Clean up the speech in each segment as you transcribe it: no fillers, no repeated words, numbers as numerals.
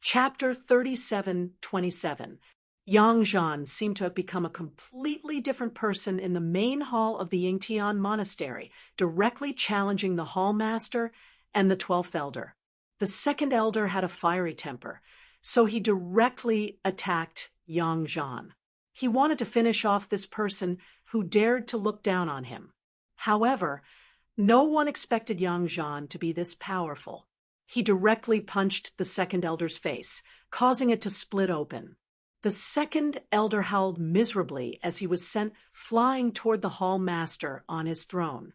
Chapter 37:27. Yang Zhan seemed to have become a completely different person in the main hall of the Yingtian monastery, directly challenging the hall master and the 12th elder. The second elder had a fiery temper, so he directly attacked Yang Zhan. He wanted to finish off this person who dared to look down on him. However, no one expected Yang Zhan to be this powerful. He directly punched the second elder's face, causing it to split open. The second elder howled miserably as he was sent flying toward the hall master on his throne.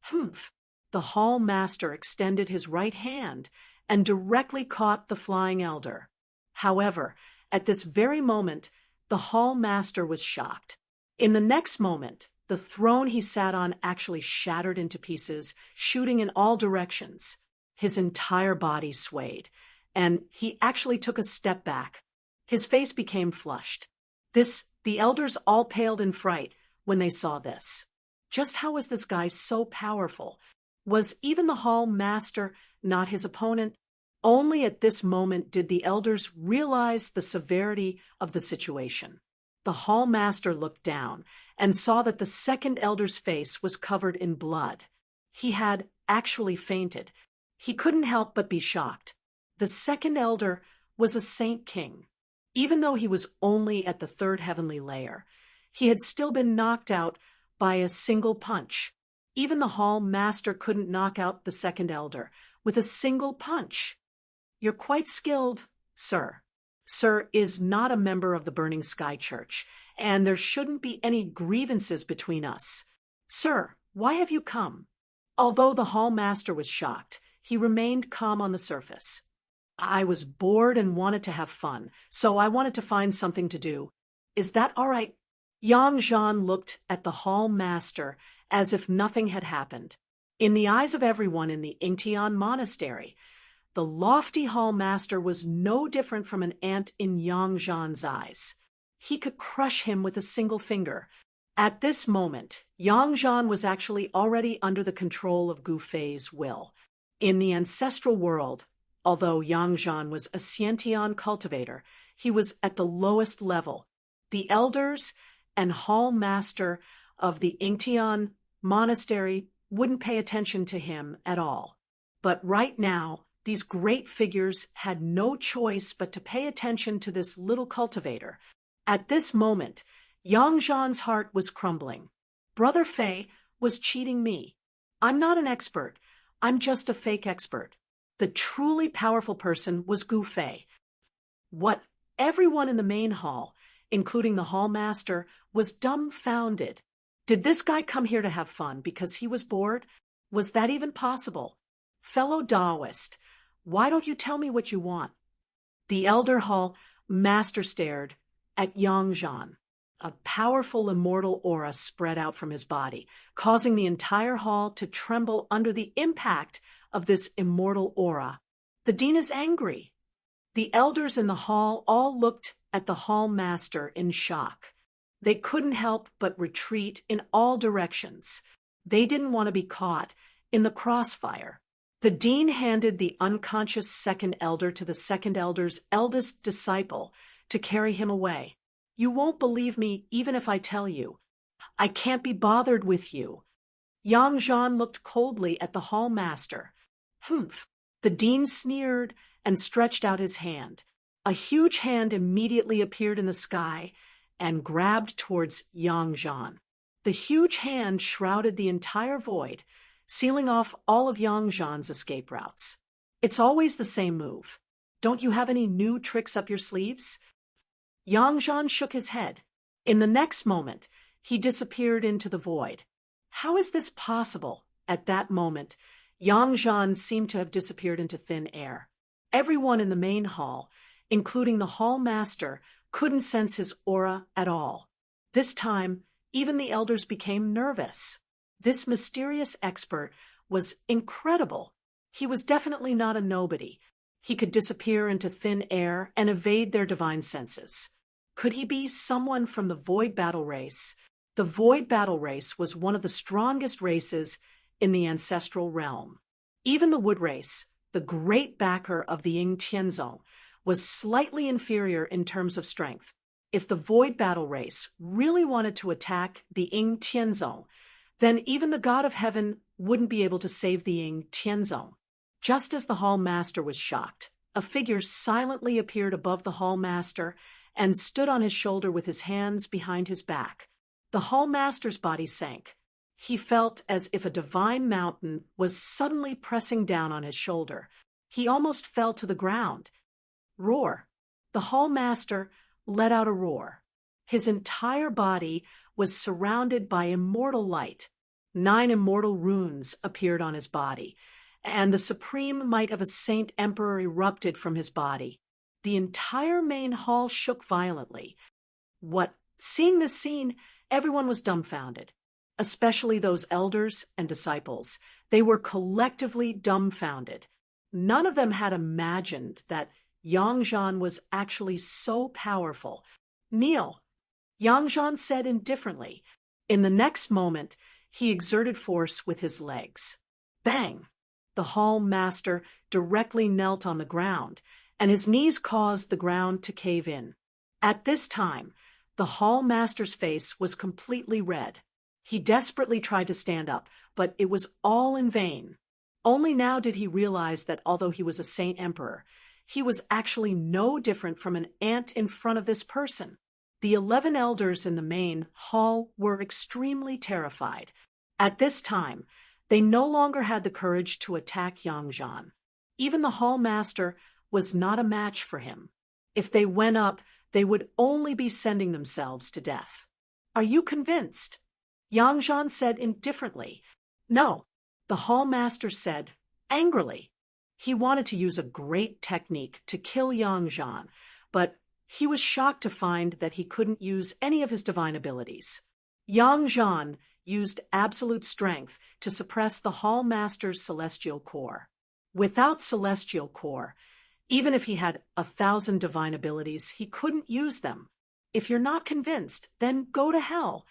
Humph! The hall master extended his right hand and directly caught the flying elder. However, at this very moment, the hall master was shocked. In the next moment, the throne he sat on actually shattered into pieces, shooting in all directions. His entire body swayed, and he actually took a step back. His face became flushed. The elders all paled in fright when they saw this. Just how was this guy so powerful? Was even the hall master not his opponent? Only at this moment did the elders realize the severity of the situation. The hall master looked down and saw that the second elder's face was covered in blood. He had actually fainted. He couldn't help but be shocked. The second elder was a saint king. Even though he was only at the third heavenly layer, he had still been knocked out by a single punch. Even the hall master couldn't knock out the second elder with a single punch. "You're quite skilled, sir." Sir is not a member of the Burning Sky Church, and there shouldn't be any grievances between us. "Sir, why have you come?" Although the hall master was shocked, he remained calm on the surface. "I was bored and wanted to have fun, so I wanted to find something to do. Is that all right?" Yang Zhan looked at the hall master as if nothing had happened. In the eyes of everyone in the Yingtian monastery, the lofty hall master was no different from an ant in Yang Zhan's eyes. He could crush him with a single finger. At this moment, Yang Zhan was actually already under the control of Gu Fei's will. In the ancestral world, although Yang Zhan was a Xiantian cultivator, he was at the lowest level. The elders and hall master of the Yingtian monastery wouldn't pay attention to him at all. But right now, these great figures had no choice but to pay attention to this little cultivator. At this moment, Yang Zhan's heart was crumbling. Brother Fei was cheating me. I'm not an expert. I'm just a fake expert. The truly powerful person was Gu Fei. What everyone in the main hall, including the hall master, was dumbfounded. Did this guy come here to have fun because he was bored? Was that even possible? Fellow Taoist, why don't you tell me what you want? The elder hall master stared at Yang Zhan. A powerful immortal aura spread out from his body, causing the entire hall to tremble under the impact of this immortal aura. The dean is angry. The elders in the hall all looked at the hall master in shock. They couldn't help but retreat in all directions. They didn't want to be caught in the crossfire. The dean handed the unconscious second elder to the second elder's eldest disciple to carry him away. "You won't believe me even if I tell you. I can't be bothered with you." Yang Zhan looked coldly at the hall master. "Humph." The dean sneered and stretched out his hand. A huge hand immediately appeared in the sky and grabbed towards Yang Zhan. The huge hand shrouded the entire void, sealing off all of Yang Zhan's escape routes. "It's always the same move. Don't you have any new tricks up your sleeves?" Yang Zhan shook his head. In the next moment, he disappeared into the void. How is this possible? At that moment, Yang Zhan seemed to have disappeared into thin air. Everyone in the main hall, including the hall master, couldn't sense his aura at all. This time, even the elders became nervous. This mysterious expert was incredible. He was definitely not a nobody. He could disappear into thin air and evade their divine senses. Could he be someone from the Void Battle Race? The Void Battle Race was one of the strongest races in the ancestral realm. Even the Wood Race, the great backer of the Ying Tianzong, was slightly inferior in terms of strength. If the Void Battle Race really wanted to attack the Ying Tianzong, then even the God of Heaven wouldn't be able to save the Ying Tianzong. Just as the Hall Master was shocked, a figure silently appeared above the Hall Master and stood on his shoulder with his hands behind his back. The Hall Master's body sank. He felt as if a divine mountain was suddenly pressing down on his shoulder. He almost fell to the ground. Roar. The Hall Master let out a roar. His entire body was surrounded by immortal light. 9 immortal runes appeared on his body, and the supreme might of a saint emperor erupted from his body. The entire main hall shook violently. Seeing this scene, everyone was dumbfounded, especially those elders and disciples. They were collectively dumbfounded. None of them had imagined that Yang Zhan was actually so powerful. "Kneel," Yang Zhan said indifferently. In the next moment, he exerted force with his legs. Bang! The Hall Master directly knelt on the ground, and his knees caused the ground to cave in. At this time, the Hall Master's face was completely red. He desperately tried to stand up, but it was all in vain. Only now did he realize that although he was a saint emperor, he was actually no different from an ant in front of this person. The 11 elders in the main hall were extremely terrified. At this time, they no longer had the courage to attack Yang Zhan. Even the Hall Master was not a match for him. If they went up, they would only be sending themselves to death. "Are you convinced?" Yang Zhan said indifferently. "No," the Hall Master said angrily. He wanted to use a great technique to kill Yang Zhan, but he was shocked to find that he couldn't use any of his divine abilities. Yang Zhan used absolute strength to suppress the Hall Master's celestial core. Without celestial core, even if he had 1,000 divine abilities, he couldn't use them. "If you're not convinced, then go to hell."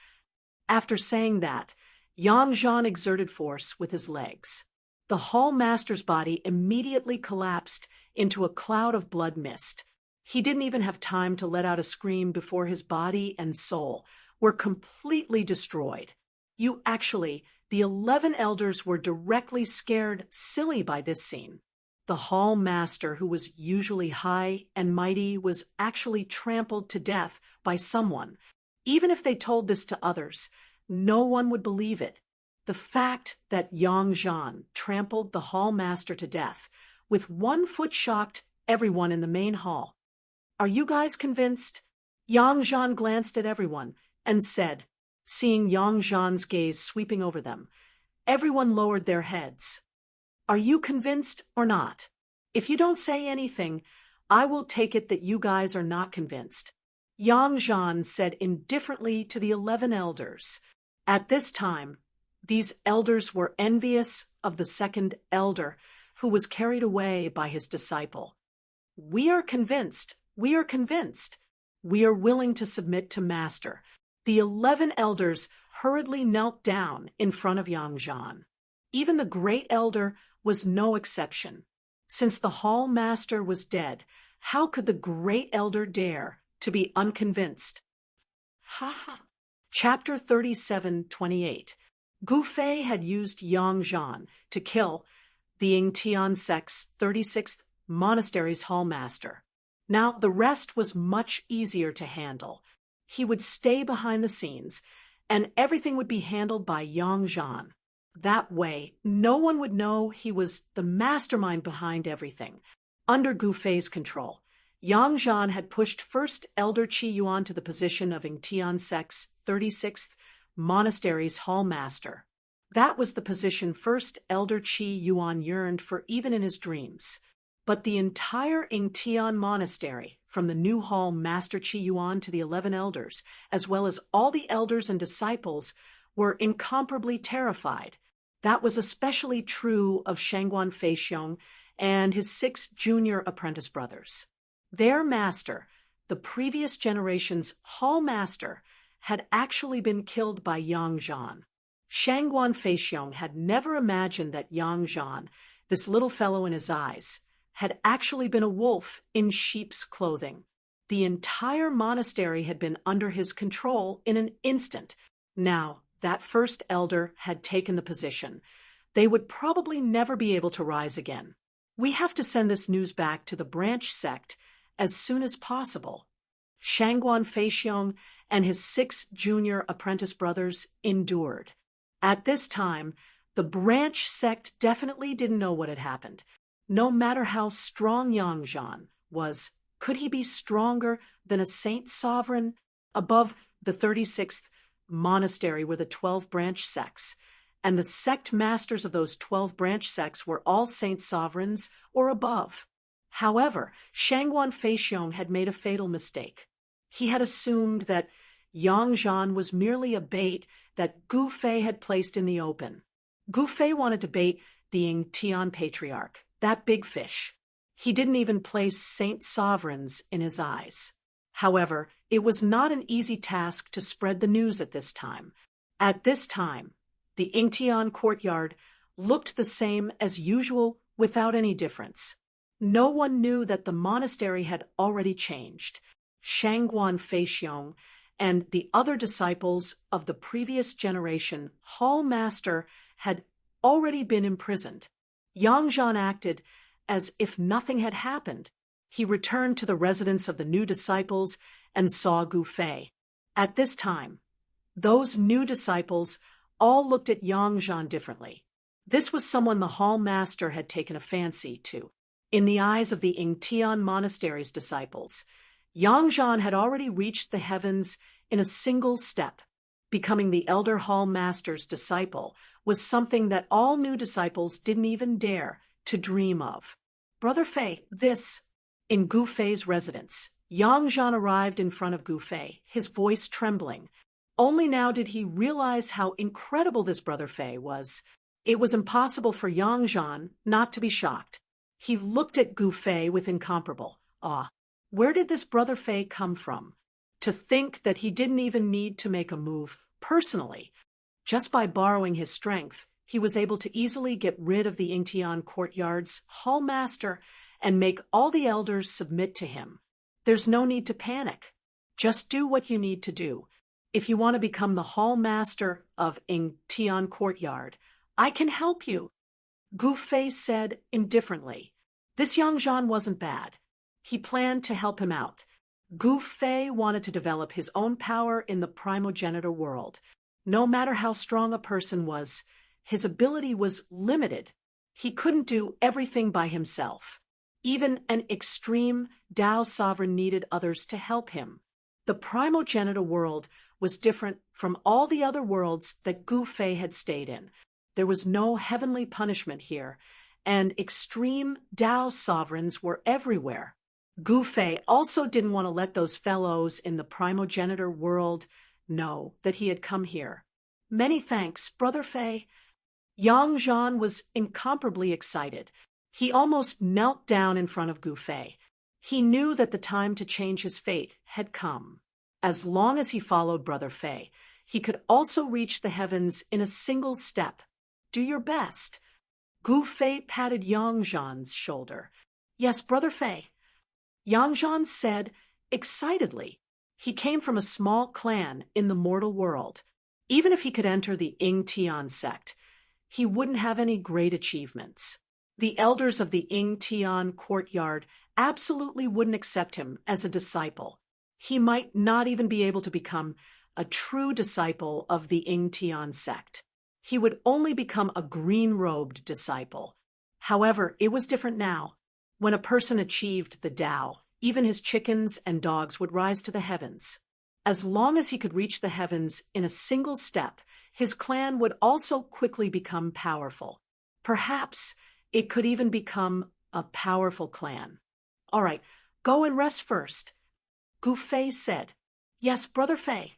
After saying that, Yang Zhan exerted force with his legs. The Hall Master's body immediately collapsed into a cloud of blood mist. He didn't even have time to let out a scream before his body and soul were completely destroyed. The 11 elders were directly scared silly by this scene. The Hall Master, who was usually high and mighty, was actually trampled to death by someone. Even if they told this to others, no one would believe it. The fact that Yang Zhan trampled the Hall Master to death with one foot shocked everyone in the main hall. "Are you guys convinced?" Yang Zhan glanced at everyone and said, seeing Yang Zhan's gaze sweeping over them. Everyone lowered their heads. "Are you convinced or not? If you don't say anything, I will take it that you guys are not convinced." Yang Zhan said indifferently to the 11 elders. At this time, these elders were envious of the second elder, who was carried away by his disciple. "We are convinced. We are convinced. We are willing to submit to Master." The 11 elders hurriedly knelt down in front of Yang Zhan. Even the great elder was no exception. Since the Hall Master was dead, how could the great elder dare to be unconvinced? Ha ha. Chapter 37:28. Gu Fei had used Yang Zhan to kill the Yingtian sect's 36th monastery's Hall Master. Now the rest was much easier to handle. He would stay behind the scenes, and everything would be handled by Yang Zhan. That way, no one would know he was the mastermind behind everything. Under Gu Fei's control, Yang Zhan had pushed First Elder Qi Yuan to the position of Yingtian sect's 36th monastery's Hall Master. That was the position First Elder Qi Yuan yearned for even in his dreams. But the entire Yingtian monastery, from the new Hall Master Qi Yuan to the 11 elders, as well as all the elders and disciples, were incomparably terrified. That was especially true of Shangguan Feixiong and his 6 junior apprentice brothers. Their master, the previous generation's Hall Master, had actually been killed by Yang Zhan. Shangguan Feixiong had never imagined that Yang Zhan, this little fellow in his eyes, had actually been a wolf in sheep's clothing. The entire monastery had been under his control in an instant. Now, that first elder had taken the position. They would probably never be able to rise again. We have to send this news back to the branch sect as soon as possible. Shangguan Feixiong and his 6 junior apprentice brothers endured. At this time, the branch sect definitely didn't know what had happened. No matter how strong Yangzhan was, could he be stronger than a saint sovereign? Above the 36th monastery were the 12 branch sects, and the sect masters of those 12 branch sects were all saint sovereigns or above. However, Shangguan Feixiong had made a fatal mistake. He had assumed that Yangzhan was merely a bait that Gu Fei had placed in the open. Gu Fei wanted to bait the Yingtian patriarch, that big fish. He didn't even place saint sovereigns in his eyes. However, it was not an easy task to spread the news at this time. At this time, the Yingtian courtyard looked the same as usual without any difference. No one knew that the monastery had already changed. Shangguan Feixiong and the other disciples of the previous generation hall master had already been imprisoned. Yangzhan acted as if nothing had happened. He returned to the residence of the new disciples and saw Gu Fei. At this time, those new disciples all looked at Yangzhan differently. This was someone the hall master had taken a fancy to. In the eyes of the Yingtian monastery's disciples, Yangzhan had already reached the heavens in a single step. Becoming the elder hall master's disciple was something that all new disciples didn't even dare to dream of. Brother Fei, this... In Gu Fei's residence, Yangzhan arrived in front of Gu Fei, his voice trembling. Only now did he realize how incredible this Brother Fei was. It was impossible for Yangzhan not to be shocked. He looked at Gu Fei with incomparable awe. Where did this Brother Fei come from? To think that he didn't even need to make a move personally. Just by borrowing his strength, he was able to easily get rid of the Yingtian courtyard's hall master and make all the elders submit to him. There's no need to panic. Just do what you need to do. If you want to become the hall master of Yingtian courtyard, I can help you. Gu Fei said indifferently. This Yangzhan wasn't bad. He planned to help him out. Gu Fei wanted to develop his own power in the primogenitor world. No matter how strong a person was, his ability was limited. He couldn't do everything by himself. Even an extreme Tao sovereign needed others to help him. The primogenitor world was different from all the other worlds that Gu Fei had stayed in. There was no heavenly punishment here, and extreme Tao sovereigns were everywhere. Gu Fei also didn't want to let those fellows in the primogenitor world know that he had come here. Many thanks, Brother Fei. Yangzhan was incomparably excited. He almost knelt down in front of Gu Fei. He knew that the time to change his fate had come. As long as he followed Brother Fei, he could also reach the heavens in a single step. Do your best. Gu Fei patted Yangzhan's shoulder. Yes, Brother Fei. Yangzhan said excitedly. He came from a small clan in the mortal world. Even if he could enter the Yingtian sect, he wouldn't have any great achievements. The elders of the Yingtian courtyard absolutely wouldn't accept him as a disciple. He might not even be able to become a true disciple of the Yingtian sect. He would only become a green-robed disciple. However, it was different now. When a person achieved the Tao, even his chickens and dogs would rise to the heavens. As long as he could reach the heavens in a single step, his clan would also quickly become powerful. Perhaps it could even become a powerful clan. All right, go and rest first. Gu Fei said. Yes, Brother Fei.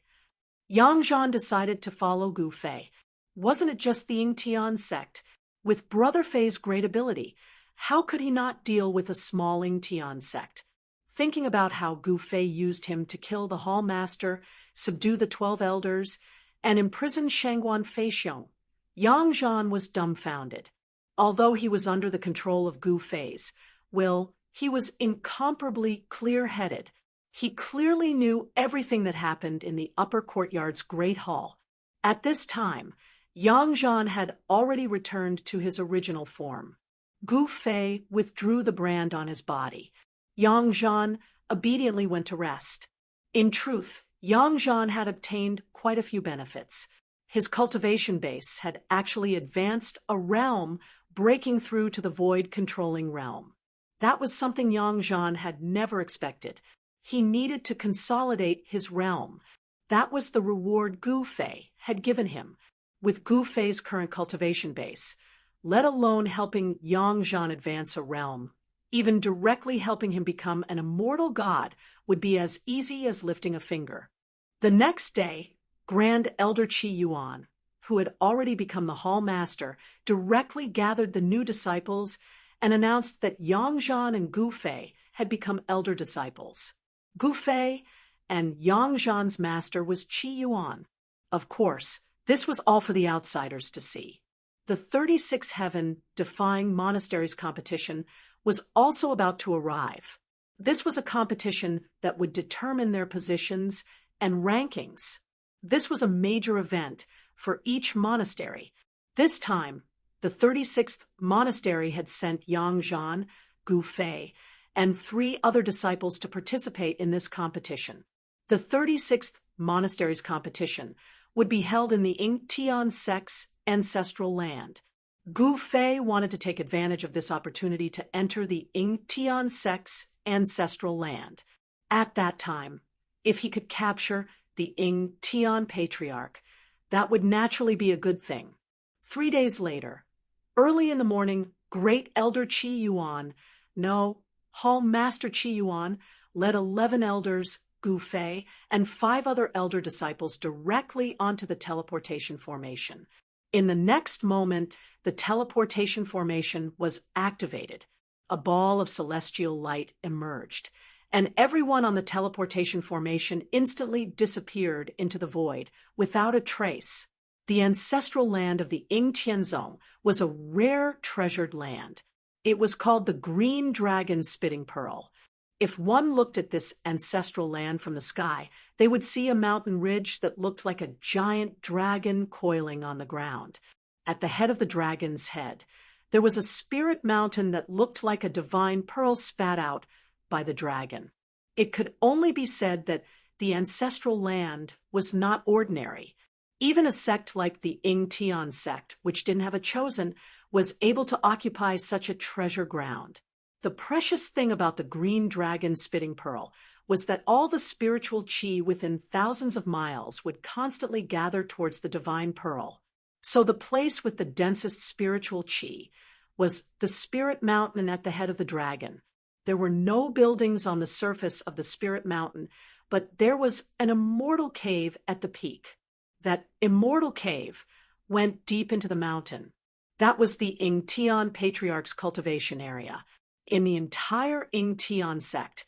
Yangzhan decided to follow Gu Fei. Wasn't it just the Yingtian sect? With Brother Fei's great ability, how could he not deal with a small Yingtian sect? Thinking about how Gu Fei used him to kill the hall master, subdue the 12 elders, and imprison Shangguan Feixiong, Yangzhan was dumbfounded. Although he was under the control of Gu Fei's Will, he was incomparably clear-headed. He clearly knew everything that happened in the upper courtyard's great hall. At this time, Yang Zhan had already returned to his original form. Gu Fei withdrew the brand on his body. Yang Zhan obediently went to rest. In truth, Yang Zhan had obtained quite a few benefits. His cultivation base had actually advanced a realm, breaking through to the void-controlling realm. That was something Yang Zhan had never expected. He needed to consolidate his realm. That was the reward Gu Fei had given him. With Gu Fei's current cultivation base, let alone helping Yang Zhan advance a realm, even directly helping him become an immortal god would be as easy as lifting a finger. The next day, Grand Elder Qi Yuan, who had already become the hall master, directly gathered the new disciples and announced that Yang Zhan and Gu Fei had become elder disciples. Gu Fei and Yang Zhan's master was Qi Yuan. Of course, this was all for the outsiders to see. The 36 Heaven Defying Monasteries competition was also about to arrive. This was a competition that would determine their positions and rankings. This was a major event for each monastery. This time, the 36th monastery had sent Yang Zhan, Gu Fei, and 3 other disciples to participate in this competition. The 36th monastery's competition would be held in the Yingtian sect's ancestral land. Gu Fei wanted to take advantage of this opportunity to enter the Yingtian sect's ancestral land. At that time, if he could capture the Yingtian patriarch, that would naturally be a good thing. 3 days later, early in the morning, Great Elder Qi Yuan, Hall Master Qi Yuan, led 11 elders, Gu Fei, and 5 other elder disciples directly onto the teleportation formation. In the next moment, the teleportation formation was activated. A ball of celestial light emerged, and everyone on the teleportation formation instantly disappeared into the void without a trace. The ancestral land of the Yingtianzong was a rare treasured land. It was called the Green Dragon Spitting Pearl. If one looked at this ancestral land from the sky, they would see a mountain ridge that looked like a giant dragon coiling on the ground. At the head of the dragon's head, there was a spirit mountain that looked like a divine pearl spat out by the dragon. It could only be said that the ancestral land was not ordinary. Even a sect like the Yingtian sect, which didn't have a chosen, was able to occupy such a treasure ground. The precious thing about the Green Dragon Spitting Pearl was that all the spiritual qi within thousands of miles would constantly gather towards the divine pearl. So the place with the densest spiritual qi was the spirit mountain at the head of the dragon. There were no buildings on the surface of the spirit mountain, but there was an immortal cave at the peak. That immortal cave went deep into the mountain. That was the Yingtian Patriarch's cultivation area. In the entire Yingtian sect,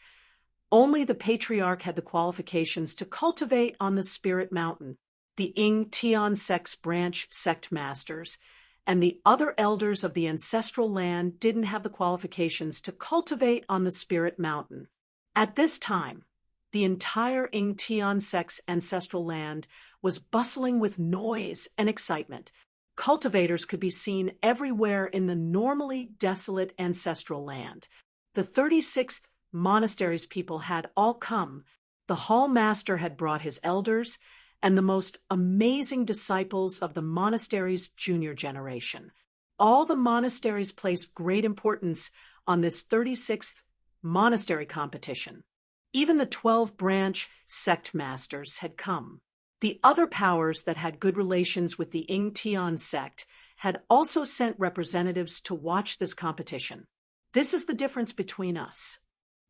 only the Patriarch had the qualifications to cultivate on the Spirit Mountain. The Yingtian sect's branch sect masters and the other elders of the ancestral land didn't have the qualifications to cultivate on the Spirit Mountain. At this time, the entire Yingtian sect's ancestral land was bustling with noise and excitement. Cultivators could be seen everywhere in the normally desolate ancestral land. The 36th monastery's people had all come. The hall master had brought his elders and the most amazing disciples of the monastery's junior generation. All the monasteries placed great importance on this 36th monastery competition. Even the 12 branch sect masters had come. The other powers that had good relations with the Yingtian sect had also sent representatives to watch this competition. This is the difference between us.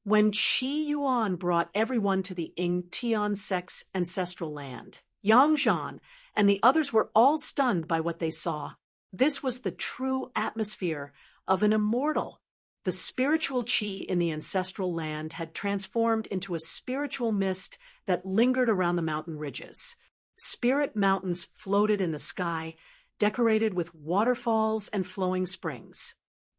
When Qi Yuan brought everyone to the Yingtian sect's ancestral land, Yang Zhan and the others were all stunned by what they saw. This was the true atmosphere of an immortal. The spiritual qi in the ancestral land had transformed into a spiritual mist that lingered around the mountain ridges. Spirit mountains floated in the sky, decorated with waterfalls and flowing springs.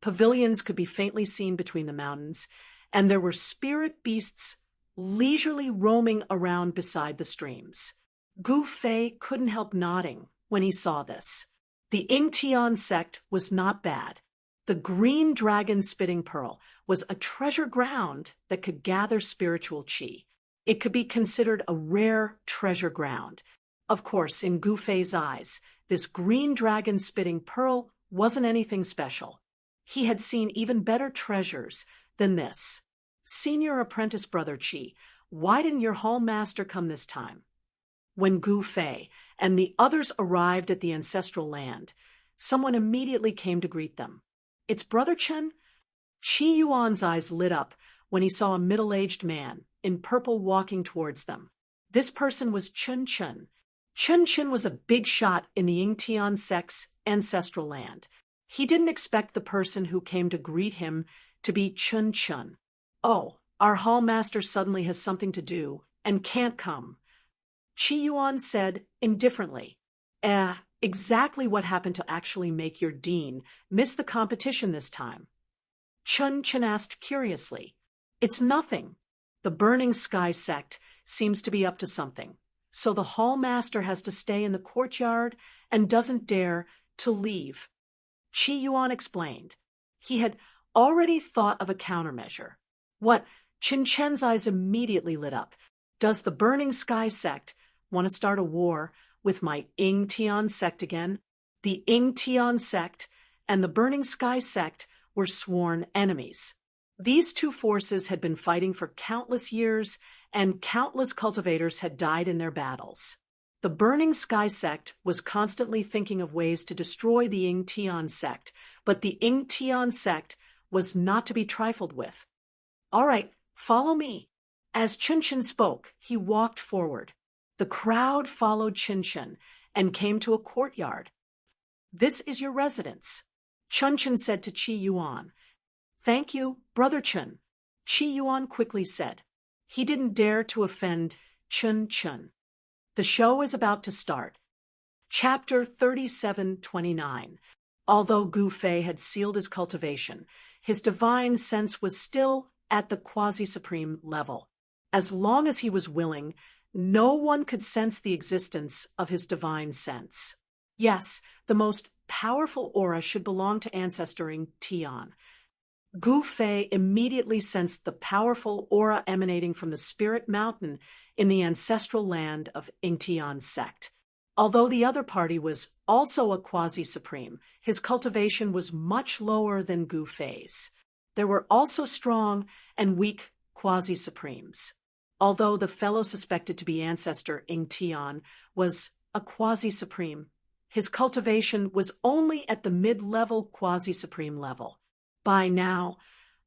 Pavilions could be faintly seen between the mountains, and there were spirit beasts leisurely roaming around beside the streams. Gu Fei couldn't help nodding when he saw this. The Yingtian sect was not bad. The green dragon spitting pearl was a treasure ground that could gather spiritual qi. It could be considered a rare treasure ground. Of course, in Gu Fei's eyes, this green dragon spitting pearl wasn't anything special. He had seen even better treasures than this. Senior apprentice brother Qi, why didn't your hall master come this time? When Gu Fei and the others arrived at the ancestral land, someone immediately came to greet them. It's Brother Chen? Qi Yuan's eyes lit up when he saw a middle-aged man in purple walking towards them. This person was Chun Chun. Chun Chun was a big shot in the Yingtian sect's ancestral land. He didn't expect the person who came to greet him to be Chun Chun. Oh, our hall master suddenly has something to do and can't come. Qi Yuan said indifferently, exactly what happened to actually make your dean miss the competition this time? Chun Chun asked curiously. It's nothing. The Burning Sky sect seems to be up to something, so the hall master has to stay in the courtyard and doesn't dare to leave. Qi Yuan explained. He had already thought of a countermeasure. What? Chin Chen's eyes immediately lit up. Does the Burning Sky sect want to start a war with my Yingtian sect again? The Yingtian sect and the Burning Sky sect were sworn enemies. These two forces had been fighting for countless years, and countless cultivators had died in their battles. The Burning Sky sect was constantly thinking of ways to destroy the Yingtian sect, but the Yingtian sect was not to be trifled with. All right, follow me. As Chun Chun spoke, he walked forward. The crowd followed Chun Chun and came to a courtyard. This is your residence, Chun Chun said to Qi Yuan. Thank you, Brother Chun, Qi Yuan quickly said. He didn't dare to offend Chun Chun. The show is about to start. Chapter 3729. Although Gu Fei had sealed his cultivation, his divine sense was still at the quasi-supreme level. As long as he was willing, no one could sense the existence of his divine sense. Yes, the most powerful aura should belong to Ancestor Yingtian. Gu Fei immediately sensed the powerful aura emanating from the spirit mountain in the ancestral land of Yingtian's sect. Although the other party was also a quasi-supreme, his cultivation was much lower than Gu Fei's. There were also strong and weak quasi-supremes. Although the fellow suspected to be Ancestor Yingtian was a quasi-supreme, his cultivation was only at the mid-level quasi-supreme level. By now,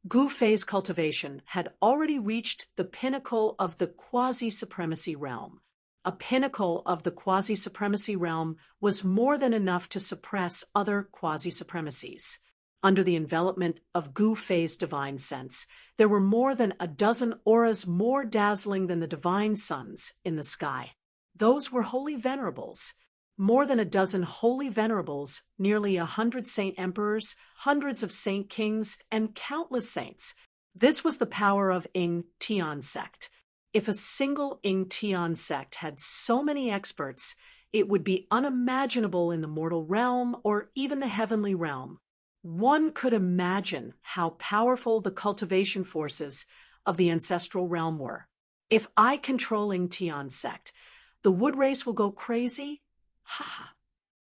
Gu Fei's cultivation had already reached the pinnacle of the quasi-supremacy realm. A pinnacle of the quasi-supremacy realm was more than enough to suppress other quasi-supremacies. Under the envelopment of Gu Fei's divine sense, there were more than a dozen auras more dazzling than the divine suns in the sky. Those were holy venerables. More than a dozen holy venerables, nearly 100 saint emperors, hundreds of saint kings, and countless saints. This was the power of Yingtian sect. If a single Yingtian sect had so many experts, it would be unimaginable in the mortal realm or even the heavenly realm. One could imagine how powerful the cultivation forces of the ancestral realm were. If I control Yingtian sect, the wood race will go crazy? Ha ha.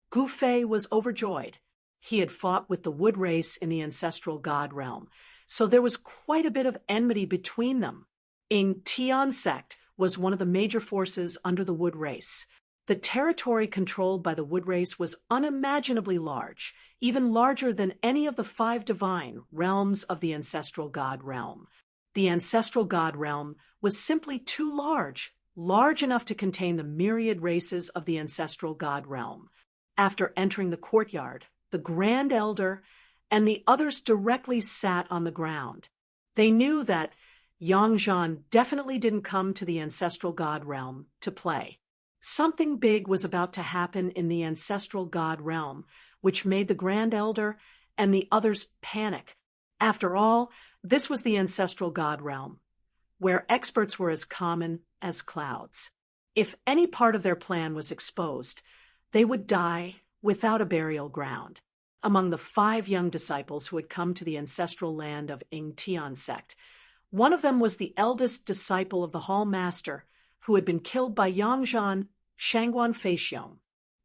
Gu Fei was overjoyed. He had fought with the wood race in the ancestral god realm, so there was quite a bit of enmity between them. Yingtian sect was one of the major forces under the wood race. The territory controlled by the wood race was unimaginably large, even larger than any of the 5 divine realms of the ancestral god realm. The ancestral god realm was simply too large enough to contain the myriad races of the ancestral god realm. After entering the courtyard, the Grand Elder and the others directly sat on the ground. They knew that Yangzhan definitely didn't come to the ancestral god realm to play. Something big was about to happen in the ancestral god realm, which made the Grand Elder and the others panic. After all, this was the ancestral god realm, where experts were as common as clouds. If any part of their plan was exposed, they would die without a burial ground. Among the 5 young disciples who had come to the ancestral land of Tian sect, one of them was the eldest disciple of the Hall Master, who had been killed by Yangzhan Shangguan Feixiong.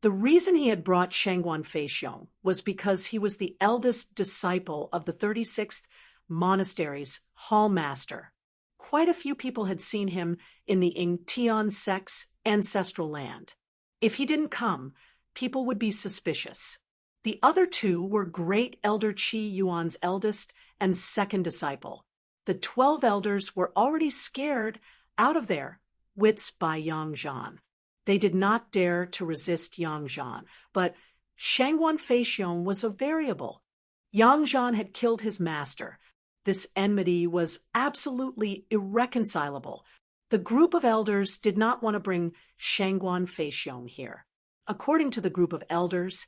The reason he had brought Shangguan Feixiong was because he was the eldest disciple of the 36th monastery's Hall Master. Quite a few people had seen him in the Tian sect's ancestral land. If he didn't come, people would be suspicious. The other 2 were Great Elder Qi Yuan's eldest and second disciple. The 12 elders were already scared out of their wits by Yangzhan. They did not dare to resist Yangzhan, but Shangguan Feixiong was a variable. Yangzhan had killed his master. This enmity was absolutely irreconcilable. The group of elders did not want to bring Shangguan Feixiong here. According to the group of elders,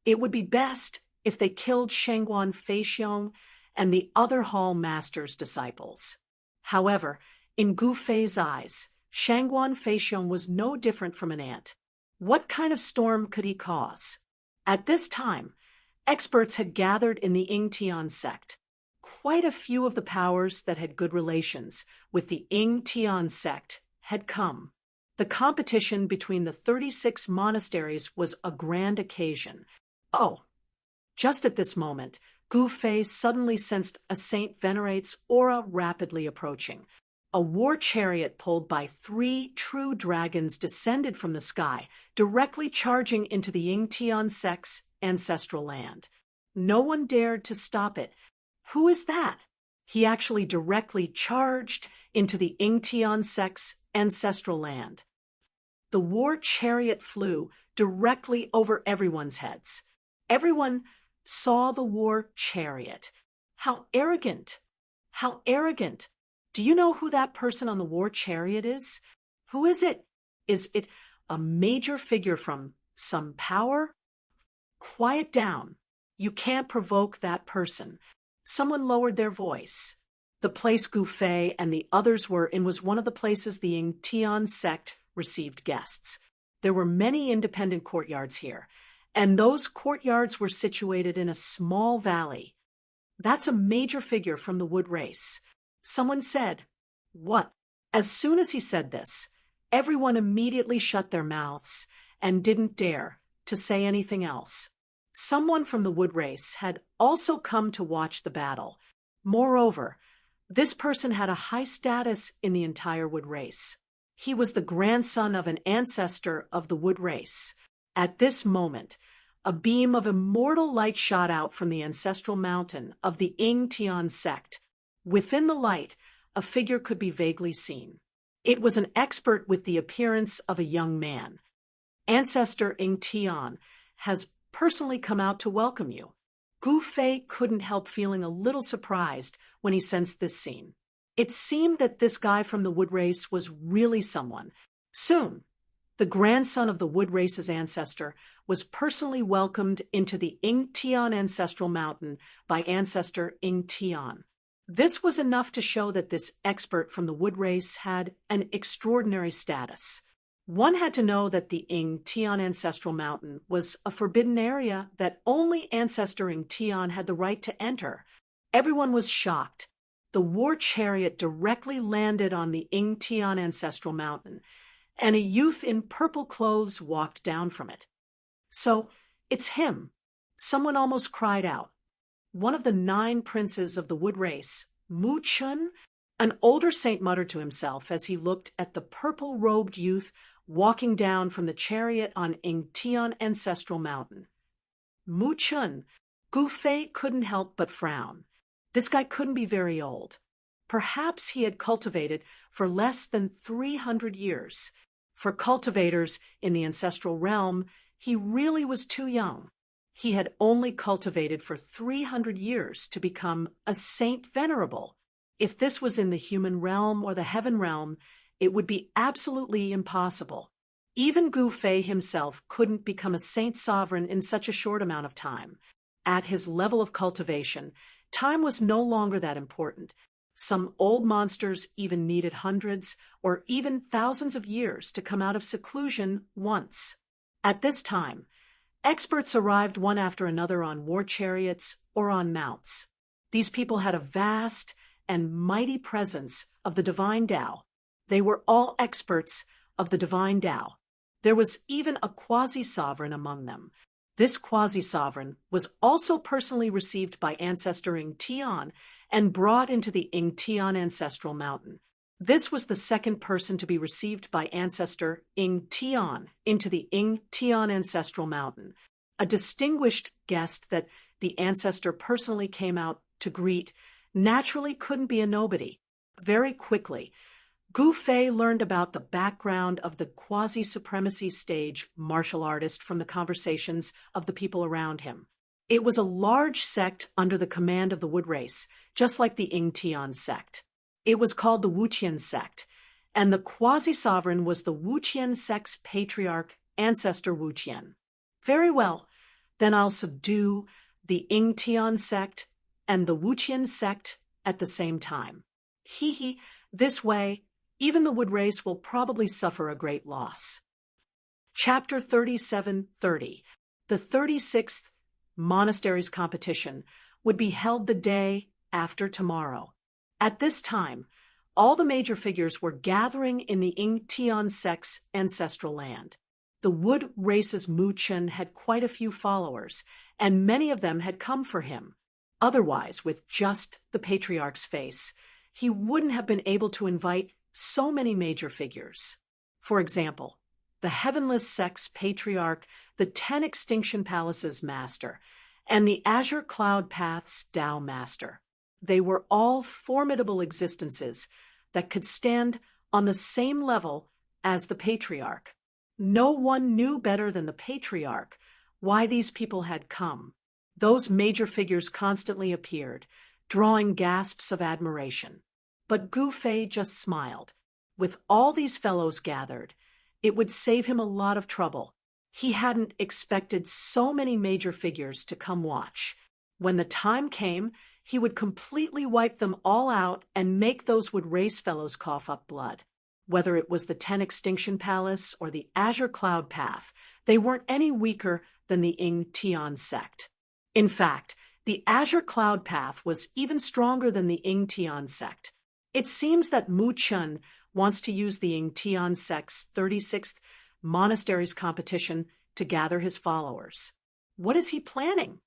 it would be best if they killed Shangguan Feixiong and the other Hall Master's disciples. However, in Gu Fei's eyes, Shangguan Feixiong was no different from an ant. What kind of storm could he cause? At this time, experts had gathered in the Tian sect. Quite a few of the powers that had good relations with the Tian sect had come. The competition between the 36 monasteries was a grand occasion. Oh, just at this moment, Gu Fei suddenly sensed a Saint Venerate's aura rapidly approaching. A war chariot pulled by 3 true dragons descended from the sky, directly charging into the Tian sect's ancestral land. No one dared to stop it. Who is that? He actually directly charged into the Tian sect's ancestral land. The war chariot flew directly over everyone's heads. Everyone saw the war chariot. How arrogant! How arrogant! Do you know who that person on the war chariot is? Who is it? Is it a major figure from some power? Quiet down. You can't provoke that person. Someone lowered their voice. The place Gu Fei and the others were in was one of the places the Tian sect received guests. There were many independent courtyards here, and those courtyards were situated in a small valley. That's a major figure from the wood race. Someone said, "What?" As soon as he said this, everyone immediately shut their mouths and didn't dare to say anything else. Someone from the wood race had also come to watch the battle. Moreover, this person had a high status in the entire wood race. He was the grandson of an ancestor of the wood race. At this moment, a beam of immortal light shot out from the ancestral mountain of the Tian sect. Within the light, a figure could be vaguely seen. It was an expert with the appearance of a young man. Ancestor Tian has personally come out to welcome you. Gu Fei couldn't help feeling a little surprised when he sensed this scene. It seemed that this guy from the wood race was really someone. Soon, the grandson of the wood race's ancestor was personally welcomed into the Tian ancestral mountain by ancestor Tian. This was enough to show that this expert from the wood race had an extraordinary status. One had to know that the Tian ancestral mountain was a forbidden area that only ancestor Tian had the right to enter. Everyone was shocked. The war chariot directly landed on the Tian ancestral mountain, and a youth in purple clothes walked down from it. "So, it's him." Someone almost cried out. One of the 9 princes of the wood race, Mu Chun, an older saint, muttered to himself as he looked at the purple-robed youth walking down from the chariot on Tian ancestral mountain. Mu Chun. Gu Fei couldn't help but frown. This guy couldn't be very old. Perhaps he had cultivated for less than 300 years. For cultivators in the ancestral realm, he really was too young. He had only cultivated for 300 years to become a saint venerable. If this was in the human realm or the heaven realm, it would be absolutely impossible. Even Gu Fei himself couldn't become a saint sovereign in such a short amount of time. At his level of cultivation, time was no longer that important. Some old monsters even needed hundreds or even thousands of years to come out of seclusion once. At this time, experts arrived one after another on war chariots or on mounts. These people had a vast and mighty presence of the divine Tao. They were all experts of the divine Tao. There was even a quasi-sovereign among them. This quasi-sovereign was also personally received by ancestor Ing Tian and brought into the Ing Tian ancestral mountain. This was the second person to be received by ancestor Ing Tian into the Ing Tian ancestral mountain, a distinguished guest that the ancestor personally came out to greet. Naturally couldn't be a nobody. Very quickly, Gu Fei learned about the background of the quasi-supremacy stage martial artist from the conversations of the people around him. It was a large sect under the command of the Wood Race, just like the Ing Tian sect. It was called the Wuqian sect, and the quasi-sovereign was the Wuqian sect's patriarch, ancestor Wuqian. Very well, then I'll subdue the Ing Tian sect and the Wuqian sect at the same time. This way, even the Wood Race will probably suffer a great loss. Chapter 37:30. The 36th Monasteries competition would be held the day after tomorrow. At this time, all the major figures were gathering in the Ing Tian sect's ancestral land. The Wood Race's Mu Chen had quite a few followers, and many of them had come for him. Otherwise, with just the patriarch's face, he wouldn't have been able to invite so many major figures. For example, the Heavenless Sect's patriarch, the 10 Extinction Palaces master, and the Azure Cloud Path's Tao master. They were all formidable existences that could stand on the same level as the patriarch. No one knew better than the patriarch why these people had come. Those major figures constantly appeared, drawing gasps of admiration. But Gu Fei just smiled. With all these fellows gathered, it would save him a lot of trouble. He hadn't expected so many major figures to come watch. When the time came, he would completely wipe them all out and make those Wood Race fellows cough up blood. Whether it was the 10 Extinction Palace or the Azure Cloud Path, they weren't any weaker than the Ing Tian sect. In fact, the Azure Cloud Path was even stronger than the Ing Tian sect. It seems that Mu Chen wants to use the Ing Tian sect's 36th Monasteries competition to gather his followers. What is he planning?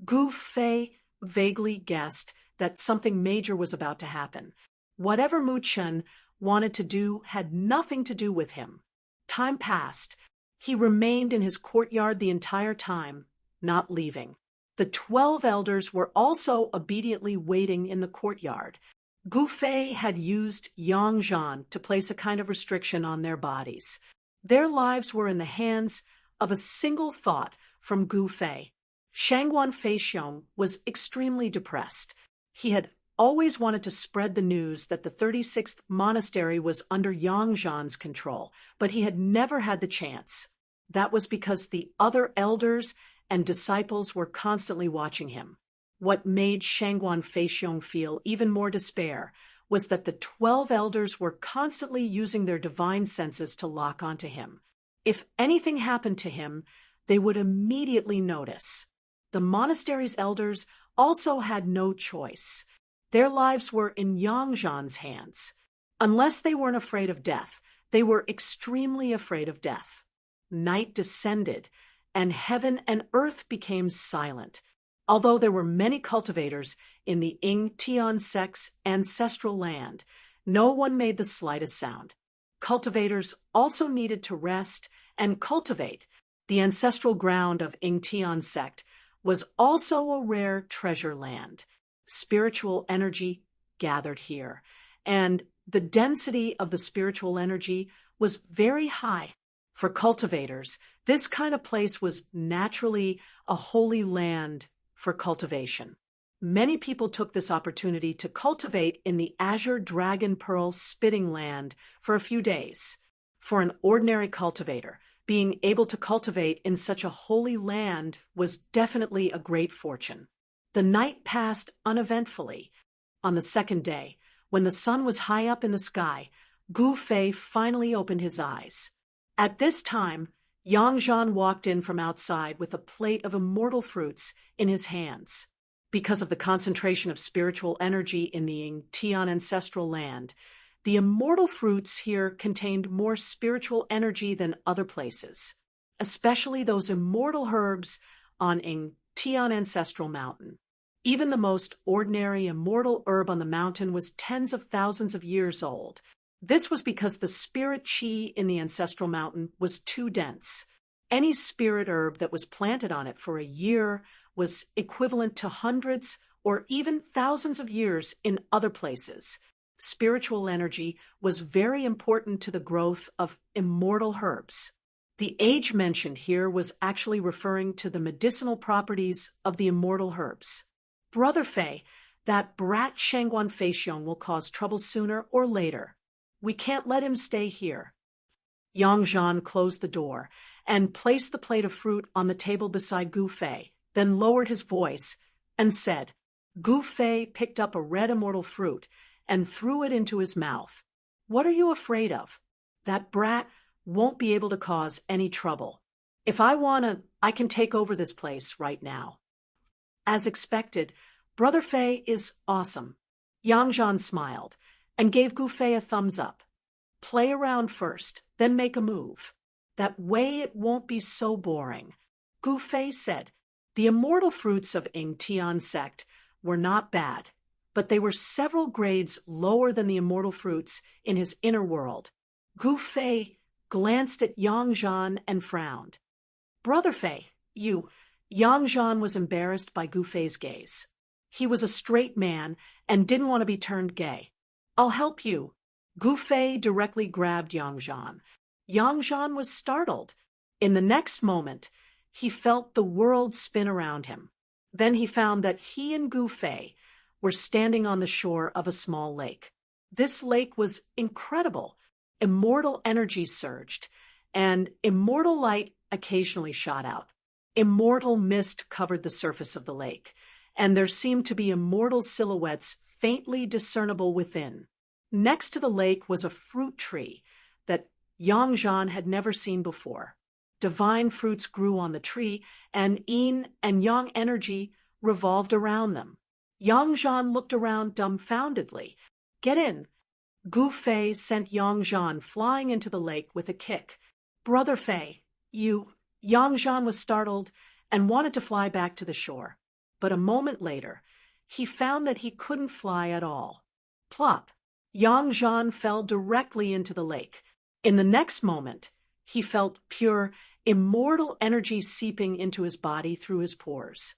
Gu Fei vaguely guessed that something major was about to happen. Whatever Mu Chen wanted to do had nothing to do with him. Time passed. He remained in his courtyard the entire time, not leaving. The 12 elders were also obediently waiting in the courtyard. Gu Fei had used Yangzhan to place a kind of restriction on their bodies. Their lives were in the hands of a single thought from Gu Fei. Shangguan Feixiong was extremely depressed. He had always wanted to spread the news that the 36th monastery was under Yangzhan's control, but he had never had the chance. That was because the other elders and disciples were constantly watching him. What made Shangguan Feixiong feel even more despair was that the 12 elders were constantly using their divine senses to lock onto him. If anything happened to him, they would immediately notice. The monastery's elders also had no choice. Their lives were in Yangzhan's hands. Unless they weren't afraid of death, they were extremely afraid of death. Night descended, and heaven and earth became silent. Although there were many cultivators in the Ing Tian sect's ancestral land, no one made the slightest sound. Cultivators also needed to rest and cultivate. The ancestral ground of Ing Tian sect was also a rare treasure land. Spiritual energy gathered here, and the density of the spiritual energy was very high. For cultivators, this kind of place was naturally a holy land for cultivation. Many people took this opportunity to cultivate in the Azure Dragon Pearl spitting land for a few days. For an ordinary cultivator, being able to cultivate in such a holy land was definitely a great fortune. The night passed uneventfully. On the second day, when the sun was high up in the sky, Gu Fei finally opened his eyes. At this time, Yang Zhan walked in from outside with a plate of immortal fruits in his hands. Because of the concentration of spiritual energy in the Tian ancestral land, the immortal fruits here contained more spiritual energy than other places, especially those immortal herbs on Tian ancestral mountain. Even the most ordinary immortal herb on the mountain was tens of thousands of years old. This was because the spirit qi in the ancestral mountain was too dense. Any spirit herb that was planted on it for a year was equivalent to hundreds or even thousands of years in other places. Spiritual energy was very important to the growth of immortal herbs. The age mentioned here was actually referring to the medicinal properties of the immortal herbs. Brother Fei, that brat Shangguan Feixiong will cause trouble sooner or later. We can't let him stay here. Yang Zhan closed the door and placed the plate of fruit on the table beside Gu Fei, then lowered his voice and said, Gu Fei picked up a red immortal fruit and threw it into his mouth. What are you afraid of? That brat won't be able to cause any trouble. If I I can take over this place right now. As expected, Brother Fei is awesome. Yang Zhan smiled and gave Gu Fei a thumbs up. Play around first, then make a move. That way it won't be so boring. Gu Fei said, the immortal fruits of Tian sect were not bad, but they were several grades lower than the immortal fruits in his inner world. Gu Fei glanced at Yang Zhan and frowned. Brother Fei, Yang Zhan was embarrassed by Gu Fei's gaze. He was a straight man and didn't want to be turned gay. I'll help you. Gu Fei directly grabbed Yang Zhan. Yang Zhan was startled. In the next moment, he felt the world spin around him. Then he found that he and Gu Fei were standing on the shore of a small lake. This lake was incredible. Immortal energy surged, and immortal light occasionally shot out. Immortal mist covered the surface of the lake, and there seemed to be immortal silhouettes faintly discernible within. Next to the lake was a fruit tree that Yang Zhan had never seen before. Divine fruits grew on the tree, and yin and yang energy revolved around them. Yang Zhan looked around dumbfoundedly. Get in. Gu Fei sent Yang Zhan flying into the lake with a kick. Brother Fei, Yang Zhan was startled and wanted to fly back to the shore. But a moment later, he found that he couldn't fly at all. Plop! Yang Zhan fell directly into the lake. In the next moment, he felt pure, immortal energy seeping into his body through his pores.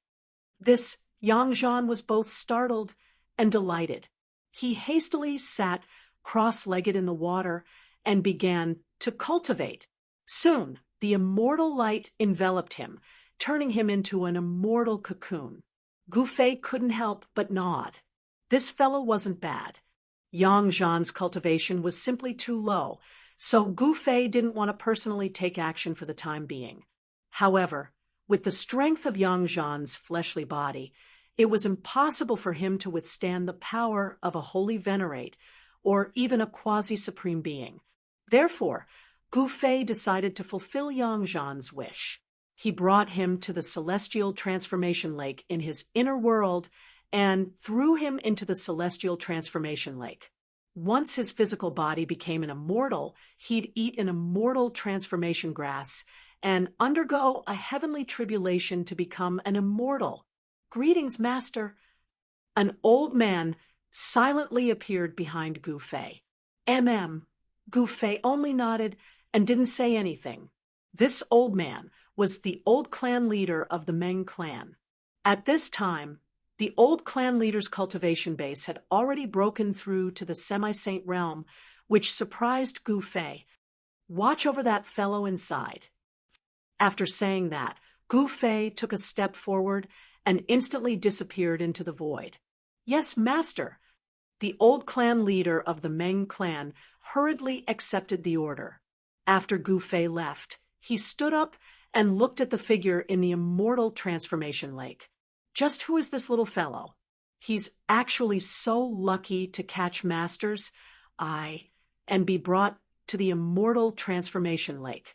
This Yang Zhan was both startled and delighted. He hastily sat cross-legged in the water and began to cultivate. Soon, the immortal light enveloped him, turning him into an immortal cocoon. Gu Fei couldn't help but nod. This fellow wasn't bad. Yang Zhan's cultivation was simply too low, so Gu Fei didn't want to personally take action for the time being. However, with the strength of Yang Zhan's fleshly body, it was impossible for him to withstand the power of a holy venerate or even a quasi-supreme being. Therefore, Gu Fei decided to fulfill Yang Zhan's wish. He brought him to the celestial transformation lake in his inner world and threw him into the celestial transformation lake. Once his physical body became an immortal, he'd eat an immortal transformation grass and undergo a heavenly tribulation to become an immortal. Greetings, Master. An old man silently appeared behind Gu Fei. Gu Fei only nodded and didn't say anything. This old man was the old clan leader of the Meng clan. At this time, the old clan leader's cultivation base had already broken through to the semi-saint realm, which surprised Gu Fei. Watch over that fellow inside. After saying that, Gu Fei took a step forward and instantly disappeared into the void. Yes, Master. The old clan leader of the Meng clan hurriedly accepted the order. After Gu Fei left, He stood up and looked at the figure in the immortal transformation lake. Just who is this little fellow? He's actually so lucky to catch masters, and be brought to the immortal transformation lake.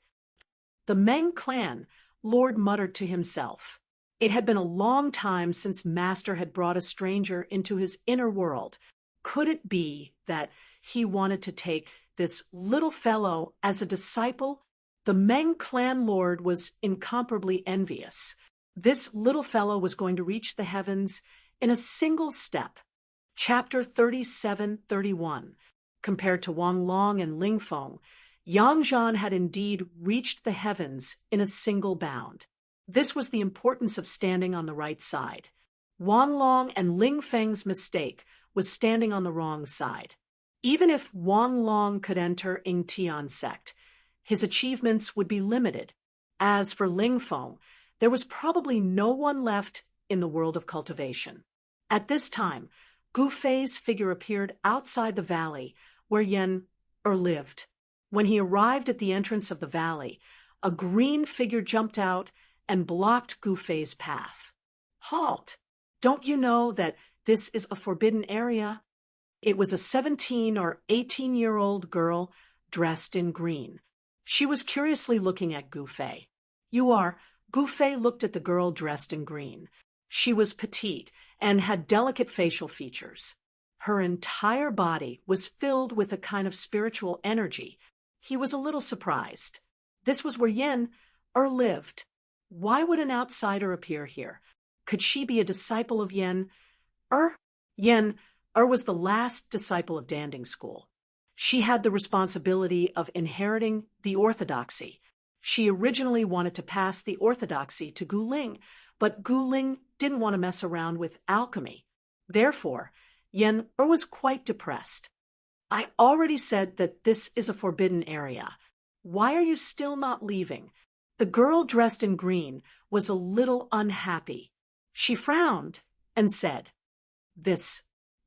The Meng clan, Lord muttered to himself. It had been a long time since Master had brought a stranger into his inner world. Could it be that he wanted to take this little fellow as a disciple? The Meng clan lord was incomparably envious. This little fellow was going to reach the heavens in a single step. Chapter 37-31. Compared to Wang Long and Ling Feng, Yang Zhan had indeed reached the heavens in a single bound. This was the importance of standing on the right side. Wang Long and Ling Feng's mistake was standing on the wrong side. Even if Wang Long could enter Yingtian sect, his achievements would be limited. As for Ling Feng, there was probably no one left in the world of cultivation. At this time, Gu Fei's figure appeared outside the valley where Yan lived. When he arrived at the entrance of the valley, a green figure jumped out and blocked Gu Fei's path. Halt! Don't you know that this is a forbidden area? It was a 17 or 18-year-old girl dressed in green. She was curiously looking at Gu Fei. Gu Fei looked at the girl dressed in green. She was petite and had delicate facial features. Her entire body was filled with a kind of spiritual energy. He was a little surprised. This was where Yan lived. Why would an outsider appear here? Could she be a disciple of Yan Yan was the last disciple of Danding School. She had the responsibility of inheriting the orthodoxy. She originally wanted to pass the orthodoxy to Gu Ling, but Gu Ling didn't want to mess around with alchemy. Therefore, Yan was quite depressed. I already said that this is a forbidden area. Why are you still not leaving? The girl dressed in green was a little unhappy. She frowned and said,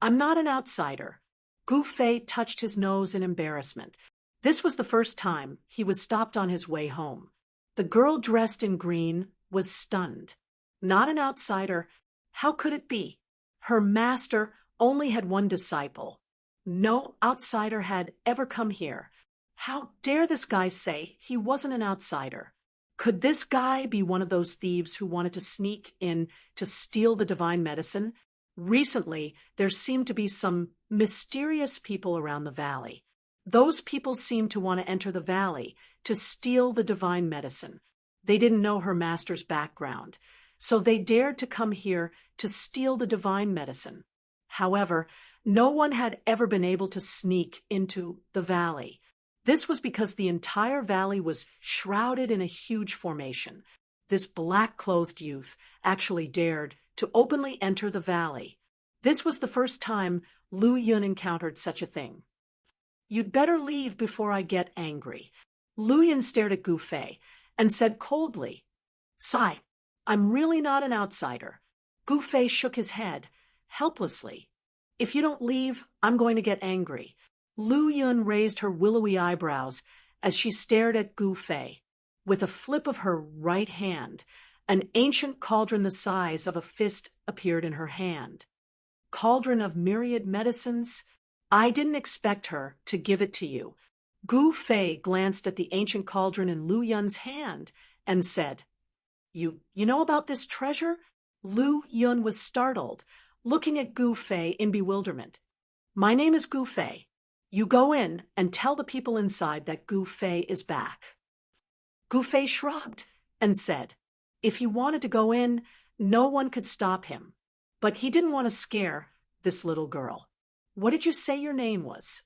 I'm not an outsider. Gu Fei touched his nose in embarrassment. This was the first time he was stopped on his way home. The girl dressed in green was stunned. Not an outsider. How could it be? Her master only had one disciple. No outsider had ever come here. How dare this guy say he wasn't an outsider? Could this guy be one of those thieves who wanted to sneak in to steal the divine medicine? Recently, there seemed to be some mysterious people around the valley. Those people seemed to want to enter the valley to steal the divine medicine. They didn't know her master's background, so they dared to come here to steal the divine medicine. However, no one had ever been able to sneak into the valley. This was because the entire valley was shrouded in a huge formation. This black-clothed youth actually dared to openly enter the valley. This was the first time Lu Yun encountered such a thing. You'd better leave before I get angry. Lu Yun stared at Gu Fei and said coldly, Sai, I'm really not an outsider. Gu Fei shook his head, helplessly. If you don't leave, I'm going to get angry. Lu Yun raised her willowy eyebrows as she stared at Gu Fei. With a flip of her right hand, an ancient cauldron the size of a fist appeared in her hand. Cauldron of myriad medicines? I didn't expect her to give it to you. Gu Fei glanced at the ancient cauldron in Lu Yun's hand and said, You know about this treasure? Lu Yun was startled, looking at Gu Fei in bewilderment. My name is Gu Fei. You go in and tell the people inside that Gu Fei is back. Gu Fei shrugged and said, if he wanted to go in, no one could stop him. But he didn't want to scare this little girl. What did you say your name was?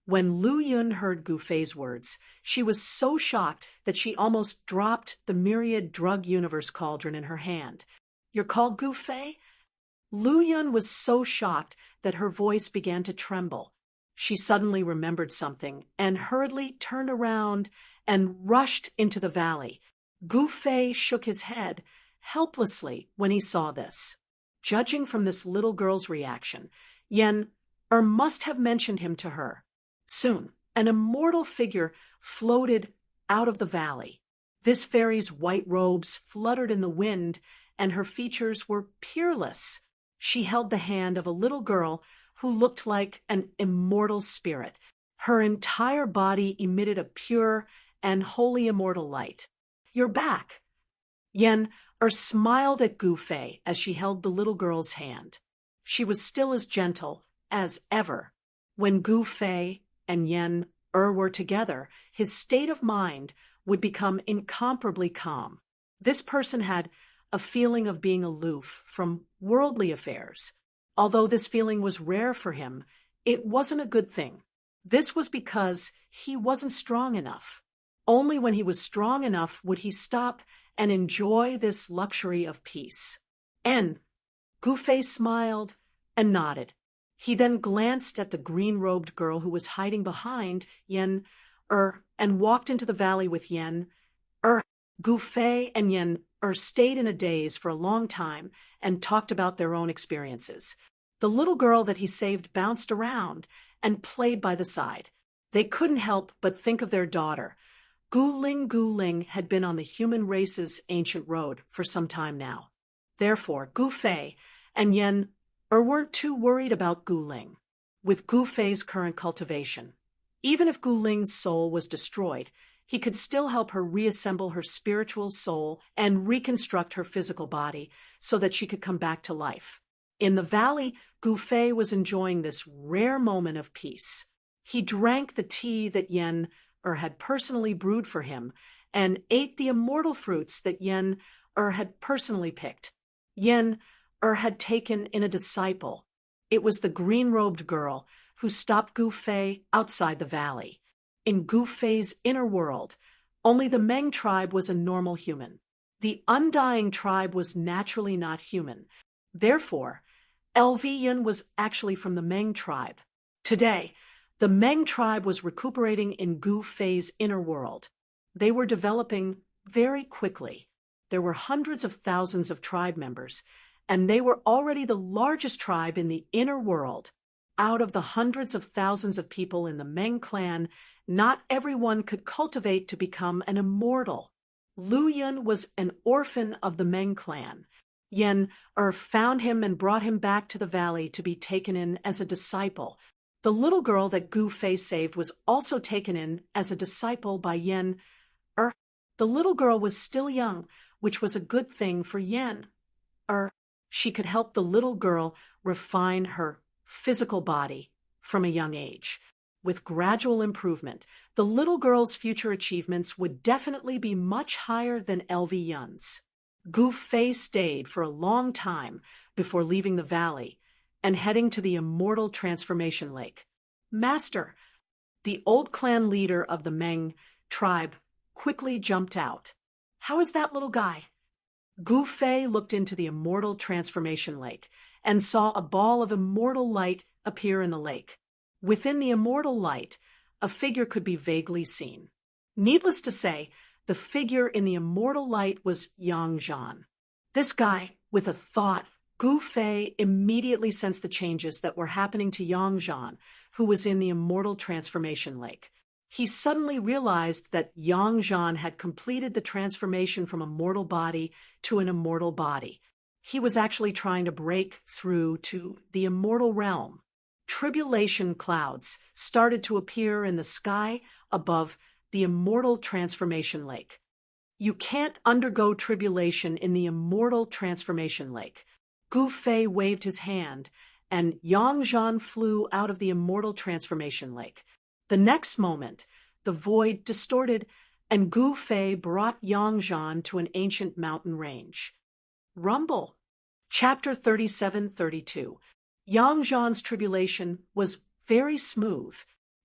When Lu Yun heard Gu Fei's words, she was so shocked that she almost dropped the myriad drug universe cauldron in her hand. You're called Gu Fei? Lu Yun was so shocked that her voice began to tremble. She suddenly remembered something and hurriedly turned around and rushed into the valley. Gu Fei shook his head helplessly when he saw this. Judging from this little girl's reaction, Yan must have mentioned him to her. Soon, an immortal figure floated out of the valley. This fairy's white robes fluttered in the wind, and her features were peerless. She held the hand of a little girl who looked like an immortal spirit. Her entire body emitted a pure and wholly immortal light. "You're back." Yen smiled at Gu Fei as she held the little girl's hand. She was still as gentle as ever. When Gu Fei and Yen were together, his state of mind would become incomparably calm. This person had a feeling of being aloof from worldly affairs. Although this feeling was rare for him, it wasn't a good thing. This was because he wasn't strong enough. Only when he was strong enough would he stop and enjoy this luxury of peace. Gu Fei smiled and nodded. He then glanced at the green-robed girl who was hiding behind Yen and walked into the valley with Yen. Gu Fei and Yen stayed in a daze for a long time and talked about their own experiences. The little girl that he saved bounced around and played by the side. They couldn't help but think of their daughter. Guling had been on the human race's ancient road for some time now. Therefore, Gu Fei and Yen weren't too worried about Guling. With Gu Fei's current cultivation, even if Guling's soul was destroyed, he could still help her reassemble her spiritual soul and reconstruct her physical body so that she could come back to life. In the valley, Gu Fei was enjoying this rare moment of peace. He drank the tea that Yen had personally brewed for him and ate the immortal fruits that Yen had personally picked. Yen had taken in a disciple. It was the green-robed girl who stopped Gu Fei outside the valley. In Gu Fei's inner world, only the Meng tribe was a normal human. The undying tribe was naturally not human. Therefore, Yen was actually from the Meng tribe. Today, the Meng tribe was recuperating in Gu Fei's inner world. They were developing very quickly. There were hundreds of thousands of tribe members, and they were already the largest tribe in the inner world. Out of the hundreds of thousands of people in the Meng clan, not everyone could cultivate to become an immortal. Lu Yun was an orphan of the Meng clan. Yen found him and brought him back to the valley to be taken in as a disciple. The little girl that Gu Fei saved was also taken in as a disciple by Yen. The little girl was still young, which was a good thing for Yen. She could help the little girl refine her physical body from a young age. With gradual improvement, the little girl's future achievements would definitely be much higher than Yun's. Gu Fei stayed for a long time before leaving the valley and heading to the immortal transformation lake. "Master," the old clan leader of the Meng tribe quickly jumped out. "How is that little guy?" Gu Fei looked into the immortal transformation lake and saw a ball of immortal light appear in the lake. Within the immortal light, a figure could be vaguely seen. Needless to say, the figure in the immortal light was Yang. This guy, with a thought, Gu Fei immediately sensed the changes that were happening to Yang, who was in the immortal transformation lake. He suddenly realized that Yang had completed the transformation from a mortal body to an immortal body. He was actually trying to break through to the immortal realm. Tribulation clouds started to appear in the sky above the immortal transformation lake. You can't undergo tribulation in the immortal transformation lake. Gu Fei waved his hand, and Yang flew out of the immortal transformation lake. The next moment, the void distorted, and Gu Fei brought Yang to an ancient mountain range. Rumble. Chapter 37-32. Yang's tribulation was very smooth.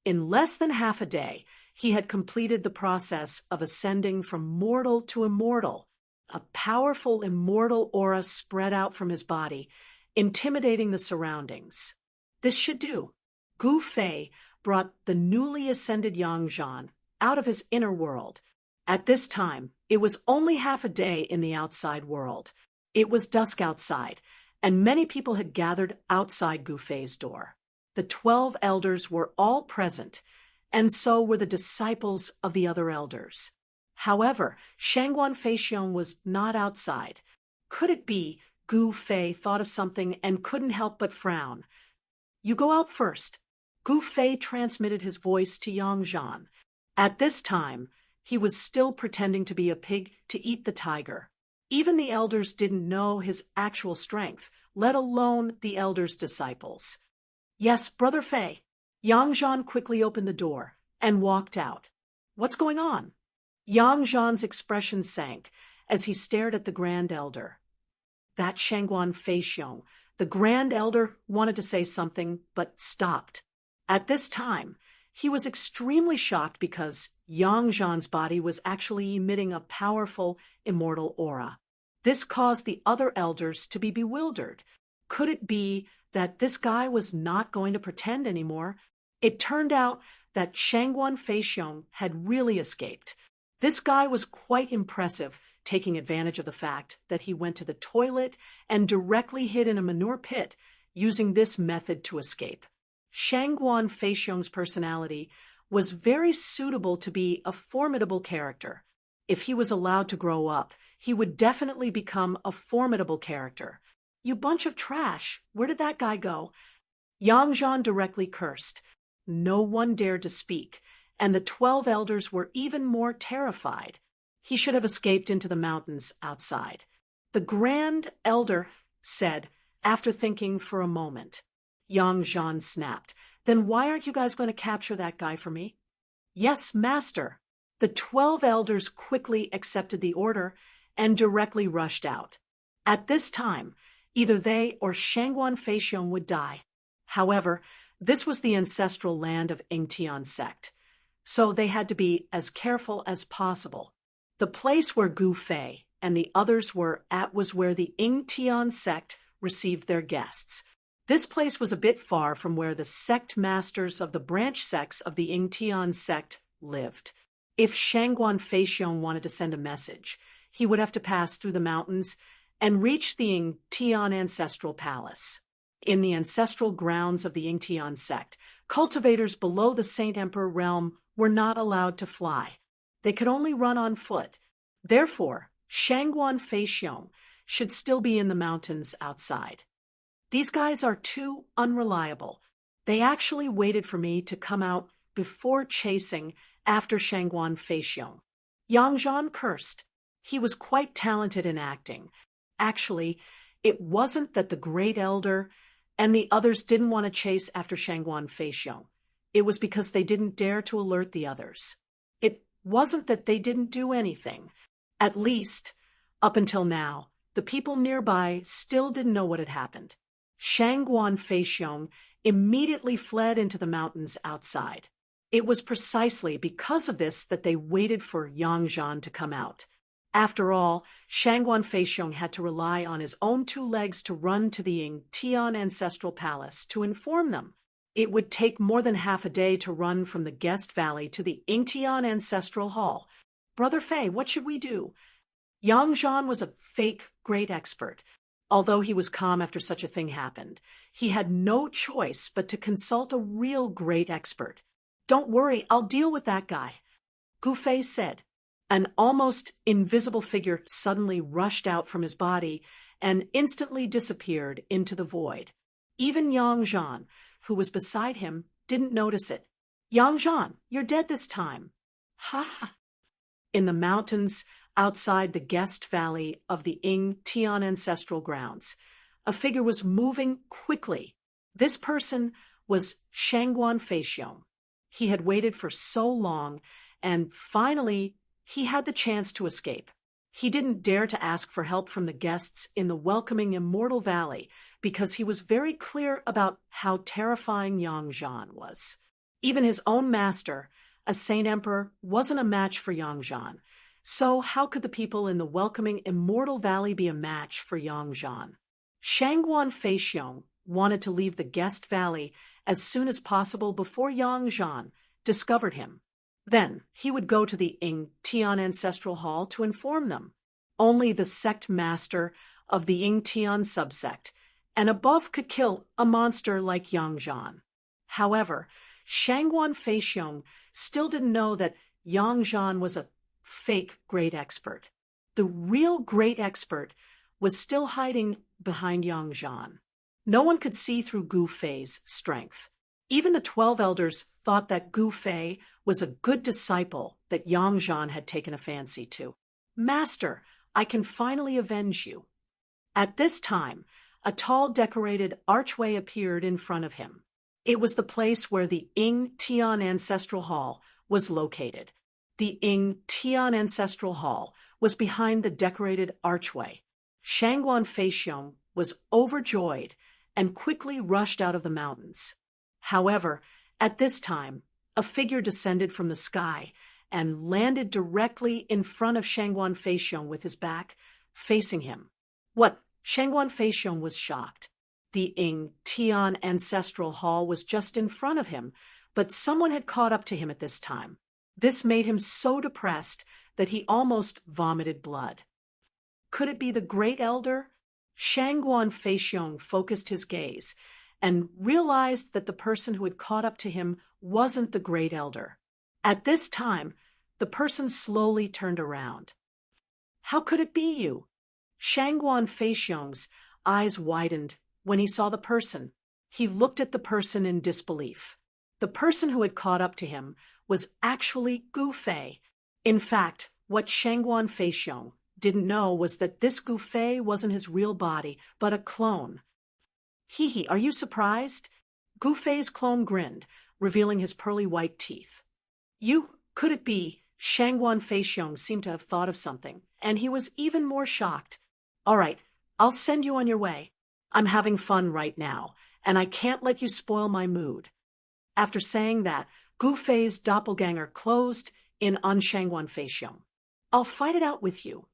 In less than half a day, he had completed the process of ascending from mortal to immortal. A powerful immortal aura spread out from his body, intimidating the surroundings. This should do. Gu Fei brought the newly ascended Yang out of his inner world. At this time, it was only half a day in the outside world. It was dusk outside, and many people had gathered outside Gu Fei's door. The 12 elders were all present, and so were the disciples of the other elders. However, Shangguan Feixiong was not outside. Could it be Gu Fei thought of something and couldn't help but frown? You go out first. Gu Fei transmitted his voice to Yang Zhan. At this time, he was still pretending to be a pig to eat the tiger. Even the elders didn't know his actual strength, let alone the elders' disciples. Yes, Brother Fei. Yang Zhan quickly opened the door and walked out. What's going on? Yang Zhan's expression sank as he stared at the Grand Elder. That Shangguan Feixiong, the Grand Elder, wanted to say something, but stopped. At this time, he was extremely shocked because Yang Zhan's body was actually emitting a powerful, immortal aura. This caused the other elders to be bewildered. Could it be that this guy was not going to pretend anymore? It turned out that Shangguan Feixiong had really escaped. This guy was quite impressive, taking advantage of the fact that he went to the toilet and directly hid in a manure pit, using this method to escape. Shangguan Feixiong's personality was very suitable to be a formidable character. If he was allowed to grow up, he would definitely become a formidable character. You bunch of trash, where did that guy go? Yang Zhan directly cursed. No one dared to speak, and the 12 elders were even more terrified. He should have escaped into the mountains outside. The Grand Elder said, after thinking for a moment. Yang Zhan snapped. Then why aren't you guys going to capture that guy for me? Yes, Master. The 12 elders quickly accepted the order and directly rushed out. At this time, either they or Shangguan Feixiong would die. However, this was the ancestral land of Yingtian sect, so they had to be as careful as possible. The place where Gu Fei and the others were at was where the Yingtian sect received their guests. This place was a bit far from where the sect masters of the branch sects of the Yingtian sect lived. If Shangguan Feixiong wanted to send a message, he would have to pass through the mountains and reach the Yingtian ancestral palace. In the ancestral grounds of the Yingtian sect, cultivators below the Saint Emperor realm were not allowed to fly. They could only run on foot. Therefore, Shangguan Feixiong should still be in the mountains outside. These guys are too unreliable. They actually waited for me to come out before chasing after Shangguan Feixiong. Yang Zhan cursed. He was quite talented in acting. Actually, it wasn't that the Great Elder and the others didn't want to chase after Shangguan Feixiong. It was because they didn't dare to alert the others. It wasn't that they didn't do anything. At least, up until now, the people nearby still didn't know what had happened. Shangguan Feixiong immediately fled into the mountains outside. It was precisely because of this that they waited for Yang Zhan to come out. After all, Shangguan Feixiong had to rely on his own 2 legs to run to the Yingtian ancestral palace to inform them. It would take more than half a day to run from the guest valley to the Yingtian ancestral hall. Brother Fei, what should we do? Yang Zhan was a fake great expert. Although he was calm after such a thing happened, he had no choice but to consult a real great expert. Don't worry, I'll deal with that guy, Gu Fei said. An almost invisible figure suddenly rushed out from his body and instantly disappeared into the void. Even Yang Zhan, who was beside him, didn't notice it. Yang Zhan, you're dead this time. Ha ha. In the mountains outside the guest valley of the Yingtian ancestral grounds, a figure was moving quickly. This person was Shangguan Feixiong. He had waited for so long, and finally, he had the chance to escape. He didn't dare to ask for help from the guests in the welcoming Immortal Valley because he was very clear about how terrifying Yang Zhan was. Even his own master, a Saint Emperor, wasn't a match for Yang Zhan. So how could the people in the welcoming Immortal Valley be a match for Yang Zhan? Shangguan Feixiong wanted to leave the guest valley as soon as possible before Yang Zhan discovered him. Then he would go to the Yingtian ancestral hall to inform them. Only the sect master of the Yingtian subsect and above could kill a monster like Yang Zhan. However, Shangguan Feixiong still didn't know that Yang Zhan was a fake great expert. The real great expert was still hiding behind Yang Zhan. No one could see through Gu Fei's strength. Even the 12 elders thought that Gu Fei was a good disciple that Yang Zhan had taken a fancy to. Master, I can finally avenge you. At this time, a tall decorated archway appeared in front of him. It was the place where the Ying Tian Ancestral Hall was located. The Ying Tian Ancestral Hall was behind the decorated archway. Shangguan Feixiong was overjoyed and quickly rushed out of the mountains. However, at this time, a figure descended from the sky and landed directly in front of Shangguan Feixiong with his back facing him. What? Shangguan Feixiong was shocked. The Ying Tian Ancestral Hall was just in front of him, but someone had caught up to him at this time. This made him so depressed that he almost vomited blood. Could it be the Great Elder? Shangguan Feixiong focused his gaze and realized that the person who had caught up to him wasn't the Great Elder. At this time, the person slowly turned around. How could it be you? Shangguan Feixiong's eyes widened when he saw the person. He looked at the person in disbelief. The person who had caught up to him was actually Gu Fei. In fact, what Shangguan Feixiong didn't know was that this Gu Fei wasn't his real body, but a clone. Hee, are you surprised? Gu Fei's clone grinned, revealing his pearly white teeth. Could it be? Shangguan Feixiong seemed to have thought of something, and he was even more shocked. All right, I'll send you on your way. I'm having fun right now, and I can't let you spoil my mood. After saying that, Gu Fei's doppelganger closed in on Shangguan Feixiong. I'll fight it out with you.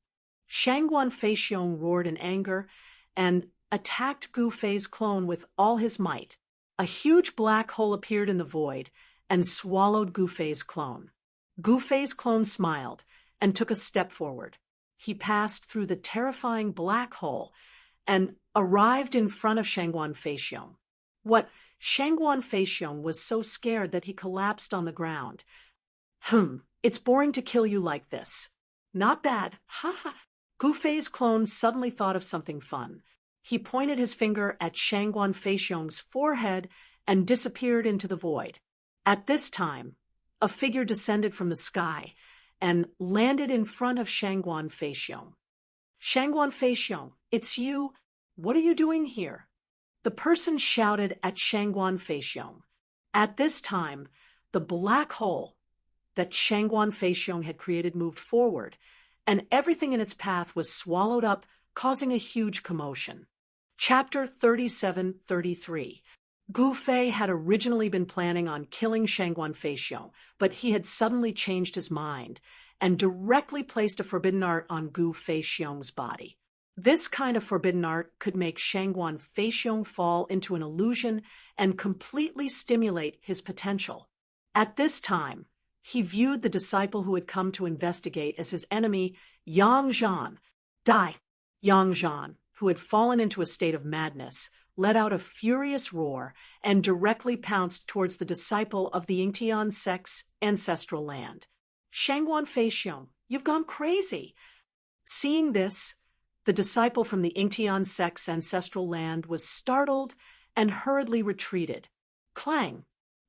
Shangguan Feixiong roared in anger and attacked Gu Fei's clone with all his might. A huge black hole appeared in the void and swallowed Gu Fei's clone. Gu Fei's clone smiled and took a step forward. He passed through the terrifying black hole and arrived in front of Shangguan Feixiong. Shangguan Feixiong was so scared that he collapsed on the ground. It's boring to kill you like this. Not bad, ha. Gu Fei's clone suddenly thought of something fun. He pointed his finger at Shangguan Feixiong's forehead and disappeared into the void. At this time, a figure descended from the sky and landed in front of Shangguan Feixiong. Shangguan Feixiong, it's you. What are you doing here? The person shouted at Shangguan Feixiong. At this time, the black hole that Shangguan Feixiong had created moved forward, and everything in its path was swallowed up, causing a huge commotion. Chapter 37-33. Gu Fei had originally been planning on killing Shangguan Feixiong, but he had suddenly changed his mind and directly placed a forbidden art on Gu Feixiong's body. This kind of forbidden art could make Shangguan Feixiong fall into an illusion and completely stimulate his potential. At this time, he viewed the disciple who had come to investigate as his enemy, Yang Zhan. Die! Yang Zhan, who had fallen into a state of madness, let out a furious roar and directly pounced towards the disciple of the Yingtian sect's ancestral land. Shangguan Feixiong, you've gone crazy! Seeing this, the disciple from the Yingtian sect's ancestral land was startled and hurriedly retreated. Clang!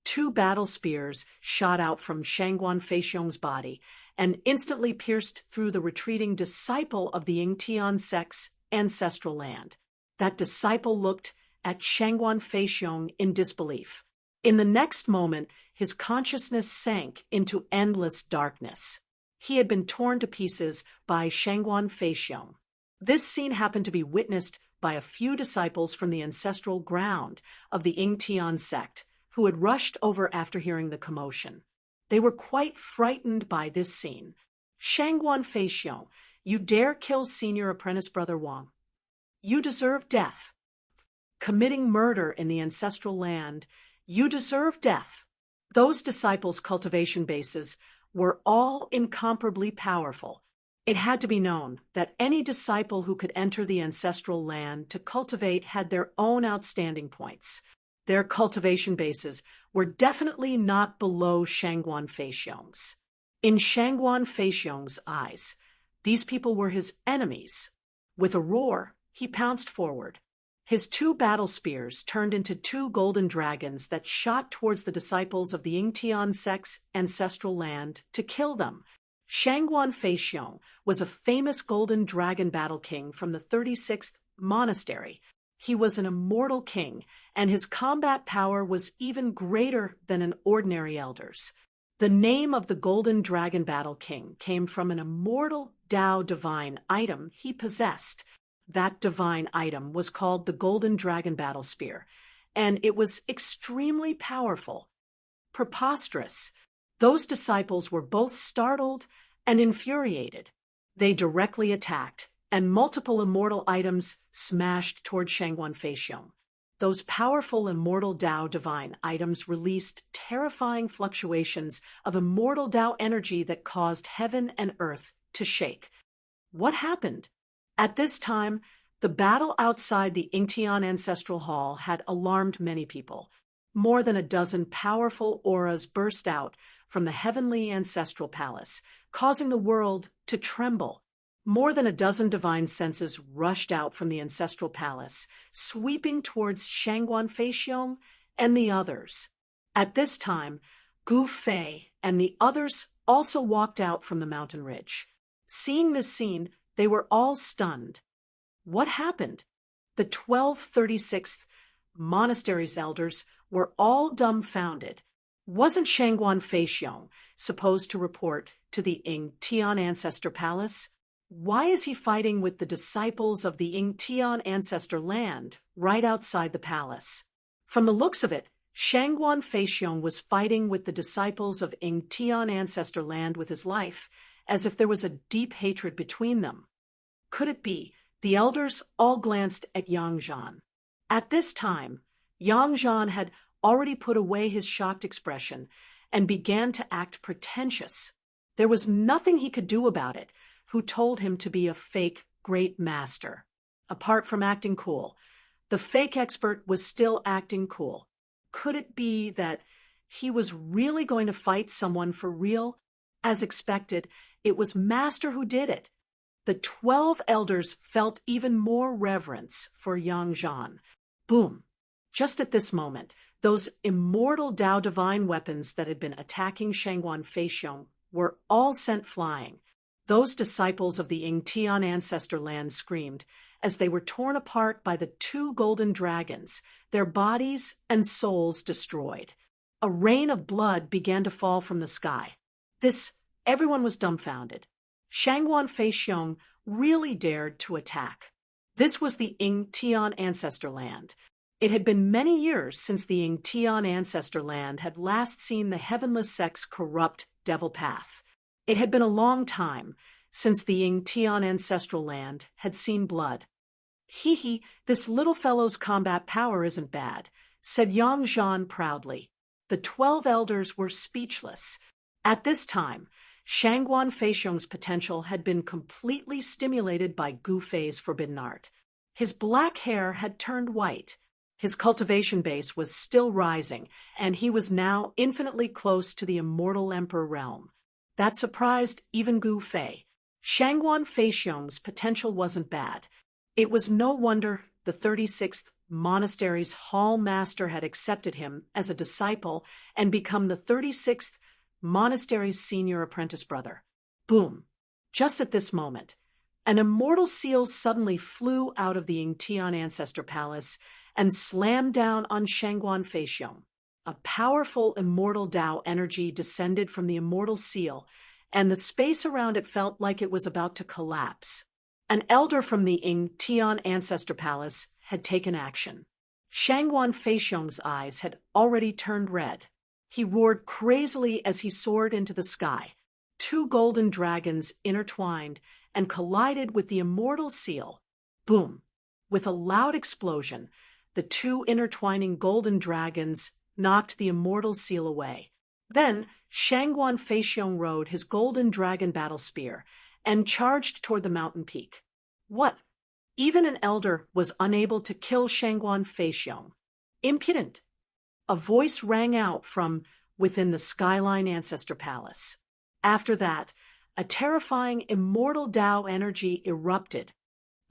2 battle spears shot out from Shangguan Feixiong's body and instantly pierced through the retreating disciple of the Yingtian sect's ancestral land. That disciple looked at Shangguan Feixiong in disbelief. In the next moment, his consciousness sank into endless darkness. He had been torn to pieces by Shangguan Feixiong. This scene happened to be witnessed by a few disciples from the ancestral ground of the Yingtian sect, who had rushed over after hearing the commotion. They were quite frightened by this scene. Shangguan Feixiong, you dare kill senior apprentice brother Wang. You deserve death. Committing murder in the ancestral land, you deserve death. Those disciples' cultivation bases were all incomparably powerful. It had to be known that any disciple who could enter the ancestral land to cultivate had their own outstanding points. Their cultivation bases were definitely not below Shangguan Feixiong's. In Shangguan Feixiong's eyes, these people were his enemies. With a roar, he pounced forward. His two battle spears turned into two golden dragons that shot towards the disciples of the Yingtian sect's ancestral land to kill them. Shangguan Feixiong was a famous golden dragon battle king from the 36th monastery. He was an immortal king, and his combat power was even greater than an ordinary elder's. The name of the Golden Dragon Battle King came from an immortal Tao divine item he possessed. That divine item was called the Golden Dragon Battle Spear, and it was extremely powerful. Preposterous. Those disciples were both startled and infuriated. They directly attacked, and multiple immortal items smashed toward Shangguan Feixiong. Those powerful immortal Tao divine items released terrifying fluctuations of immortal Tao energy that caused heaven and earth to shake. What happened? At this time, the battle outside the Yingtian Ancestral Hall had alarmed many people. More than a dozen powerful auras burst out from the heavenly ancestral palace, causing the world to tremble. More than a dozen divine senses rushed out from the ancestral palace, sweeping towards Shangguan Feixiong and the others. At this time, Gu Fei and the others also walked out from the mountain ridge. Seeing this scene, they were all stunned. What happened? The 1236th monastery's elders were all dumbfounded. Wasn't Shangguan Feixiong supposed to report to the Yingtian Ancestor Palace? Why is he fighting with the disciples of the Yingtian Ancestor Land right outside the palace? From the looks of it, Shangguan Feixiong was fighting with the disciples of Yingtian Ancestor Land with his life, as if there was a deep hatred between them. Could it be? The elders all glanced at Yang Zhan. At this time, Yang Zhan had already put away his shocked expression and began to act pretentious. There was nothing he could do about it. Who told him to be a fake great master? Apart from acting cool, the fake expert was still acting cool. Could it be that he was really going to fight someone for real? As expected, it was Master who did it. The 12 elders felt even more reverence for Yang Zhan. Boom! Just at this moment, those immortal Tao divine weapons that had been attacking Shangguan Feixiong were all sent flying. Those disciples of the Yingtian Ancestor Land screamed as they were torn apart by the two golden dragons, their bodies and souls destroyed. A rain of blood began to fall from the sky. Everyone was dumbfounded. Shangguan Feixiong really dared to attack. This was the Yingtian Ancestor Land. It had been many years since the Yingtian Ancestor Land had last seen the Heavenless Sect's corrupt devil path. It had been a long time since the Yingtian Ancestral Land had seen blood. Hee, this little fellow's combat power isn't bad, said Yang Zhan proudly. The 12 elders were speechless. At this time, Shangguan Feixiong's potential had been completely stimulated by Gu Fei's forbidden art. His black hair had turned white. His cultivation base was still rising, and he was now infinitely close to the immortal emperor realm. That surprised even Gu Fei. Shangguan Feixiong's potential wasn't bad. It was no wonder the 36th monastery's hall master had accepted him as a disciple and become the 36th monastery's senior apprentice brother. Boom! Just at this moment, an immortal seal suddenly flew out of the Yingtian Ancestor Palace and slammed down on Shangguan Feixiong. A powerful immortal Tao energy descended from the immortal seal, and the space around it felt like it was about to collapse. An elder from the Yingtian Ancestor Palace had taken action. Shangguan Feixiong's eyes had already turned red. He roared crazily as he soared into the sky. Two golden dragons intertwined and collided with the immortal seal. Boom! With a loud explosion, the two intertwining golden dragons knocked the immortal seal away. Then Shangguan Feixiong rode his golden dragon battle spear and charged toward the mountain peak. What? Even an elder was unable to kill Shangguan Feixiong. Impudent! A voice rang out from within the Skyline Ancestor Palace. After that, a terrifying immortal Tao energy erupted.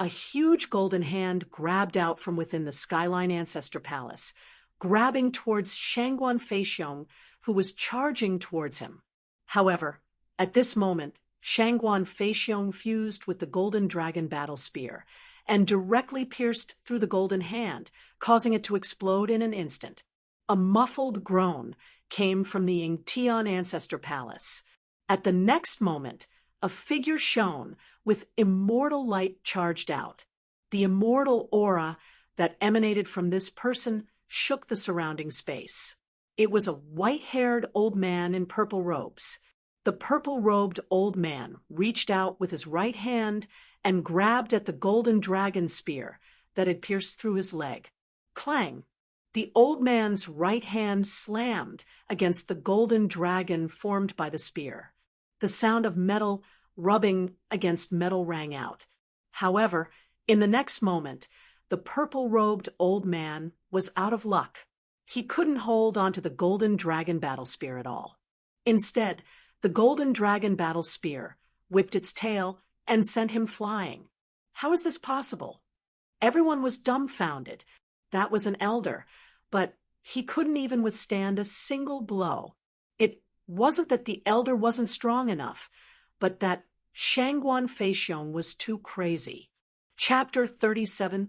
A huge golden hand grabbed out from within the Skyline Ancestor Palace, grabbing towards Shangguan Feixiong, who was charging towards him. However, at this moment, Shangguan Feixiong fused with the Golden Dragon Battle Spear and directly pierced through the golden hand, causing it to explode in an instant. A muffled groan came from the Yingtian Ancestor Palace. At the next moment, a figure shone with immortal light charged out. The immortal aura that emanated from this person shook the surrounding space. It was a white-haired old man in purple robes. The purple-robed old man reached out with his right hand and grabbed at the golden dragon spear that had pierced through his leg. Clang! The old man's right hand slammed against the golden dragon formed by the spear. The sound of metal rubbing against metal rang out. However, in the next moment, the purple-robed old man was out of luck. He couldn't hold onto the golden dragon battle spear at all. Instead, the golden dragon battle spear whipped its tail and sent him flying. How is this possible? Everyone was dumbfounded. That was an elder, but he couldn't even withstand a single blow. It wasn't that the elder wasn't strong enough, but that Shangguan Feixiong was too crazy. Chapter 37-34.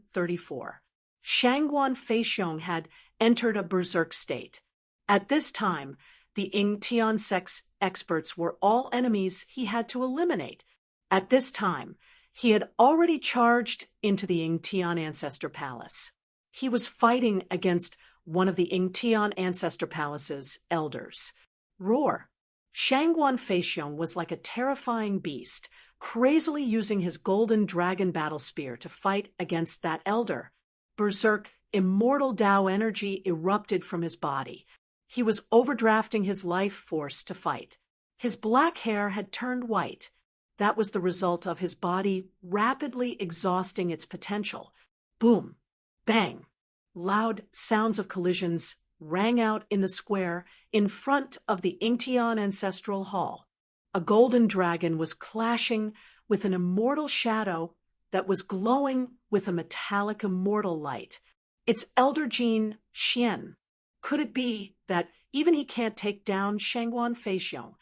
Shangguan Feixiong had entered a berserk state. At this time, the Yingtian sect's experts were all enemies he had to eliminate. At this time, he had already charged into the Yingtian Ancestor Palace. He was fighting against one of the Yingtian Ancestor Palace's elders. Roar! Shangguan Feixiong was like a terrifying beast, crazily using his golden dragon battle spear to fight against that elder. Berserk, immortal Tao energy erupted from his body. He was overdrafting his life force to fight. His black hair had turned white. That was the result of his body rapidly exhausting its potential. Boom! Bang! Loud sounds of collisions rang out in the square in front of the Yingtian Ancestral Hall. A golden dragon was clashing with an immortal shadow that was glowing with a metallic immortal light. It's Elder Gene Xian. Could it be that even he can't take down Shangguan Feixiong?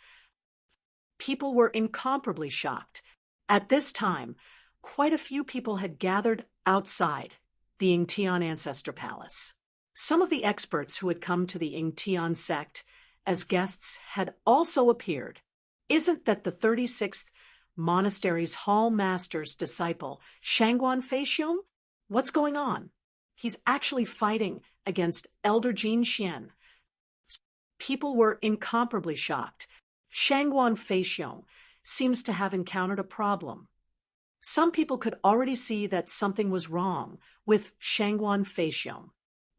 People were incomparably shocked. At this time, quite a few people had gathered outside the Yingtian Ancestor Palace. Some of the experts who had come to the Yingtian sect as guests had also appeared. Isn't that the 36th monastery's hall master's disciple, Shangguan Feixiong? What's going on? He's actually fighting against Elder Gene Xian. People were incomparably shocked. Shangguan Feixiong seems to have encountered a problem. Some people could already see that something was wrong with Shangguan Feixiong.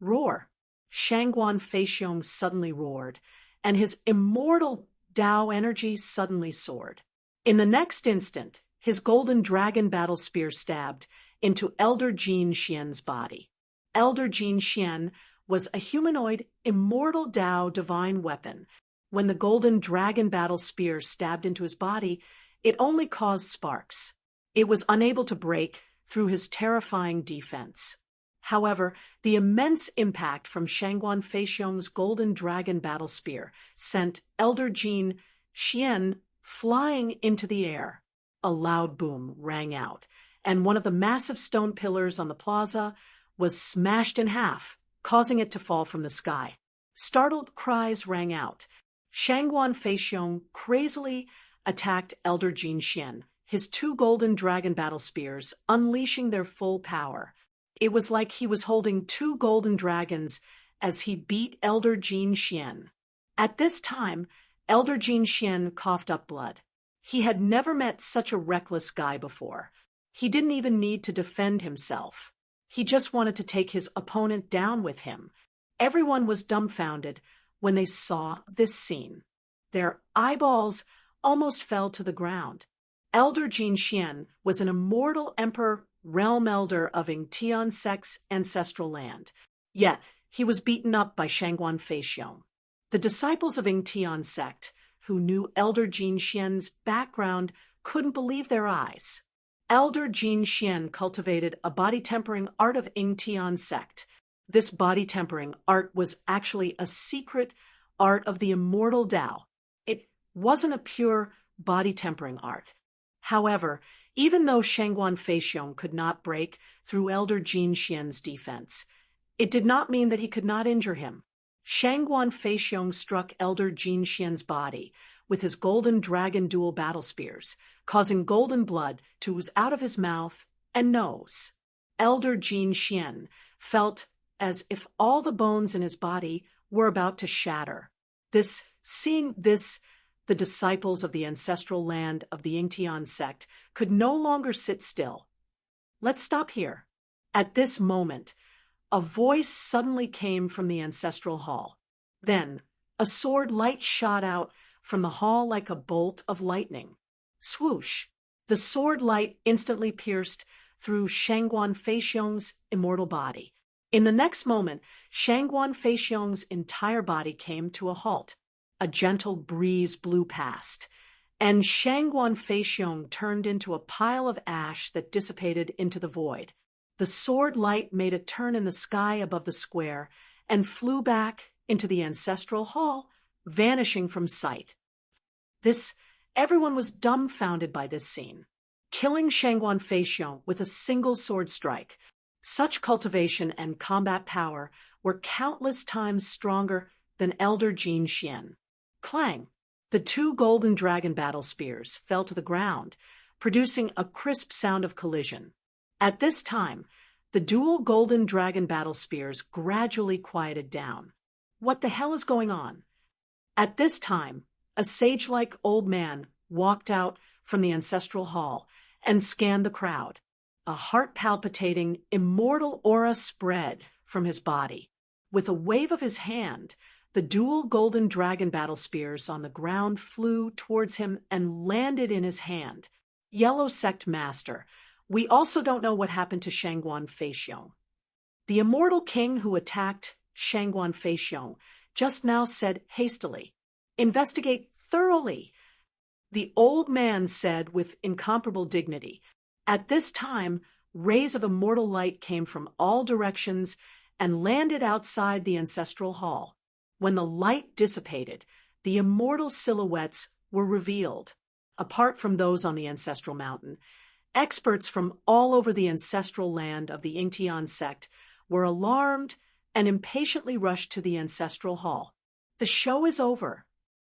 Roar! Shangguan Feixiong suddenly roared, and his immortal Tao energy suddenly soared. In the next instant, his golden dragon battle spear stabbed into Elder Gene Xian's body. Elder Gene Xian was a humanoid, immortal Tao divine weapon. When the golden dragon battle spear stabbed into his body, it only caused sparks. It was unable to break through his terrifying defense. However, the immense impact from Shangguan Feixiong's golden dragon battle spear sent Elder Gene Xian flying into the air. A loud boom rang out, and one of the massive stone pillars on the plaza was smashed in half, causing it to fall from the sky. Startled cries rang out. Shangguan Feixiong crazily attacked Elder Gene Xian, his two golden dragon battle spears unleashing their full power. It was like he was holding two golden dragons as he beat Elder Gene Xian. At this time, Elder Gene Xian coughed up blood. He had never met such a reckless guy before. He didn't even need to defend himself. He just wanted to take his opponent down with him. Everyone was dumbfounded when they saw this scene. Their eyeballs almost fell to the ground. Elder Gene Xian was an immortal emperor realm elder of Yingtian sect's ancestral land. Yet, he was beaten up by Shangguan Feixiong. The disciples of Yingtian sect who knew Elder Jin Xian's background couldn't believe their eyes. Elder Jin Xian cultivated a body-tempering art of Yingtian sect. This body-tempering art was actually a secret art of the immortal Tao. It wasn't a pure body-tempering art. However, even though Shangguan Feixiong could not break through Elder Jin Xian's defense, it did not mean that he could not injure him. Shangguan Feixiong struck Elder Jin Xian's body with his golden dragon dual battle spears, causing golden blood to ooze out of his mouth and nose. Elder Jin Xian felt as if all the bones in his body were about to shatter. Seeing this, the disciples of the ancestral land of the Yingtian sect could no longer sit still. Let's stop here. At this moment, a voice suddenly came from the ancestral hall. Then, a sword light shot out from the hall like a bolt of lightning. Swoosh! The sword light instantly pierced through Shangguan Feixiong's immortal body. In the next moment, Shangguan Feixiong's entire body came to a halt. A gentle breeze blew past, and Shangguan Feixiong turned into a pile of ash that dissipated into the void. The sword light made a turn in the sky above the square and flew back into the ancestral hall, vanishing from sight. Everyone was dumbfounded by this scene. Killing Shangguan Feixiong with a single sword strike. Such cultivation and combat power were countless times stronger than Elder Jin Xian. Clang! The two golden dragon battle spears fell to the ground, producing a crisp sound of collision. At this time, the dual golden dragon battle spears gradually quieted down. What the hell is going on? At this time, a sage-like old man walked out from the ancestral hall and scanned the crowd. A heart-palpitating, immortal aura spread from his body. With a wave of his hand, the dual golden dragon battle spears on the ground flew towards him and landed in his hand. Yellow Sect Master, we also don't know what happened to Shangguan Feixiong. The immortal king who attacked Shangguan Feixiong just now said hastily, "Investigate thoroughly," the old man said with incomparable dignity. At this time, rays of immortal light came from all directions and landed outside the ancestral hall. When the light dissipated, the immortal silhouettes were revealed. Apart from those on the ancestral mountain, experts from all over the ancestral land of the Yingtian sect were alarmed and impatiently rushed to the ancestral hall. The show is over.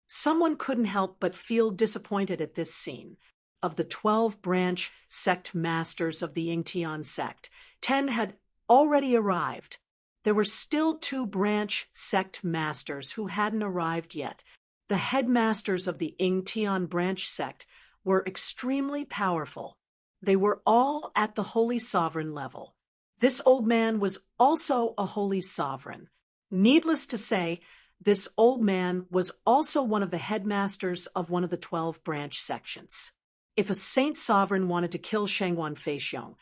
Someone couldn't help but feel disappointed at this scene. Of the 12 branch sect masters of the Yingtian sect, 10 had already arrived. There were still 2 branch sect masters who hadn't arrived yet. The headmasters of the Yingtian branch sect were extremely powerful. They were all at the Holy Sovereign level. This old man was also a Holy Sovereign. Needless to say, this old man was also one of the headmasters of one of the 12 branch sections. If a Saint Sovereign wanted to kill Shangguan Feixiong,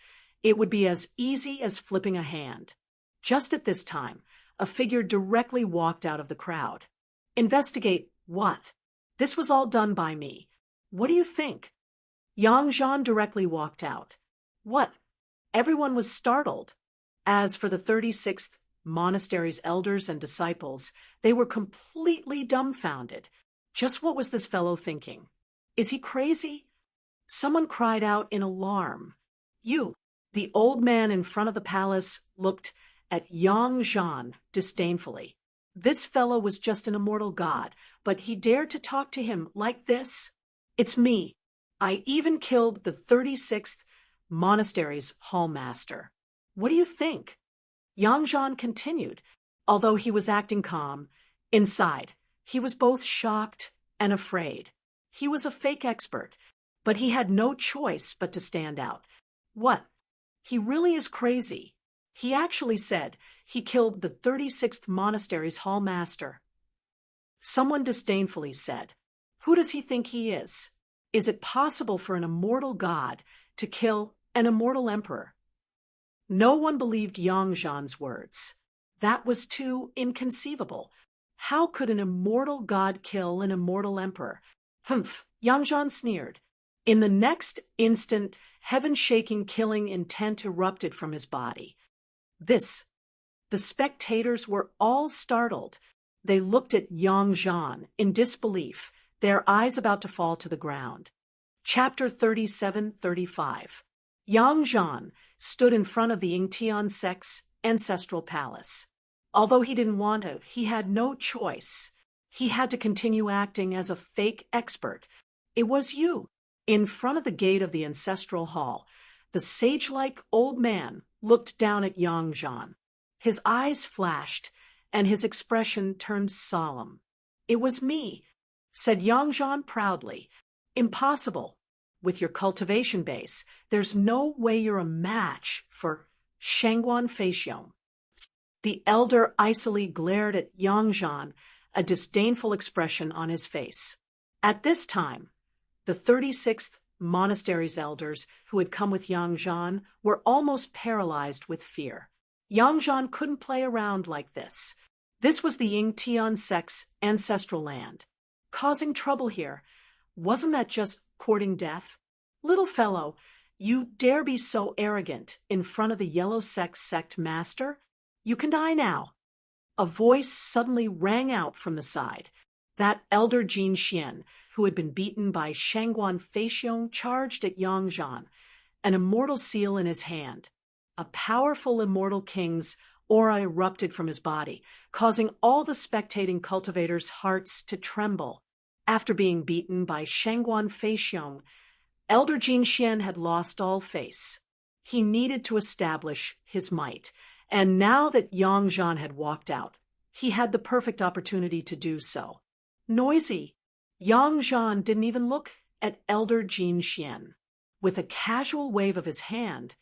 it would be as easy as flipping a hand. Just at this time, a figure directly walked out of the crowd. Investigate what? This was all done by me. What do you think? Yang Zhan directly walked out. What? Everyone was startled. As for the 36th monastery's elders and disciples, they were completely dumbfounded. Just what was this fellow thinking? Is he crazy? Someone cried out in alarm. You, the old man in front of the palace, looked at Yang Zhan disdainfully. This fellow was just an immortal god, but he dared to talk to him like this? It's me. I even killed the 36th monastery's hallmaster. What do you think? Yang Zhan continued. Although he was acting calm, inside, he was both shocked and afraid. He was a fake expert, but he had no choice but to stand out. What? He really is crazy. He actually said he killed the 36th monastery's hallmaster. Someone disdainfully said, "Who does he think he is? Is it possible for an immortal god to kill an immortal emperor?" No one believed Yang Zhan's words. That was too inconceivable. How could an immortal god kill an immortal emperor? Humph, Yang Zhan sneered. In the next instant, heaven-shaking killing intent erupted from his body. The spectators were all startled. They looked at Yang Zhan in disbelief, their eyes about to fall to the ground. Chapter 37-35. Yang Zhan stood in front of the Yingtian sect's ancestral palace. Although he didn't want to, he had no choice. He had to continue acting as a fake expert. It was you. In front of the gate of the ancestral hall, the sage-like old man looked down at Yang Zhan. His eyes flashed, and his expression turned solemn. "It was me," said Yang Zhan proudly. "Impossible. With your cultivation base, there's no way you're a match for Shangguan Feixiong." The elder icily glared at Yang Zhan, a disdainful expression on his face. At this time, the 36th monastery's elders who had come with Yang Zhan were almost paralyzed with fear. Yang Zhan couldn't play around like this. This was the Yingtian sect's ancestral land. Causing trouble here, wasn't that just courting death? "Little fellow, you dare be so arrogant in front of the Yellow sect master? You can die now." A voice suddenly rang out from the side. That elder Jin Xian, who had been beaten by Shangguan Feixiong, charged at Yang Zhan, an immortal seal in his hand. A powerful immortal king's aura erupted from his body, causing all the spectating cultivators' hearts to tremble. After being beaten by Shangguan Feixiong, Elder Jin Xian had lost all face. He needed to establish his might, and now that Yang Zhan had walked out, he had the perfect opportunity to do so. Noisy. Yang Zhan didn't even look at Elder Jin Xian. With a casual wave of his hand,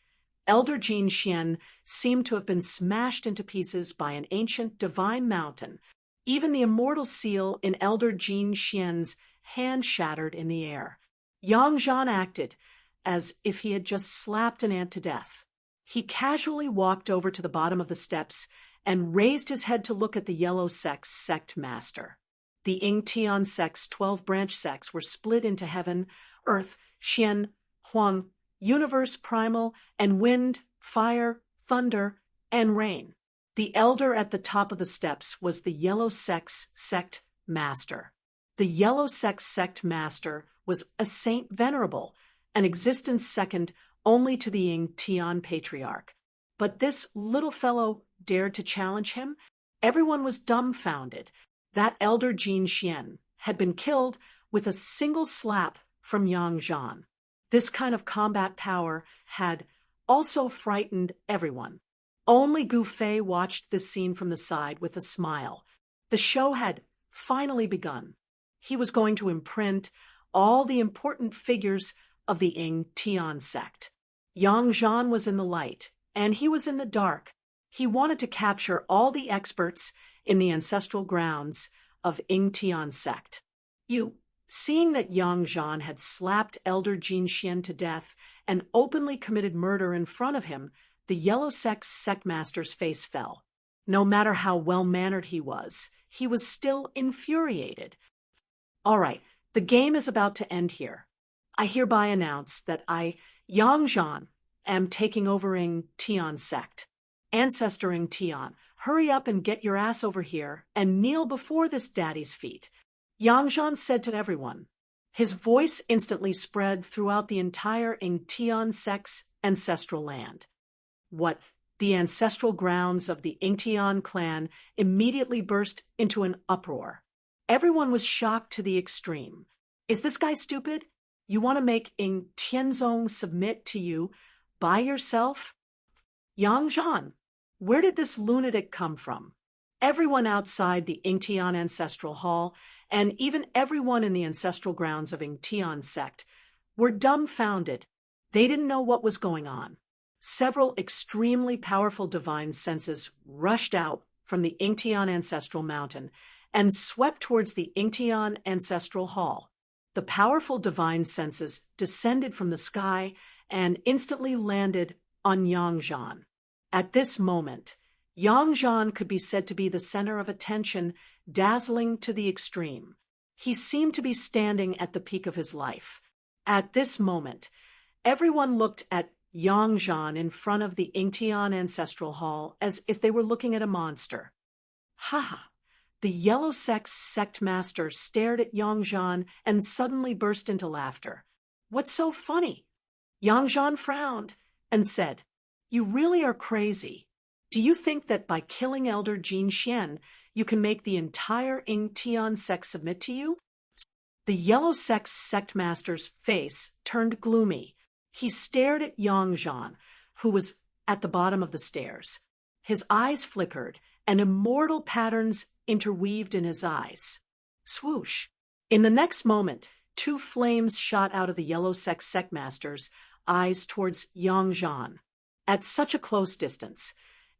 Elder Jin Xian seemed to have been smashed into pieces by an ancient divine mountain. Even the immortal seal in Elder Jin Xian's hand shattered in the air. Yang Zhan acted as if he had just slapped an ant to death. He casually walked over to the bottom of the steps and raised his head to look at the Yellow sect master. The Yingtian sect's 12 branch sects were split into heaven, earth, Xian, Huang, universe, primal, and wind, fire, thunder, and rain. The elder at the top of the steps was the Yellow sect master. The Yellow sect master was a saint venerable, an existence second only to the Yingtian patriarch. But this little fellow dared to challenge him? Everyone was dumbfounded. That elder Jin Xian had been killed with a single slap from Yang Zhan. This kind of combat power had also frightened everyone. Only Gu Fei watched this scene from the side with a smile. The show had finally begun. He was going to imprint all the important figures of the Yingtian sect. Yang Zhan was in the light, and he was in the dark. He wanted to capture all the experts in the ancestral grounds of Yingtian sect. Seeing that Yang Zhan had slapped Elder Jin Xian to death and openly committed murder in front of him, the Yellow sect master's face fell. No matter how well-mannered he was still infuriated. "All right, the game is about to end here. I hereby announce that I, Yang Zhan, am taking over Yingtian sect. Ancestor Yingtian, hurry up and get your ass over here and kneel before this daddy's feet," Yang Zhan said to everyone. His voice instantly spread throughout the entire Yingtian sect's ancestral land. The ancestral grounds of the Yingtian clan immediately burst into an uproar. Everyone was shocked to the extreme. "Is this guy stupid? You want to make Yingtianzong submit to you by yourself?" "Yang Zhan, where did this lunatic come from?" Everyone outside the Yingtian ancestral hall, and even everyone in the ancestral grounds of Yingtian sect, were dumbfounded. They didn't know what was going on. Several extremely powerful divine senses rushed out from the Yingtian ancestral mountain and swept towards the Yingtian ancestral hall. The powerful divine senses descended from the sky and instantly landed on Yang Zhan. At this moment, Yang Zhan could be said to be the center of attention dazzling to the extreme. He seemed to be standing at the peak of his life. At this moment, everyone looked at Yangzhan in front of the Ingtian ancestral hall as if they were looking at a monster. Ha ha! The yellow sect master stared at Yangzhan and suddenly burst into laughter. What's so funny? Yangzhan frowned and said, You really are crazy. Do you think that by killing Elder Jin Xian, you can make the entire Ingtian sect submit to you? The yellow sect master's face turned gloomy. He stared at Yangzhan, who was at the bottom of the stairs. His eyes flickered, and immortal patterns interweaved in his eyes. Swoosh! In the next moment, two flames shot out of the yellow sect master's eyes towards Yangzhan. At such a close distance,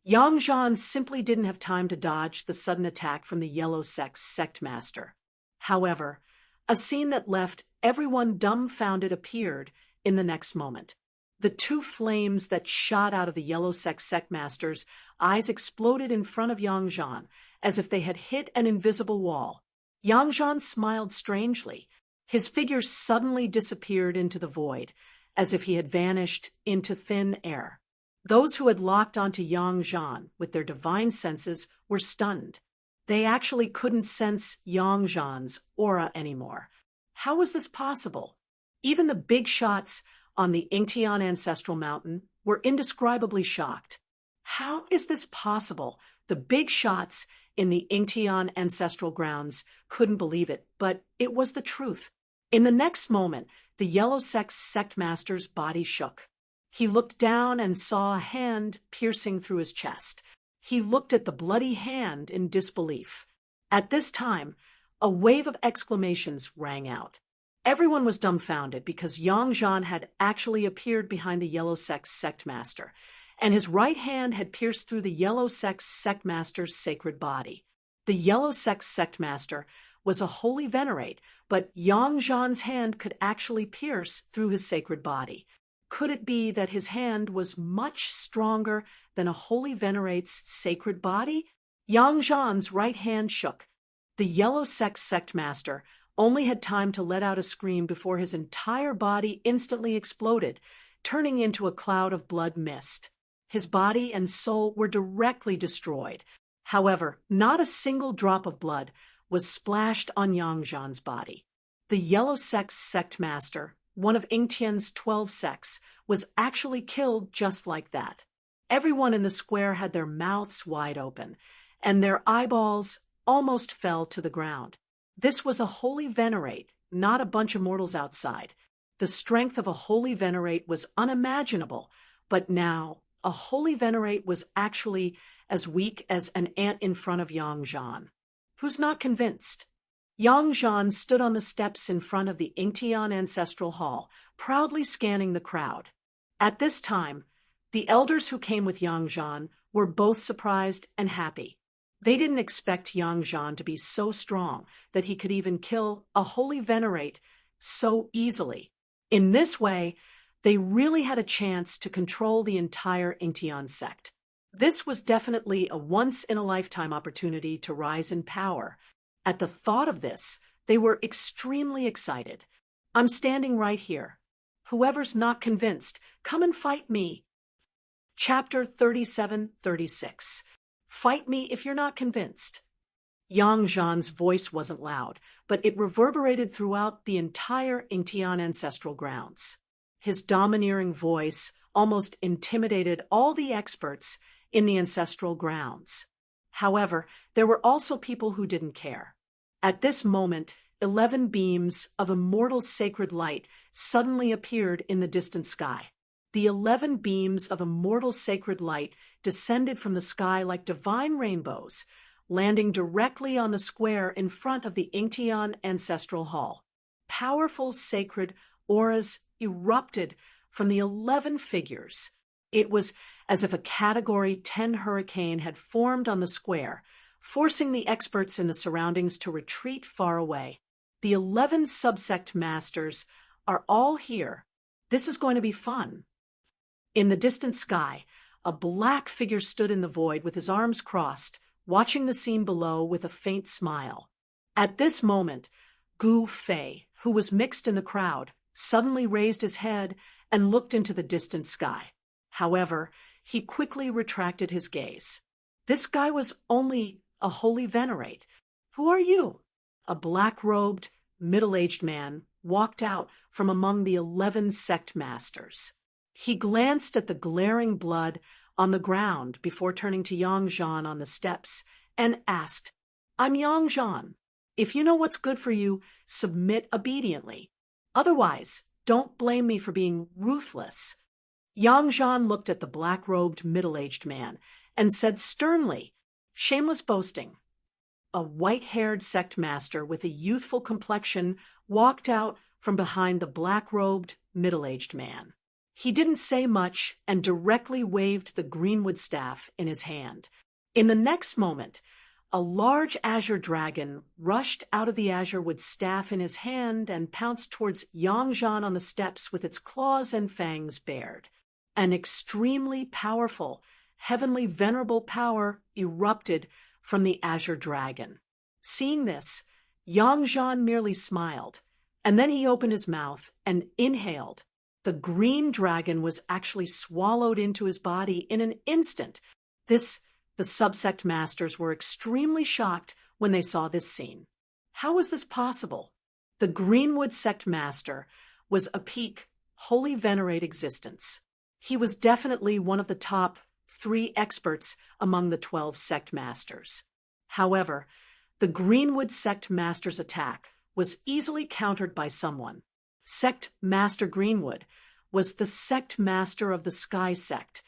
Yangzhan simply didn't have time to dodge the sudden attack from the yellow sect master. However, a scene that left everyone dumbfounded appeared in the next moment. The two flames that shot out of the yellow sect master's eyes exploded in front of Yangzhan, as if they had hit an invisible wall. Yangzhan smiled strangely. His figure suddenly disappeared into the void, as if he had vanished into thin air. Those who had locked onto Yangzhan with their divine senses were stunned. They actually couldn't sense Yangzhan's aura anymore. How was this possible? Even the big shots on the Ingtian ancestral mountain were indescribably shocked. How is this possible? The big shots in the Ingtian ancestral grounds couldn't believe it, but it was the truth. In the next moment, the yellow sect master's body shook. He looked down and saw a hand piercing through his chest. He looked at the bloody hand in disbelief. At this time, a wave of exclamations rang out. Everyone was dumbfounded because Yangzhan had actually appeared behind the yellow sect master, and his right hand had pierced through the yellow sect master's sacred body. The yellow sect master was a holy venerate, but Yangzhan's hand could actually pierce through his sacred body. Could it be that his hand was much stronger than a holy venerate's sacred body? Yangzhan's right hand shook. The yellow sect master only had time to let out a scream before his entire body instantly exploded, turning into a cloud of blood mist. His body and soul were directly destroyed. However, not a single drop of blood was splashed on Yangzhan's body. The yellow sect master, one of Ingtian's 12 sects, was actually killed just like that. Everyone in the square had their mouths wide open, and their eyeballs almost fell to the ground. This was a holy venerate, not a bunch of mortals outside. The strength of a holy venerate was unimaginable, but now a holy venerate was actually as weak as an ant in front of Yangzhan. Who's not convinced? Yangzhan stood on the steps in front of the Ingtian ancestral hall, proudly scanning the crowd. At this time, the elders who came with Yangzhan were both surprised and happy. They didn't expect Yangzhan to be so strong that he could even kill a holy venerate so easily. In this way, they really had a chance to control the entire Ingtian sect. This was definitely a once-in-a-lifetime opportunity to rise in power. At the thought of this, they were extremely excited. I'm standing right here. Whoever's not convinced, come and fight me. Chapter 37-36. Fight me if you're not convinced. Yangzhan's voice wasn't loud, but it reverberated throughout the entire Ingtian ancestral grounds. His domineering voice almost intimidated all the experts in the ancestral grounds. However, there were also people who didn't care. At this moment, 11 beams of immortal sacred light suddenly appeared in the distant sky. The 11 beams of immortal sacred light descended from the sky like divine rainbows, landing directly on the square in front of the Ingtian ancestral hall. Powerful sacred auras erupted from the 11 figures. It was as if a Category 10 hurricane had formed on the square, forcing the experts in the surroundings to retreat far away. The 11 subsect masters are all here. This is going to be fun. In the distant sky, a black figure stood in the void with his arms crossed, watching the scene below with a faint smile. At this moment, Gu Fei, who was mixed in the crowd, suddenly raised his head and looked into the distant sky. However, he quickly retracted his gaze. This guy was only a holy venerate. Who are you? A black-robed, middle-aged man walked out from among the 11 sect masters. He glanced at the glaring blood on the ground before turning to Yang Zhan on the steps and asked, "I'm Yang Zhan. If you know what's good for you, submit obediently. Otherwise, don't blame me for being ruthless." Yang Zhan looked at the black-robed, middle-aged man and said sternly, "Shameless boasting." A white-haired sect master with a youthful complexion walked out from behind the black-robed, middle-aged man. He didn't say much and directly waved the greenwood staff in his hand. In the next moment, a large azure dragon rushed out of the azure wood staff in his hand and pounced towards Yang Zhan on the steps with its claws and fangs bared. An extremely powerful, heavenly venerable power erupted from the azure dragon. Seeing this, Yang Zhan merely smiled, and then he opened his mouth and inhaled. The green dragon was actually swallowed into his body in an instant. The subsect masters were extremely shocked when they saw this scene. How was this possible? The Greenwood sect master was a peak, holy venerate existence. He was definitely one of the top 3 experts among the 12 sect masters. However, the Greenwood sect master's attack was easily countered by someone. Sect Master Greenwood was the sect master of the Sky Sect.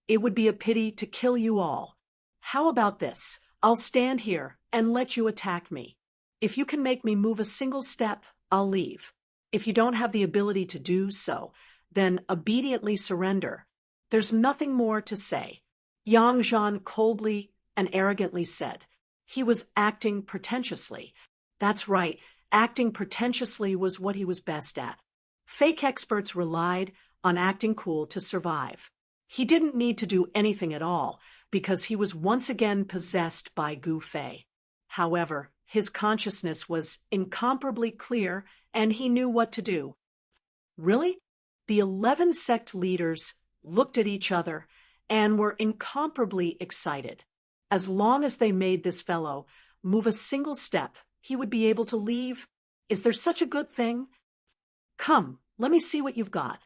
It would be a pity to kill you all. How about this? I'll stand here and let you attack me. If you can make me move a single step, I'll leave. If you don't have the ability to do so, then obediently surrender. There's nothing more to say. Yang Zhan coldly and arrogantly said. He was acting pretentiously. That's right, acting pretentiously was what he was best at. Fake experts relied on acting cool to survive. He didn't need to do anything at all because he was once again possessed by Gu Fei. However, his consciousness was incomparably clear and he knew what to do. Really? The 11 sect leaders looked at each other and were incomparably excited. As long as they made this fellow move a single step, he would be able to leave. Is there such a good thing? Come, let me see what you've got.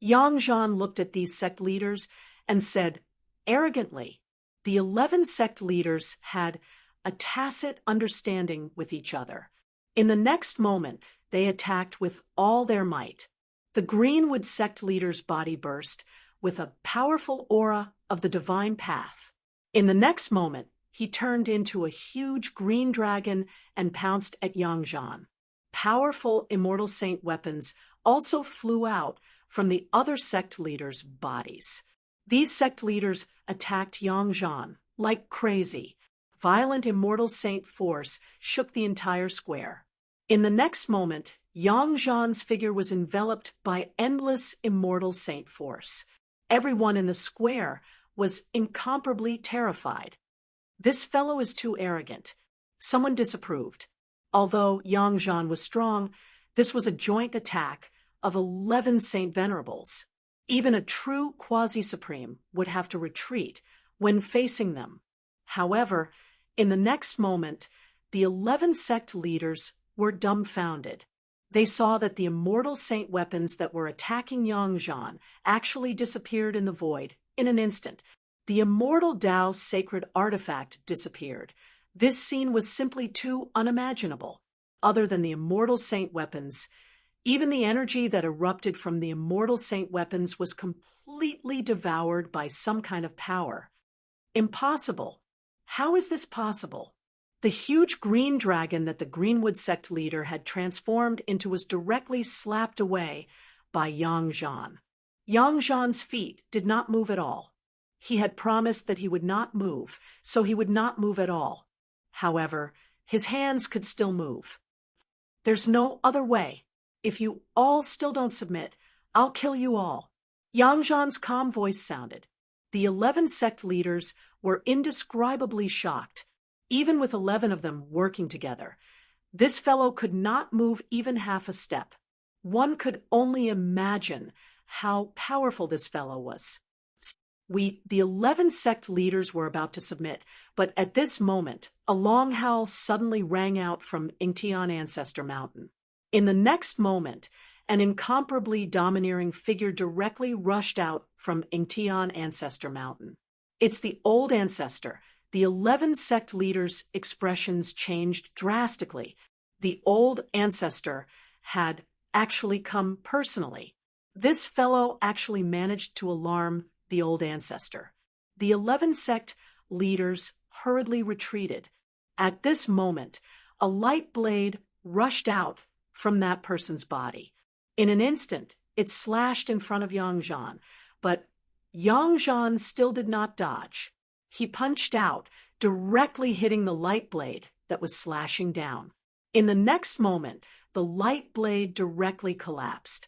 Yang Zhan looked at these sect leaders and said, arrogantly, the 11 sect leaders had a tacit understanding with each other. In the next moment, they attacked with all their might. The Greenwood sect leader's body burst with a powerful aura of the divine path. In the next moment, he turned into a huge green dragon and pounced at Yang Zhan. Powerful immortal saint weapons also flew out from the other sect leaders' bodies. These sect leaders attacked Yang Zhan like crazy. Violent immortal saint force shook the entire square. In the next moment, Yang Zhan's figure was enveloped by endless immortal saint force. Everyone in the square was incomparably terrified. This fellow is too arrogant. Someone disapproved. Although Yang Zhan was strong, this was a joint attack of 11 Saint Venerables. Even a true quasi-supreme would have to retreat when facing them. However, in the next moment, the 11 sect leaders were dumbfounded. They saw that the immortal saint weapons that were attacking Yang Zhan actually disappeared in the void in an instant. The immortal Tao sacred artifact disappeared. This scene was simply too unimaginable. Other than the immortal saint weapons, even the energy that erupted from the immortal saint weapons was completely devoured by some kind of power. Impossible. How is this possible? The huge green dragon that the Greenwood sect leader had transformed into was directly slapped away by Yang Zhan. Yang Zhan's feet did not move at all. He had promised that he would not move, so he would not move at all. However, his hands could still move. There's no other way. If you all still don't submit, I'll kill you all. Yang Zhan's calm voice sounded. The 11 sect leaders were indescribably shocked. even with 11 of them working together. This fellow could not move even half a step. One could only imagine how powerful this fellow was. The 11 sect leaders were about to submit, but at this moment, a long howl suddenly rang out from Ingtian Ancestor Mountain. In the next moment, an incomparably domineering figure directly rushed out from Ingtian Ancestor Mountain. It's the old ancestor. The 11 sect leaders' expressions changed drastically. The old ancestor had actually come personally. This fellow actually managed to alarm the old ancestor. The 11 sect leaders hurriedly retreated. At this moment, a light blade rushed out from that person's body. In an instant, it slashed in front of Yangzhan, but Yangzhan still did not dodge. He punched out, directly hitting the light blade that was slashing down. In the next moment, the light blade directly collapsed.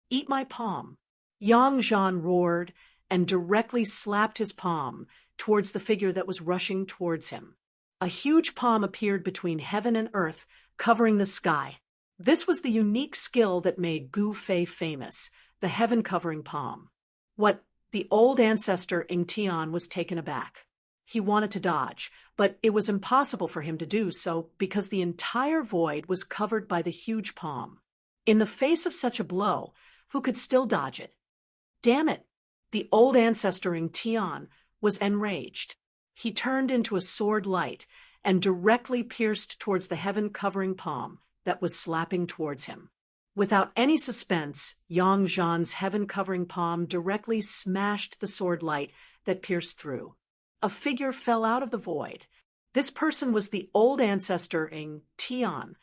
"Eat my palm," Yangzhan roared and directly slapped his palm towards the figure that was rushing towards him. A huge palm appeared between heaven and earth, covering the sky. This was the unique skill that made Gu Fei famous, the heaven-covering palm. What the old ancestor Ingtian was taken aback. He wanted to dodge, but it was impossible for him to do so because the entire void was covered by the huge palm. In the face of such a blow, who could still dodge it? Damn it! The old ancestor Ingtian was enraged. He turned into a sword light and directly pierced towards the heaven-covering palm that was slapping towards him. Without any suspense, Yangzhan's heaven-covering palm directly smashed the sword light that pierced through. A figure fell out of the void. This person was the old ancestor Ingtian.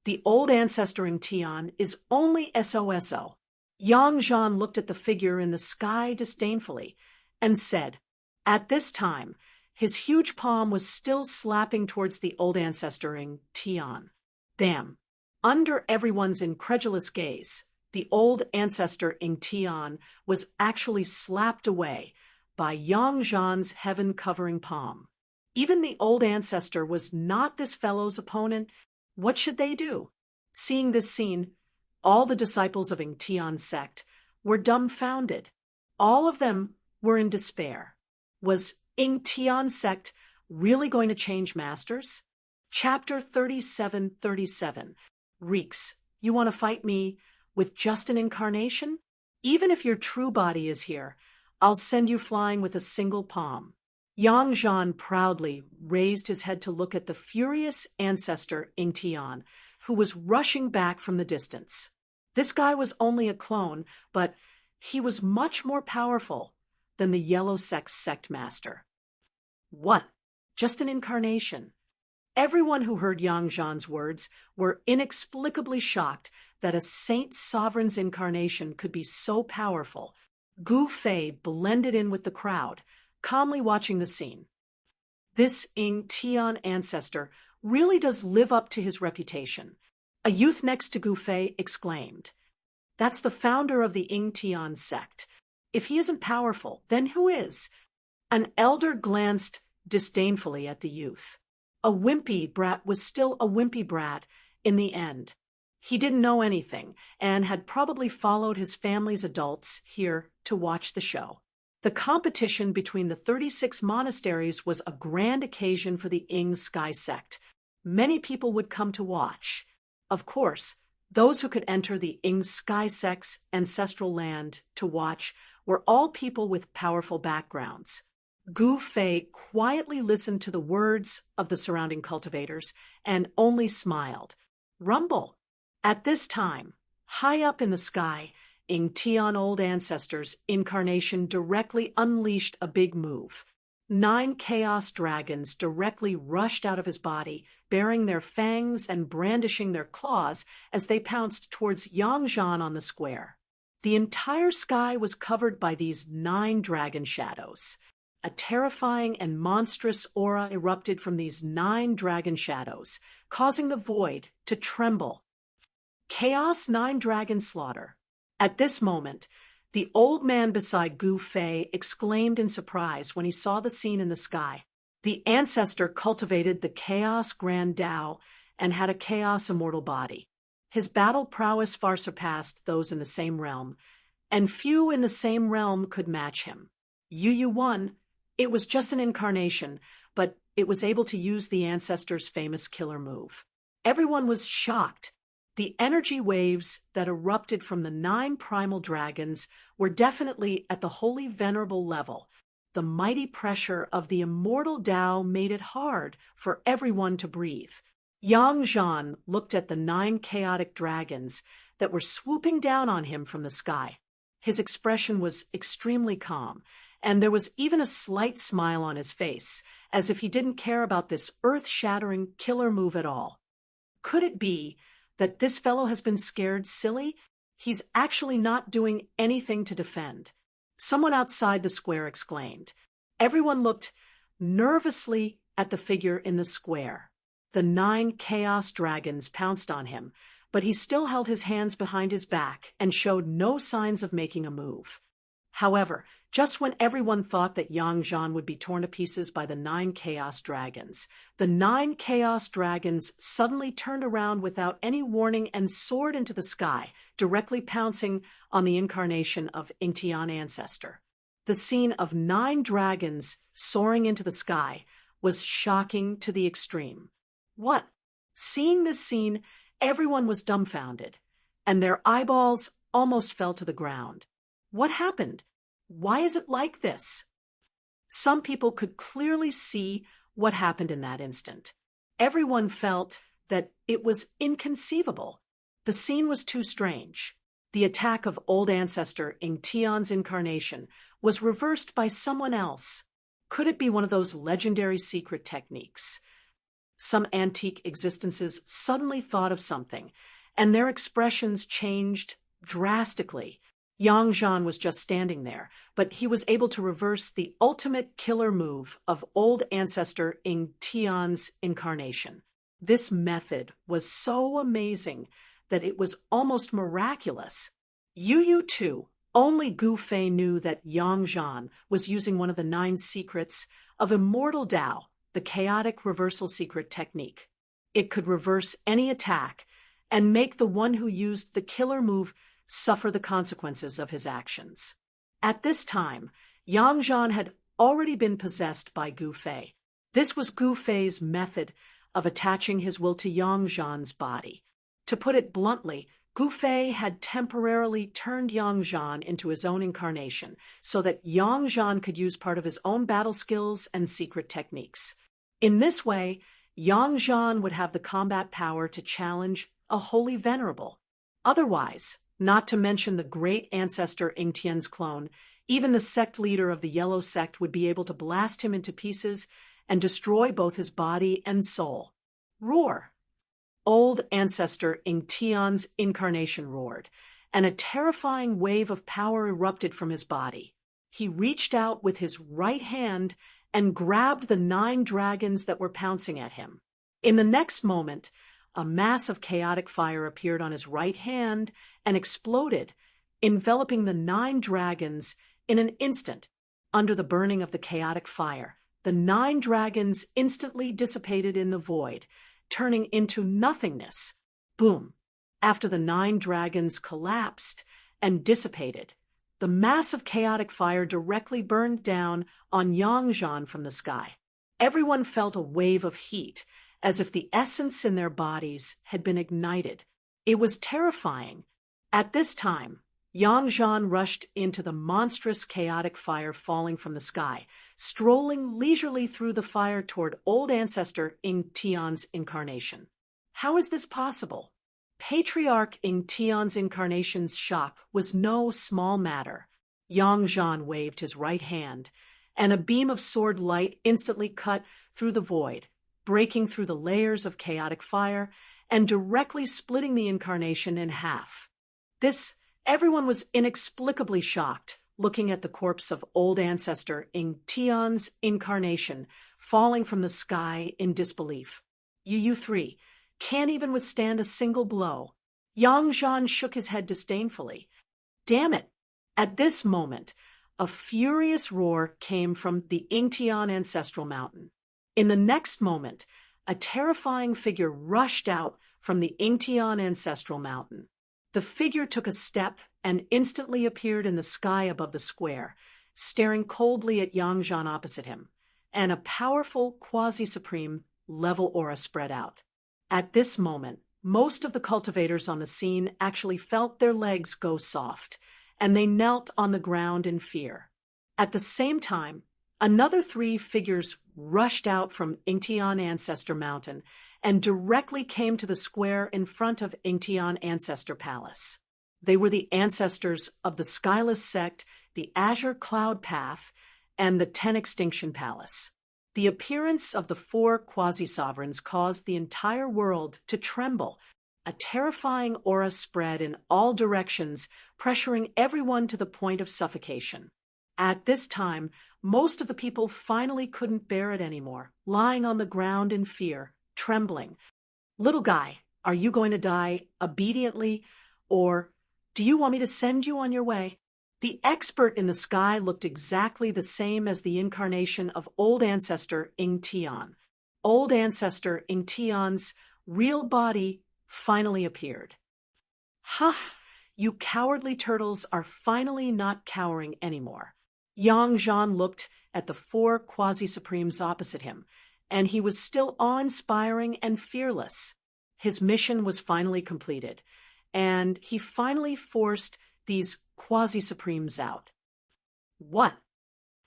The old ancestor Ingtian is only SOSO. Yangzhan looked at the figure in the sky disdainfully and said, at this time, his huge palm was still slapping towards the old ancestor Ingtian. Damn. Under everyone's incredulous gaze, the old ancestor Ingtian was actually slapped away by Yangzhan's heaven-covering palm. Even the old ancestor was not this fellow's opponent. What should they do? Seeing this scene, all the disciples of Ingtian sect were dumbfounded. All of them were in despair. Was Ingtian sect really going to change masters? Chapter 37:37. Reeks, you want to fight me with just an incarnation? Even if your true body is here, I'll send you flying with a single palm. Yangzhan proudly raised his head to look at the furious ancestor Ingtian, who was rushing back from the distance. This guy was only a clone, but he was much more powerful than the Yellow sect master. What? Just an incarnation? Everyone who heard Yangzhan's words were inexplicably shocked that a saint sovereign's incarnation could be so powerful. Gu Fei blended in with the crowd, calmly watching the scene. This Ingtian ancestor really does live up to his reputation. A youth next to Gu Fei exclaimed, "That's the founder of the Ingtian sect. If he isn't powerful, then who is?" An elder glanced disdainfully at the youth. A wimpy brat was still a wimpy brat in the end. He didn't know anything and had probably followed his family's adults here to watch the show. The competition between the 36 monasteries was a grand occasion for the Ing Sky sect. Many people would come to watch. Of course, those who could enter the Ing Sky sect's ancestral land to watch were all people with powerful backgrounds. Gu Fei quietly listened to the words of the surrounding cultivators and only smiled. Rumble. At this time, high up in the sky, Ingtian old ancestors' incarnation directly unleashed a big move. 9 chaos dragons directly rushed out of his body, baring their fangs and brandishing their claws as they pounced towards Yangzhan on the square. The entire sky was covered by these 9 dragon shadows. A terrifying and monstrous aura erupted from these 9 dragon shadows, causing the void to tremble. Chaos 9 dragon slaughter. At this moment, the old man beside Gu Fei exclaimed in surprise when he saw the scene in the sky. The ancestor cultivated the Chaos Grand Tao and had a Chaos immortal body. His battle prowess far surpassed those in the same realm, and few in the same realm could match him. Yu won. It was just an incarnation, but it was able to use the ancestor's famous killer move. Everyone was shocked. The energy waves that erupted from the 9 primal dragons were definitely at the holy venerable level. The mighty pressure of the immortal Tao made it hard for everyone to breathe. Yang Zhan looked at the 9 chaotic dragons that were swooping down on him from the sky. His expression was extremely calm, and there was even a slight smile on his face, as if he didn't care about this earth-shattering killer move at all. Could it be that this fellow has been scared silly? He's actually not doing anything to defend. Someone outside the square exclaimed. Everyone looked nervously at the figure in the square. The 9 chaos dragons pounced on him, but he still held his hands behind his back and showed no signs of making a move. However, just when everyone thought that Yang Zhan would be torn to pieces by the 9 chaos dragons, the 9 chaos dragons suddenly turned around without any warning and soared into the sky, directly pouncing on the incarnation of Yingtian ancestor. The scene of 9 dragons soaring into the sky was shocking to the extreme. What? Seeing this scene, everyone was dumbfounded, and their eyeballs almost fell to the ground. What happened? Why is it like this? Some people could clearly see what happened in that instant. Everyone felt that it was inconceivable. The scene was too strange. The attack of old ancestor Yingtian's incarnation was reversed by someone else. Could it be one of those legendary secret techniques? Some antique existences suddenly thought of something, and their expressions changed drastically. Yang Zhan was just standing there, but he was able to reverse the ultimate killer move of old ancestor Yingtian's incarnation. This method was so amazing that it was almost miraculous. Yu too. Only Gu Fei knew that Yang Zhan was using one of the 9 secrets of Immortal Tao, the chaotic reversal secret technique. It could reverse any attack and make the one who used the killer move suffer the consequences of his actions. At this time, Yang Zhan had already been possessed by Gu Fei. This was Gu Fei's method of attaching his will to Yang Zhan's body. To put it bluntly, Gu Fei had temporarily turned Yang Zhan into his own incarnation so that Yang Zhan could use part of his own battle skills and secret techniques. In this way, Yang Zhan would have the combat power to challenge a holy venerable. Otherwise, not to mention the great ancestor Yingtian's clone, even the sect leader of the Yellow Sect would be able to blast him into pieces and destroy both his body and soul. Roar! Old ancestor Yingtian's incarnation roared, and a terrifying wave of power erupted from his body. He reached out with his right hand and grabbed the 9 dragons that were pouncing at him. In the next moment, a mass of chaotic fire appeared on his right hand and exploded, enveloping the 9 dragons in an instant. Under the burning of the chaotic fire, the 9 dragons instantly dissipated in the void, turning into nothingness. Boom! After the 9 dragons collapsed and dissipated, the mass of chaotic fire directly burned down on Yang Zhan from the sky. Everyone felt a wave of heat, as if the essence in their bodies had been ignited. It was terrifying. At this time, Yang Zhan rushed into the monstrous chaotic fire falling from the sky, strolling leisurely through the fire toward old ancestor Yingtian's incarnation. How is this possible? Patriarch Yingtian's incarnation's shock was no small matter. Yang Zhan waved his right hand, and a beam of sword light instantly cut through the void, breaking through the layers of chaotic fire and directly splitting the incarnation in half. Everyone was inexplicably shocked, looking at the corpse of old ancestor Yingtian's incarnation falling from the sky in disbelief. Yu 3 can't even withstand a single blow. Yang Zhan shook his head disdainfully. Damn it! At this moment, a furious roar came from the Yingtian ancestral mountain. In the next moment, a terrifying figure rushed out from the Ingtian ancestral mountain. The figure took a step and instantly appeared in the sky above the square, staring coldly at Yangzhan opposite him, and a powerful, quasi-supreme, level aura spread out. At this moment, most of the cultivators on the scene actually felt their legs go soft, and they knelt on the ground in fear. At the same time, another 3 figures rushed out from Ingtian Ancestor Mountain and directly came to the square in front of Ingtian Ancestor Palace. They were the ancestors of the Skyless Sect, the Azure Cloud Path, and the 10 Extinction Palace. The appearance of the 4 quasi-sovereigns caused the entire world to tremble. A terrifying aura spread in all directions, pressuring everyone to the point of suffocation. At this time, most of the people finally couldn't bear it anymore, lying on the ground in fear, trembling. "Little guy, are you going to die obediently, or do you want me to send you on your way?" The expert in the sky looked exactly the same as the incarnation of Old Ancestor Ingtian. Old Ancestor Ingtian's real body finally appeared. "Ha! You cowardly turtles are finally not cowering anymore." Yangzhan looked at the 4 quasi-supremes opposite him, and he was still awe-inspiring and fearless. His mission was finally completed, and he finally forced these quasi-supremes out. What?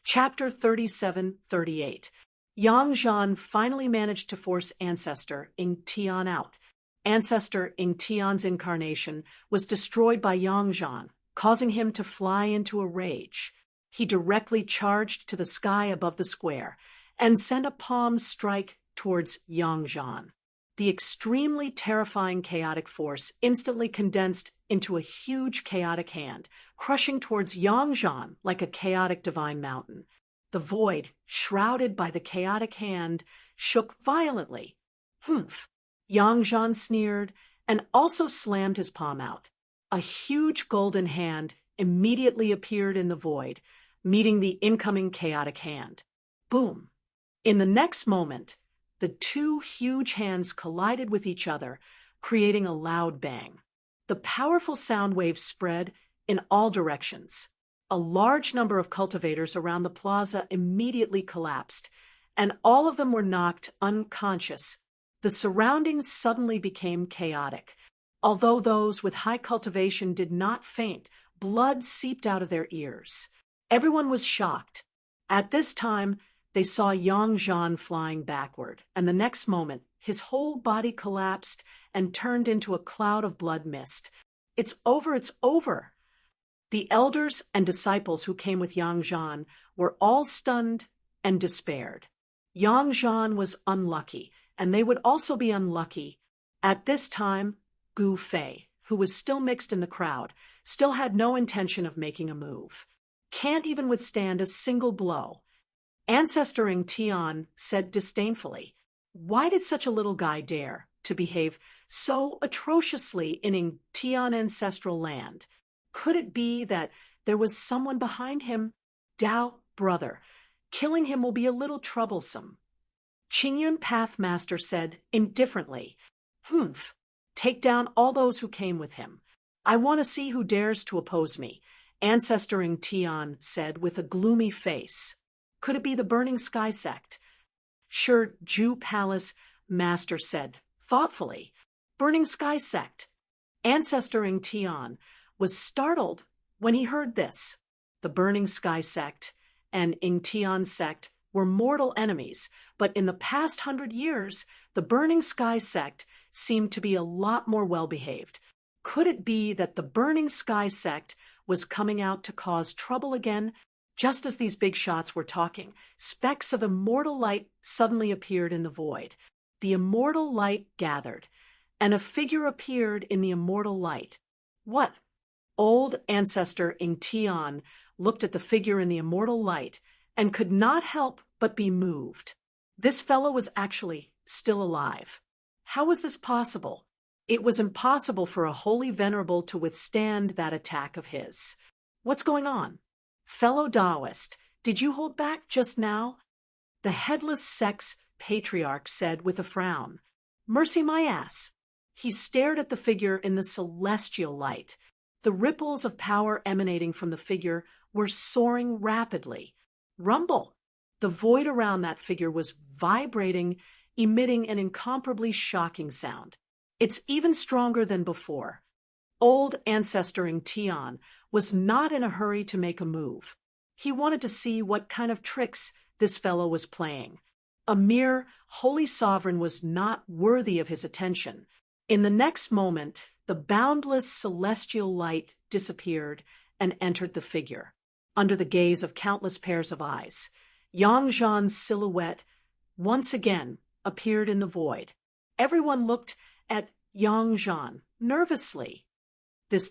Chapter 37-38. Yangzhan finally managed to force Ancestor Ingtian out. Ancestor Ingtian's incarnation was destroyed by Yangzhan, causing him to fly into a rage. He directly charged to the sky above the square and sent a palm strike towards Yangzhan. The extremely terrifying chaotic force instantly condensed into a huge chaotic hand, crushing towards Yangzhan like a chaotic divine mountain. The void, shrouded by the chaotic hand, shook violently. "Humph!" Yangzhan sneered and also slammed his palm out. A huge golden hand immediately appeared in the void, meeting the incoming chaotic hand. Boom! In the next moment, the 2 huge hands collided with each other, creating a loud bang. The powerful sound waves spread in all directions. A large number of cultivators around the plaza immediately collapsed, and all of them were knocked unconscious. The surroundings suddenly became chaotic. Although those with high cultivation did not faint, blood seeped out of their ears. Everyone was shocked. At this time, they saw Yangzhan flying backward, and the next moment, his whole body collapsed and turned into a cloud of blood mist. "It's over, it's over!" The elders and disciples who came with Yangzhan were all stunned and despaired. Yangzhan was unlucky, and they would also be unlucky. At this time, Gu Fei, who was still mixed in the crowd, still had no intention of making a move. "Can't even withstand a single blow." Ancestor Ingtian said disdainfully, "Why did such a little guy dare to behave so atrociously in Ingtian ancestral land? Could it be that there was someone behind him? Dao, brother, killing him will be a little troublesome." Qingyun Pathmaster said indifferently, "Humph, take down all those who came with him. I want to see who dares to oppose me," Ancestor Ingtian said with a gloomy face. "Could it be the Burning Sky Sect?" Sure, Ju Palace Master said thoughtfully, "Burning Sky Sect." Ancestor Ingtian was startled when he heard this. The Burning Sky Sect and Ingtian Sect were mortal enemies, but in the past 100 years, the Burning Sky Sect seemed to be a lot more well-behaved. Could it be that the Burning Sky Sect was coming out to cause trouble again? Just as these big shots were talking, specks of immortal light suddenly appeared in the void. The immortal light gathered, and a figure appeared in the immortal light. What? Old Ancestor Ingtian looked at the figure in the immortal light and could not help but be moved. This fellow was actually still alive. How was this possible? It was impossible for a holy venerable to withstand that attack of his. What's going on? Fellow Taoist, did you hold back just now? The headless sect's patriarch said with a frown, "Mercy my ass." He stared at the figure in the celestial light. The ripples of power emanating from the figure were soaring rapidly. Rumble! The void around that figure was vibrating, emitting an incomparably shocking sound. It's even stronger than before. Old Ancestor Tian was not in a hurry to make a move. He wanted to see what kind of tricks this fellow was playing. A mere holy sovereign was not worthy of his attention. In the next moment, the boundless celestial light disappeared and entered the figure. Under the gaze of countless pairs of eyes, Yang Zhan's silhouette once again appeared in the void. Everyone looked at Yang Zhan nervously. This,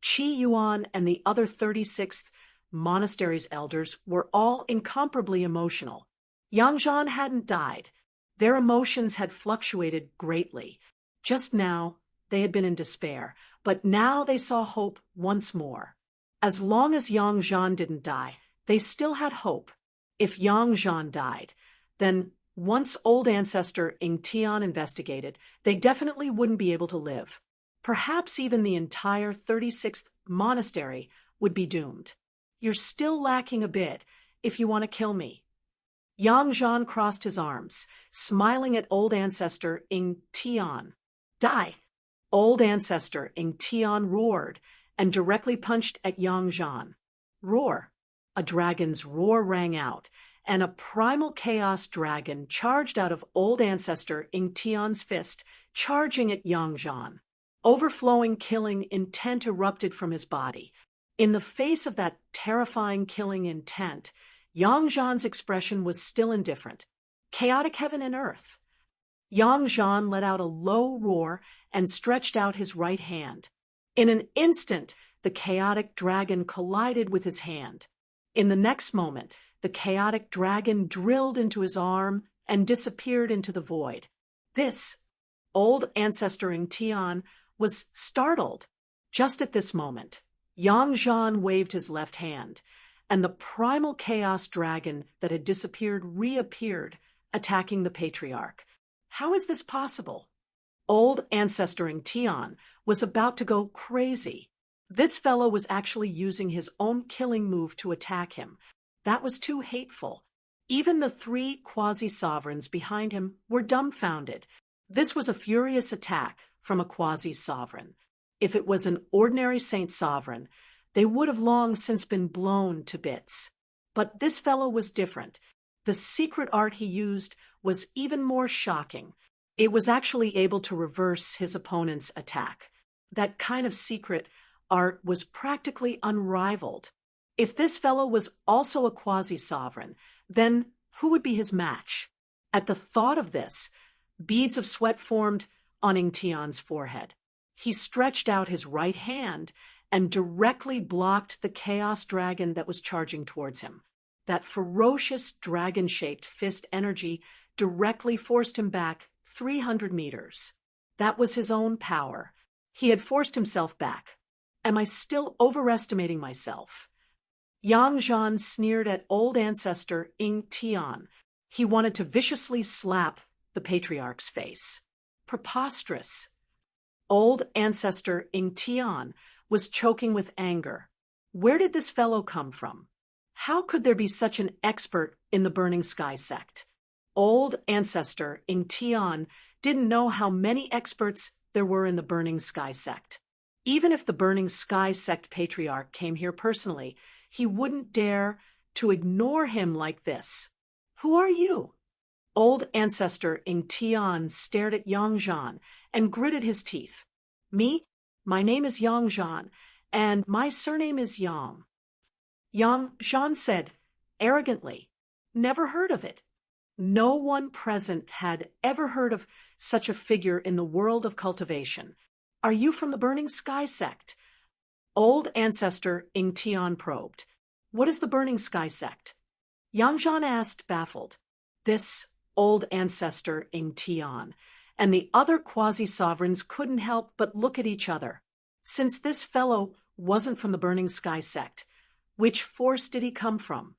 Qi Yuan and the other 36th monastery's elders were all incomparably emotional. Yang Zhan hadn't died. Their emotions had fluctuated greatly. Just now, they had been in despair, but now they saw hope once more. As long as Yang Zhan didn't die, they still had hope. If Yang Zhan died, then once Old Ancestor Tian investigated, they definitely wouldn't be able to live. Perhaps even the entire 36th monastery would be doomed. You're still lacking a bit if you want to kill me. Yang Zhan crossed his arms, smiling at Old Ancestor Tian. Die! Old Ancestor Tian roared and directly punched at Yang Zhan. Roar! A dragon's roar rang out, and a primal chaos dragon charged out of Old Ancestor Tian's fist, charging at Yang Zhan. Overflowing killing intent erupted from his body. In the face of that terrifying killing intent, Yang Zhan's expression was still indifferent. Chaotic heaven and earth. Yang Zhan let out a low roar and stretched out his right hand. In an instant, the chaotic dragon collided with his hand. In the next moment, the chaotic dragon drilled into his arm and disappeared into the void. This, Old Ancestor Tian, was startled. Just at this moment, Yang Zhan waved his left hand, and the primal chaos dragon that had disappeared reappeared, attacking the patriarch. How is this possible? Old Ancestor Tian was about to go crazy. This fellow was actually using his own killing move to attack him. That was too hateful. Even the 3 quasi-sovereigns behind him were dumbfounded. This was a furious attack from a quasi-sovereign. If it was an ordinary saint sovereign, they would have long since been blown to bits. But this fellow was different. The secret art he used was even more shocking. It was actually able to reverse his opponent's attack. That kind of secret art was practically unrivaled. If this fellow was also a quasi-sovereign, then who would be his match? At the thought of this, beads of sweat formed on Tian's forehead. He stretched out his right hand and directly blocked the chaos dragon that was charging towards him. That ferocious dragon-shaped fist energy directly forced him back 300 meters. That was his own power. He had forced himself back. Am I still overestimating myself? Yang Zhan sneered at Old Ancestor Tian. He wanted to viciously slap the patriarch's face. Preposterous. Old Ancestor Tian was choking with anger. Where did this fellow come from? How could there be such an expert in the Burning Sky sect? Old Ancestor Tian didn't know how many experts there were in the Burning Sky sect. Even if the Burning Sky sect patriarch came here personally, he wouldn't dare to ignore him like this. Who are you? Old Ancestor Tian stared at Yang Zhan and gritted his teeth. Me? My name is Yang Zhan, and my surname is Yang. Yang Zhan said, arrogantly, never heard of it. No one present had ever heard of such a figure in the world of cultivation. Are you from the Burning Sky sect? Old Ancestor Tian probed. What is the Burning Sky sect? Yang Zhan asked, baffled. This Old Ancestor Tian and the other quasi-sovereigns couldn't help but look at each other. Since this fellow wasn't from the Burning Sky sect, which force did he come from?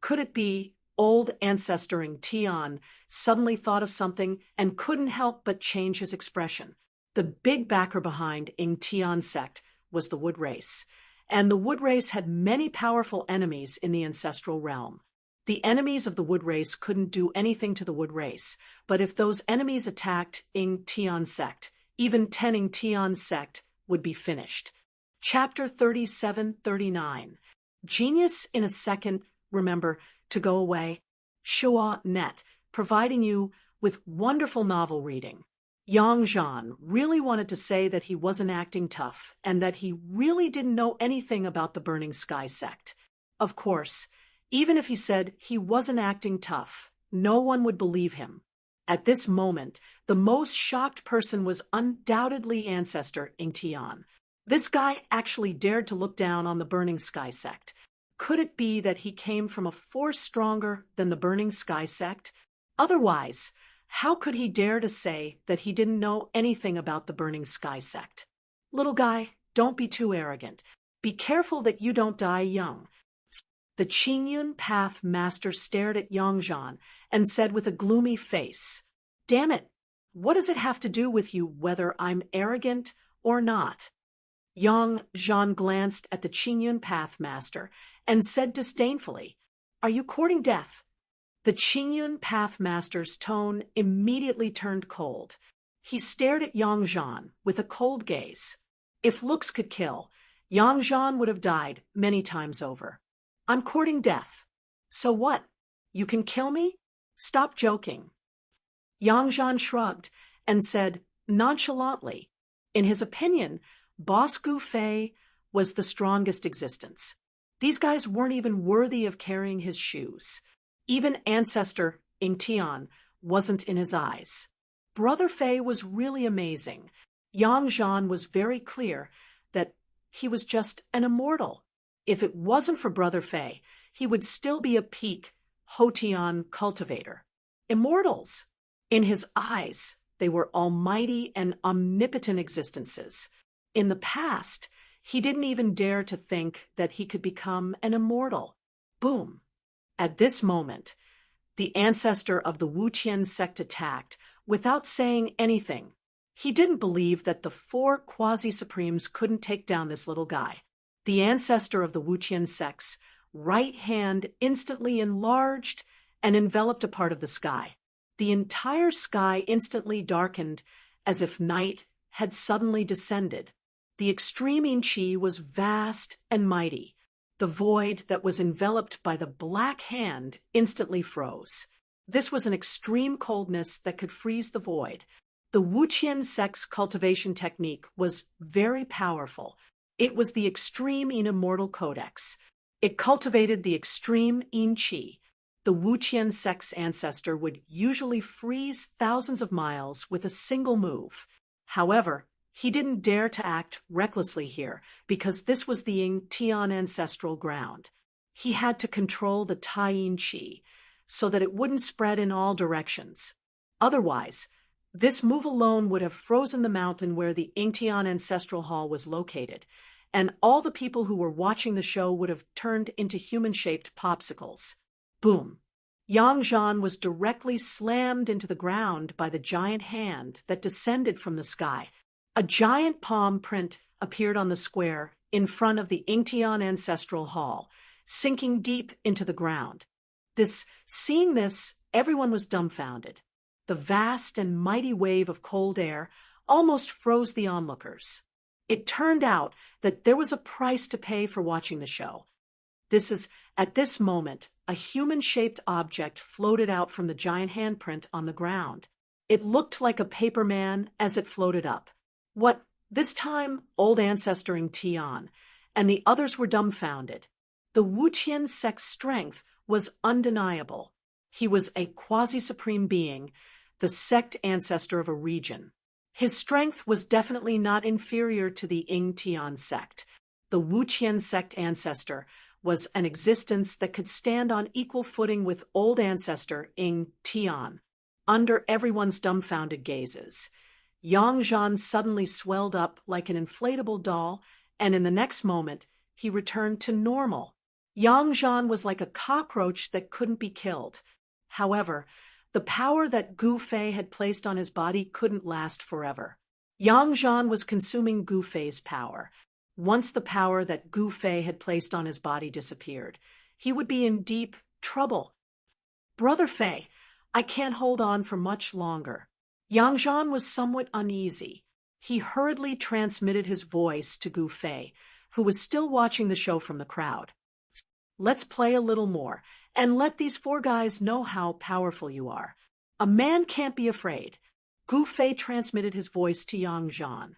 Could it be old ancestor Ng Tian suddenly thought of something and couldn't help but change his expression. The big backer behind Ng Tian's sect was the wood race, and the wood race had many powerful enemies in the ancestral realm. The enemies of the wood race couldn't do anything to the wood race, but if those enemies attacked Ng Tian's sect, even 10 Ng Tian's sect would be finished. Chapter 37-39. Genius in a second, remember, to go away. Shua Net, providing you with wonderful novel reading. Yang Zhan really wanted to say that he wasn't acting tough and that he really didn't know anything about the Burning Sky sect. Of course, even if he said he wasn't acting tough, no one would believe him. At this moment, the most shocked person was undoubtedly Ancestor Ng Tian. This guy actually dared to look down on the Burning Sky sect. Could it be that he came from a force stronger than the Burning Sky sect? Otherwise, how could he dare to say that he didn't know anything about the Burning Sky sect? Little guy, don't be too arrogant. Be careful that you don't die young. The Qingyun Path Master stared at Yang Zhan and said with a gloomy face, "Damn it, what does it have to do with you whether I'm arrogant or not?" Yang Zhan glanced at the Qingyun Path Master and said disdainfully, "Are you courting death?" The Qingyun Path Master's tone immediately turned cold. He stared at Yang Zhan with a cold gaze. If looks could kill, Yang Zhan would have died many times over. "I'm courting death. So what? You can kill me? Stop joking." Yang Zhan shrugged and said nonchalantly, in his opinion, Boss Gu Fei was the strongest existence. These guys weren't even worthy of carrying his shoes. Even Ancestor Ng Tian wasn't in his eyes. Brother Fei was really amazing. Yang Zhan was very clear that he was just an immortal. If it wasn't for Brother Fei, he would still be a peak Hotian cultivator. Immortals! In his eyes, they were almighty and omnipotent existences. In the past, he didn't even dare to think that he could become an immortal. Boom! At this moment, the ancestor of the Wuqian sect attacked without saying anything. He didn't believe that the 4 quasi-supremes couldn't take down this little guy. The ancestor of the Wuqian sect's right hand instantly enlarged and enveloped a part of the sky. The entire sky instantly darkened as if night had suddenly descended. The extreme Yin Qi was vast and mighty. The void that was enveloped by the black hand instantly froze. This was an extreme coldness that could freeze the void. The Wuqian sect's cultivation technique was very powerful. It was the extreme Yin Immortal Codex. It cultivated the extreme Yin Qi. The Wuqian sect's ancestor would usually freeze thousands of miles with a single move. However, he didn't dare to act recklessly here because this was the Ng Tian ancestral ground. He had to control the Tai Yin Qi so that it wouldn't spread in all directions. Otherwise, this move alone would have frozen the mountain where the Ng Tian ancestral hall was located, and all the people who were watching the show would have turned into human-shaped popsicles. Boom! Yang Zhan was directly slammed into the ground by the giant hand that descended from the sky. A giant palm print appeared on the square in front of the Ng Tian ancestral hall, sinking deep into the ground. Seeing this, everyone was dumbfounded. The vast and mighty wave of cold air almost froze the onlookers. It turned out that there was a price to pay for watching the show. At this moment, a human-shaped object floated out from the giant handprint on the ground. It looked like a paper man as it floated up. What? This time, old ancestor Ng Tian, and the others were dumbfounded. The Wuqian sect's strength was undeniable. He was a quasi-supreme being, the sect ancestor of a region. His strength was definitely not inferior to the Ng Tian sect. The Wuqian sect ancestor was an existence that could stand on equal footing with old ancestor Ng Tian. Under everyone's dumbfounded gazes, Yang Zhan suddenly swelled up like an inflatable doll, and in the next moment, he returned to normal. Yang Zhan was like a cockroach that couldn't be killed. However, the power that Gu Fei had placed on his body couldn't last forever. Yang Zhan was consuming Gu Fei's power. Once the power that Gu Fei had placed on his body disappeared, he would be in deep trouble. Brother Fei, I can't hold on for much longer. Yang Zhan was somewhat uneasy. He hurriedly transmitted his voice to Gu Fei, who was still watching the show from the crowd. Let's play a little more, and let these 4 guys know how powerful you are. A man can't be afraid. Gu Fei transmitted his voice to Yang Zhan.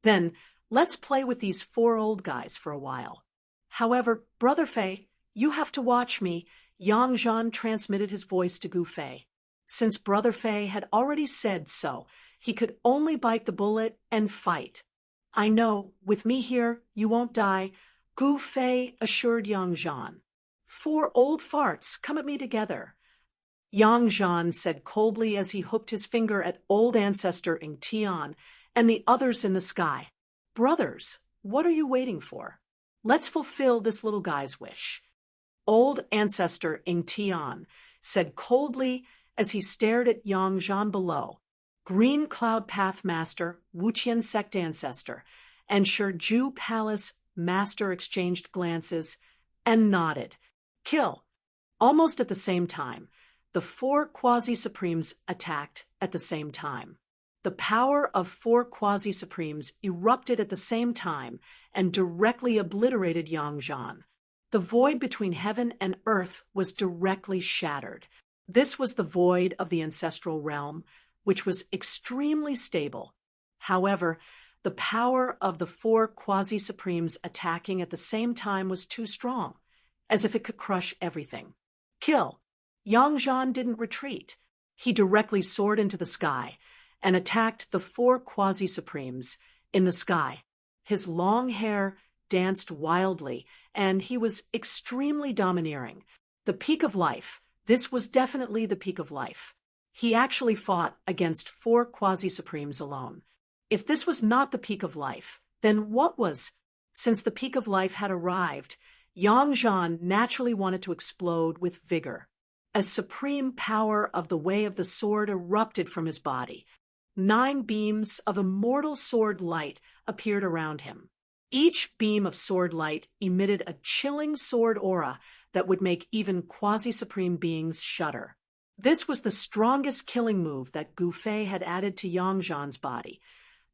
Then, let's play with these 4 old guys for a while. However, Brother Fei, you have to watch me. Yang Zhan transmitted his voice to Gu Fei. Since Brother Fei had already said so, he could only bite the bullet and fight. I know, with me here, you won't die, Gu Fei assured Yang Zhan. 4 old farts, come at me together. Yang Zhan said coldly as he hooked his finger at old ancestor Ing Tian and the others in the sky. Brothers, what are you waiting for? Let's fulfill this little guy's wish. Old ancestor Ing Tian said coldly as he stared at Yang Zhan below. Green Cloud Path Master, Wuqian Sect Ancestor, and Shiju Palace Master exchanged glances and nodded. Kill. Almost at the same time, the 4 Quasi-Supremes attacked at the same time. The power of 4 Quasi-Supremes erupted at the same time and directly obliterated Yang Zhan. The void between heaven and earth was directly shattered. This was the void of the ancestral realm, which was extremely stable. However, the power of the 4 Quasi-Supremes attacking at the same time was too strong, as if it could crush everything. Kill. Yang Zhan didn't retreat. He directly soared into the sky and attacked the 4 Quasi-Supremes in the sky. His long hair danced wildly, and he was extremely domineering. The peak of life. This was definitely the peak of life. He actually fought against 4 Quasi-Supremes alone. If this was not the peak of life, then what was? Since the peak of life had arrived, Yang Zhan naturally wanted to explode with vigor. A supreme power of the way of the sword erupted from his body. 9 beams of immortal sword light appeared around him. Each beam of sword light emitted a chilling sword aura that would make even quasi-supreme beings shudder. This was the strongest killing move that Gu Fei had added to Yang Zhan's body,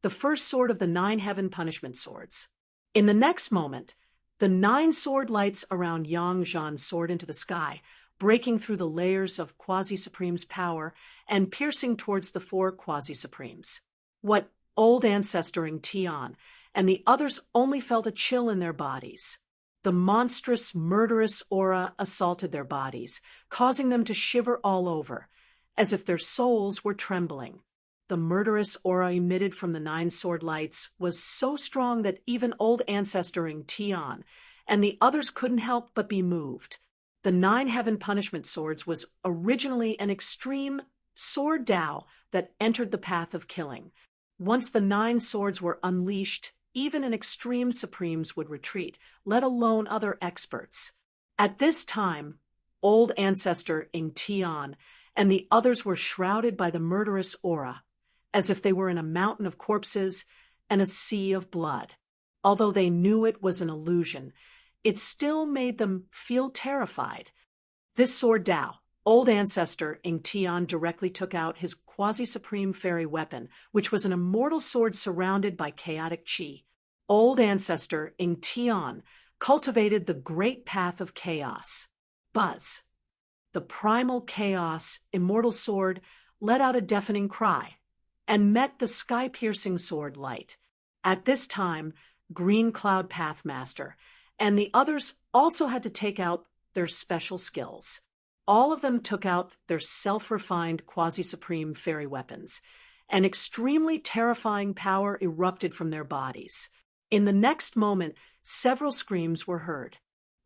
the first sword of the 9 heaven punishment swords. In the next moment, the 9 sword lights around Yang Zhan soared into the sky, breaking through the layers of Quasi-Supreme's power and piercing towards the 4 Quasi-Supremes. What old ancestor Ing Tian and the others only felt a chill in their bodies. The monstrous, murderous aura assaulted their bodies, causing them to shiver all over, as if their souls were trembling. The murderous aura emitted from the 9 sword lights was so strong that even old ancestor Ing Tian and the others couldn't help but be moved. The 9 heaven punishment swords was originally an extreme sword Dao that entered the path of killing. Once the 9 swords were unleashed, even an extreme supremes would retreat, let alone other experts. At this time, old ancestor Ing Tian and the others were shrouded by the murderous aura, as if they were in a mountain of corpses and a sea of blood. Although they knew it was an illusion, it still made them feel terrified. This sword Dao, old ancestor Ing Tian directly took out his quasi-supreme fairy weapon, which was an immortal sword surrounded by chaotic chi. Old ancestor Ing Tian cultivated the great path of chaos. Buzz. The primal chaos immortal sword let out a deafening cry and met the sky-piercing sword light. At this time, Green Cloud Pathmaster and the others also had to take out their special skills. All of them took out their self-refined quasi-supreme fairy weapons. An extremely terrifying power erupted from their bodies. In the next moment, several screams were heard.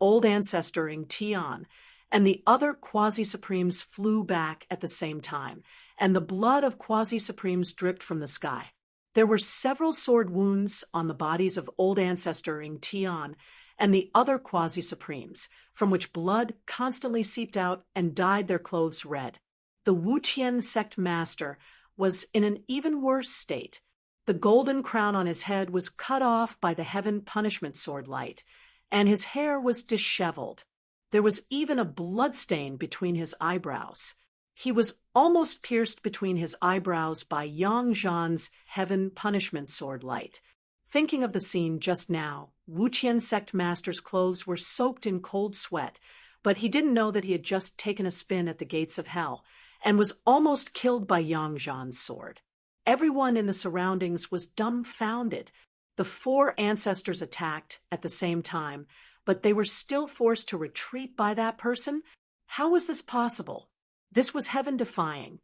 Old ancestor Ing Tian and the other quasi-supremes flew back at the same time, and the blood of quasi-supremes dripped from the sky. There were several sword wounds on the bodies of old ancestor Ing Tian and the other quasi-supremes, from which blood constantly seeped out and dyed their clothes red. The Wuqian sect master was in an even worse state. The golden crown on his head was cut off by the heaven punishment sword light, and his hair was disheveled. There was even a bloodstain between his eyebrows. He was almost pierced between his eyebrows by Yang Zhan's heaven punishment sword light. Thinking of the scene just now, Wuqian sect master's clothes were soaked in cold sweat, but he didn't know that he had just taken a spin at the gates of hell and was almost killed by Yang Zhan's sword. Everyone in the surroundings was dumbfounded. The 4 ancestors attacked at the same time, but they were still forced to retreat by that person? How was this possible? This was heaven-defying.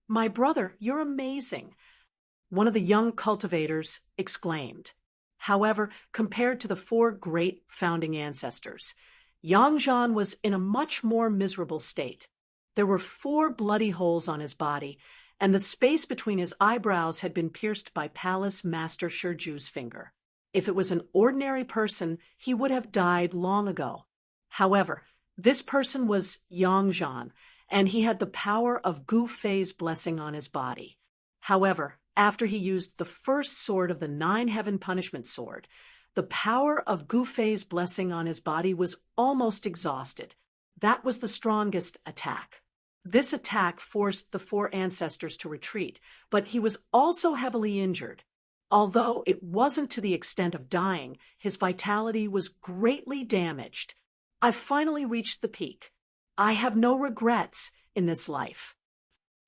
"My brother, you're amazing," one of the young cultivators exclaimed. However, compared to the 4 great founding ancestors, Yang Zhan was in a much more miserable state. There were 4 bloody holes on his body, and the space between his eyebrows had been pierced by Palace Master Shurju's finger. If it was an ordinary person, he would have died long ago. However, this person was Yang Zhan, and he had the power of Gu Fei's blessing on his body. However, after he used the first sword of the 9 heaven punishment sword, the power of Gu Fei's blessing on his body was almost exhausted. That was the strongest attack. This attack forced the 4 ancestors to retreat, but he was also heavily injured. Although it wasn't to the extent of dying, his vitality was greatly damaged. "I've finally reached the peak. I have no regrets in this life."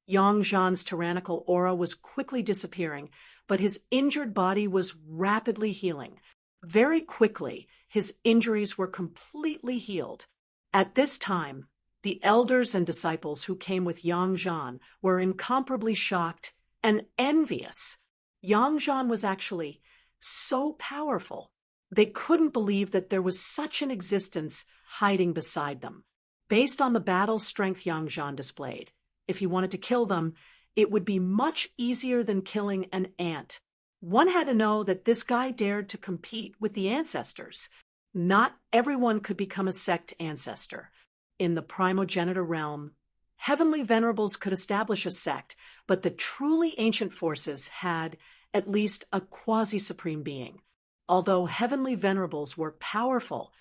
Yang Zhan's tyrannical aura was quickly disappearing, but his injured body was rapidly healing. Very quickly, his injuries were completely healed. At this time, the elders and disciples who came with Yang Zhan were incomparably shocked and envious. Yang Zhan was actually so powerful. They couldn't believe that there was such an existence hiding beside them. Based on the battle strength Yang Zhan displayed, if he wanted to kill them, it would be much easier than killing an ant. One had to know that this guy dared to compete with the ancestors. Not everyone could become a sect ancestor. In the primogenitor realm, heavenly venerables could establish a sect, but the truly ancient forces had at least a quasi-supreme being. Although heavenly venerables were powerful,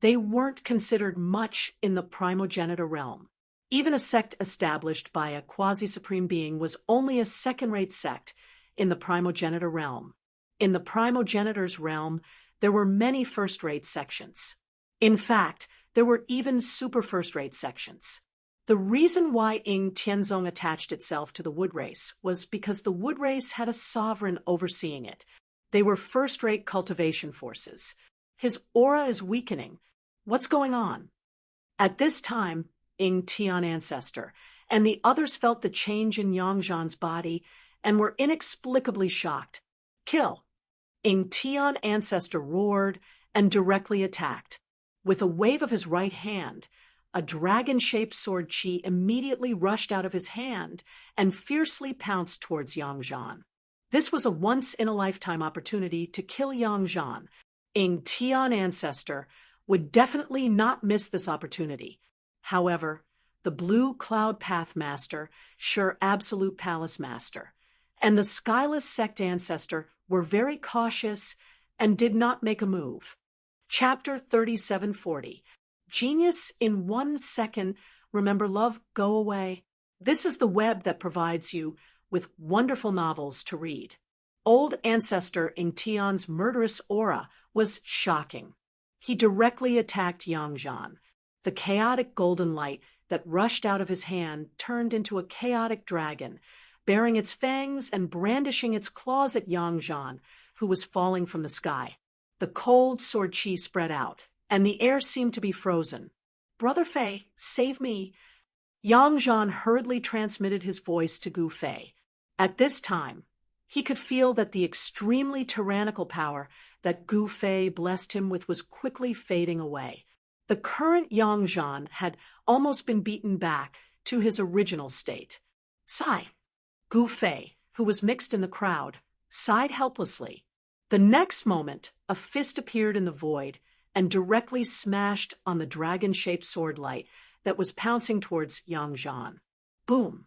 they weren't considered much in the primogenitor realm. Even a sect established by a quasi-supreme being was only a second-rate sect in the primogenitor realm. In the primogenitor's realm, there were many first-rate sections. In fact, there were even super first-rate sections. The reason why Ying Tianzong attached itself to the wood race was because the wood race had a sovereign overseeing it. They were first-rate cultivation forces. His aura is weakening. What's going on? At this time, Ying Tian ancestor and the others felt the change in Yang Zhan's body and were inexplicably shocked. "Kill!" Ying Tian ancestor roared and directly attacked. With a wave of his right hand, a dragon-shaped sword chi immediately rushed out of his hand and fiercely pounced towards Yang Zhan. This was a once-in-a-lifetime opportunity to kill Yang Zhan. Ying Tian ancestor would definitely not miss this opportunity. However, the Blue Cloud Path Master, Sure Absolute Palace Master, and the Skyless Sect ancestor were very cautious and did not make a move. Chapter 3740. Genius in 1 second. Remember, love, go away. This is the web that provides you with wonderful novels to read. Old ancestor Ying Tian's murderous aura was shocking. He directly attacked Yang Zhan. The chaotic golden light that rushed out of his hand turned into a chaotic dragon, baring its fangs and brandishing its claws at Yang Zhan, who was falling from the sky. The cold sword chi spread out, and the air seemed to be frozen. "Brother Fei, save me." Yang Zhan hurriedly transmitted his voice to Gu Fei. At this time, he could feel that the extremely tyrannical power that Gu Fei blessed him with was quickly fading away. The current Yang Zhan had almost been beaten back to his original state. "Sigh." Gu Fei, who was mixed in the crowd, sighed helplessly. The next moment, a fist appeared in the void and directly smashed on the dragon-shaped sword light that was pouncing towards Yang Zhan. Boom!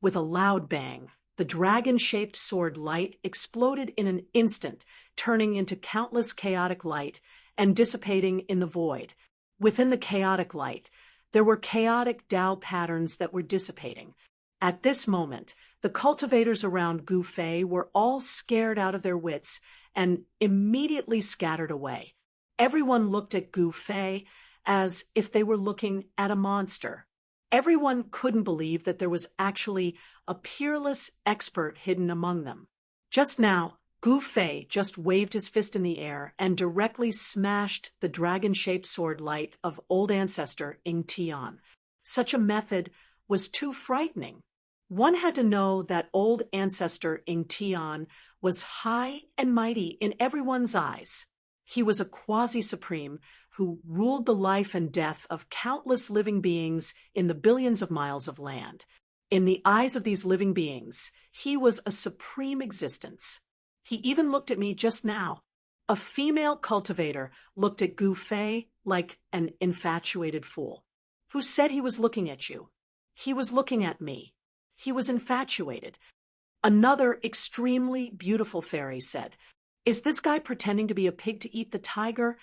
With a loud bang, the dragon-shaped sword light exploded in an instant, turning into countless chaotic light and dissipating in the void. Within the chaotic light, there were chaotic Tao patterns that were dissipating. At this moment, the cultivators around Gu Fei were all scared out of their wits and immediately scattered away. Everyone looked at Gu Fei as if they were looking at a monster. Everyone couldn't believe that there was actually a peerless expert hidden among them. Just now, Gu Fei just waved his fist in the air and directly smashed the dragon-shaped sword light of old ancestor Ying Tian. Such a method was too frightening. One had to know that old ancestor Ying Tian was high and mighty in everyone's eyes. He was a quasi-supreme who ruled the life and death of countless living beings in the billions of miles of land. In the eyes of these living beings, he was a supreme existence. He even looked at me just now. A female cultivator looked at Gu Fei like an infatuated fool. Who said he was looking at you? He was looking at me. He was infatuated. Another extremely beautiful fairy said, "Is this guy pretending to be a pig to eat the tiger?"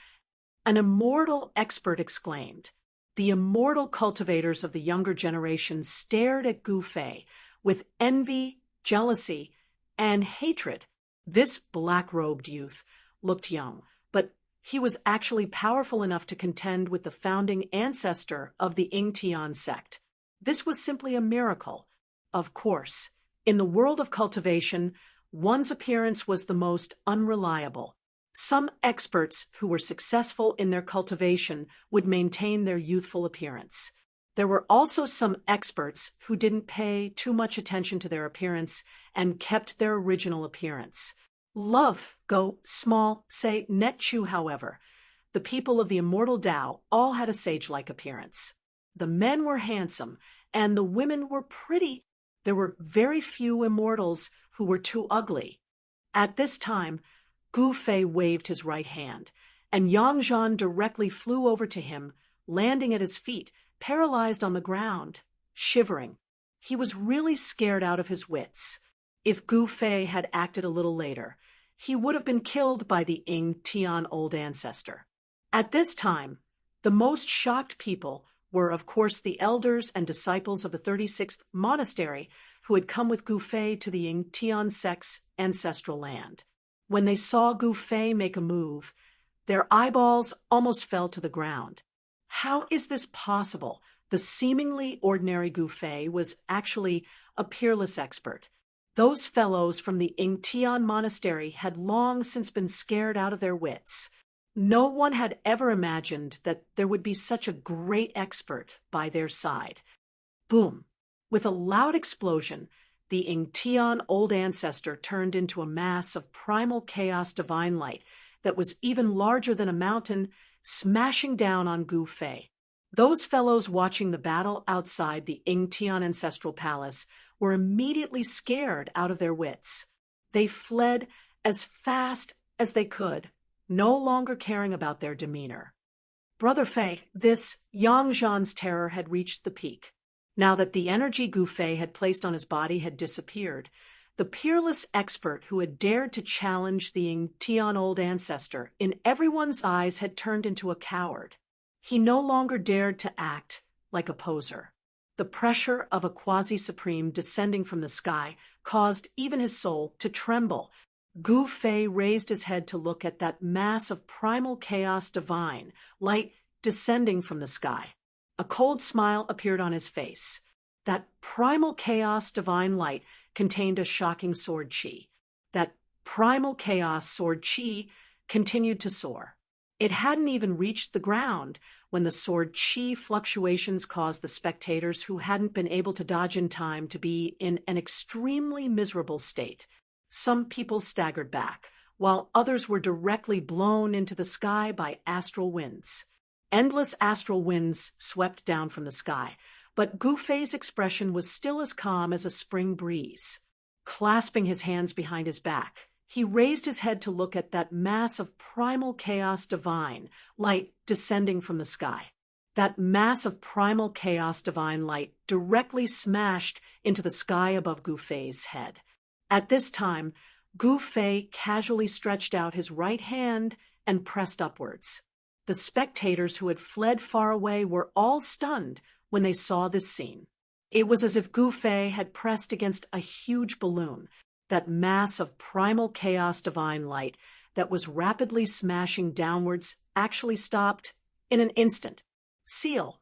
An immortal expert exclaimed. The immortal cultivators of the younger generation stared at Gu Fei with envy, jealousy, and hatred. This black-robed youth looked young, but he was actually powerful enough to contend with the founding ancestor of the Ying Tian sect. This was simply a miracle. Of course, in the world of cultivation, one's appearance was the most unreliable. Some experts who were successful in their cultivation would maintain their youthful appearance. There were also some experts who didn't pay too much attention to their appearance and kept their original appearance. Love, go, small, say, net chu, however. The people of the immortal Tao all had a sage-like appearance. The men were handsome, and the women were pretty. There were very few immortals who were too ugly. At this time, Gu Fei waved his right hand, and Yang Zhan directly flew over to him, landing at his feet, paralyzed on the ground, shivering. He was really scared out of his wits. If Gu Fei had acted a little later, he would have been killed by the Ying Tian old ancestor. At this time, the most shocked people were, of course, the elders and disciples of the 36th monastery who had come with Gu Fei to the Ying Tian sect's ancestral land. When they saw Gu Fei make a move, their eyeballs almost fell to the ground. How is this possible? The seemingly ordinary Gu Fei was actually a peerless expert. Those fellows from the Ying Tian monastery had long since been scared out of their wits. No one had ever imagined that there would be such a great expert by their side. Boom! With a loud explosion, the Ying Tian old ancestor turned into a mass of primal chaos divine light that was even larger than a mountain, smashing down on Gu Fei. Those fellows watching the battle outside the Ying Tian ancestral palace were immediately scared out of their wits. They fled as fast as they could, no longer caring about their demeanor. Brother Fei, this Yang Zhan's terror had reached the peak. Now that the energy Gu Fei had placed on his body had disappeared, the peerless expert who had dared to challenge the Ying Tian old ancestor in everyone's eyes had turned into a coward. He no longer dared to act like a poser. The pressure of a quasi-supreme descending from the sky caused even his soul to tremble. Gu Fei raised his head to look at that mass of primal chaos divine, light descending from the sky. A cold smile appeared on his face. That primal chaos divine light contained a shocking sword chi. That primal chaos sword chi continued to soar. It hadn't even reached the ground when the sword chi fluctuations caused the spectators who hadn't been able to dodge in time to be in an extremely miserable state. Some people staggered back, while others were directly blown into the sky by astral winds. Endless astral winds swept down from the sky, but Gu Fei's expression was still as calm as a spring breeze. Clasping his hands behind his back, He raised his head to look at that mass of primal chaos divine light descending from the sky. That mass of primal chaos divine light directly smashed into the sky above Gu Fei's head. At this time, Gu Fei casually stretched out his right hand and pressed upwards. The spectators who had fled far away were all stunned when they saw this scene. It was as if Gu Fei had pressed against a huge balloon, that mass of primal chaos divine light that was rapidly smashing downwards actually stopped in an instant. Seal.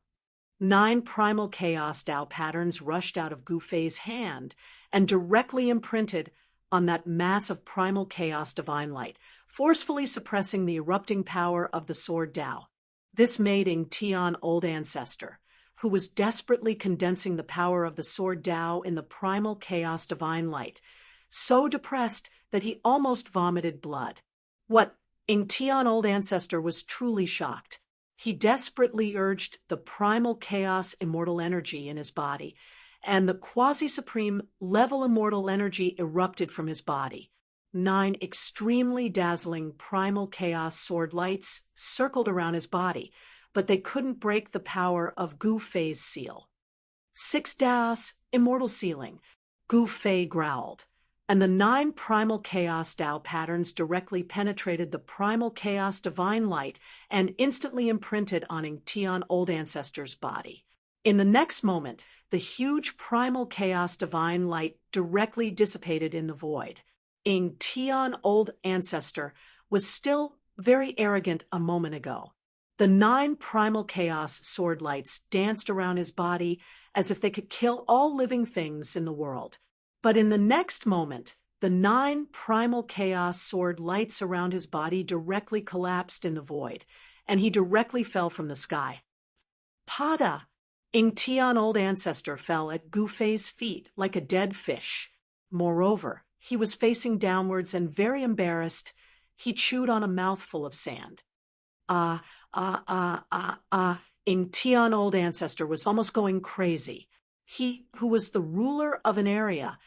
9 primal chaos Tao patterns rushed out of Gu Fei's hand and directly imprinted on that mass of primal chaos divine light, forcefully suppressing the erupting power of the sword Tao. This made Ing Tian Old Ancestor, who was desperately condensing the power of the sword Tao in the primal chaos divine light, so depressed that he almost vomited blood. What Ing Tian Old Ancestor was truly shocked. He desperately urged the primal chaos immortal energy in his body, and the quasi-supreme level immortal energy erupted from his body. 9 extremely dazzling primal chaos sword lights circled around his body, but they couldn't break the power of Gu Fei's seal. 6 Daos immortal sealing, Gu Fei growled, and the 9 primal chaos Tao patterns directly penetrated the primal chaos divine light and instantly imprinted on Ing Tian Old Ancestor's body. In the next moment, the huge primal chaos divine light directly dissipated in the void. Ing Tian Old Ancestor was still very arrogant a moment ago. The 9 primal chaos sword lights danced around his body as if they could kill all living things in the world. But in the next moment, the 9 primal chaos sword lights around his body directly collapsed in the void, and he directly fell from the sky. Pada! Ing Tian Old Ancestor fell at Gu Fei's feet like a dead fish. Moreover, he was facing downwards and very embarrassed. He chewed on a mouthful of sand. Ing Tian Old Ancestor was almost going crazy. He, who was the ruler of an area,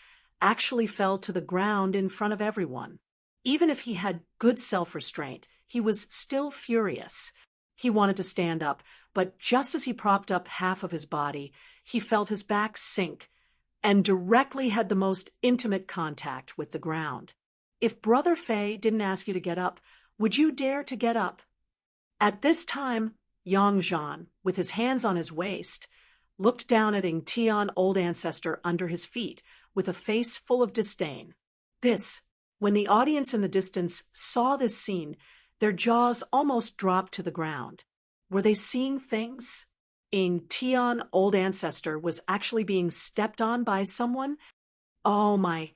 actually fell to the ground in front of everyone. Even if he had good self-restraint, he was still furious. He wanted to stand up, but just as he propped up half of his body, he felt his back sink and directly had the most intimate contact with the ground. If Brother Fei didn't ask you to get up, would you dare to get up? At this time, Yang Zhan, with his hands on his waist, looked down at Ing Tian Old Ancestor under his feet with a face full of disdain. When the audience in the distance saw this scene, their jaws almost dropped to the ground. Were they seeing things? Ing Tian Old Ancestor was actually being stepped on by someone? Oh my,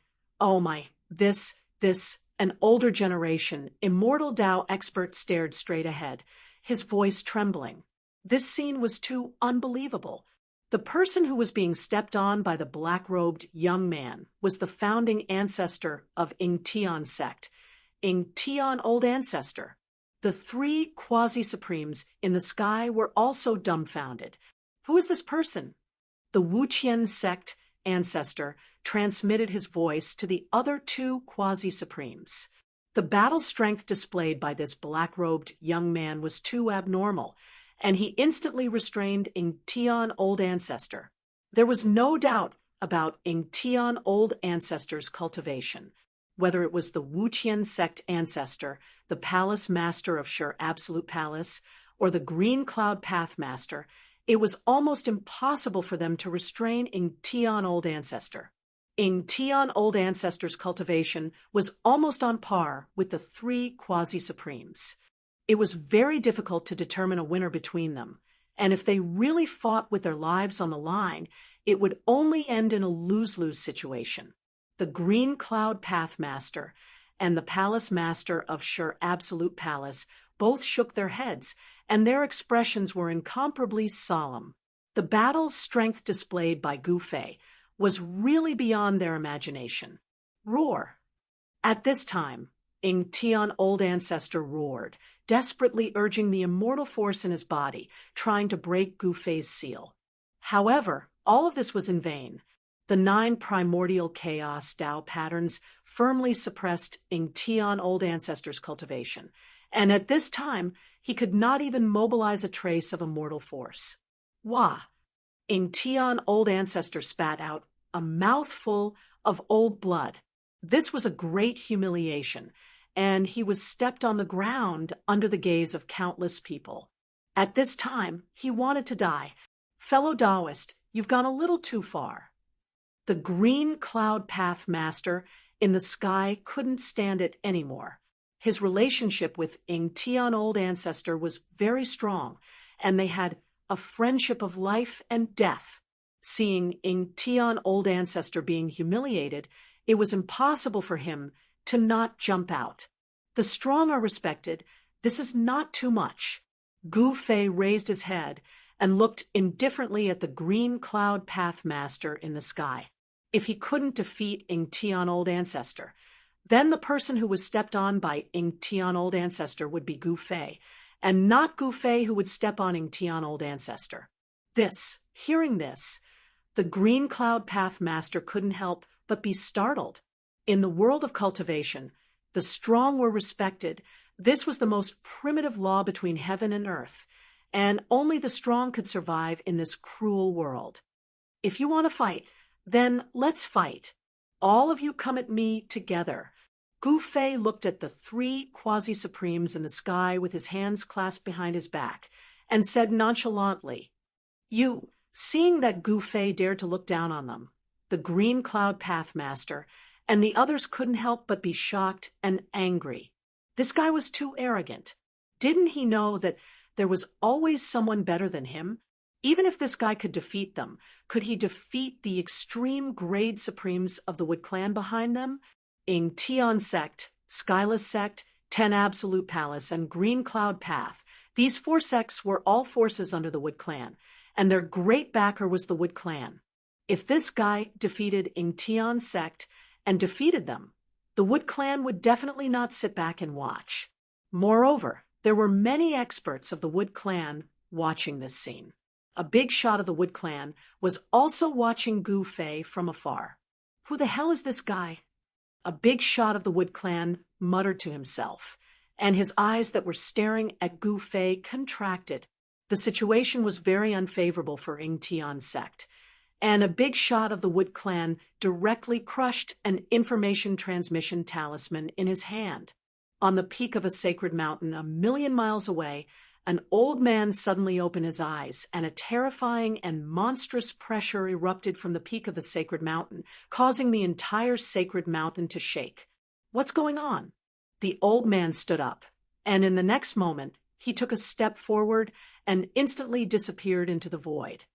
an older generation, immortal Tao expert stared straight ahead, his voice trembling. This scene was too unbelievable. The person who was being stepped on by the black-robed young man was the founding ancestor of Ing Tian sect, Ing Tian Old Ancestor. The 3 quasi-supremes in the sky were also dumbfounded. Who is this person? The Wuqian sect ancestor transmitted his voice to the other 2 quasi-supremes. The battle strength displayed by this black-robed young man was too abnormal, and he instantly restrained Ing Tian Old Ancestor. There was no doubt about Ing Tian Old Ancestor's cultivation. Whether it was the Wuqian sect ancestor, the Palace Master of Sure Absolute Palace, or the Green Cloud Path Master, it was almost impossible for them to restrain Ing Tian Old Ancestor. Ing Tian Old Ancestor's cultivation was almost on par with the 3 quasi-supremes. It was very difficult to determine a winner between them, and if they really fought with their lives on the line, it would only end in a lose-lose situation. The Green Cloud Path Master and the Palace Master of Sure Absolute Palace both shook their heads, and their expressions were incomparably solemn. The battle's strength displayed by Gu Fei was really beyond their imagination. Roar! At this time, Ing Tian Old Ancestor roared, desperately urging the immortal force in his body, trying to break Gu Fei's seal. However, all of this was in vain. The The 9 primordial chaos Tao patterns firmly suppressed Ingtian old ancestors' cultivation, and at this time he could not even mobilize a trace of a mortal force. Wah! Ingtian old ancestor spat out a mouthful of old blood. This was a great humiliation, and he was stepped on the ground under the gaze of countless people. At this time, he wanted to die. Fellow Taoist, you've gone a little too far. The green cloud path master in the sky couldn't stand it anymore. His relationship with Ingtian old ancestor was very strong, and they had a friendship of life and death. Seeing Ingtian old ancestor being humiliated, it was impossible for him to not jump out. The strong are respected. This is not too much. Gu Fei raised his head and looked indifferently at the green cloud path master in the sky. If he couldn't defeat Ingtian old ancestor, then the person who was stepped on by Ingtian old ancestor would be Gu Fei, and not Gu Fei who would step on Ingtian old ancestor. Hearing this, the green cloud path master couldn't help but be startled. In the world of cultivation, the strong were respected. This was the most primitive law between heaven and earth, and only the strong could survive in this cruel world. If you want to fight, then let's fight. All of you come at me together. Gu Fei looked at the 3 quasi-supremes in the sky with his hands clasped behind his back, and said nonchalantly, "You," seeing that Gu Fei dared to look down on them, the green cloud path master, and the others couldn't help but be shocked and angry. This guy was too arrogant. Didn't he know that there was always someone better than him? Even if this guy could defeat them, could he defeat the extreme grade supremes of the Wood Clan behind them? Ingtian sect, Skyless sect, 10 Absolute Palace, and Green Cloud Path. These 4 sects were all forces under the Wood Clan, and their great backer was the Wood Clan. If this guy defeated Ingtian sect and defeated them, the Wood Clan would definitely not sit back and watch. Moreover, there were many experts of the Wood Clan watching this scene. A big shot of the Wood Clan was also watching Gu Fei from afar. Who the hell is this guy? A big shot of the Wood Clan muttered to himself, and his eyes that were staring at Gu Fei contracted. The situation was very unfavorable for Ingtian sect, and a big shot of the Wood Clan directly crushed an information transmission talisman in his hand. On the peak of a sacred mountain 1,000,000 miles away, an old man suddenly opened his eyes, and a terrifying and monstrous pressure erupted from the peak of the sacred mountain, causing the entire sacred mountain to shake. What's going on? The old man stood up, and in the next moment, he took a step forward and instantly disappeared into the void.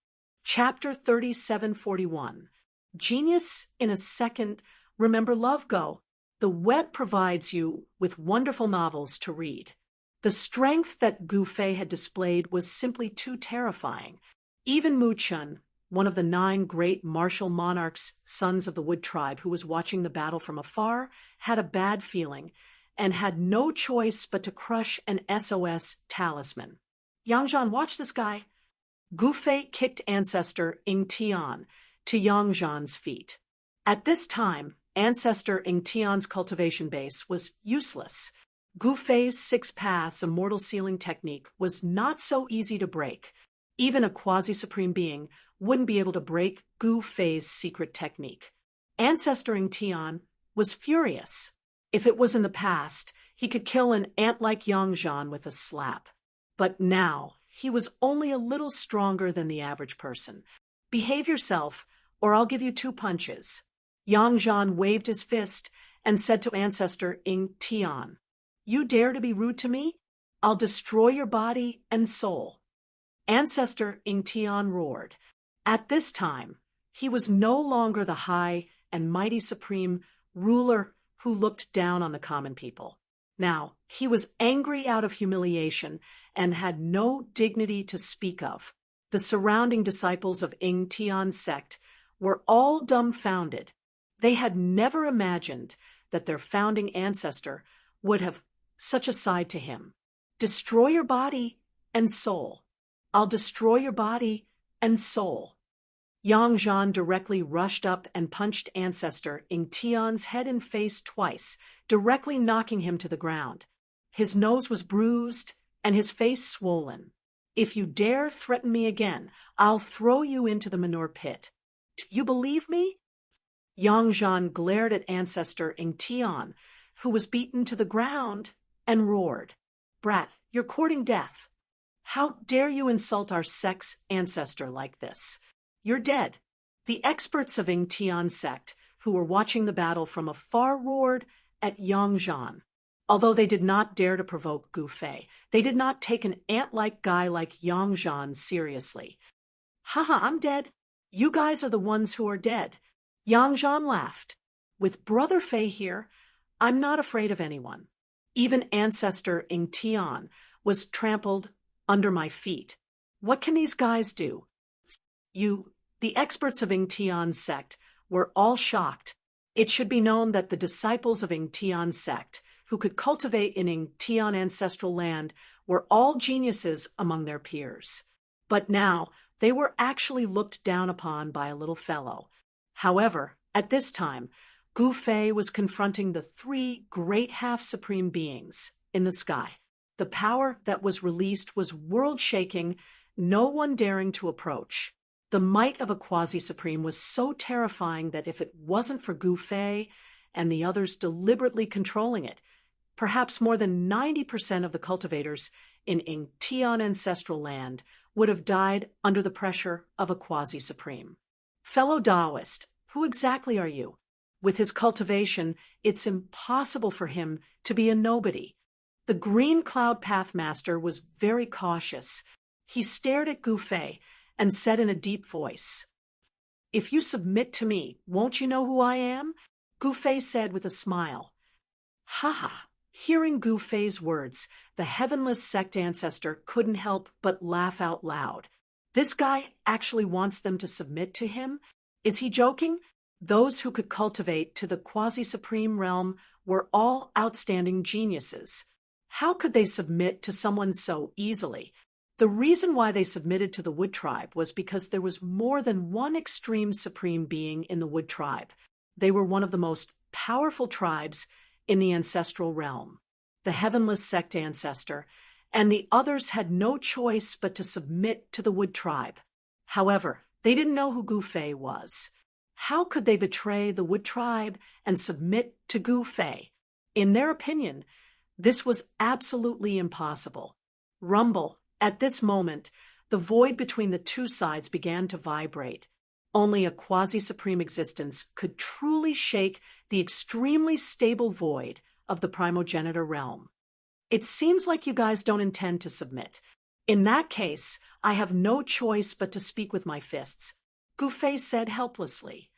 Chapter 3741. Genius in a Second. Remember Love Go. The web provides you with wonderful novels to read. The strength that Gu Fei had displayed was simply too terrifying. Even Mu Chun, one of the 9 great martial monarchs, sons of the Wood Tribe, who was watching the battle from afar, had a bad feeling and had no choice but to crush an SOS talisman. Yangzhan, watch this guy. Gu Fei kicked ancestor Ingtian to Yangzhan's feet. At this time, ancestor Ingtian's cultivation base was useless. Gu Fei's 6 paths immortal sealing technique was not so easy to break. Even a quasi-supreme being wouldn't be able to break Gu Fei's secret technique. Ancestor Ingtian was furious. If it was in the past, he could kill an ant-like Yangzhan with a slap. But now, he was only a little stronger than the average person. Behave yourself, or I'll give you 2 punches. Yangzhan waved his fist and said to ancestor Ingtian, "You dare to be rude to me? I'll destroy your body and soul." Ancestor Ingtian roared. At this time, he was no longer the high and mighty supreme ruler who looked down on the common people. Now, he was angry out of humiliation and had no dignity to speak of. The surrounding disciples of Ingtian sect were all dumbfounded. They had never imagined that their founding ancestor would have such a side to him. Destroy your body and soul. I'll destroy your body and soul. Yang Zhan directly rushed up and punched Ancestor Ing Tian's head and face twice, directly knocking him to the ground. His nose was bruised and his face swollen. "If you dare threaten me again, I'll throw you into the manure pit. Do you believe me?" Yang Zhan glared at Ancestor Ing Tian, who was beaten to the ground, and roared, "Brat, you're courting death. How dare you insult our sect's ancestor like this? You're dead." The experts of Ing Tian's sect, who were watching the battle from afar, roared at Yang Zhan. Although they did not dare to provoke Gu Fei, they did not take an ant-like guy like Yang Zhan seriously. "Haha, I'm dead. You guys are the ones who are dead." Yang Zhan laughed. "With Brother Fei here, I'm not afraid of anyone. Even Ancestor Ing Tian was trampled under my feet. What can these guys do?" The experts of Ing Tian's sect were all shocked. It should be known that the disciples of Ing Tian's sect, who could cultivate in Ing Tian ancestral land, were all geniuses among their peers. But now they were actually looked down upon by a little fellow. However, at this time, Gu Fei was confronting the three great half-supreme beings in the sky. The power that was released was world-shaking, no one daring to approach. The might of a quasi-supreme was so terrifying that if it wasn't for Gu Fei and the others deliberately controlling it, perhaps more than 90% of the cultivators in Ing Tian ancestral land would have died under the pressure of a quasi-supreme. Fellow Taoist, who exactly are you? With his cultivation, it's impossible for him to be a nobody. The Green Cloud Pathmaster was very cautious. He stared at Gu Fei and said in a deep voice, "If you submit to me, won't you know who I am?" Gu Fei said with a smile. "Haha." Hearing Gu Fei's words, the heavenless sect ancestor couldn't help but laugh out loud. This guy actually wants them to submit to him? Is he joking? Those who could cultivate to the quasi-supreme realm were all outstanding geniuses. How could they submit to someone so easily? The reason why they submitted to the Wood Tribe was because there was more than one extreme supreme being in the Wood Tribe. They were one of the most powerful tribes in the ancestral realm, the heavenless sect ancestor, and the others had no choice but to submit to the Wood Tribe. However, they didn't know who Gu Fei was. How could they betray the Wood Tribe and submit to Gu Fei? In their opinion, this was absolutely impossible. Rumble. At this moment, the void between the two sides began to vibrate. Only a quasi-supreme existence could truly shake the extremely stable void of the primogenitor realm. "It seems like you guys don't intend to submit. In that case, I have no choice but to speak with my fists," Gu Fei said helplessly.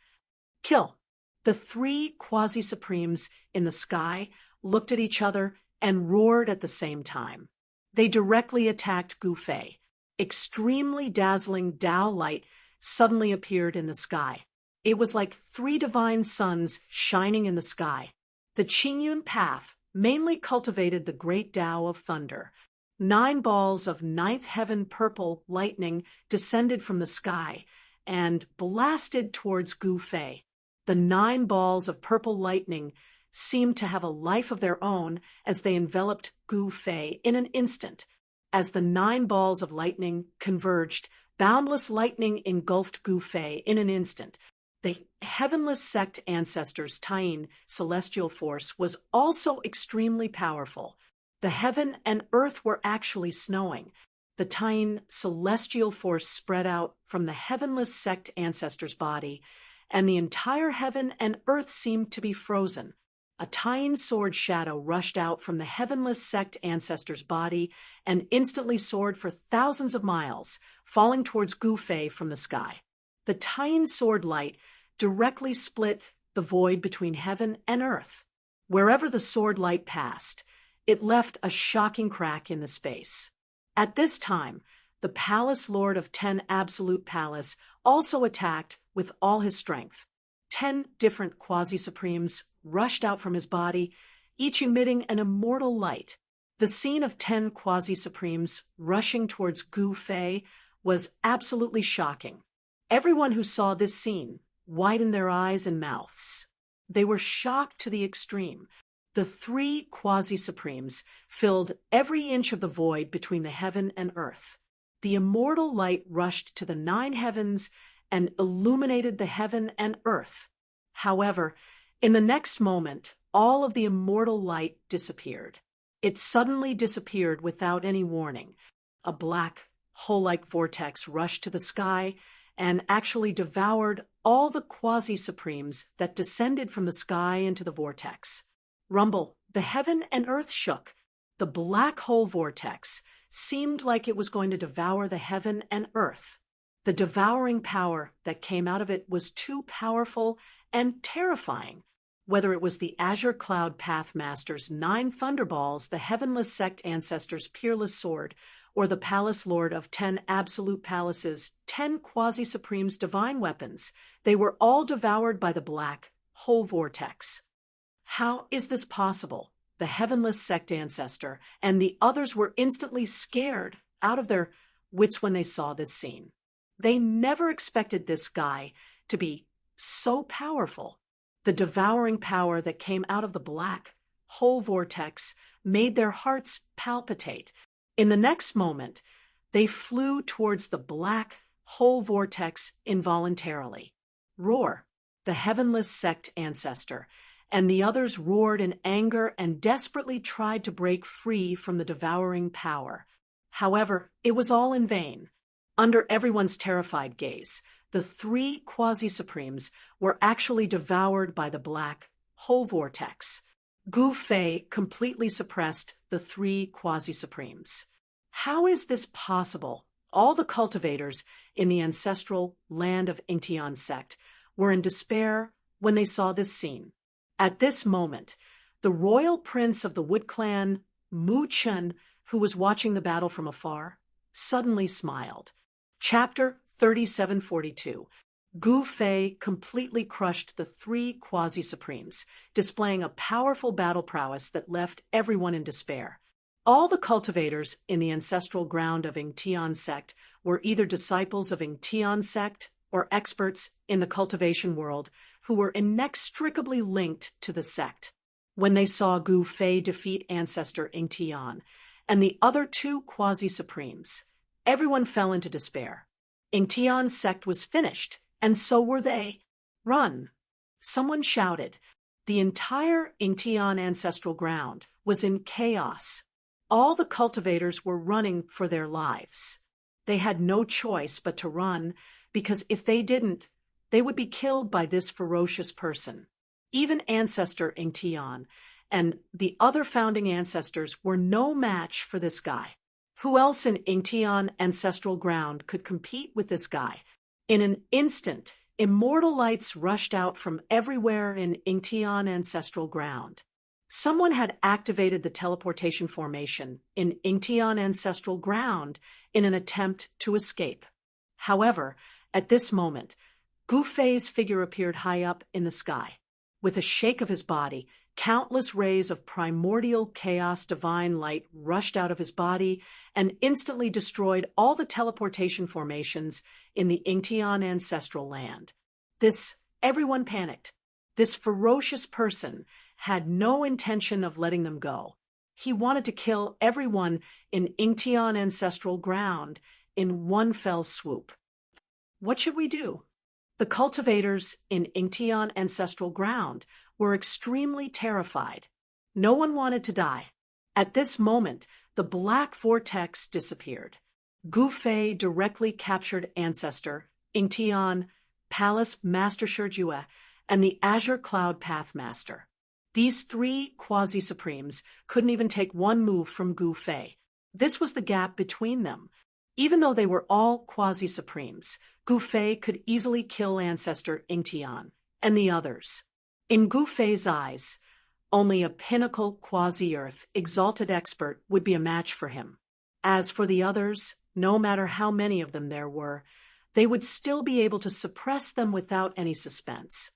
"Kill." The three quasi-supremes in the sky looked at each other and roared at the same time. They directly attacked Gu Fei. Extremely dazzling Tao light suddenly appeared in the sky. It was like three divine suns shining in the sky. The Qingyun path mainly cultivated the great Tao of thunder. 9 balls of ninth heaven purple lightning descended from the sky and blasted towards Gu Fei. The 9 balls of purple lightning seemed to have a life of their own as they enveloped Gu Fei in an instant. As the 9 balls of lightning converged, boundless lightning engulfed Gu Fei in an instant. The heavenless sect ancestor's Tayin celestial force was also extremely powerful. The heaven and earth were actually snowing. The Tayin celestial force spread out from the heavenless sect ancestor's body, and the entire heaven and earth seemed to be frozen. A Tayin sword shadow rushed out from the heavenless sect ancestor's body and instantly soared for thousands of miles, falling towards Gu Fei from the sky. The Tayin sword light directly split the void between heaven and earth. Wherever the sword light passed, it left a shocking crack in the space. At this time, the Palace Lord of 10 Absolute Palace also attacked with all his strength. 10 different quasi-supremes rushed out from his body, each emitting an immortal light. The scene of 10 quasi-supremes rushing towards Gu Fei was absolutely shocking. Everyone who saw this scene widened their eyes and mouths. They were shocked to the extreme. The three quasi-supremes filled every inch of the void between the heaven and earth. The immortal light rushed to the 9 heavens and illuminated the heaven and earth. However, in the next moment, all of the immortal light disappeared. It suddenly disappeared without any warning. A black, hole-like vortex rushed to the sky and actually devoured all the quasi-supremes that descended from the sky into the vortex. Rumble, the heaven and earth shook. The black hole vortex seemed like it was going to devour the heaven and earth. The devouring power that came out of it was too powerful and terrifying. Whether it was the Azure Cloud Pathmaster's 9 thunderballs, the Heavenless Sect Ancestor's peerless sword, or the Palace Lord of 10 Absolute Palaces' 10 Quasi-Supremes' divine weapons, they were all devoured by the black hole vortex. How is this possible? The Heavenless Sect Ancestor and the others were instantly scared out of their wits when they saw this scene. They never expected this guy to be so powerful. The devouring power that came out of the black hole vortex made their hearts palpitate. In the next moment, they flew towards the black hole vortex involuntarily. Roar, the Heavenless Sect Ancestor, and the others roared in anger and desperately tried to break free from the devouring power. However, it was all in vain. Under everyone's terrified gaze, the 3 Quasi-Supremes were actually devoured by the black hole vortex. Gu Fei completely suppressed the 3 Quasi-Supremes. How is this possible? All the cultivators in the ancestral land of Ingtian sect were in despair when they saw this scene. At this moment, the royal prince of the Wood Clan, Mu Chen, who was watching the battle from afar, suddenly smiled. Chapter 3742. Gu Fei completely crushed the 3 Quasi-Supremes, displaying a powerful battle prowess that left everyone in despair. All the cultivators in the ancestral ground of Ingtian sect were either disciples of Ingtian sect or experts in the cultivation world who were inextricably linked to the sect. When they saw Gu Fei defeat Ancestor Ingtian and the other 2 Quasi-Supremes, everyone fell into despair. Ingtian sect was finished, and so were they. Run! Someone shouted. The entire Ingtian ancestral ground was in chaos. All the cultivators were running for their lives. They had no choice but to run, because if they didn't, they would be killed by this ferocious person. Even Ancestor Ingtian and the other founding ancestors were no match for this guy. Who else in Ingtian ancestral ground could compete with this guy? In an instant, immortal lights rushed out from everywhere in Ingtian ancestral ground. Someone had activated the teleportation formation in Ingtian ancestral ground in an attempt to escape. However, at this moment, Gu Fei's figure appeared high up in the sky. With a shake of his body, countless rays of primordial chaos divine light rushed out of his body and instantly destroyed all the teleportation formations in the Ingtian ancestral land. Everyone panicked. This ferocious person had no intention of letting them go. He wanted to kill everyone in Ingtian ancestral ground in one fell swoop. What should we do? The cultivators in Ingtian ancestral ground were extremely terrified. No one wanted to die. At this moment, the black vortex disappeared. Gu Fei directly captured Ancestor, Ingtian, Palace Master Shijue, and the Azure Cloud Pathmaster. These 3 Quasi-Supremes couldn't even take one move from Gu Fei. This was the gap between them. Even though they were all Quasi-Supremes, Gu Fei could easily kill Ancestor Ingtian and the others. In Gu Fei's eyes, only a pinnacle quasi-earth exalted expert would be a match for him. As for the others, no matter how many of them there were, they would still be able to suppress them without any suspense.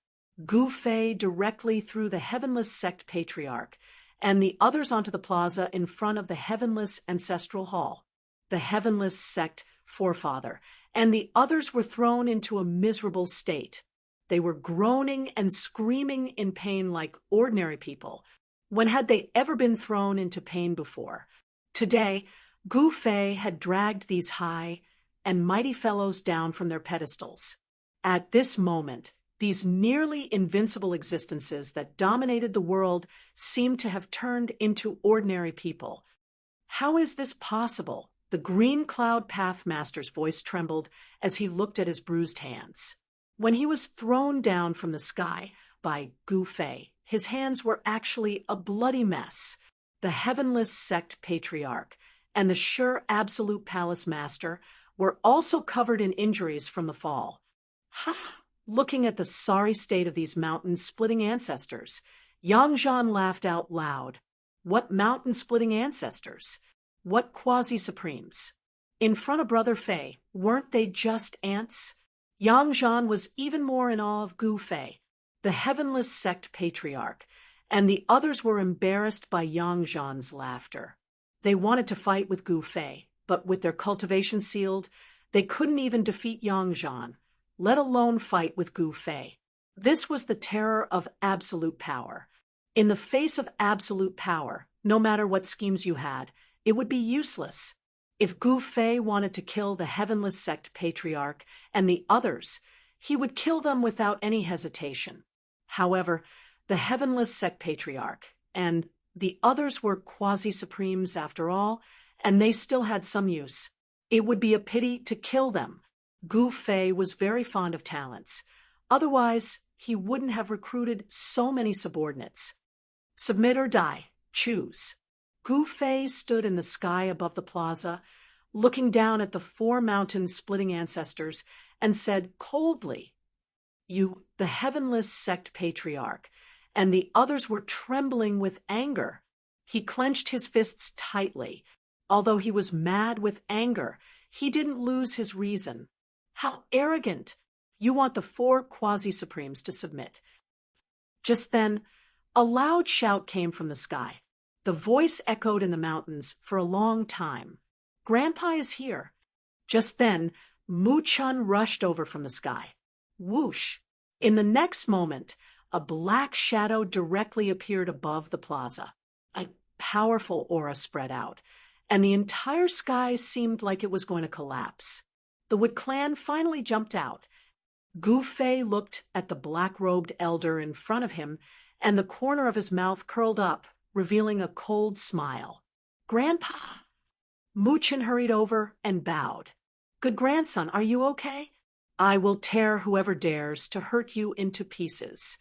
Gu Fei directly threw the Heavenless Sect Patriarch and the others onto the plaza in front of the Heavenless Ancestral Hall. The Heavenless Sect forefather, and the others were thrown into a miserable state. They were groaning and screaming in pain like ordinary people. When had they ever been thrown into pain before? Today, Gu Fei had dragged these high and mighty fellows down from their pedestals. At this moment, these nearly invincible existences that dominated the world seemed to have turned into ordinary people. How is this possible? The Green Cloud Pathmaster's voice trembled as he looked at his bruised hands. When he was thrown down from the sky by Gu Fei, his hands were actually a bloody mess. The Heavenless Sect Patriarch and the Sure Absolute Palace Master were also covered in injuries from the fall. Ha! Looking at the sorry state of these mountain-splitting ancestors, Yang Zhan laughed out loud. What mountain-splitting ancestors? What quasi-supremes? In front of Brother Fei, weren't they just ants? Yang Zhan was even more in awe of Gu Fei, the Heavenless Sect Patriarch, and the others were embarrassed by Yang Zhan's laughter. They wanted to fight with Gu Fei, but with their cultivation sealed, they couldn't even defeat Yang Zhan, let alone fight with Gu Fei. This was the terror of absolute power. In the face of absolute power, no matter what schemes you had, it would be useless. If Gu Fei wanted to kill the Heavenless Sect Patriarch and the others, he would kill them without any hesitation. However, the Heavenless Sect Patriarch and the others were quasi-supremes after all, and they still had some use. It would be a pity to kill them. Gu Fei was very fond of talents. Otherwise, he wouldn't have recruited so many subordinates. Submit or die. Choose. Gu Fei stood in the sky above the plaza, looking down at the 4 mountain-splitting ancestors, and said coldly, "You, the Heavenless Sect Patriarch," and the others were trembling with anger. He clenched his fists tightly. Although he was mad with anger, he didn't lose his reason. How arrogant! You want the 4 quasi-supremes to submit. Just then, a loud shout came from the sky. The voice echoed in the mountains for a long time. "Grandpa is here." Just then, Mu Chun rushed over from the sky. Whoosh! In the next moment, a black shadow directly appeared above the plaza. A powerful aura spread out, and the entire sky seemed like it was going to collapse. The Wood Clan finally jumped out. Gu Fei looked at the black-robed elder in front of him, and the corner of his mouth curled up, revealing a cold smile. "Grandpa!" Mu Chun hurried over and bowed. "Good grandson, are you okay?" "I will tear whoever dares to hurt you into pieces."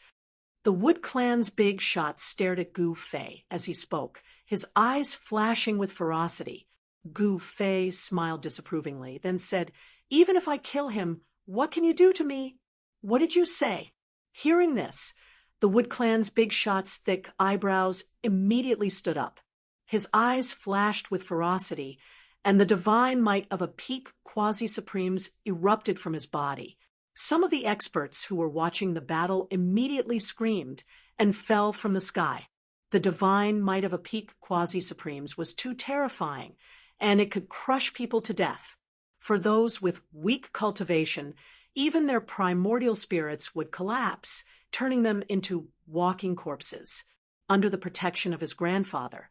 The Wood Clan's big shot stared at Gu Fei as he spoke, his eyes flashing with ferocity. Gu Fei smiled disapprovingly, then said, "Even if I kill him, what can you do to me?" "What did you say?" Hearing this, the Wood Clan's big shot's thick eyebrows immediately stood up. His eyes flashed with ferocity, and the divine might of a peak quasi-supremes erupted from his body. Some of the experts who were watching the battle immediately screamed and fell from the sky. The divine might of a peak quasi-supremes was too terrifying, and it could crush people to death. For those with weak cultivation, even their primordial spirits would collapse, turning them into walking corpses. Under the protection of his grandfather,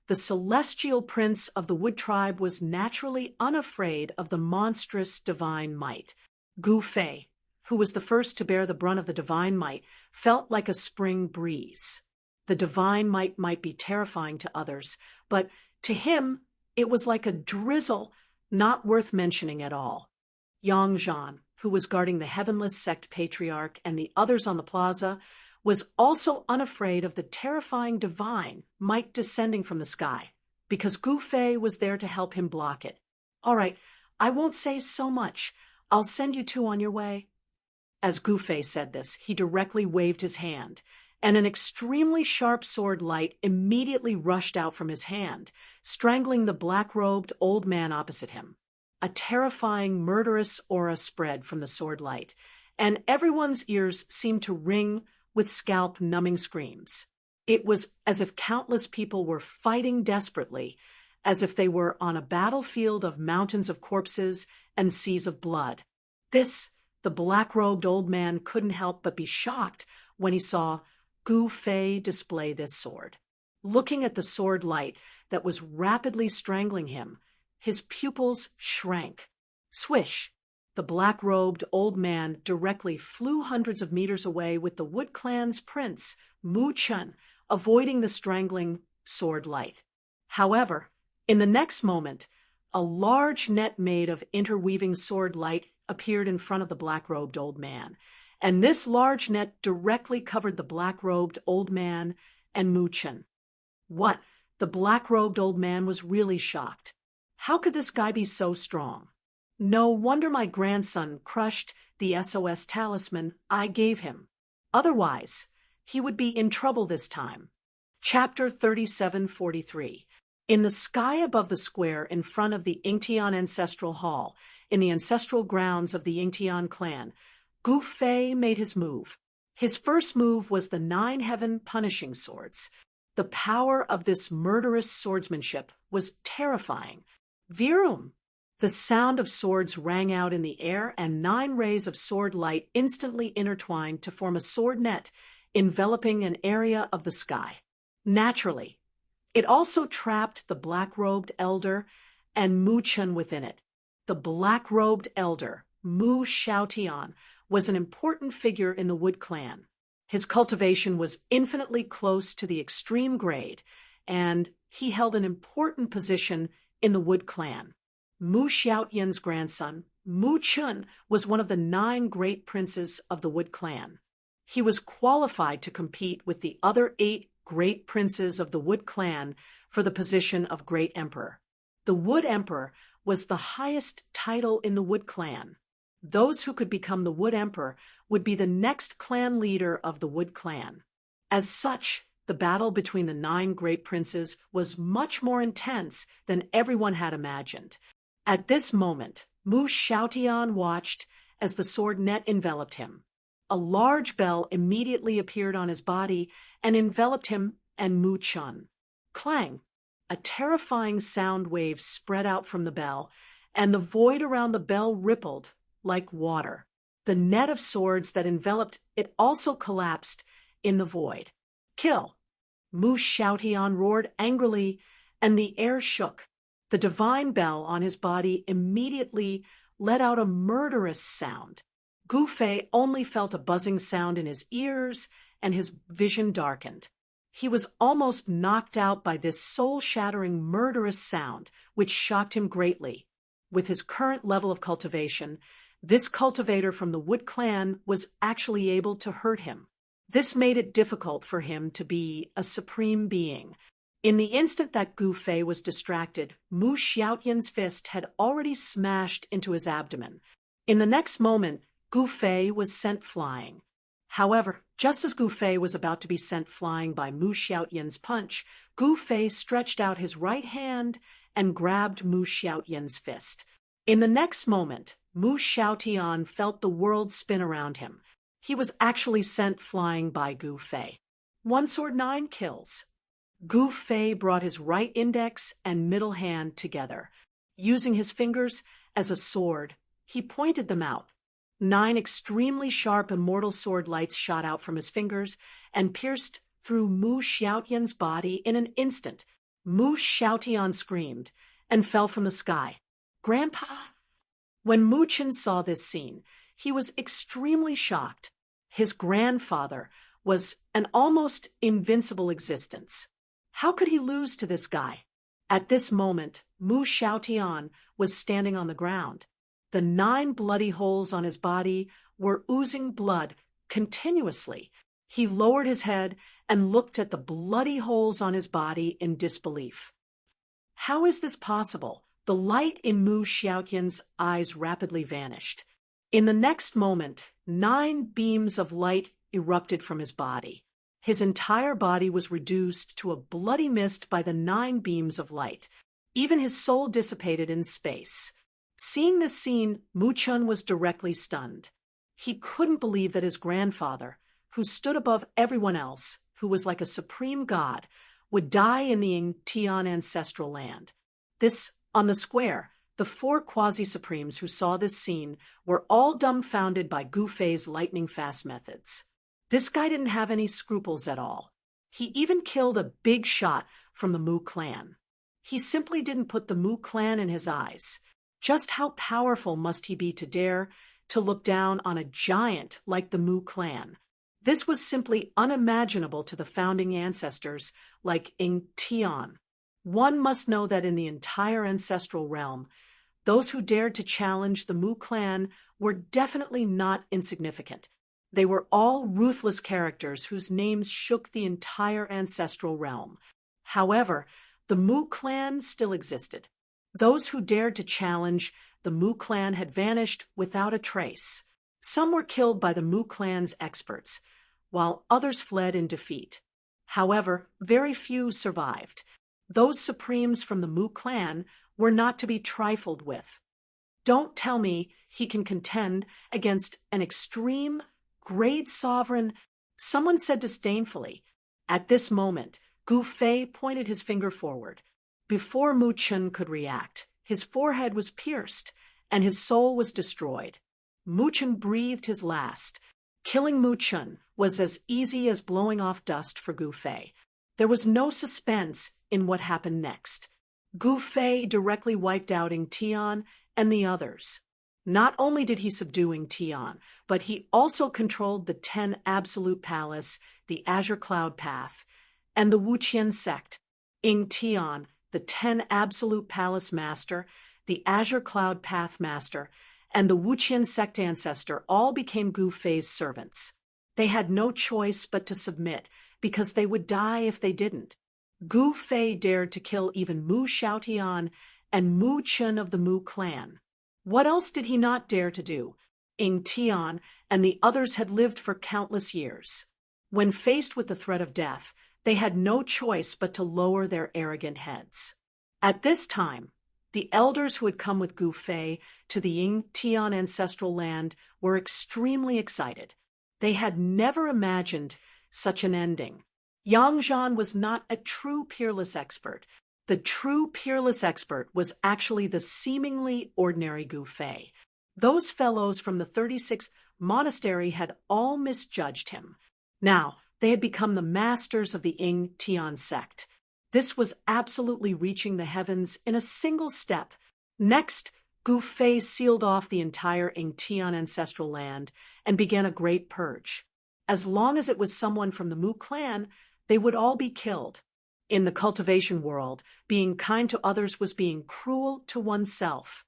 the celestial prince of the Wood Tribe was naturally unafraid of the monstrous divine might. Gu Fei, who was the first to bear the brunt of the divine might, felt like a spring breeze. The divine might be terrifying to others, but to him it was like a drizzle, not worth mentioning at all. Yang Zhan, who was guarding the Heavenless Sect Patriarch and the others on the plaza, was also unafraid of the terrifying divine might descending from the sky, because Gu Fei was there to help him block it. "All right, I won't say so much. I'll send you 2 on your way." As Gu Fei said this, he directly waved his hand, and an extremely sharp sword light immediately rushed out from his hand, strangling the black-robed old man opposite him. A terrifying, murderous aura spread from the sword light, and everyone's ears seemed to ring with scalp-numbing screams. It was as if countless people were fighting desperately, as if they were on a battlefield of mountains of corpses and seas of blood. The black-robed old man couldn't help but be shocked when he saw Gu Fei display this sword. Looking at the sword light that was rapidly strangling him, his pupils shrank. Swish! The black-robed old man directly flew hundreds of meters away with the Wood Clan's prince, Mu Chun, avoiding the strangling sword light. However, in the next moment, a large net made of interweaving sword light appeared in front of the black-robed old man, and this large net directly covered the black-robed old man and Mu Chun. What? The black-robed old man was really shocked. How could this guy be so strong? No wonder my grandson crushed the SOS talisman I gave him. Otherwise, he would be in trouble this time. Chapter 3743. In the sky above the square in front of the Yingtian Ancestral Hall, in the ancestral grounds of the Yingtian clan, Gu Fei made his move. His first move was the 9 heaven punishing swords. The power of this murderous swordsmanship was terrifying. Virum! The sound of swords rang out in the air, and 9 rays of sword light instantly intertwined to form a sword net enveloping an area of the sky. Naturally, it also trapped the black-robed elder and Mu Chun within it. The black-robed elder, Mu Xiaotian, was an important figure in the Wood Clan. His cultivation was infinitely close to the extreme grade, and he held an important position in the Wood Clan. Mu Xiaotian's grandson, Mu Chun, was one of the 9 great princes of the Wood Clan. He was qualified to compete with the other 8 great princes of the Wood Clan for the position of Great Emperor. The Wood Emperor was the highest title in the Wood Clan. Those who could become the Wood Emperor would be the next clan leader of the Wood Clan. As such, the battle between the 9 great princes was much more intense than everyone had imagined. At this moment, Mu Xiaotian watched as the sword net enveloped him. A large bell immediately appeared on his body and enveloped him and Mu Chun. Clang! A terrifying sound wave spread out from the bell, and the void around the bell rippled like water. The net of swords that enveloped it also collapsed in the void. Kill! Mu Xiaotian roared angrily, and the air shook. The divine bell on his body immediately let out a murderous sound. Gu Fei only felt a buzzing sound in his ears, and his vision darkened. He was almost knocked out by this soul-shattering murderous sound, which shocked him greatly. With his current level of cultivation, this cultivator from the Wood Clan was actually able to hurt him. This made it difficult for him to be a supreme being. In the instant that Gu Fei was distracted, Mu Xiaotian's fist had already smashed into his abdomen. In the next moment, Gu Fei was sent flying. However, just as Gu Fei was about to be sent flying by Mu Xiaotian's punch, Gu Fei stretched out his right hand and grabbed Mu Xiaotian's fist. In the next moment, Mu Xiaotian felt the world spin around him. He was actually sent flying by Gu Fei. 1 sword 9 kills. Gu Fei brought his right index and middle hand together. Using his fingers as a sword, he pointed them out. 9 extremely sharp immortal sword lights shot out from his fingers and pierced through Mu Xiaotian's body in an instant. Mu Xiaotian screamed and fell from the sky. Grandpa? When Mu Chun saw this scene, he was extremely shocked. His grandfather was an almost invincible existence. How could he lose to this guy? At this moment, Mu Xiaotian was standing on the ground. The 9 bloody holes on his body were oozing blood continuously. He lowered his head and looked at the bloody holes on his body in disbelief. How is this possible? The light in Mu Xiaotian's eyes rapidly vanished. In the next moment, 9 beams of light erupted from his body. His entire body was reduced to a bloody mist by the 9 beams of light. Even his soul dissipated in space. Seeing this scene, Mu Chun was directly stunned. He couldn't believe that his grandfather, who stood above everyone else, who was like a supreme god, would die in the Yingtian ancestral land. On the square, the four quasi-supremes who saw this scene were all dumbfounded by Gu Fei's lightning-fast methods. This guy didn't have any scruples at all. He even killed a big shot from the Mu clan. He simply didn't put the Mu clan in his eyes. Just how powerful must he be to dare to look down on a giant like the Mu clan? This was simply unimaginable to the founding ancestors like Ing Tian. One must know that in the entire ancestral realm, those who dared to challenge the Mu clan were definitely not insignificant. They were all ruthless characters whose names shook the entire ancestral realm. However, the Mu clan still existed. Those who dared to challenge the Mu clan had vanished without a trace. Some were killed by the Mu clan's experts, while others fled in defeat. However, very few survived. Those supremes from the Mu clan were not to be trifled with. Don't tell me he can contend against an extreme, great sovereign, someone said disdainfully. At this moment, Gu Fei pointed his finger forward. Before Mu Chun could react, his forehead was pierced, and his soul was destroyed. Mu Chun breathed his last. Killing Mu Chun was as easy as blowing off dust for Gu Fei. There was no suspense in what happened next. Gu Fei directly wiped out Ing Tian and the others. Not only did he subdue Ing Tian, but he also controlled the 10 Absolute Palace, the Azure Cloud Path, and the Wuqian sect. Ing Tian, the 10 Absolute Palace Master, the Azure Cloud Path Master, and the Wuqian sect ancestor all became Gu Fei's servants. They had no choice but to submit, because they would die if they didn't. Gu Fei dared to kill even Mu Xiaotian and Mu Chun of the Mu clan. What else did he not dare to do? Ing Tian and the others had lived for countless years. When faced with the threat of death, they had no choice but to lower their arrogant heads. At this time, the elders who had come with Gu Fei to the Ing Tian ancestral land were extremely excited. They had never imagined such an ending. Yang Zhan was not a true peerless expert. The true peerless expert was actually the seemingly ordinary Gu Fei. Those fellows from the 36th monastery had all misjudged him. Now, they had become the masters of the Ing Tian sect. This was absolutely reaching the heavens in a single step. Next, Gu Fei sealed off the entire Ing Tian ancestral land and began a great purge. As long as it was someone from the Mu clan, they would all be killed. In the cultivation world, being kind to others was being cruel to oneself.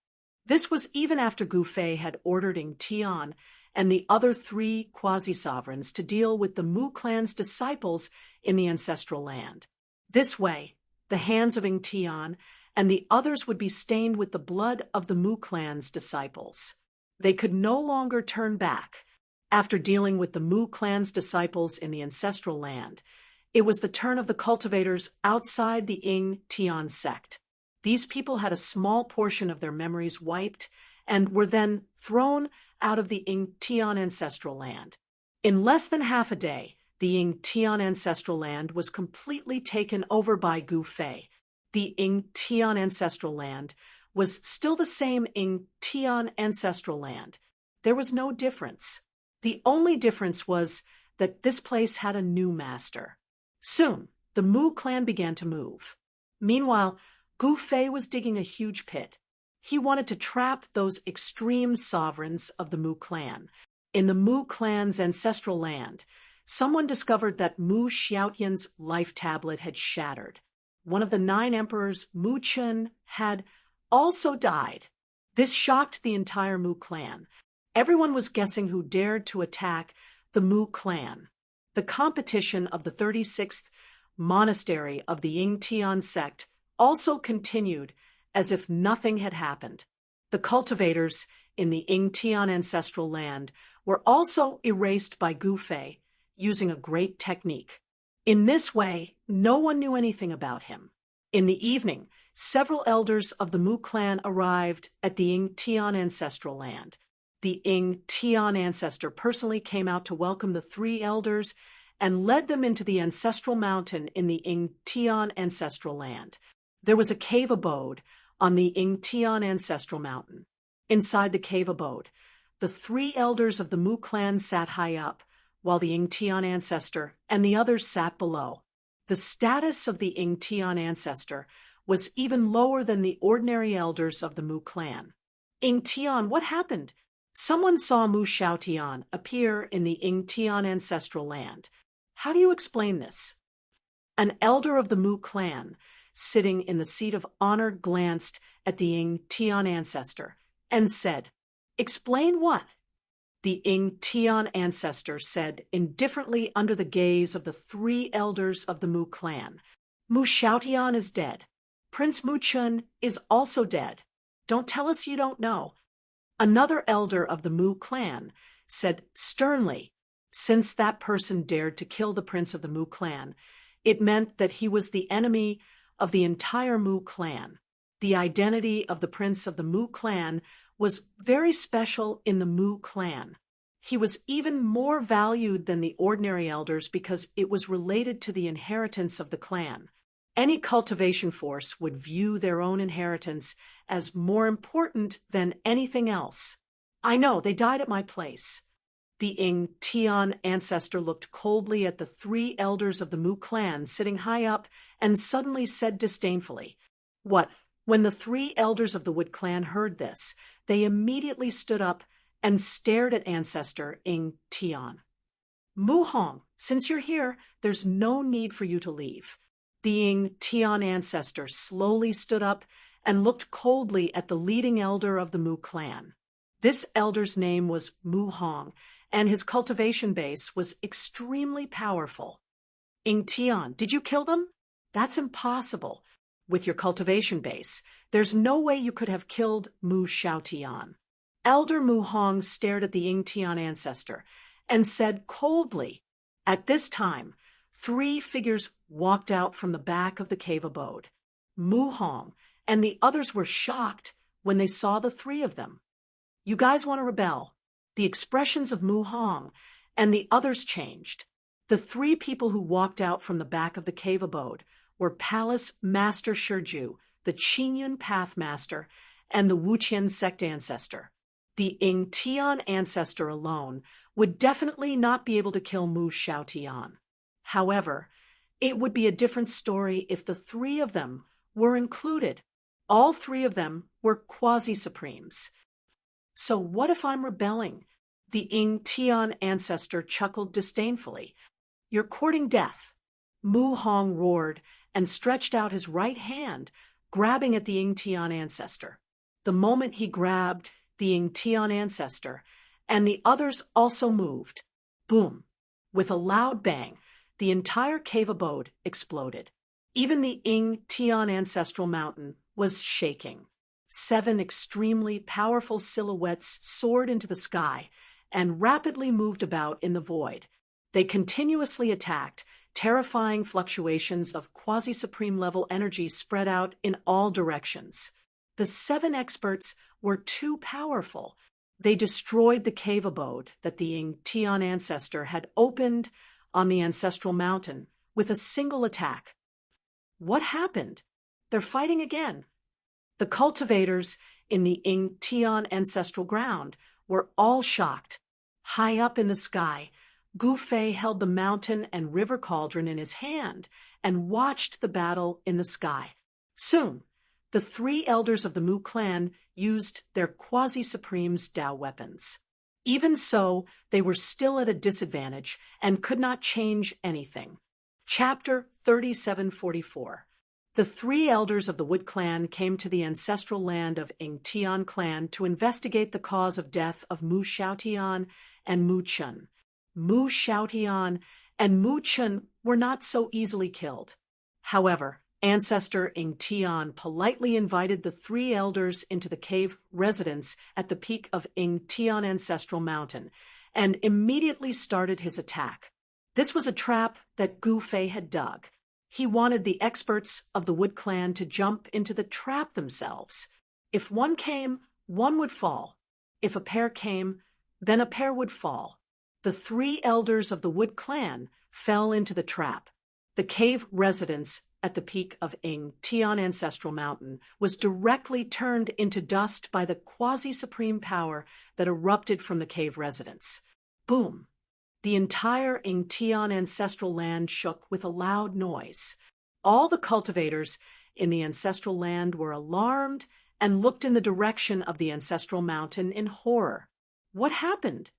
This was even after Gu Fei had ordered Ing Tian and the other 3 quasi-sovereigns to deal with the Mu clan's disciples in the ancestral land. This way, the hands of Ing Tian and the others would be stained with the blood of the Mu clan's disciples. They could no longer turn back. After dealing with the Mu clan's disciples in the ancestral land, it was the turn of the cultivators outside the Ing Tian sect. These people had a small portion of their memories wiped and were then thrown out of the Ing Tian ancestral land. In less than half a day, the Ing Tian ancestral land was completely taken over by Gu Fei. The Ing Tian ancestral land was still the same Ing Tian ancestral land. There was no difference. The only difference was that this place had a new master. Soon, the Mu clan began to move. Meanwhile, Gu Fei was digging a huge pit. He wanted to trap those extreme sovereigns of the Mu clan. In the Mu clan's ancestral land, someone discovered that Mu Xiaotian's life tablet had shattered. One of the 9 emperors, Mu Chun, had also died. This shocked the entire Mu clan. Everyone was guessing who dared to attack the Mu clan. The competition of the 36th monastery of the Ing Tian sect also continued as if nothing had happened. The cultivators in the Ing Tian ancestral land were also erased by Gu Fei using a great technique. In this way, no one knew anything about him. In the evening, several elders of the Mu clan arrived at the Ing Tian ancestral land. The Ing Tian ancestor personally came out to welcome the 3 elders and led them into the ancestral mountain in the Ing Tian ancestral land. There was a cave abode on the Ingtian ancestral mountain. Inside the cave abode, the 3 elders of the Mu clan sat high up, while the Ingtian ancestor and the others sat below. The status of the Ingtian ancestor was even lower than the ordinary elders of the Mu clan. Ingtian, what happened? Someone saw Mu Xiaotian appear in the Ingtian ancestral land. How do you explain this? An elder of the Mu clan, sitting in the seat of honor, glanced at the Ingtian ancestor and said, "Explain what?" The Ingtian ancestor said indifferently under the gaze of the 3 elders of the Mu clan, "Mu Xiaotian is dead. Prince Mu Chun is also dead. Don't tell us you don't know." Another elder of the Mu clan said sternly, since that person dared to kill the prince of the Mu clan, it meant that he was the enemy of the entire Mu clan. The identity of the prince of the Mu clan was very special in the Mu clan. He was even more valued than the ordinary elders because it was related to the inheritance of the clan. Any cultivation force would view their own inheritance as more important than anything else. I know, they died at my place. The Ingtian ancestor looked coldly at the 3 elders of the Mu clan sitting high up and suddenly said disdainfully, "What?" When the 3 elders of the Wood clan heard this, they immediately stood up and stared at ancestor Ingtian. "Mu Hong, since you're here, there's no need for you to leave." The Ingtian ancestor slowly stood up and looked coldly at the leading elder of the Mu clan. This elder's name was Mu Hong, and his cultivation base was extremely powerful. "Ingtian, did you kill them?" "That's impossible. With your cultivation base, there's no way you could have killed Mu Xiaotian." Elder Mu Hong stared at the Ingtian ancestor and said coldly, At this time, 3 figures walked out from the back of the cave abode. Mu Hong and the others were shocked when they saw the 3 of them. "You guys want to rebel?" The expressions of Mu Hong and the others changed. The 3 people who walked out from the back of the cave abode were Palace Master Shiju, the Qingyun Pathmaster, and the Wuqian sect ancestor. The Ingtian ancestor alone would definitely not be able to kill Mu Xiaotian. However, it would be a different story if the 3 of them were included. All 3 of them were quasi-supremes. "So what if I'm rebelling?" The Ingtian ancestor chuckled disdainfully. "You're courting death." Mu Hong roared and stretched out his right hand, grabbing at the Ingtian ancestor. The moment he grabbed the Ingtian ancestor, and the others also moved. Boom! With a loud bang, the entire cave abode exploded. Even the Ingtian ancestral mountain was shaking. 7 extremely powerful silhouettes soared into the sky and rapidly moved about in the void. They continuously attacked, terrifying fluctuations of quasi-supreme level energy spread out in all directions. The 7 experts were too powerful. They destroyed the cave abode that the Ingtian ancestor had opened on the ancestral mountain with a single attack. What happened? They're fighting again. The cultivators in the Ingtian ancestral ground were all shocked. High up in the sky, Gu Fei held the mountain and river cauldron in his hand and watched the battle in the sky. Soon, the 3 elders of the Mu clan used their quasi-supremes Dao weapons. Even so, they were still at a disadvantage and could not change anything. Chapter 3744. The 3 elders of the Wood clan came to the ancestral land of Ingtian clan to investigate the cause of death of Mu Xiaotian and Mu Chun. Mu Xiaotian and Mu Chun were not so easily killed. However, Ancestor Ingtian politely invited the 3 elders into the cave residence at the peak of Ingtian Ancestral Mountain and immediately started his attack. This was a trap that Gu Fei had dug. He wanted the experts of the Wood clan to jump into the trap themselves. If one came, one would fall. If a pair came, then a pair would fall. The 3 elders of the Wood clan fell into the trap. The cave residence at the peak of Tian Ancestral Mountain was directly turned into dust by the quasi-supreme power that erupted from the cave residents. Boom! The entire Tian ancestral land shook with a loud noise. All the cultivators in the ancestral land were alarmed and looked in the direction of the ancestral mountain in horror. What happened?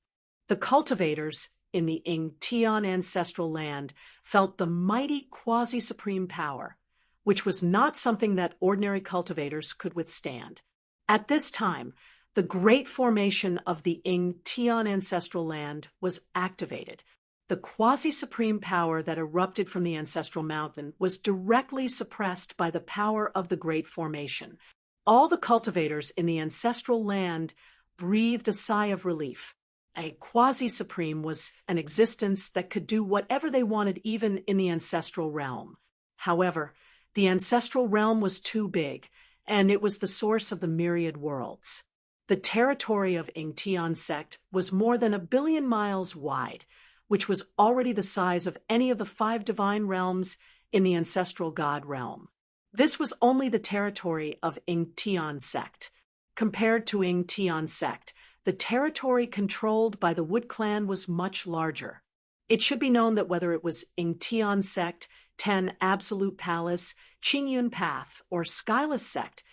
The cultivators in the Tian ancestral land felt the mighty quasi-supreme power, which was not something that ordinary cultivators could withstand. At this time, the great formation of the Tian ancestral land was activated. The quasi-supreme power that erupted from the ancestral mountain was directly suppressed by the power of the great formation. All the cultivators in the ancestral land breathed a sigh of relief. A quasi-supreme was an existence that could do whatever they wanted even in the ancestral realm. However, the ancestral realm was too big, and it was the source of the myriad worlds. The territory of Tian sect was more than 1 billion miles wide, which was already the size of any of the 5 divine realms in the ancestral god realm. This was only the territory of Tian sect. Compared to Tian sect, the territory controlled by the Wood Clan was much larger. It should be known that whether it was Tian sect, Ten Absolute Palace, Qingyun Path, or Skyless sect,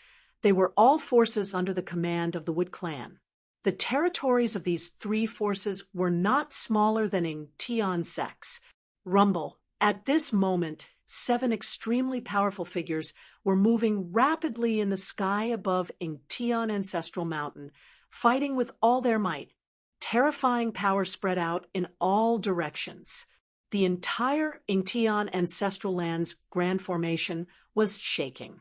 they were all forces under the command of the Wood Clan. The territories of these 3 forces were not smaller than Tian sects. Rumble. At this moment, 7 extremely powerful figures were moving rapidly in the sky above Tian Ancestral Mountain, fighting with all their might. Terrifying power spread out in all directions. The entire Tian Ancestral Land's grand formation was shaking.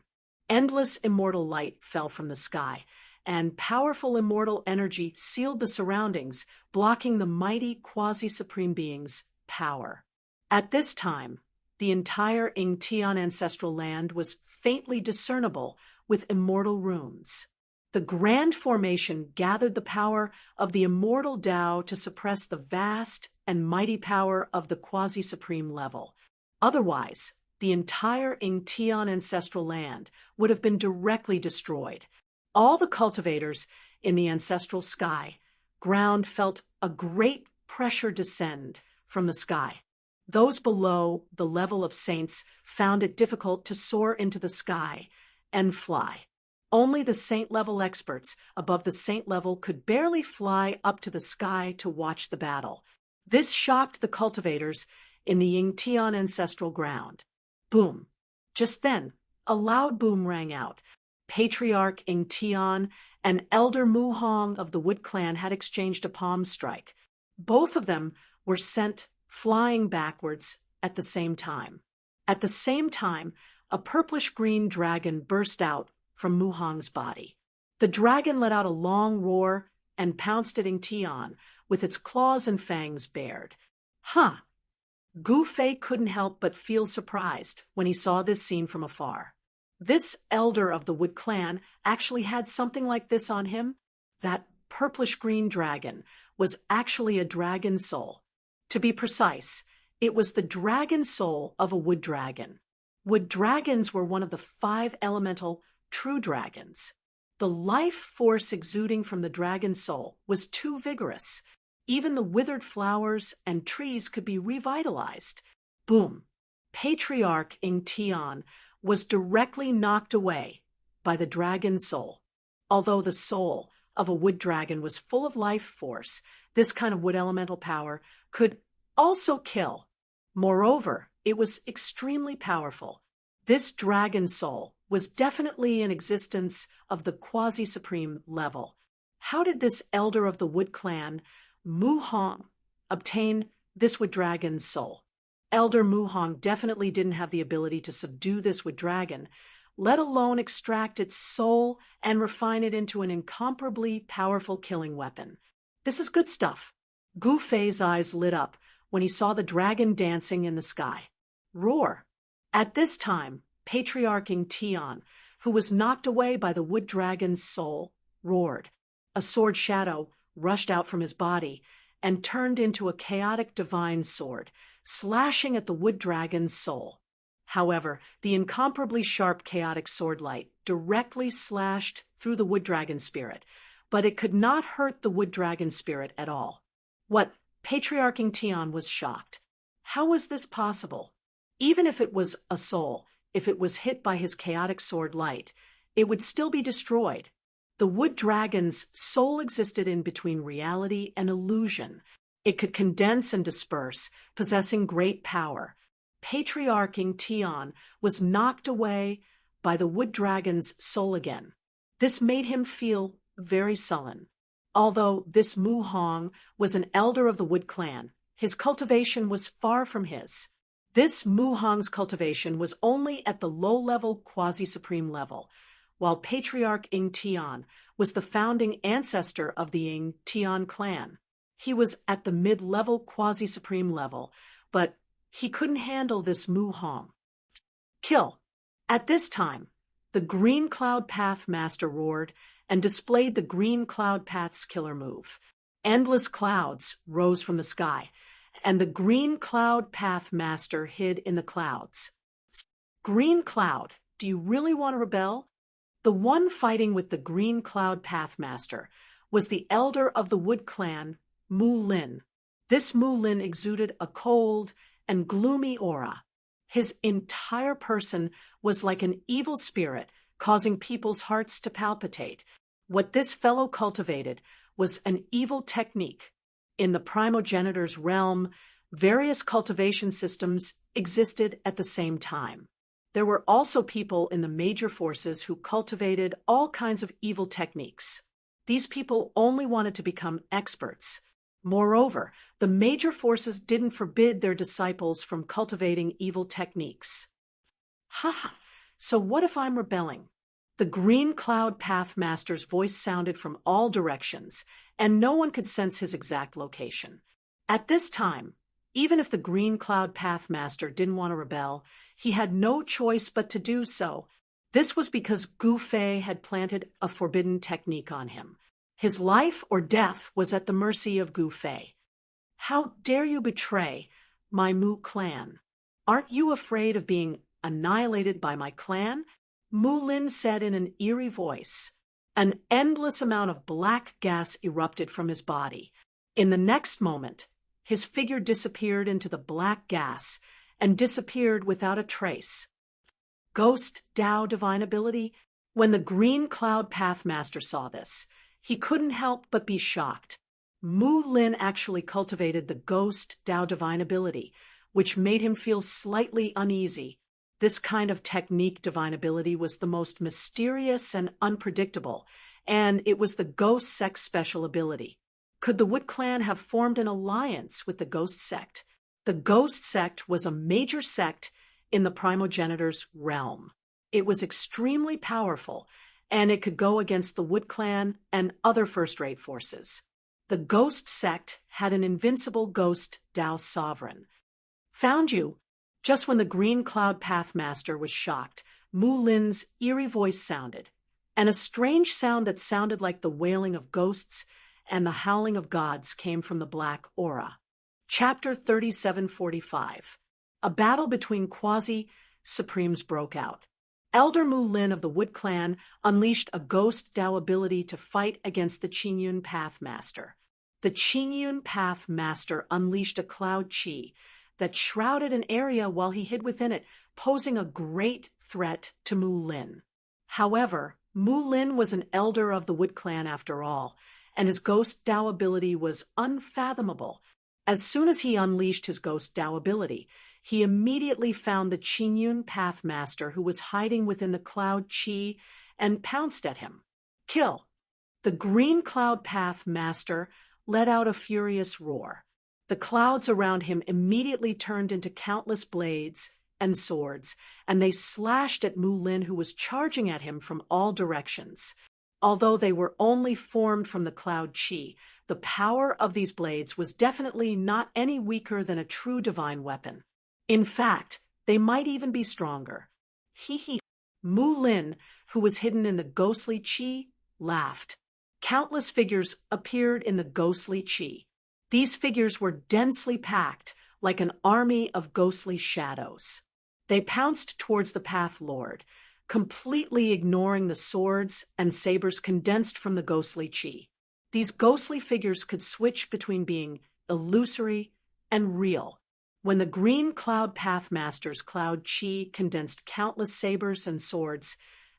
Endless immortal light fell from the sky, and powerful immortal energy sealed the surroundings, blocking the mighty quasi-supreme being's power. At this time, the entire Tian Ancestral Land was faintly discernible with immortal runes. The grand formation gathered the power of the immortal Tao to suppress the vast and mighty power of the quasi-supreme level. Otherwise, the entire Tian Ancestral Land would have been directly destroyed. All the cultivators in the ancestral sky ground felt a great pressure descend from the sky. Those below the level of saints found it difficult to soar into the sky and fly. Only the saint-level experts above the saint level could barely fly up to the sky to watch the battle. This shocked the cultivators in the Tian ancestral ground. Boom! Just then, a loud boom rang out. Patriarch Tian and Elder Mu Hong of the Wood Clan had exchanged a palm strike. Both of them were sent flying backwards at the same time. At the same time, a purplish-green dragon burst out from Mu Hong's body. The dragon let out a long roar and pounced at Tian with its claws and fangs bared. Gu Fei couldn't help but feel surprised when he saw this scene from afar. This elder of the Wood Clan actually had something like this on him. That purplish-green dragon was actually a dragon soul. To be precise, it was the dragon soul of a wood dragon. Wood dragons were one of the 5 elemental true dragons. The life force exuding from the dragon soul was too vigorous. Even the withered flowers and trees could be revitalized. Boom! Patriarch Tian was directly knocked away by the dragon soul. Although the soul of a wood dragon was full of life force, this kind of wood elemental power could also kill. Moreover, it was extremely powerful. This dragon soul was definitely an existence of the quasi-supreme level. How did this elder of the Wood Clan, Mu Hong, obtain this wood dragon's soul? Elder Mu Hong definitely didn't have the ability to subdue this wood dragon, let alone extract its soul and refine it into an incomparably powerful killing weapon. This is good stuff. Gu Fei's eyes lit up when he saw the dragon dancing in the sky. Roar! At this time, Patriarch Tian, who was knocked away by the wood dragon's soul, roared. A sword shadow rushed out from his body and turned into a chaotic divine sword, slashing at the wood dragon's soul. However, the incomparably sharp chaotic sword light directly slashed through the wood dragon spirit, but it could not hurt the wood dragon spirit at all. What? Patriarch Tian was shocked. How was this possible? Even if it was a soul, if it was hit by his chaotic sword light, it would still be destroyed. The wood dragon's soul existed in between reality and illusion. It could condense and disperse, possessing great power. Patriarch Tian was knocked away by the wood dragon's soul again. This made him feel very sullen. Although this Mu Hong was an elder of the Wood clan, his cultivation was far from his. This Mu Hong's cultivation was only at the low-level quasi-supreme level, while Patriarch Tian was the founding ancestor of the Tian clan. He was at the mid-level quasi-supreme level, but he couldn't handle this Mu Hong. Kill! At this time, the Green Cloud Path Master roared and displayed the Green Cloud Path's killer move. Endless clouds rose from the sky, and the Green Cloud Path Master hid in the clouds. Green Cloud, do you really want to rebel? The one fighting with the Green Cloud Path Master was the elder of the Wood clan, Mu Lin. This Mu Lin exuded a cold and gloomy aura. His entire person was like an evil spirit, causing people's hearts to palpitate. What this fellow cultivated was an evil technique. In the primogenitor's realm, various cultivation systems existed at the same time. There were also people in the major forces who cultivated all kinds of evil techniques. These people only wanted to become experts. Moreover, the major forces didn't forbid their disciples from cultivating evil techniques. Haha, so what if I'm rebelling? The Green Cloud Path Master's voice sounded from all directions, and no one could sense his exact location. At this time, even if the Green Cloud Path Master didn't want to rebel, he had no choice but to do so. This was because Gu Fei had planted a forbidden technique on him. His life or death was at the mercy of Gu Fei. How dare you betray my Mu clan? Aren't you afraid of being annihilated by my clan? Mu Lin said in an eerie voice. An endless amount of black gas erupted from his body. In the next moment, his figure disappeared into the black gas and disappeared without a trace. Ghost Dao divine ability? When the Green Cloud Path Master saw this, he couldn't help but be shocked. Mu Lin actually cultivated the Ghost Dao divine ability, which made him feel slightly uneasy. This kind of technique divine ability was the most mysterious and unpredictable, and it was the Ghost Sect's special ability. Could the Wood Clan have formed an alliance with the Ghost Sect? The Ghost Sect was a major sect in the primogenitor's realm. It was extremely powerful, and it could go against the Wood Clan and other first-rate forces. The Ghost Sect had an invincible Ghost Dao sovereign. Found you! Just when the Green Cloud Path Master was shocked, Mu Lin's eerie voice sounded, and a strange sound that sounded like the wailing of ghosts and the howling of gods came from the black aura. Chapter 3745. A battle between quasi-supremes broke out. Elder Mu Lin of the Wood Clan unleashed a Ghost Dao ability to fight against the Qingyun Path Master. The Qingyun Path Master unleashed a cloud qi that shrouded an area while he hid within it, posing a great threat to Mu Lin. However, Mu Lin was an elder of the Wood Clan after all, and his Ghost Dao ability was unfathomable. As soon as he unleashed his Ghost Dao ability, he immediately found the Qingyun Path Master who was hiding within the cloud qi and pounced at him. Kill! The Green Cloud Path Master let out a furious roar. The clouds around him immediately turned into countless blades and swords, and they slashed at Mu Lin, who was charging at him from all directions. Although they were only formed from the cloud qi, the power of these blades was definitely not any weaker than a true divine weapon. In fact, they might even be stronger. Hee. Mu Lin, who was hidden in the ghostly qi, laughed. Countless figures appeared in the ghostly qi. These figures were densely packed, like an army of ghostly shadows. They pounced towards the Path Lord, completely ignoring the swords and sabers condensed from the ghostly chi. These ghostly figures could switch between being illusory and real. When the green cloud pathmaster's cloud chi condensed countless sabers and swords,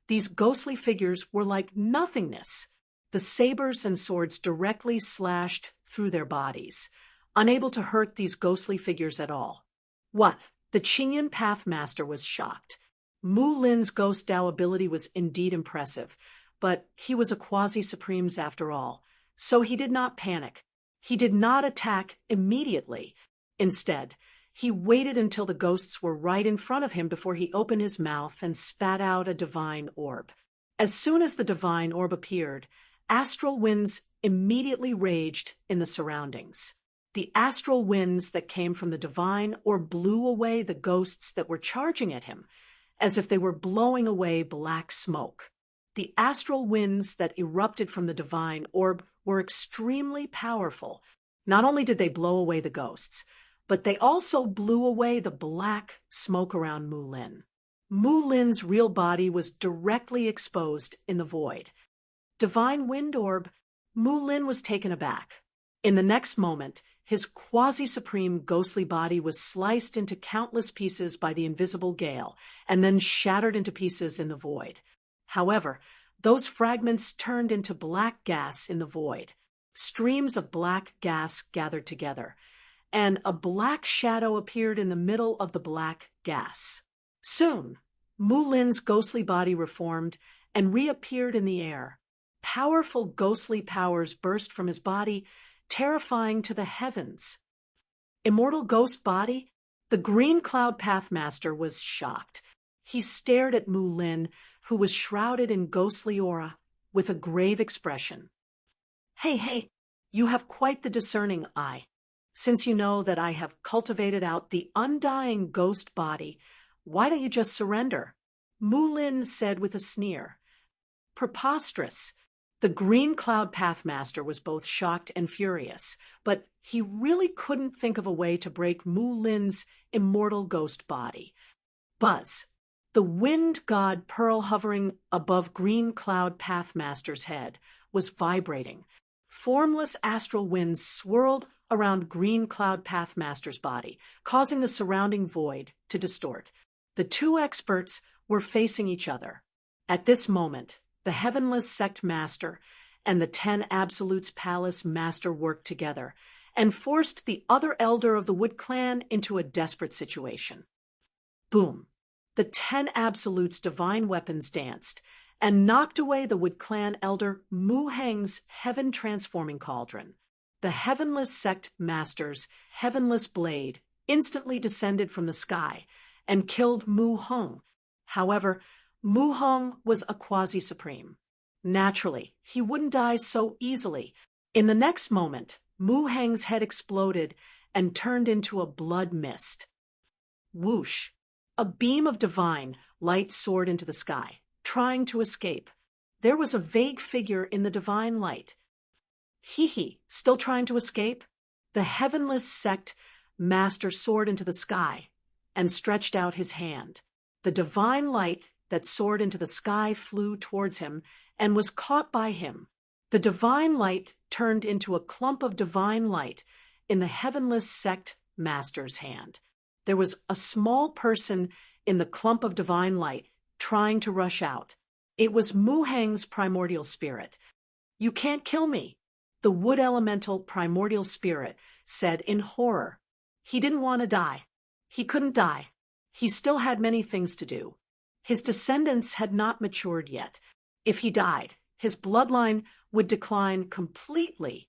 these ghostly figures were like nothingness. The sabers and swords directly slashed through their bodies, unable to hurt these ghostly figures at all. What? The Qingyan Pathmaster was shocked. Mu Lin's Ghost Dao ability was indeed impressive, but he was a quasi-supremes after all, so he did not panic. He did not attack immediately. Instead, he waited until the ghosts were right in front of him before he opened his mouth and spat out a divine orb. As soon as the divine orb appeared, astral winds immediately raged in the surroundings. The astral winds that came from the divine orb blew away the ghosts that were charging at him, as if they were blowing away black smoke. The astral winds that erupted from the divine orb were extremely powerful. Not only did they blow away the ghosts, but they also blew away the black smoke around Mu Lin. Mu Lin's real body was directly exposed in the void. Divine wind orb, Mu Lin was taken aback. In the next moment, his quasi-supreme ghostly body was sliced into countless pieces by the invisible gale, and then shattered into pieces in the void. However, those fragments turned into black gas in the void. Streams of black gas gathered together, and a black shadow appeared in the middle of the black gas. Soon, Mu Lin's ghostly body reformed and reappeared in the air. Powerful ghostly powers burst from his body, terrifying to the heavens. Immortal ghost body? The green cloud pathmaster was shocked. He stared at Mu Lin, who was shrouded in ghostly aura, with a grave expression. Hey, you have quite the discerning eye. Since you know that I have cultivated out the undying ghost body, why don't you just surrender? Mu Lin said with a sneer. Preposterous. The green cloud pathmaster was both shocked and furious, but he really couldn't think of a way to break Mu Lin's immortal ghost body. Buzz. The wind god pearl hovering above green cloud pathmaster's head was vibrating. Formless astral winds swirled around green cloud pathmaster's body, causing the surrounding void to distort. The two experts were facing each other. At this moment, the Heavenless Sect Master and the 10 Absolutes Palace Master worked together and forced the other elder of the Wood Clan into a desperate situation. Boom! The 10 Absolutes' divine weapons danced and knocked away the Wood Clan elder Mu Heng's heaven-transforming cauldron. The Heavenless Sect Master's heavenless blade instantly descended from the sky and killed Mu Heng. However, Mu Heng was a quasi-supreme. Naturally, he wouldn't die so easily. In the next moment, Mu Heng's head exploded and turned into a blood mist. Whoosh! A beam of divine light soared into the sky, trying to escape. There was a vague figure in the divine light. Hee, still trying to escape? The Heavenless Sect Master soared into the sky and stretched out his hand. The divine light that soared into the sky flew towards him and was caught by him. The divine light turned into a clump of divine light in the Heavenless Sect Master's hand. There was a small person in the clump of divine light trying to rush out. It was Mu Heng's primordial spirit. You can't kill me, the wood elemental primordial spirit said in horror. He didn't want to die. He couldn't die. He still had many things to do. His descendants had not matured yet. If he died, his bloodline would decline completely.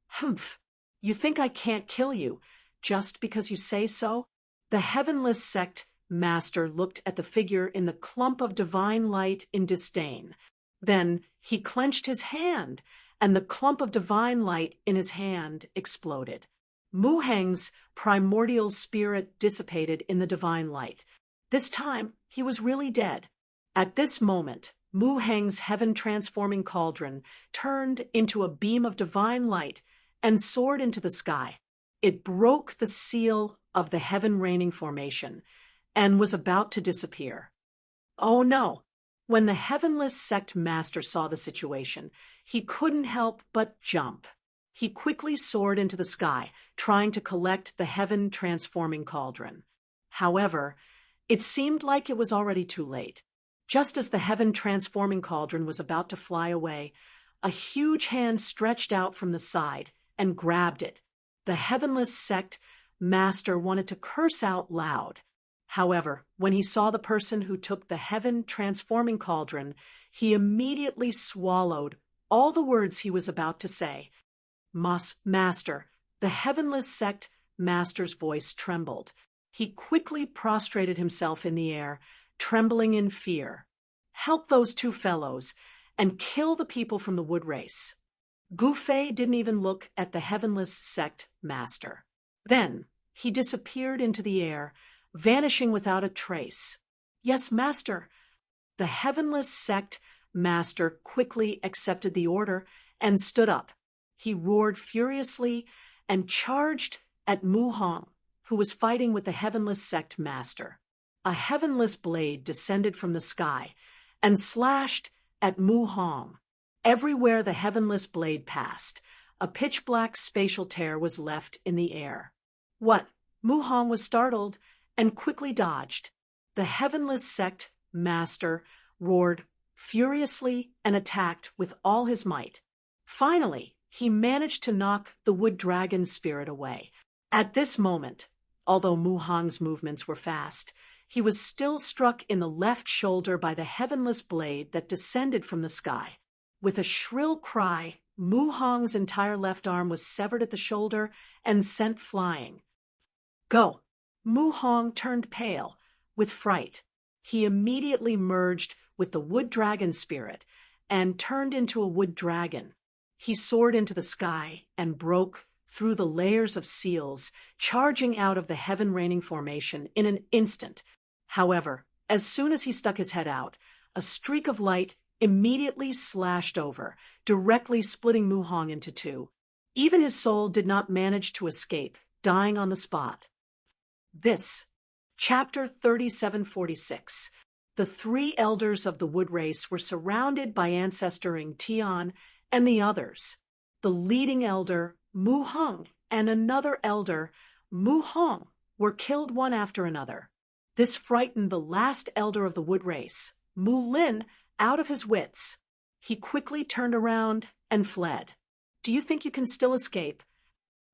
Humph! You think I can't kill you just because you say so? The Heavenless Sect Master looked at the figure in the clump of divine light in disdain. Then he clenched his hand, and the clump of divine light in his hand exploded. Mu Heng's primordial spirit dissipated in the divine light. This time, he was really dead. At this moment, Mu Heng's heaven-transforming cauldron turned into a beam of divine light and soared into the sky. It broke the seal of the heaven-reigning formation, and was about to disappear. Oh no! When the Heavenless Sect Master saw the situation, he couldn't help but jump. He quickly soared into the sky, trying to collect the heaven-transforming cauldron. However, it seemed like it was already too late. Just as the heaven-transforming cauldron was about to fly away, a huge hand stretched out from the side and grabbed it. The Heavenless Sect Master wanted to curse out loud. However, when he saw the person who took the heaven-transforming cauldron, he immediately swallowed all the words he was about to say. Master, the Heavenless Sect Master's voice trembled. He quickly prostrated himself in the air, trembling in fear. Help those two fellows, and kill the people from the wood race. Gufei didn't even look at the Heavenless Sect Master. Then, he disappeared into the air, vanishing without a trace. Yes, Master. The Heavenless Sect Master quickly accepted the order and stood up. He roared furiously and charged at Mu Hong, who was fighting with the Heavenless Sect Master. A heavenless blade descended from the sky and slashed at Mu Hong. Everywhere the heavenless blade passed, a pitch-black spatial tear was left in the air. What? Mu Hong was startled and quickly dodged. The Heavenless Sect Master roared furiously and attacked with all his might. Finally, he managed to knock the wood dragon spirit away. At this moment, although Mu Hong's movements were fast, he was still struck in the left shoulder by the heavenless blade that descended from the sky. With a shrill cry, Mu Hong's entire left arm was severed at the shoulder and sent flying. Go! Mu Hong turned pale with fright. He immediately merged with the wood dragon spirit and turned into a wood dragon. He soared into the sky and broke through the layers of seals, charging out of the heaven-raining formation in an instant. However, as soon as he stuck his head out, a streak of light immediately slashed over, directly splitting Mu Hong into two. Even his soul did not manage to escape, dying on the spot. This, Chapter 3746. The three elders of the wood race were surrounded by ancestor Ng Tian and the others. The leading elder, Mu Hong, and another elder, Mu Hong, were killed one after another. This frightened the last elder of the wood race, Mu Lin, out of his wits. He quickly turned around and fled. Do you think you can still escape?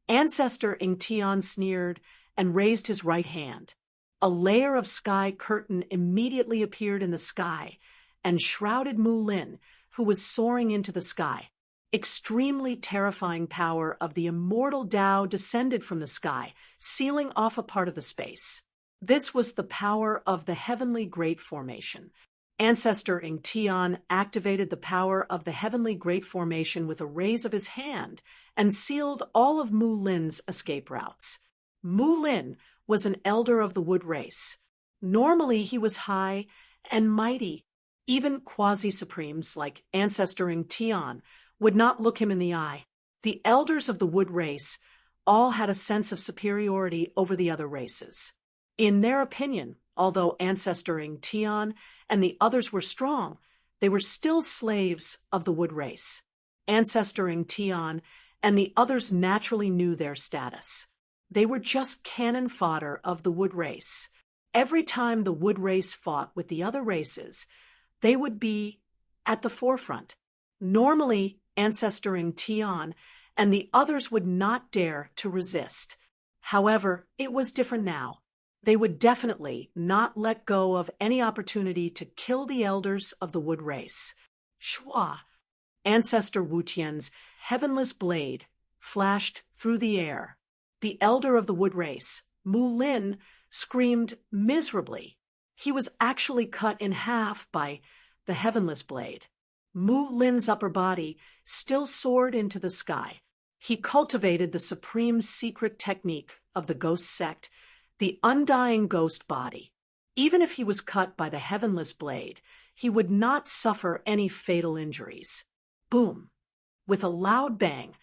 Ancestor Ng Tian sneered and raised his right hand. A layer of sky curtain immediately appeared in the sky and shrouded Mu Lin, who was soaring into the sky. Extremely terrifying power of the immortal Tao descended from the sky, sealing off a part of the space. This was the power of the Heavenly Great Formation. Ancestor Ng Tian activated the power of the Heavenly Great Formation with a raise of his hand and sealed all of Mu Lin's escape routes. Mu Lin was an elder of the wood race. Normally he was high and mighty. Even quasi-supremes like Ancestor Ng Tian would not look him in the eye. The elders of the wood race all had a sense of superiority over the other races. In their opinion, although Ancestor Ng Tian and the others were strong, they were still slaves of the wood race. Ancestor Ng Tian and the others naturally knew their status. They were just cannon fodder of the wood race. Every time the wood race fought with the other races, they would be at the forefront. Normally, Ancestor Ng Tian and the others would not dare to resist. However, it was different now. They would definitely not let go of any opportunity to kill the elders of the wood race. Shua, Ancestor Wu Tian's heavenless blade, flashed through the air. The elder of the wood race, Mu Lin, screamed miserably. He was actually cut in half by the heavenless blade. Mu Lin's upper body still soared into the sky. He cultivated the supreme secret technique of the ghost sect, the undying ghost body. Even if he was cut by the heavenless blade, he would not suffer any fatal injuries. Boom! With a loud bang,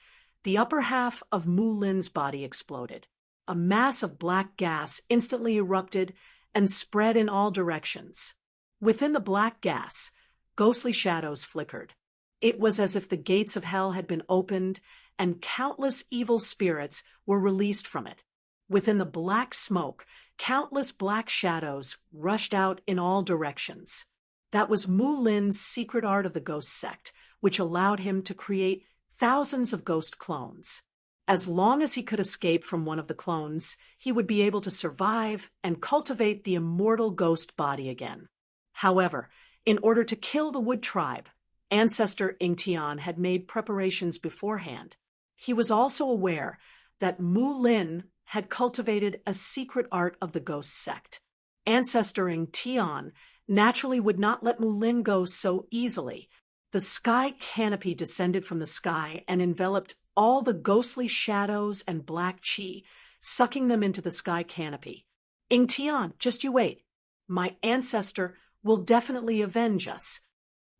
the upper half of Mu Lin's body exploded. A mass of black gas instantly erupted and spread in all directions. Within the black gas, ghostly shadows flickered. It was as if the gates of hell had been opened and countless evil spirits were released from it. Within the black smoke, countless black shadows rushed out in all directions. That was Mu Lin's secret art of the ghost sect, which allowed him to create thousands of ghost clones. As long as he could escape from one of the clones, he would be able to survive and cultivate the immortal ghost body again. However, in order to kill the Wood Tribe, Ancestor Ingtian had made preparations beforehand. He was also aware that Mu Lin had cultivated a secret art of the ghost sect. Ancestor Ingtian naturally would not let Mu Lin go so easily. The sky canopy descended from the sky and enveloped all the ghostly shadows and black chi, sucking them into the sky canopy. Ingtian, just you wait. My ancestor will definitely avenge us.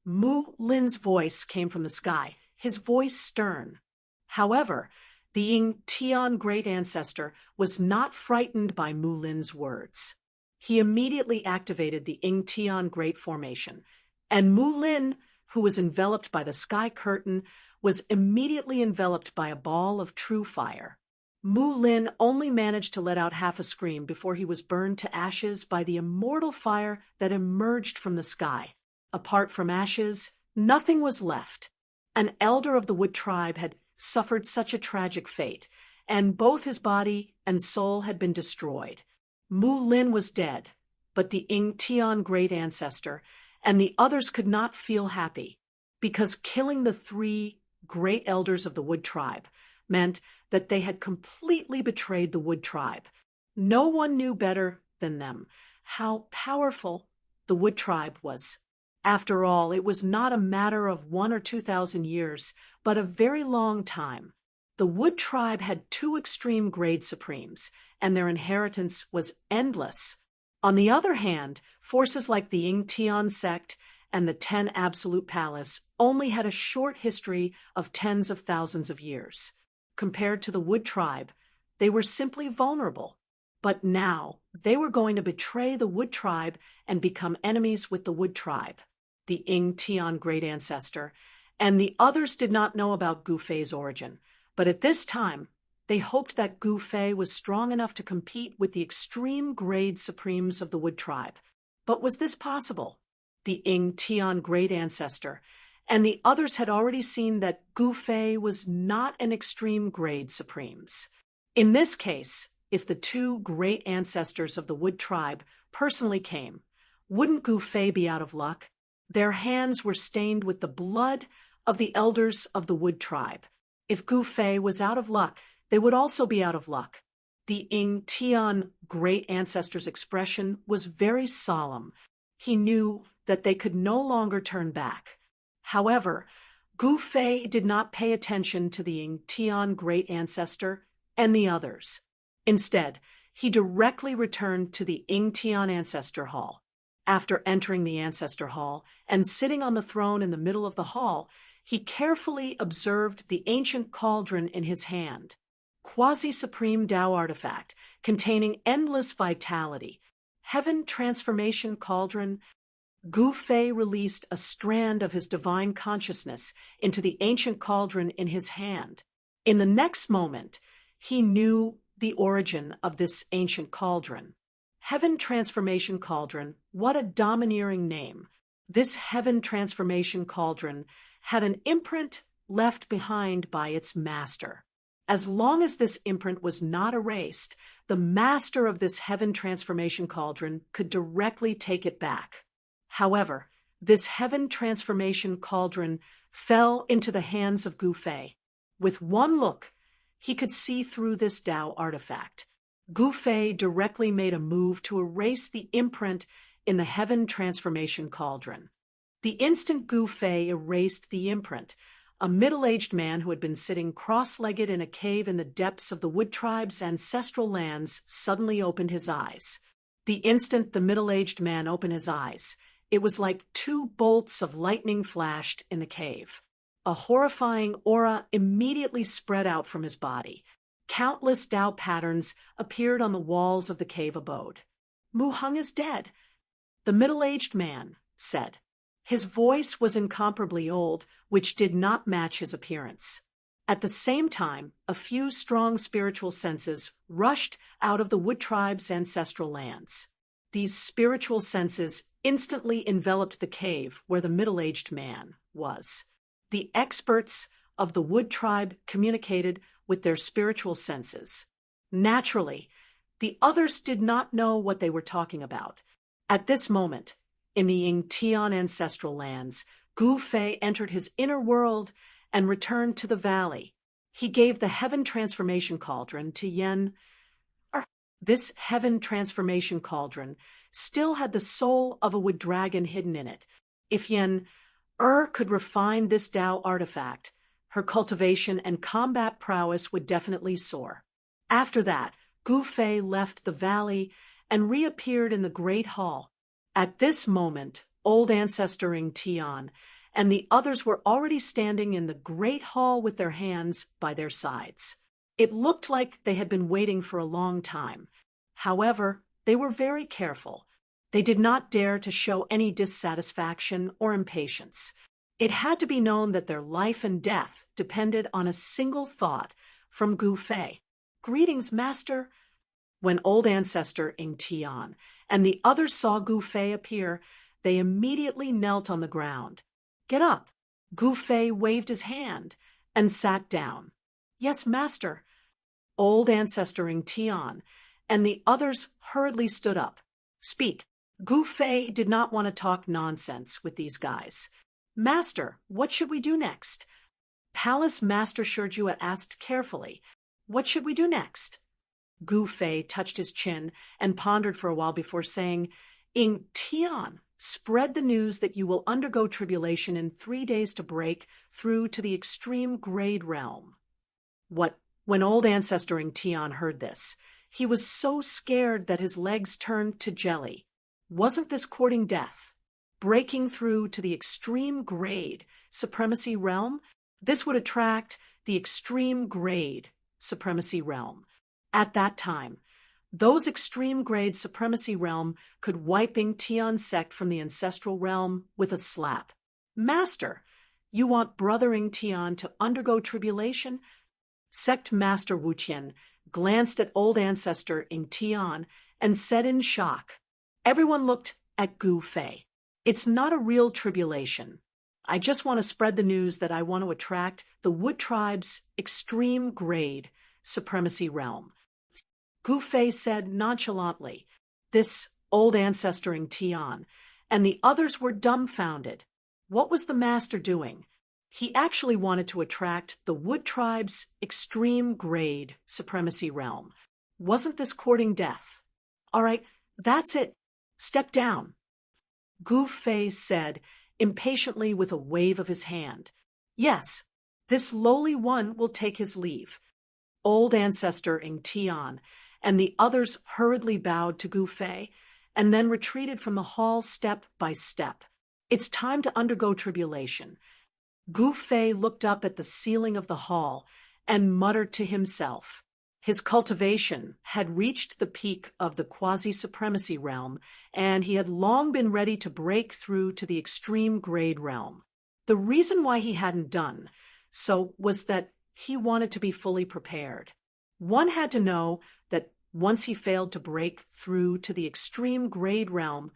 Mu Lin's voice came from the sky, his voice stern. However, the Ingtian great ancestor was not frightened by Mu Lin's words. He immediately activated the Ingtian Great Formation, and Mu Lin, who was enveloped by the sky curtain, was immediately enveloped by a ball of true fire. Mu Lin only managed to let out half a scream before he was burned to ashes by the immortal fire that emerged from the sky. Apart from ashes, nothing was left. An elder of the Wood Tribe had suffered such a tragic fate, and both his body and soul had been destroyed. Mu Lin was dead, but the Ingtian great ancestor and the others could not feel happy, because killing the 3 great elders of the Wood Tribe meant that they had completely betrayed the Wood Tribe. No one knew better than them how powerful the Wood Tribe was. After all, it was not a matter of 1,000 or 2,000 years, but a very long time. The Wood Tribe had 2 extreme grade supremes, and their inheritance was endless. On the other hand, forces like the Ingtian sect and the 10 Absolute Palace only had a short history of tens of thousands of years. Compared to the Wood Tribe, they were simply vulnerable. But now, they were going to betray the Wood Tribe and become enemies with the Wood Tribe, the Ingtian great ancestor, and the others did not know about Gu Fei's origin. But at this time, they hoped that Gu Fei was strong enough to compete with the extreme grade supremes of the Wood Tribe. But was this possible? The Ingtian great ancestor and the others had already seen that Gu Fei was not an extreme grade supremes. In this case, if the 2 great ancestors of the Wood Tribe personally came, wouldn't Gu Fei be out of luck? Their hands were stained with the blood of the elders of the Wood Tribe. If Gu Fei was out of luck, they would also be out of luck. The Ingtian great ancestor's expression was very solemn. He knew that they could no longer turn back. However, Gu Fei did not pay attention to the Ingtian great ancestor and the others. Instead, he directly returned to the Ingtian Ancestor Hall. After entering the Ancestor Hall and sitting on the throne in the middle of the hall, he carefully observed the ancient cauldron in his hand. Quasi-supreme Tao artifact containing endless vitality. Heaven transformation cauldron. Gu Fei released a strand of his divine consciousness into the ancient cauldron in his hand. In the next moment, he knew the origin of this ancient cauldron. Heaven Transformation Cauldron, what a domineering name. This Heaven Transformation Cauldron had an imprint left behind by its master. As long as this imprint was not erased, the master of this Heaven Transformation Cauldron could directly take it back. However, this Heaven Transformation Cauldron fell into the hands of Gu Fei. With one look, he could see through this Tao artifact. Gu Fei directly made a move to erase the imprint in the Heaven Transformation Cauldron. The instant Gu Fei erased the imprint, a middle-aged man who had been sitting cross-legged in a cave in the depths of the Wood Tribe's ancestral lands suddenly opened his eyes. The instant the middle-aged man opened his eyes, it was like 2 bolts of lightning flashed in the cave. A horrifying aura immediately spread out from his body. Countless Tao patterns appeared on the walls of the cave abode. Mu Hung is dead, the middle-aged man said. His voice was incomparably old, which did not match his appearance. At the same time, a few strong spiritual senses rushed out of the Wood Tribe's ancestral lands. These spiritual senses instantly enveloped the cave where the middle-aged man was. The experts of the Wood Tribe communicated with their spiritual senses. Naturally, the others did not know what they were talking about. At this moment, in the Yingtian ancestral lands, Gu Fei entered his inner world and returned to the valley. He gave the Heaven Transformation Cauldron to Yen. This Heaven Transformation Cauldron still had the soul of a wood dragon hidden in it. If Yen could refine this Tao artifact, her cultivation and combat prowess would definitely soar. After that, Gu Fei left the valley and reappeared in the Great Hall. At this moment, old ancestor Ing Tian and the others were already standing in the Great Hall with their hands by their sides. It looked like they had been waiting for a long time. However, they were very careful. They did not dare to show any dissatisfaction or impatience. It had to be known that their life and death depended on a single thought from Gu Fei. "Greetings, Master." When old ancestor Ing Tian and the others saw Gu Fei appear, they immediately knelt on the ground. "Get up." Gu Fei waved his hand and sat down. "Yes, Master." Old ancestor Ing Tian and the others hurriedly stood up. "Speak." Gu Fei did not want to talk nonsense with these guys. "Master, what should we do next?" Palace Master Shurju asked carefully. "What should we do next?" Gu Fei touched his chin and pondered for a while before saying, "Ing Tian, spread the news that you will undergo tribulation in 3 days to break through to the extreme grade realm." When old ancestor Ing Tian heard this, he was so scared that his legs turned to jelly. Wasn't this courting death? Breaking through to the extreme grade supremacy realm? This would attract the extreme grade supremacy realm. At that time, those extreme grade supremacy realm could wipe Ing Tian's sect from the ancestral realm with a slap. "Master, you want brother Ing Tian to undergo tribulation?" Sect Master Wu Qian glanced at old ancestor Ing Tian and said in shock. Everyone looked at Gu Fei. "It's not a real tribulation. I just want to spread the news that I want to attract the Wood Tribe's extreme grade supremacy realm." Gu Fei said nonchalantly. This old ancestor Ing Tian and the others were dumbfounded. What was the master doing? He actually wanted to attract the Wood Tribe's extreme grade supremacy realm. Wasn't this courting death? "All right, that's it. Step down." Gu Fei said impatiently with a wave of his hand. "Yes, this lowly one will take his leave." Old ancestor Ing Tian and the others hurriedly bowed to Gu Fei and then retreated from the hall step by step. It's time to undergo tribulation. Gu Fei looked up at the ceiling of the hall and muttered to himself. His cultivation had reached the peak of the quasi-supremacy realm, and he had long been ready to break through to the extreme grade realm. The reason why he hadn't done so was that he wanted to be fully prepared. One had to know that once he failed to break through to the extreme grade realm,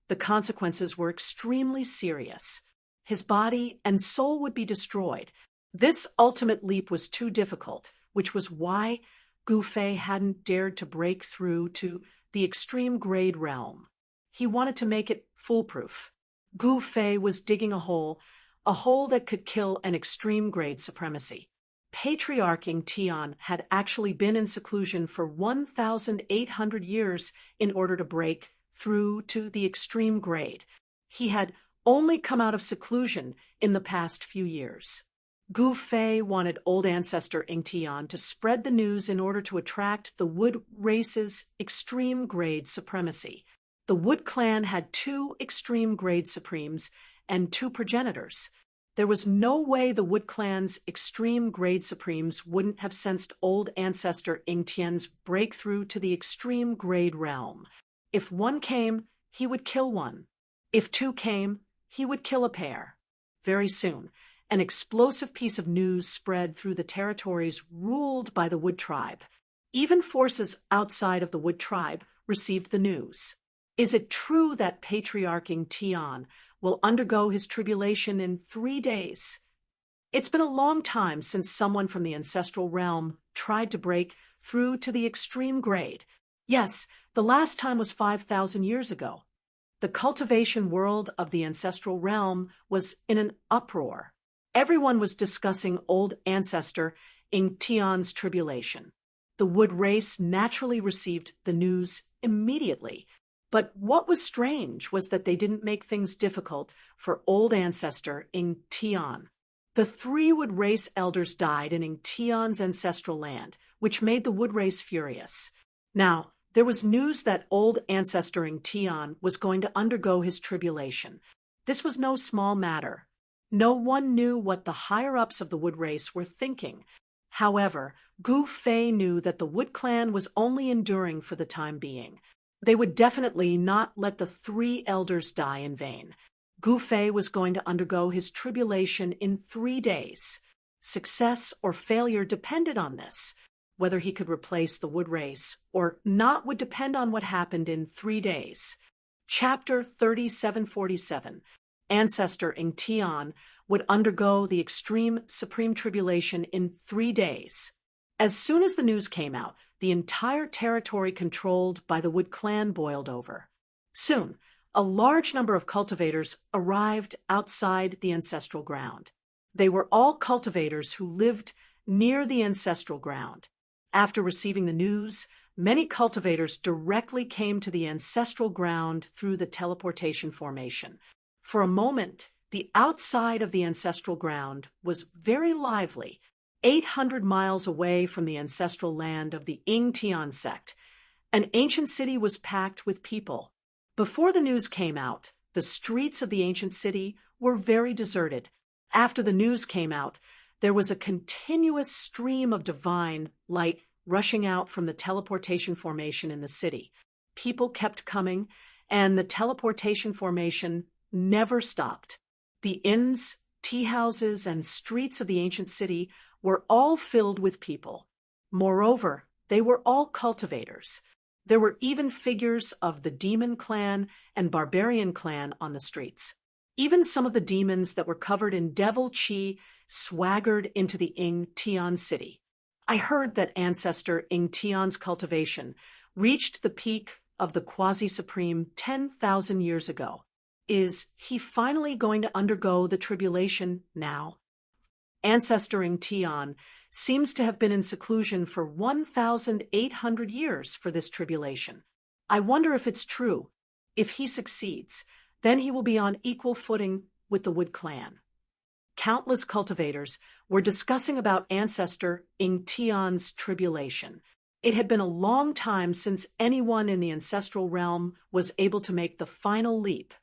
the consequences were extremely serious. His body and soul would be destroyed. This ultimate leap was too difficult, which was why Gu Fei hadn't dared to break through to the extreme grade realm. He wanted to make it foolproof. Gu Fei was digging a hole that could kill an extreme grade supremacy. Patriarch Ing Tian had actually been in seclusion for 1,800 years in order to break through to the extreme grade. He had only come out of seclusion in the past few years. Gu Fei wanted old ancestor Ing Tian to spread the news in order to attract the Wood race's extreme grade supremacy. The Wood clan had 2 extreme grade supremes and 2 progenitors. There was no way the Wood clan's extreme grade supremes wouldn't have sensed old ancestor Ing Tian's breakthrough to the extreme grade realm. If one came, he would kill one. If two came, he would kill a pair. Very soon, an explosive piece of news spread through the territories ruled by the Wood tribe. Even forces outside of the Wood tribe received the news. Is it true that Patriarch Tian will undergo his tribulation in 3 days? It's been a long time since someone from the ancestral realm tried to break through to the extreme grade. Yes, the last time was 5,000 years ago. The cultivation world of the ancestral realm was in an uproar. Everyone was discussing old ancestor Tian's tribulation. The Wood race naturally received the news immediately. But what was strange was that they didn't make things difficult for old ancestor Tian. The 3 Wood race elders died in Tian's ancestral land, which made the Wood race furious. Now, there was news that old ancestor Tian was going to undergo his tribulation. This was no small matter. No one knew what the higher-ups of the Wood race were thinking. However, Gu Fei knew that the Wood clan was only enduring for the time being. They would definitely not let the 3 elders die in vain. Gu Fei was going to undergo his tribulation in 3 days. Success or failure depended on this. Whether he could replace the Wood race or not would depend on what happened in 3 days. Chapter 3747. Ancestor Tian would undergo the extreme supreme tribulation in 3 days. As soon as the news came out, the entire territory controlled by the Wood clan boiled over. Soon, a large number of cultivators arrived outside the ancestral ground. They were all cultivators who lived near the ancestral ground. After receiving the news, many cultivators directly came to the ancestral ground through the teleportation formation. For a moment, the outside of the ancestral ground was very lively. 800 miles away from the ancestral land of the Tian sect, an ancient city was packed with people. Before the news came out, the streets of the ancient city were very deserted. After the news came out, there was a continuous stream of divine light rushing out from the teleportation formation in the city. People kept coming, and the teleportation formation never stopped. The inns, tea houses, and streets of the ancient city were all filled with people. Moreover, they were all cultivators. There were even figures of the demon clan and barbarian clan on the streets. Even some of the demons that were covered in devil chi swaggered into the Tian city. I heard that ancestor Tian's cultivation reached the peak of the quasi-supreme 10,000 years ago. Is he finally going to undergo the tribulation now? Ancestor Tian seems to have been in seclusion for 1,800 years for this tribulation. I wonder if it's true. If he succeeds, then he will be on equal footing with the Wood clan. Countless cultivators were discussing about ancestor Tian's tribulation. It had been a long time since anyone in the ancestral realm was able to make the final leap.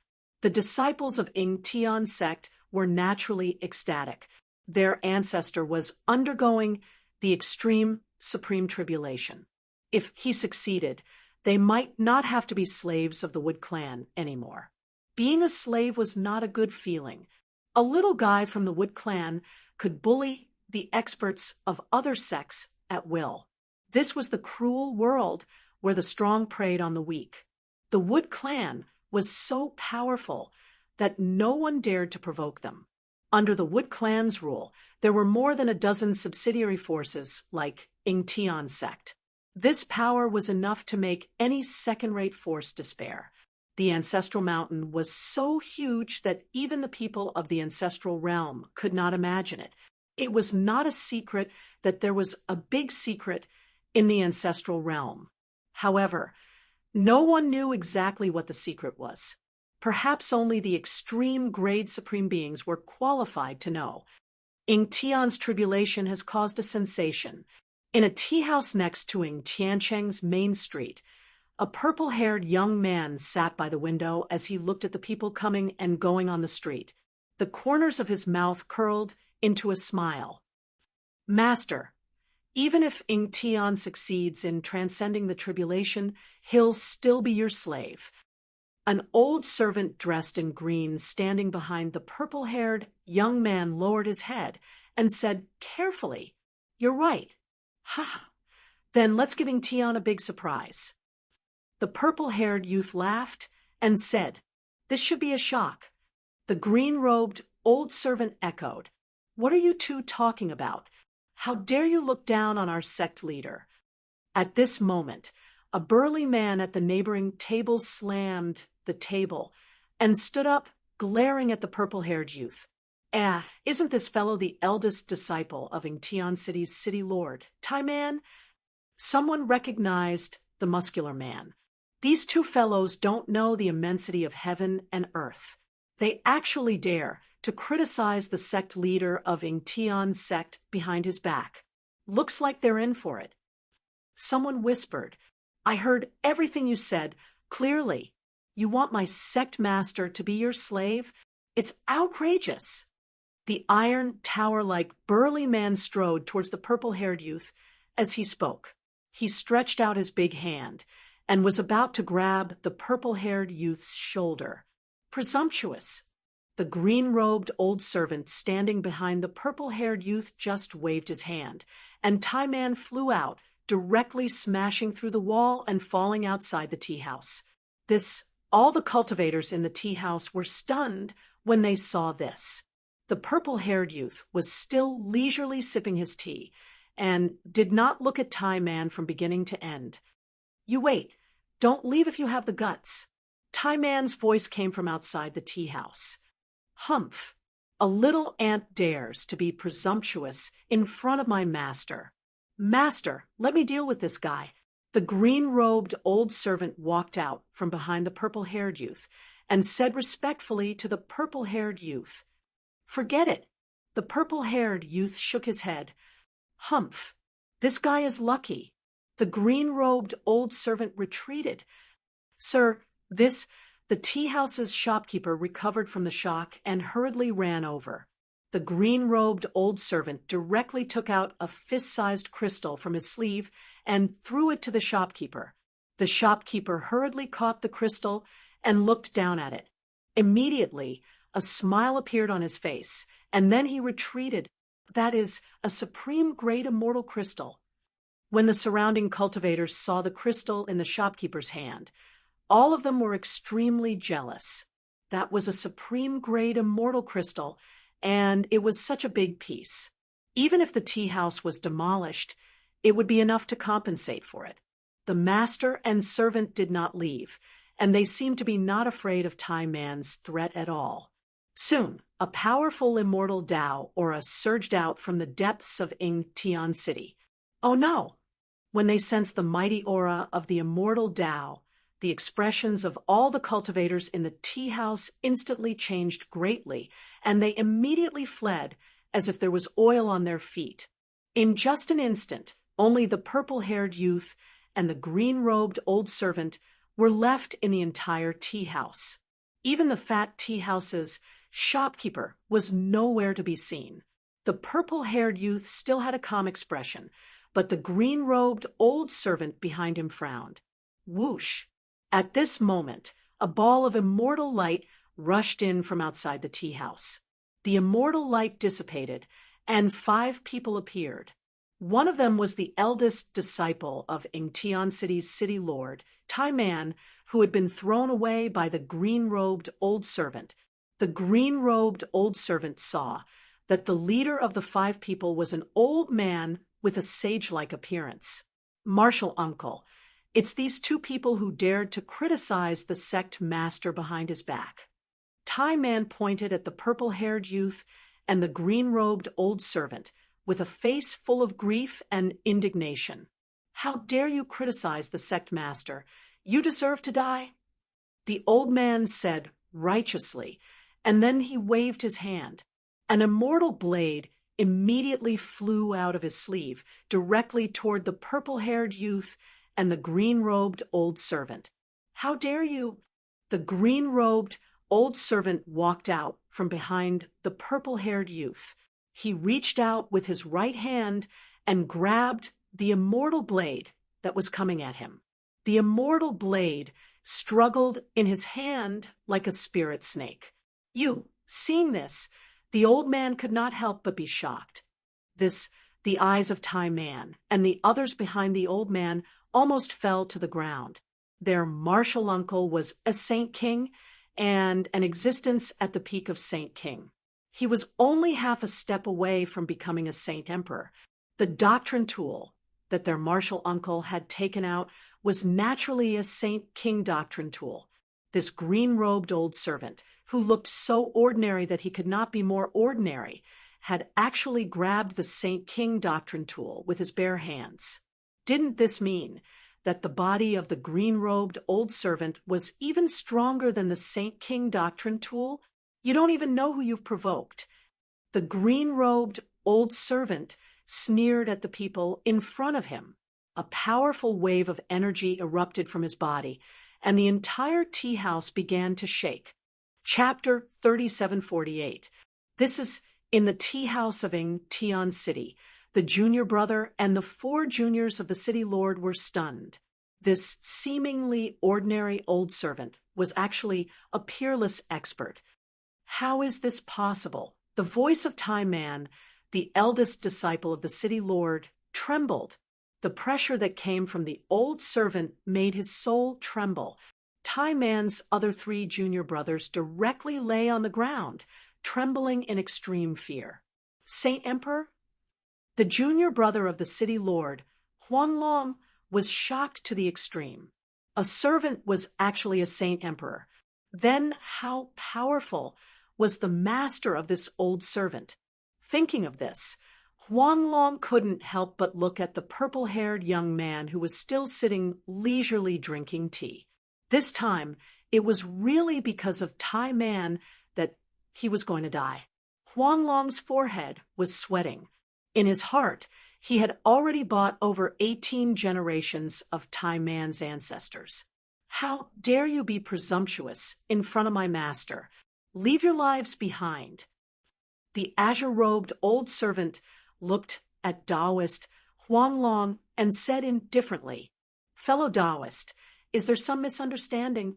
The disciples of Tian sect were naturally ecstatic. Their ancestor was undergoing the extreme supreme tribulation. If he succeeded, they might not have to be slaves of the Wood clan anymore. Being a slave was not a good feeling. A little guy from the Wood clan could bully the experts of other sects at will. This was the cruel world where the strong preyed on the weak. The Wood clan was so powerful that no one dared to provoke them. Under the Wood clan's rule, there were more than a dozen subsidiary forces like Tian sect. This power was enough to make any second-rate force despair. The ancestral mountain was so huge that even the people of the ancestral realm could not imagine it. It was not a secret that there was a big secret in the ancestral realm. However, no one knew exactly what the secret was. Perhaps only the extreme grade supreme beings were qualified to know. Tian's tribulation has caused a sensation. In a tea house next to Tiancheng's main street, a purple-haired young man sat by the window as he looked at the people coming and going on the street. The corners of his mouth curled into a smile. "Master, Even if Ingtian succeeds in transcending the tribulation, he'll still be your slave. An old servant dressed in green standing behind the purple-haired young man lowered his head and said carefully, "You're right." "Ha! Then let's give Ingtian a big surprise." The purple-haired youth laughed and said, "This should be a shock." The green-robed old servant echoed, "What are you two talking about? How dare you look down on our sect leader?" At this moment, a burly man at the neighboring table slammed the table and stood up, glaring at the purple-haired youth. Isn't this fellow the eldest disciple of Ingtian City's city lord, Taiman?" Someone recognized the muscular man. These two fellows don't know the immensity of heaven and earth. They actually dare to criticize the sect leader of Ingtian's sect behind his back. Looks like they're in for it. Someone whispered, "I heard everything you said clearly. You want my sect master to be your slave? It's outrageous." The iron tower-like burly man strode towards the purple-haired youth as he spoke. He stretched out his big hand and was about to grab the purple-haired youth's shoulder. Presumptuous. The green-robed old servant standing behind the purple-haired youth just waved his hand, and Taiman flew out, directly smashing through the wall and falling outside the tea house. All the cultivators in the tea house were stunned when they saw this. The purple-haired youth was still leisurely sipping his tea and did not look at Taiman from beginning to end. "You wait. Don't leave if you have the guts." Taiman's voice came from outside the tea house. "Humph! A little ant dares to be presumptuous in front of my master. Master, let me deal with this guy." The green-robed old servant walked out from behind the purple-haired youth and said respectfully to the purple-haired youth, "Forget it." The purple-haired youth shook his head. "Humph! This guy is lucky." The green-robed old servant retreated. "Sir, the tea-house's shopkeeper recovered from the shock and hurriedly ran over." The green-robed old servant directly took out a fist-sized crystal from his sleeve and threw it to the shopkeeper. The shopkeeper hurriedly caught the crystal and looked down at it. Immediately, a smile appeared on his face, and then he retreated. "That is a supreme-grade immortal crystal." When the surrounding cultivators saw the crystal in the shopkeeper's hand, all of them were extremely jealous. That was a supreme-grade immortal crystal, and it was such a big piece. Even if the tea house was demolished, it would be enough to compensate for it. The master and servant did not leave, and they seemed to be not afraid of Taiman's threat at all. Soon, a powerful immortal Tao aura surged out from the depths of Ingtian City. Oh no! When they sensed the mighty aura of the immortal Tao, the expressions of all the cultivators in the tea house instantly changed greatly, and they immediately fled as if there was oil on their feet. In just an instant, only the purple-haired youth and the green-robed old servant were left in the entire tea house. Even the fat tea house's shopkeeper was nowhere to be seen. The purple-haired youth still had a calm expression, but the green-robed old servant behind him frowned. Whoosh! At this moment, a ball of immortal light rushed in from outside the tea house. The immortal light dissipated, and 5 people appeared. One of them was the eldest disciple of Ingtian City's city lord, Taiman, who had been thrown away by the green-robed old servant. The green-robed old servant saw that the leader of the 5 people was an old man with a sage-like appearance. "Marshal uncle, it's these 2 people who dared to criticize the sect master behind his back." Taiman pointed at the purple-haired youth and the green-robed old servant with a face full of grief and indignation. "How dare you criticize the sect master? You deserve to die." The old man said righteously, and then he waved his hand. An immortal blade immediately flew out of his sleeve directly toward the purple-haired youth and the green-robed old servant. "How dare you?" The green-robed old servant walked out from behind the purple-haired youth. He reached out with his right hand and grabbed the immortal blade that was coming at him. The immortal blade struggled in his hand like a spirit snake. Seeing this, the old man could not help but be shocked. The eyes of Time Man and the others behind the old man almost fell to the ground. Their martial uncle was a Saint King and an existence at the peak of Saint King. He was only half a step away from becoming a Saint Emperor. The doctrine tool that their martial uncle had taken out was naturally a Saint King doctrine tool. This green-robed old servant, who looked so ordinary that he could not be more ordinary, had actually grabbed the Saint King doctrine tool with his bare hands. Didn't this mean that the body of the green-robed old servant was even stronger than the Saint King doctrine tool? You don't even know who you've provoked. The green-robed old servant sneered at the people in front of him. A powerful wave of energy erupted from his body, and the entire tea house began to shake. Chapter 3748. This is in the tea house of Tian City. The junior brother and the 4 juniors of the city lord were stunned. This seemingly ordinary old servant was actually a peerless expert. How is this possible? The voice of Time Man, the eldest disciple of the city lord, trembled. The pressure that came from the old servant made his soul tremble. Time Man's other 3 junior brothers directly lay on the ground, trembling in extreme fear. Saint Emperor? The junior brother of the city lord, Huang Long, was shocked to the extreme. A servant was actually a Saint Emperor. Then how powerful was the master of this old servant? Thinking of this, Huang Long couldn't help but look at the purple-haired young man who was still sitting leisurely drinking tea. This time, it was really because of Time Man that he was going to die. Huang Long's forehead was sweating. In his heart, he had already bought over 18 generations of Time Man's ancestors. How dare you be presumptuous in front of my master? Leave your lives behind. The azure-robed old servant looked at Taoist Huang Long and said indifferently, "Fellow Taoist, is there some misunderstanding?"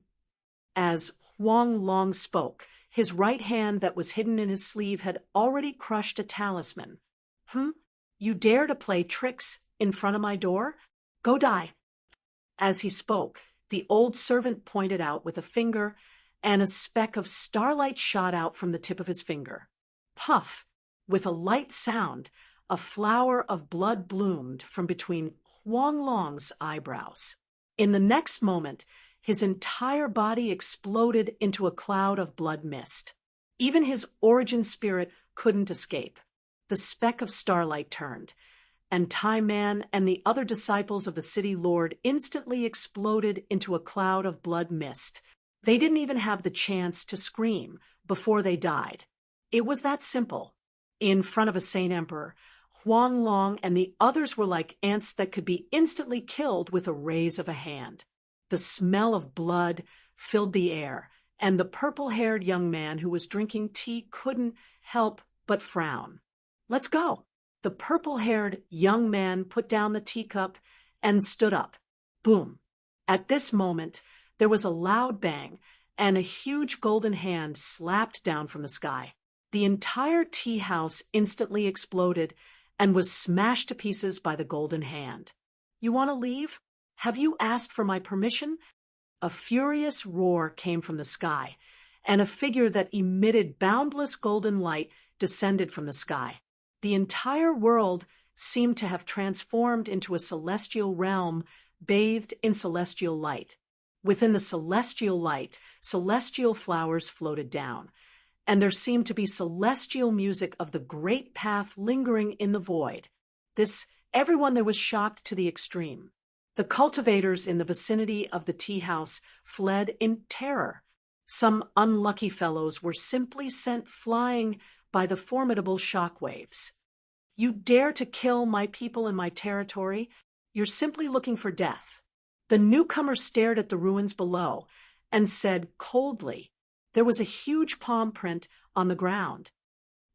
As Huang Long spoke, his right hand that was hidden in his sleeve had already crushed a talisman. You dare to play tricks in front of my door? Go die." As he spoke, the old servant pointed out with a finger, and a speck of starlight shot out from the tip of his finger. Puff! With a light sound, a flower of blood bloomed from between Huang Long's eyebrows. In the next moment, his entire body exploded into a cloud of blood mist. Even his origin spirit couldn't escape. The speck of starlight turned, and Time Man and the other disciples of the city lord instantly exploded into a cloud of blood mist. They didn't even have the chance to scream before they died. It was that simple. In front of a Saint Emperor, Huang Long and the others were like ants that could be instantly killed with a raise of a hand. The smell of blood filled the air, and the purple-haired young man who was drinking tea couldn't help but frown. "Let's go." The purple-haired young man put down the teacup and stood up. Boom. At this moment, there was a loud bang, and a huge golden hand slapped down from the sky. The entire tea house instantly exploded and was smashed to pieces by the golden hand. "You want to leave? Have you asked for my permission?" A furious roar came from the sky, and a figure that emitted boundless golden light descended from the sky. The entire world seemed to have transformed into a celestial realm bathed in celestial light. Within the celestial light, celestial flowers floated down, and there seemed to be celestial music of the great path lingering in the void. Everyone there was shocked to the extreme. The cultivators in the vicinity of the tea house fled in terror. Some unlucky fellows were simply sent flying by the formidable shock waves. "You dare to kill my people in my territory? You're simply looking for death." The newcomer stared at the ruins below and said coldly, "There was a huge palm print on the ground."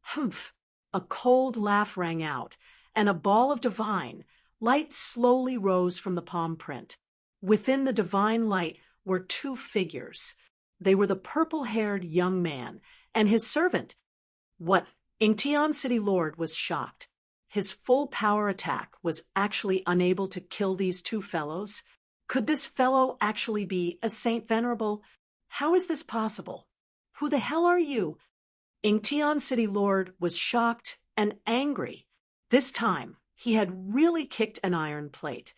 Humph! A cold laugh rang out, and a ball of divine light slowly rose from the palm print. Within the divine light were two figures. They were the purple-haired young man and his servant. What Ingtian City Lord was shocked. His full power attack was actually unable to kill these two fellows. Could this fellow actually be a Saint Venerable? How is this possible? Who the hell are you? Ingtian City Lord was shocked and angry. This time, he had really kicked an iron plate.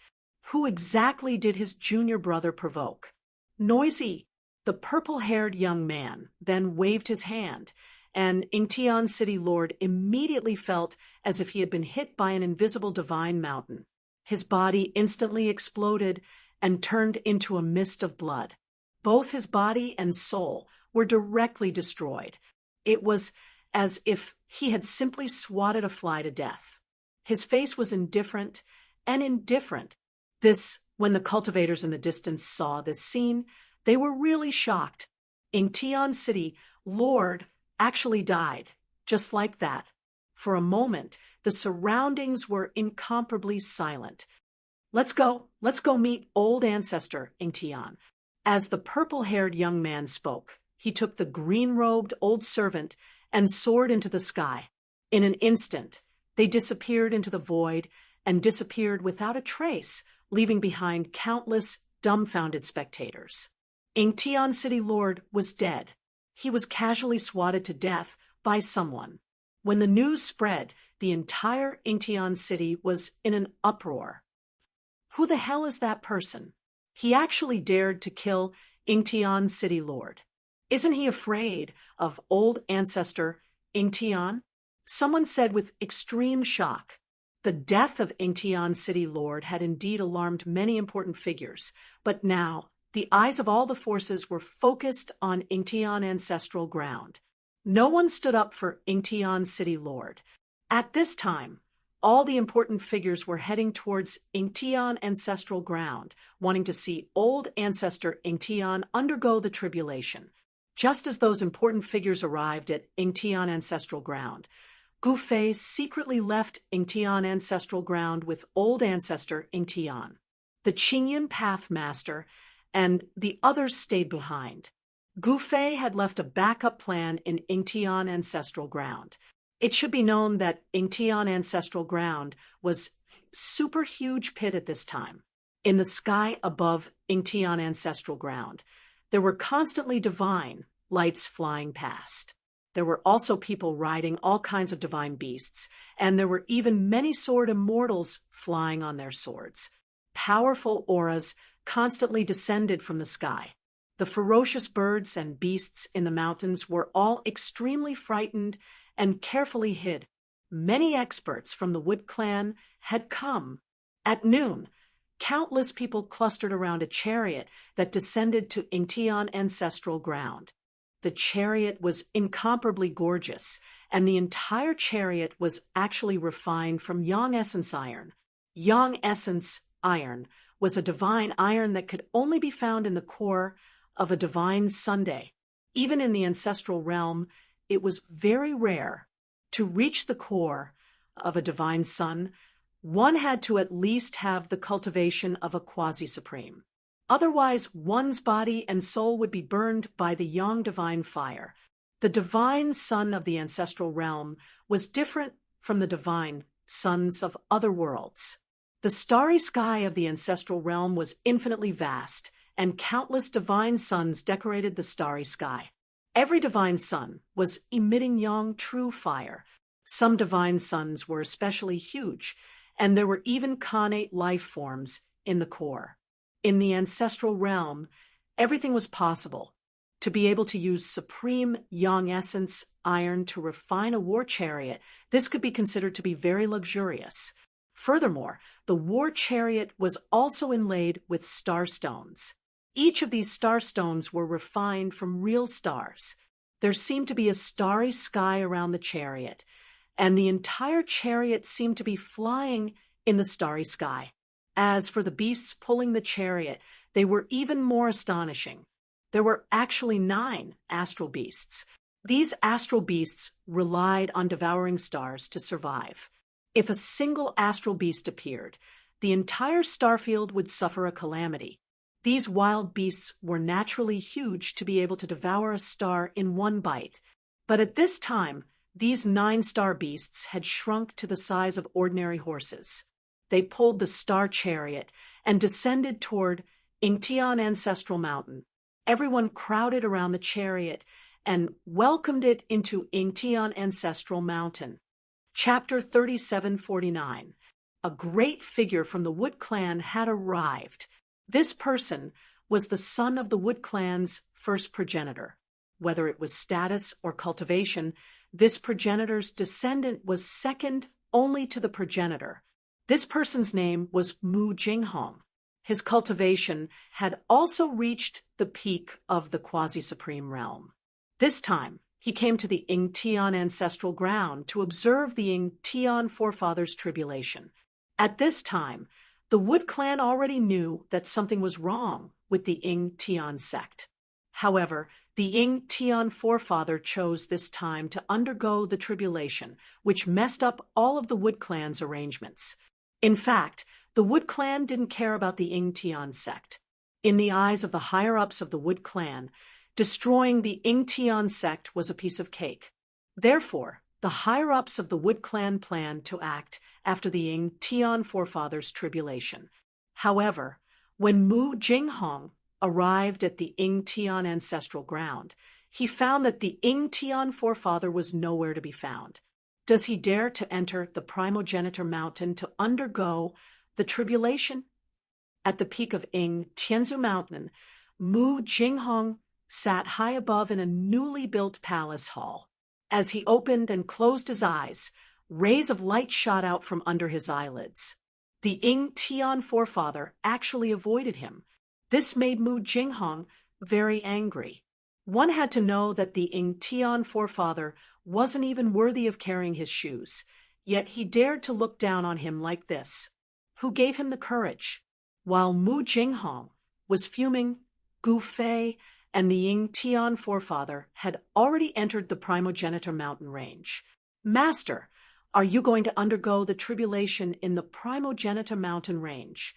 Who exactly did his junior brother provoke? Noisy, the purple-haired young man, then waved his hand, and Ingtian City Lord immediately felt as if he had been hit by an invisible divine mountain. His body instantly exploded and turned into a mist of blood. Both his body and soul were directly destroyed. It was as if he had simply swatted a fly to death. His face was indifferent and indifferent. When the cultivators in the distance saw this scene, they were really shocked. Ingtian City Lord actually died, just like that. For a moment, the surroundings were incomparably silent. Let's go meet old ancestor Ingtian. As the purple-haired young man spoke, he took the green-robed old servant and soared into the sky. In an instant, they disappeared into the void and disappeared without a trace, leaving behind countless dumbfounded spectators. Ingtian City Lord was dead. He was casually swatted to death by someone. When the news spread, the entire Ingtian City was in an uproar. Who the hell is that person? He actually dared to kill Ingtian City Lord. Isn't he afraid of old ancestor Ingtian? Someone said with extreme shock. The death of Ingtian City Lord had indeed alarmed many important figures, but now the eyes of all the forces were focused on Ingtian ancestral ground. No one stood up for Ingtian City Lord. At this time, all the important figures were heading towards Ingtian ancestral ground, wanting to see old ancestor Ingtian undergo the tribulation. Just as those important figures arrived at Ingtian ancestral ground, Gufei secretly left Ingtian ancestral ground with old ancestor Ingtian. The Qingyun Pathmaster and the others stayed behind. Gufei had left a backup plan in Ingtian ancestral ground. It should be known that Ingtian ancestral ground was super huge pit at this time. In the sky above Ingtian ancestral ground, there were constantly divine lights flying past. There were also people riding all kinds of divine beasts, and there were even many sword immortals flying on their swords. Powerful auras constantly descended from the sky. The ferocious birds and beasts in the mountains were all extremely frightened and carefully hid. Many experts from the Wood Clan had come. At noon, countless people clustered around a chariot that descended to Ingtian ancestral ground. The chariot was incomparably gorgeous, and the entire chariot was actually refined from Yang Essence iron. Yang Essence iron was a divine iron that could only be found in the core of a divine Sunday. Even in the ancestral realm, it was very rare. To reach the core of a divine sun, one had to at least have the cultivation of a quasi-supreme. Otherwise, one's body and soul would be burned by the yang divine fire. The divine sun of the ancestral realm was different from the divine suns of other worlds. The starry sky of the ancestral realm was infinitely vast, and countless divine suns decorated the starry sky. Every divine sun was emitting yang true fire. Some divine suns were especially huge, and there were even connate life forms in the core. In the ancestral realm, everything was possible. To be able to use supreme yang essence iron to refine a war chariot, this could be considered to be very luxurious. Furthermore, the war chariot was also inlaid with starstones. Each of these starstones were refined from real stars. There seemed to be a starry sky around the chariot, and the entire chariot seemed to be flying in the starry sky. As for the beasts pulling the chariot, they were even more astonishing. There were actually 9 astral beasts. These astral beasts relied on devouring stars to survive. If a single astral beast appeared, the entire starfield would suffer a calamity. These wild beasts were naturally huge to be able to devour a star in one bite. But at this time, these 9-star beasts had shrunk to the size of ordinary horses. They pulled the star chariot and descended toward Ingtian Ancestral Mountain. Everyone crowded around the chariot and welcomed it into Ingtian Ancestral Mountain. Chapter 3749. A great figure from the Wood Clan had arrived. This person was the son of the Wood Clan's first progenitor. Whether it was status or cultivation, this progenitor's descendant was second only to the progenitor. This person's name was Mu Jinghong. His cultivation had also reached the peak of the quasi-supreme realm. This time, he came to the Ingtian ancestral ground to observe the Ingtian forefathers' tribulation. At this time, the Wood Clan already knew that something was wrong with the Ingtian sect. However, the Ingtian forefather chose this time to undergo the tribulation, which messed up all of the Wood Clan's arrangements. In fact, the Wood Clan didn't care about the Ingtian sect. In the eyes of the higher-ups of the Wood Clan, destroying the Ingtian sect was a piece of cake. Therefore, the higher-ups of the Wood Clan planned to act after the Ingtian forefathers' tribulation. However, when Mu Jinghong arrived at the Ingtian ancestral ground, he found that the Ingtian forefather was nowhere to be found. Does he dare to enter the primogenitor mountain to undergo the tribulation? At the peak of Tianzu Mountain, Mu Jinghong sat high above in a newly built palace hall. As he opened and closed his eyes, rays of light shot out from under his eyelids. The Ingtian forefather actually avoided him. This made Mu Jinghong very angry. One had to know that the Ingtian forefather wasn't even worthy of carrying his shoes, yet he dared to look down on him like this. Who gave him the courage? While Mu Jinghong was fuming, Gu Fei and the Ingtian forefather had already entered the primogenitor mountain range. Master, are you going to undergo the tribulation in the primogenitor mountain range?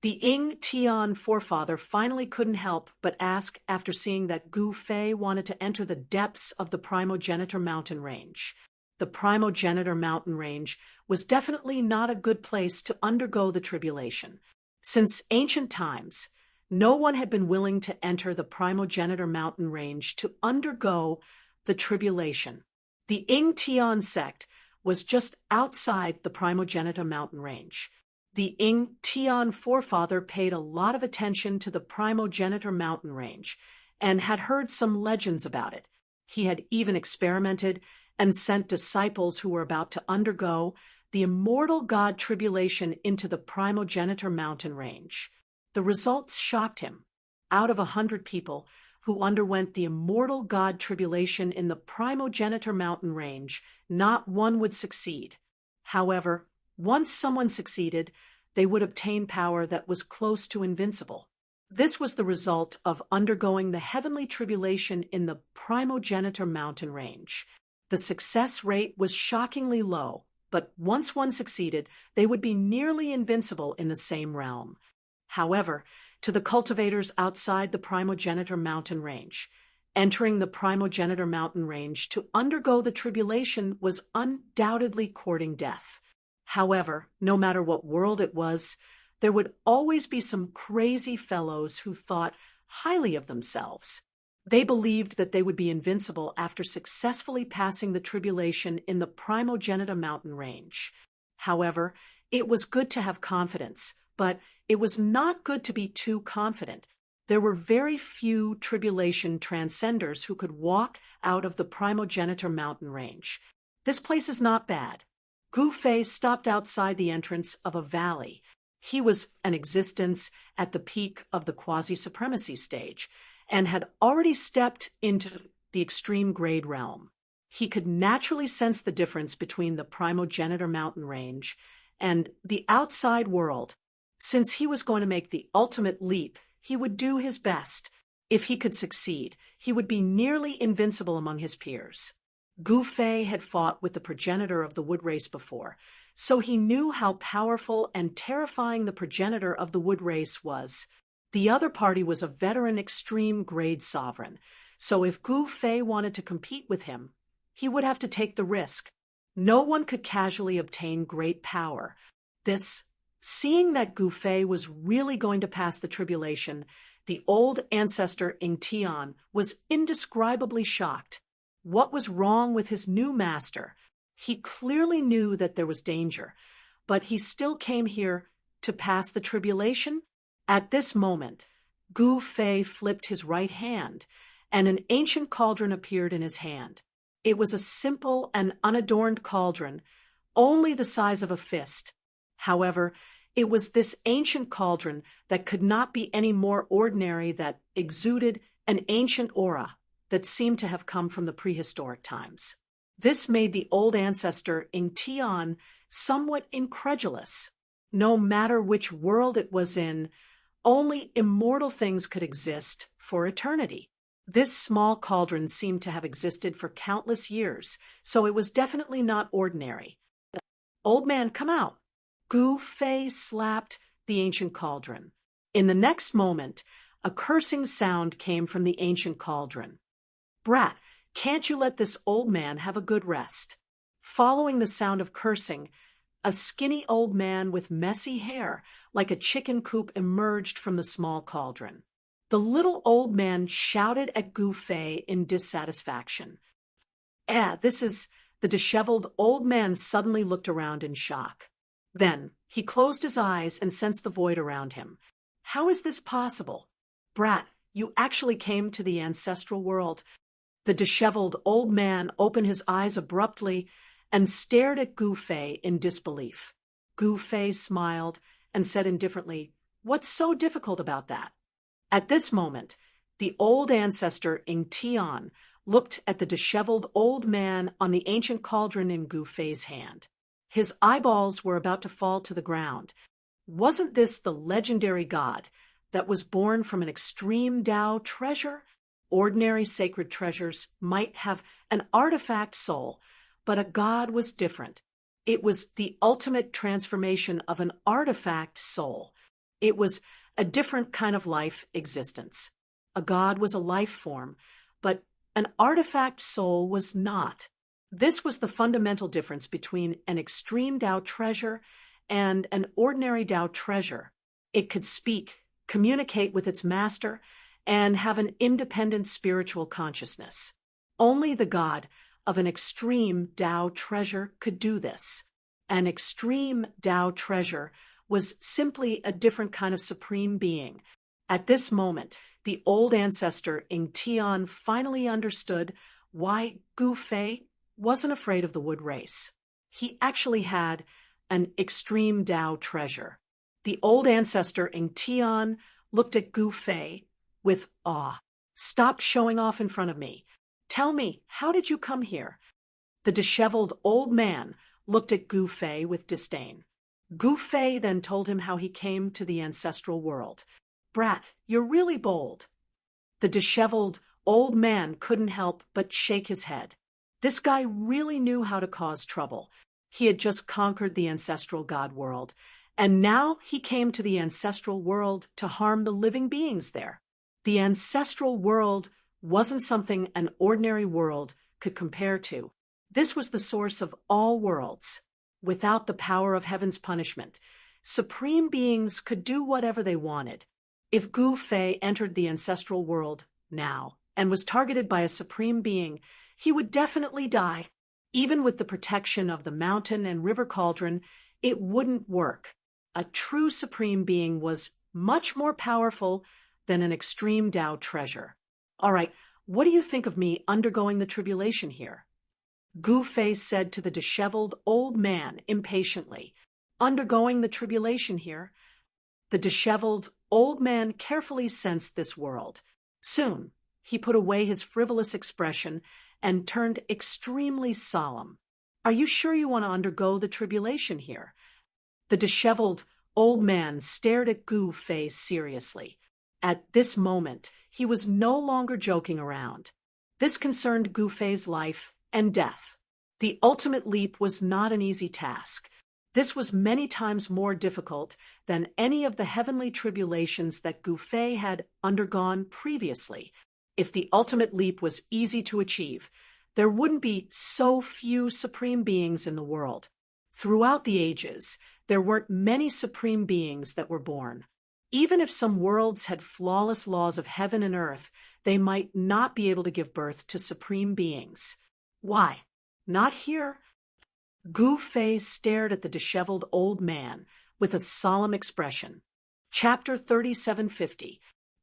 The Ingtian forefather finally couldn't help but ask after seeing that Gu Fei wanted to enter the depths of the primogenitor mountain range. The primogenitor mountain range was definitely not a good place to undergo the tribulation. Since ancient times, no one had been willing to enter the primogenitor mountain range to undergo the tribulation. The Ingtian sect was just outside the primogenitor mountain range. The Ingtian forefather paid a lot of attention to the primogenitor mountain range and had heard some legends about it. He had even experimented and sent disciples who were about to undergo the immortal god tribulation into the primogenitor mountain range. The results shocked him. Out of 100 people who underwent the immortal god tribulation in the primogenitor mountain range, not one would succeed. However, once someone succeeded, they would obtain power that was close to invincible. This was the result of undergoing the heavenly tribulation in the primogenitor mountain range. The success rate was shockingly low, but once one succeeded, they would be nearly invincible in the same realm. However, to the cultivators outside the primogenitor mountain range, entering the primogenitor mountain range to undergo the tribulation was undoubtedly courting death. However, no matter what world it was, there would always be some crazy fellows who thought highly of themselves. They believed that they would be invincible after successfully passing the tribulation in the primogenitor mountain range. However, it was good to have confidence, but it was not good to be too confident. There were very few tribulation transcenders who could walk out of the primogenitor mountain range. This place is not bad. Gu Fei stopped outside the entrance of a valley. He was an existence at the peak of the quasi-supremacy stage and had already stepped into the extreme grade realm. He could naturally sense the difference between the primogenitor mountain range and the outside world. Since he was going to make the ultimate leap, he would do his best. If he could succeed, he would be nearly invincible among his peers. Gu Fei had fought with the progenitor of the wood race before. so he knew how powerful and terrifying the progenitor of the wood race was. The other party was a veteran extreme-grade sovereign, so if Gu Fei wanted to compete with him, he would have to take the risk. No one could casually obtain great power. Seeing that Gu Fei was really going to pass the tribulation, the old ancestor Ing Tian was indescribably shocked. What was wrong with his new master? He clearly knew that there was danger, but he still came here to pass the tribulation? At this moment, Gu Fei flipped his right hand, and an ancient cauldron appeared in his hand. It was a simple and unadorned cauldron, only the size of a fist. However, it was this ancient cauldron that could not be any more ordinary, that exuded an ancient aura that seemed to have come from the prehistoric times. This made the old ancestor Ing Tian somewhat incredulous. No matter which world it was in, only immortal things could exist for eternity. This small cauldron seemed to have existed for countless years, so it was definitely not ordinary. "Old man, come out!" Gu Fei slapped the ancient cauldron. In the next moment, a cursing sound came from the ancient cauldron. "Brat, can't you let this old man have a good rest?" Following the sound of cursing, a skinny old man with messy hair, like a chicken coop, emerged from the small cauldron. The little old man shouted at Gu Fei in dissatisfaction. This is..." The disheveled old man suddenly looked around in shock. Then he closed his eyes and sensed the void around him. "How is this possible? Brat, you actually came to the ancestral world." The disheveled old man opened his eyes abruptly and stared at Gu Fei in disbelief. Gu Fei smiled and said indifferently, "What's so difficult about that?" At this moment, the old ancestor Ing Tian looked at the disheveled old man on the ancient cauldron in Gu Fei's hand. His eyeballs were about to fall to the ground. Wasn't this the legendary god that was born from an extreme Tao treasure? Ordinary sacred treasures might have an artifact soul, but a god was different. It was the ultimate transformation of an artifact soul. It was a different kind of life existence. A god was a life form, but an artifact soul was not. This was the fundamental difference between an extreme Tao treasure and an ordinary Tao treasure. It could speak, communicate with its master, and have an independent spiritual consciousness. Only the god of an extreme Tao treasure could do this. An extreme Tao treasure was simply a different kind of supreme being. At this moment, the old ancestor Ing Tian finally understood why Gu Fei wasn't afraid of the wood race. He actually had an extreme Tao treasure. The old ancestor Ing Tian looked at Gu Fei with awe. "Stop showing off in front of me. Tell me, how did you come here?" The disheveled old man looked at Gu Fei with disdain. Gu Fei then told him how he came to the ancestral world. "Brat, you're really bold." The disheveled old man couldn't help but shake his head. This guy really knew how to cause trouble. He had just conquered the ancestral god world, and now he came to the ancestral world to harm the living beings there. The ancestral world wasn't something an ordinary world could compare to. This was the source of all worlds. Without the power of heaven's punishment, supreme beings could do whatever they wanted. If Gu Fei entered the ancestral world now and was targeted by a supreme being, he would definitely die. Even with the protection of the mountain and river cauldron, it wouldn't work. A true supreme being was much more powerful than an extreme Tao treasure. "All right, what do you think of me undergoing the tribulation here?" Gu Fei said to the disheveled old man impatiently. "Undergoing the tribulation here?" The disheveled old man carefully sensed this world. Soon, he put away his frivolous expression and turned extremely solemn. "Are you sure you want to undergo the tribulation here?" The disheveled old man stared at Gu Fei seriously. At this moment, he was no longer joking around. This concerned Gu Fei's life and death. The ultimate leap was not an easy task. This was many times more difficult than any of the heavenly tribulations that Gu Fei had undergone previously. If the ultimate leap was easy to achieve, there wouldn't be so few supreme beings in the world. Throughout the ages, there weren't many supreme beings that were born. Even if some worlds had flawless laws of heaven and earth, they might not be able to give birth to supreme beings. Why? Not here. Gu Fei stared at the disheveled old man with a solemn expression. Chapter 3750.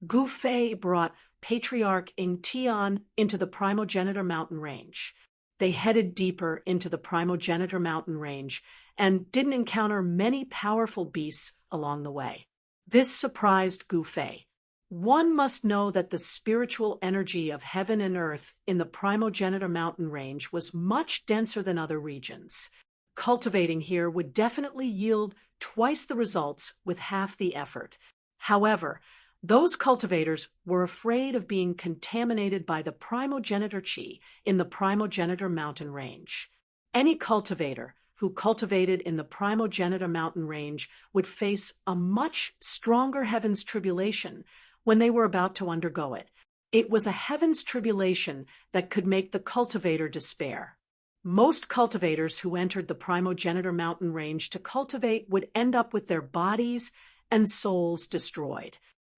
Gu Fei brought Patriarch Ing Tian into the Primogenitor Mountain Range. They headed deeper into the Primogenitor Mountain Range and didn't encounter many powerful beasts along the way. This surprised Gu Fei. One must know that the spiritual energy of heaven and earth in the Primogenitor Mountain Range was much denser than other regions. Cultivating here would definitely yield twice the results with half the effort. However, those cultivators were afraid of being contaminated by the primogenitor chi in the Primogenitor Mountain Range. Any cultivator who cultivated in the Primogenitor Mountain Range would face a much stronger heaven's tribulation when they were about to undergo it. It was a heaven's tribulation that could make the cultivator despair. Most cultivators who entered the Primogenitor Mountain Range to cultivate would end up with their bodies and souls destroyed.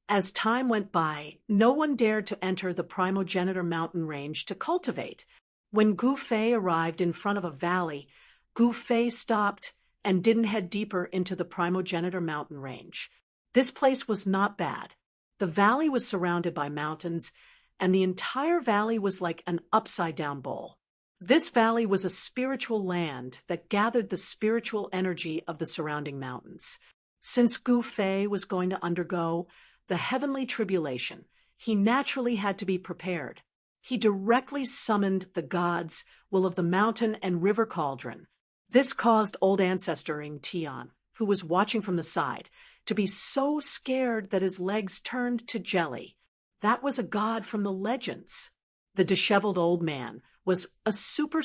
As time went by, no one dared to enter the Primogenitor Mountain Range to cultivate. When Gu Fei arrived in front of a valley, Gu Fei stopped and didn't head deeper into the Primogenitor Mountain Range. This place was not bad. The valley was surrounded by mountains, and the entire valley was like an upside-down bowl. This valley was a spiritual land that gathered the spiritual energy of the surrounding mountains. Since Gu Fei was going to undergo the heavenly tribulation, he naturally had to be prepared. He directly summoned the gods, will of the mountain and river cauldron. This caused old ancestor Ing Tian, who was watching from the side, to be so scared that his legs turned to jelly. That was a god from the legends. The disheveled old man was a super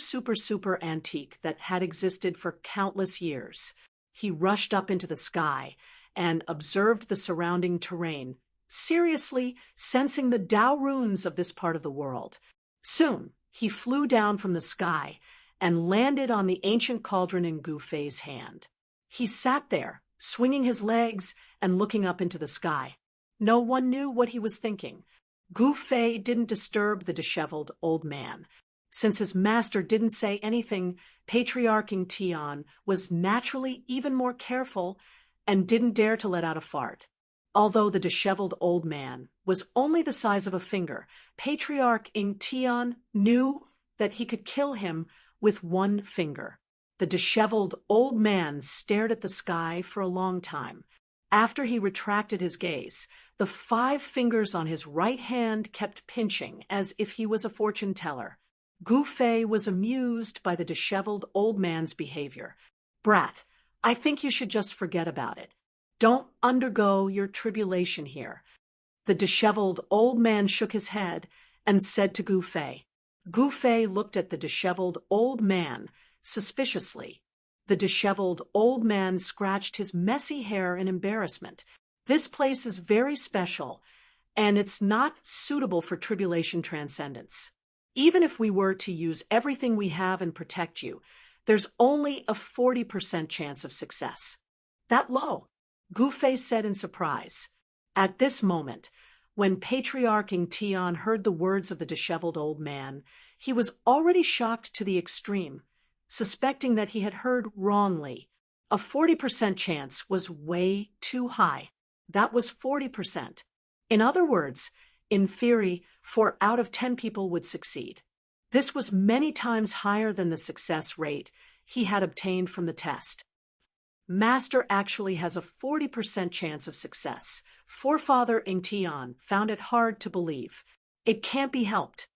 antique that had existed for countless years. He rushed up into the sky and observed the surrounding terrain, seriously sensing the Tao runes of this part of the world. Soon, he flew down from the sky and landed on the ancient cauldron in Gu Fei's hand. He sat there, swinging his legs and looking up into the sky. No one knew what he was thinking. Gu Fei didn't disturb the disheveled old man. Since his master didn't say anything, Patriarch Ing Tian was naturally even more careful and didn't dare to let out a fart. Although the disheveled old man was only the size of a finger, Patriarch Ing Tian knew that he could kill him with one finger. The disheveled old man stared at the sky for a long time. After he retracted his gaze, the 5 fingers on his right hand kept pinching as if he was a fortune teller. Gu Fei was amused by the disheveled old man's behavior. "Brat, I think you should just forget about it. Don't undergo your tribulation here." The disheveled old man shook his head and said to Gu Fei. Gu Fei looked at the disheveled old man suspiciously. The disheveled old man scratched his messy hair in embarrassment. "This place is very special, and it's not suitable for tribulation transcendence. Even if we were to use everything we have and protect you, there's only a 40% chance of success." "That low?" Gu Fei said in surprise. At this moment, when Patriarch Ing Tian heard the words of the disheveled old man, he was already shocked to the extreme, suspecting that he had heard wrongly. A 40% chance was way too high. That was 40%. In other words, in theory, 4 out of 10 people would succeed. This was many times higher than the success rate he had obtained from the test. Master actually has a 40% chance of success. Forefather Ing Tian found it hard to believe. It can't be helped.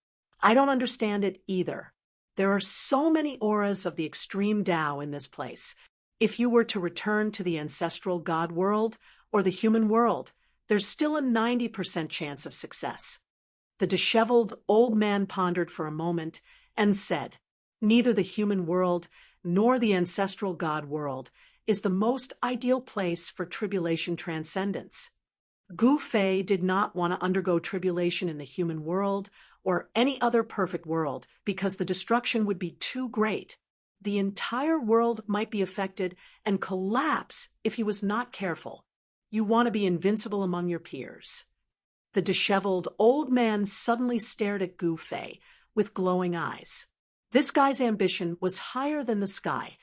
I don't understand it either. There are so many auras of the extreme Tao in this place. If you were to return to the ancestral God world or the human world, there's still a 90% chance of success. The disheveled old man pondered for a moment and said, "Neither the human world nor the ancestral God world is the most ideal place for tribulation transcendence. Gu Fei did not want to undergo tribulation in the human world or any other perfect world because the destruction would be too great. The entire world might be affected and collapse if he was not careful. You want to be invincible among your peers. The disheveled old man suddenly stared at Gu Fei with glowing eyes. This guy's ambition was higher than the sky.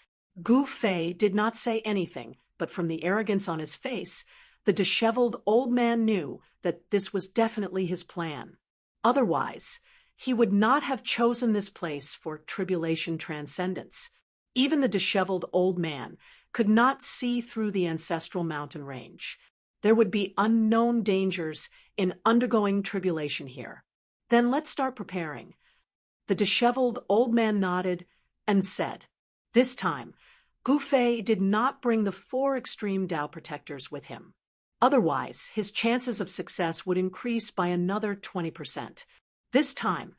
Gu Fei did not say anything, but from the arrogance on his face, the disheveled old man knew that this was definitely his plan. Otherwise, he would not have chosen this place for tribulation transcendence. Even the disheveled old man could not see through the ancestral mountain range. There would be unknown dangers in undergoing tribulation here. Then let's start preparing. The disheveled old man nodded and said, this time, Gu Fei did not bring the 4 extreme Tao protectors with him. Otherwise, his chances of success would increase by another 20%. This time,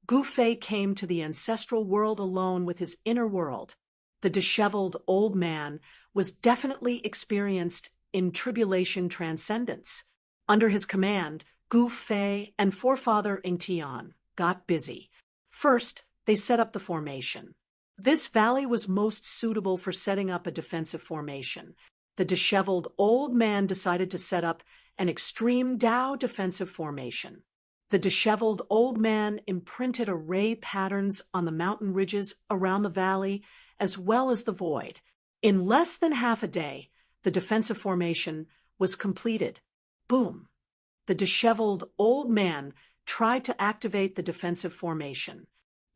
Gu Fei came to the ancestral world alone with his inner world. The disheveled old man was definitely experienced in tribulation transcendence. Under his command, Gu Fei and forefather Ingtian got busy. First, they set up the formation. This valley was most suitable for setting up a defensive formation. The disheveled old man decided to set up an extreme Tao defensive formation. The disheveled old man imprinted array patterns on the mountain ridges around the valley as well as the void. In less than half a day, the defensive formation was completed. Boom! The disheveled old man tried to activate the defensive formation.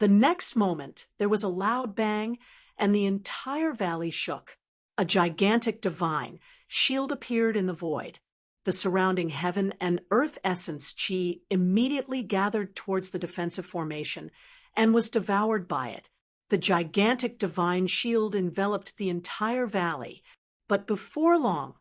The next moment, there was a loud bang, and the entire valley shook. A gigantic divine shield appeared in the void. The surrounding heaven and earth essence chi immediately gathered towards the defensive formation and was devoured by it. The gigantic divine shield enveloped the entire valley, but before long,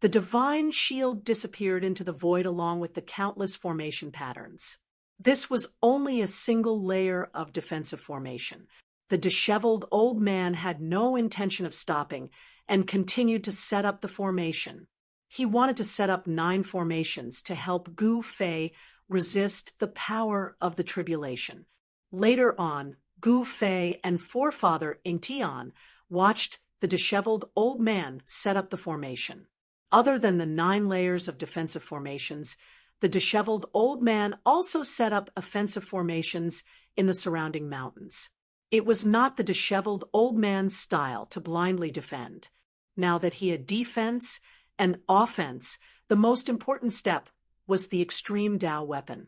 the divine shield disappeared into the void along with the countless formation patterns. This was only a single layer of defensive formation. The disheveled old man had no intention of stopping and continued to set up the formation. He wanted to set up 9 formations to help Gu Fei resist the power of the tribulation. Later on, Gu Fei and forefather Ingtian watched the disheveled old man set up the formation. Other than the 9 layers of defensive formations, the disheveled old man also set up offensive formations in the surrounding mountains. It was not the disheveled old man's style to blindly defend. Now that he had defense and offense, the most important step was the extreme Tao weapon.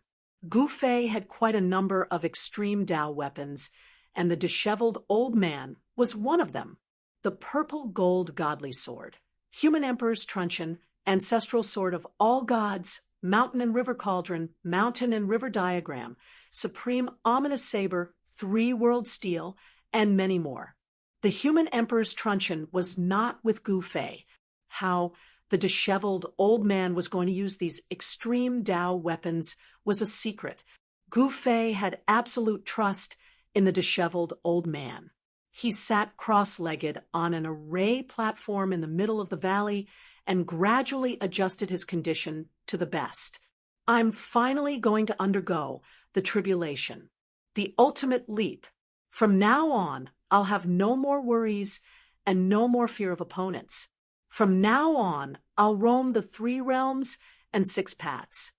Gu Fei had quite a number of extreme Tao weapons, and the disheveled old man was one of them. The purple gold godly sword, human emperor's truncheon, ancestral sword of all gods, mountain and river cauldron, mountain and river diagram, supreme ominous saber, 3 world steel, and many more. The human emperor's truncheon was not with Gu Fei. How the disheveled old man was going to use these extreme Tao weapons was a secret. Gu Fei had absolute trust in the disheveled old man. He sat cross-legged on an array platform in the middle of the valley and gradually adjusted his condition to the best. I'm finally going to undergo the tribulation, the ultimate leap. From now on, I'll have no more worries and no more fear of opponents. From now on, I'll roam the 3 realms and 6 paths.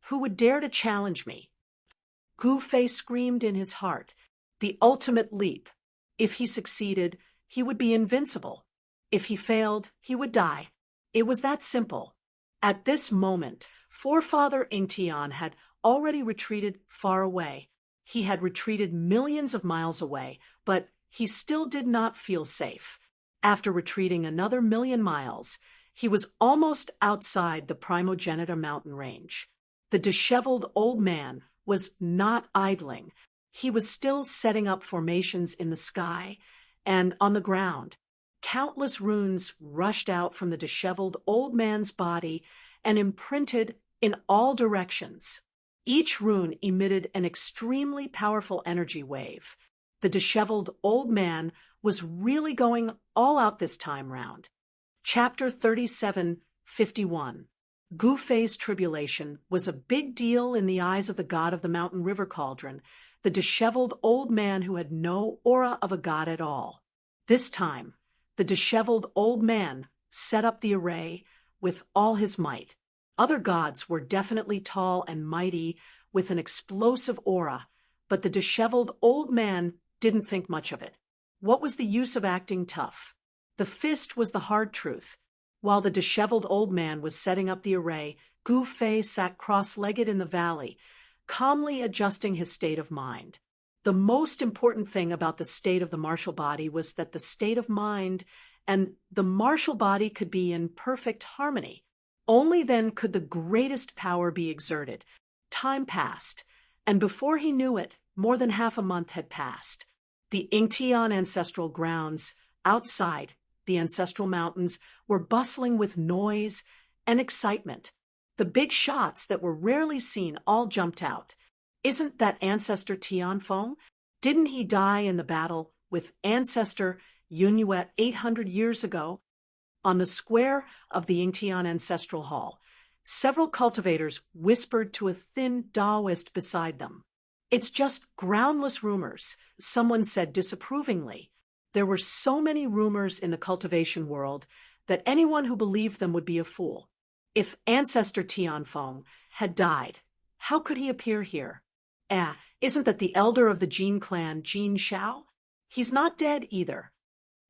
Who would dare to challenge me? Gu Fei screamed in his heart, the ultimate leap. If he succeeded, he would be invincible. If he failed, he would die. It was that simple. At this moment, forefather Ingtian had already retreated far away. He had retreated millions of miles away, but he still did not feel safe. After retreating another 1,000,000 miles, he was almost outside the primogenitor mountain range. The disheveled old man was not idling. He was still setting up formations in the sky and on the ground. Countless runes rushed out from the disheveled old man's body and imprinted in all directions. Each rune emitted an extremely powerful energy wave. The disheveled old man was really going all out this time round. Chapter 37:51. Gu Fei's tribulation was a big deal in the eyes of the god of the mountain river cauldron, the disheveled old man who had no aura of a god at all. This time, the disheveled old man set up the array with all his might. Other gods were definitely tall and mighty with an explosive aura, but the disheveled old man didn't think much of it. What was the use of acting tough? The fist was the hard truth. While the disheveled old man was setting up the array, Gu Fei sat cross-legged in the valley, calmly adjusting his state of mind. The most important thing about the state of the martial body was that the state of mind and the martial body could be in perfect harmony. Only then could the greatest power be exerted. Time passed, and before he knew it, more than half a month had passed. The Yingtian ancestral grounds, outside the ancestral mountains, were bustling with noise and excitement. The big shots that were rarely seen all jumped out. Isn't that Ancestor Tianfeng? Didn't he die in the battle with Ancestor Yunyuet 800 years ago? On the square of the Yingtian Ancestral Hall, several cultivators whispered to a thin Taoist beside them. "It's just groundless rumors," someone said disapprovingly. There were so many rumors in the cultivation world that anyone who believed them would be a fool. If Ancestor Tianfeng had died, how could he appear here? Isn't that the elder of the Jin clan, Jin Shao? He's not dead either.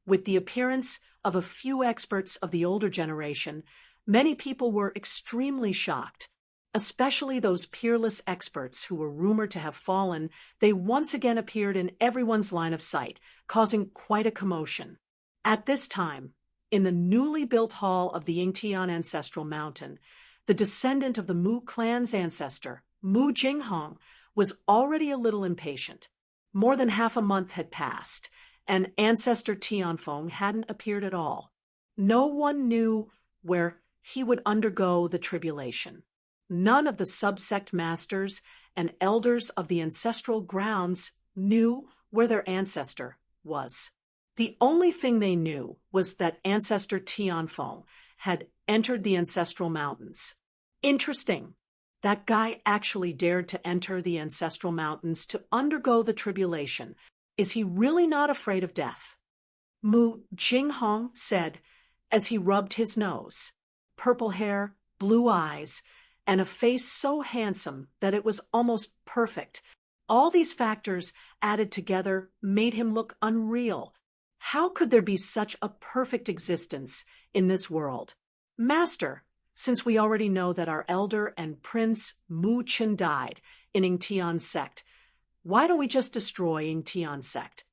With the appearance of a few experts of the older generation, many people were extremely shocked, especially those peerless experts who were rumored to have fallen. They once again appeared in everyone's line of sight, causing quite a commotion. At this time, in the newly built hall of the Yingtian Ancestral Mountain, the descendant of the Mu clan's ancestor, Mu Jinghong, was already a little impatient. More than half a month had passed, and Ancestor Tianfeng hadn't appeared at all. No one knew where he would undergo the tribulation. None of the subsect masters and elders of the ancestral grounds knew where their ancestor was. The only thing they knew was that Ancestor Tianfeng had entered the ancestral mountains. Interesting. That guy actually dared to enter the ancestral mountains to undergo the tribulation. Is he really not afraid of death? Mu Jinghong said as he rubbed his nose. Purple hair, blue eyes, and a face so handsome that it was almost perfect. All these factors added together made him look unreal. How could there be such a perfect existence in this world? Master, since we already know that our elder and Prince Mu Chen died in Yingtian sect, why don't we just destroy Yingtian sect?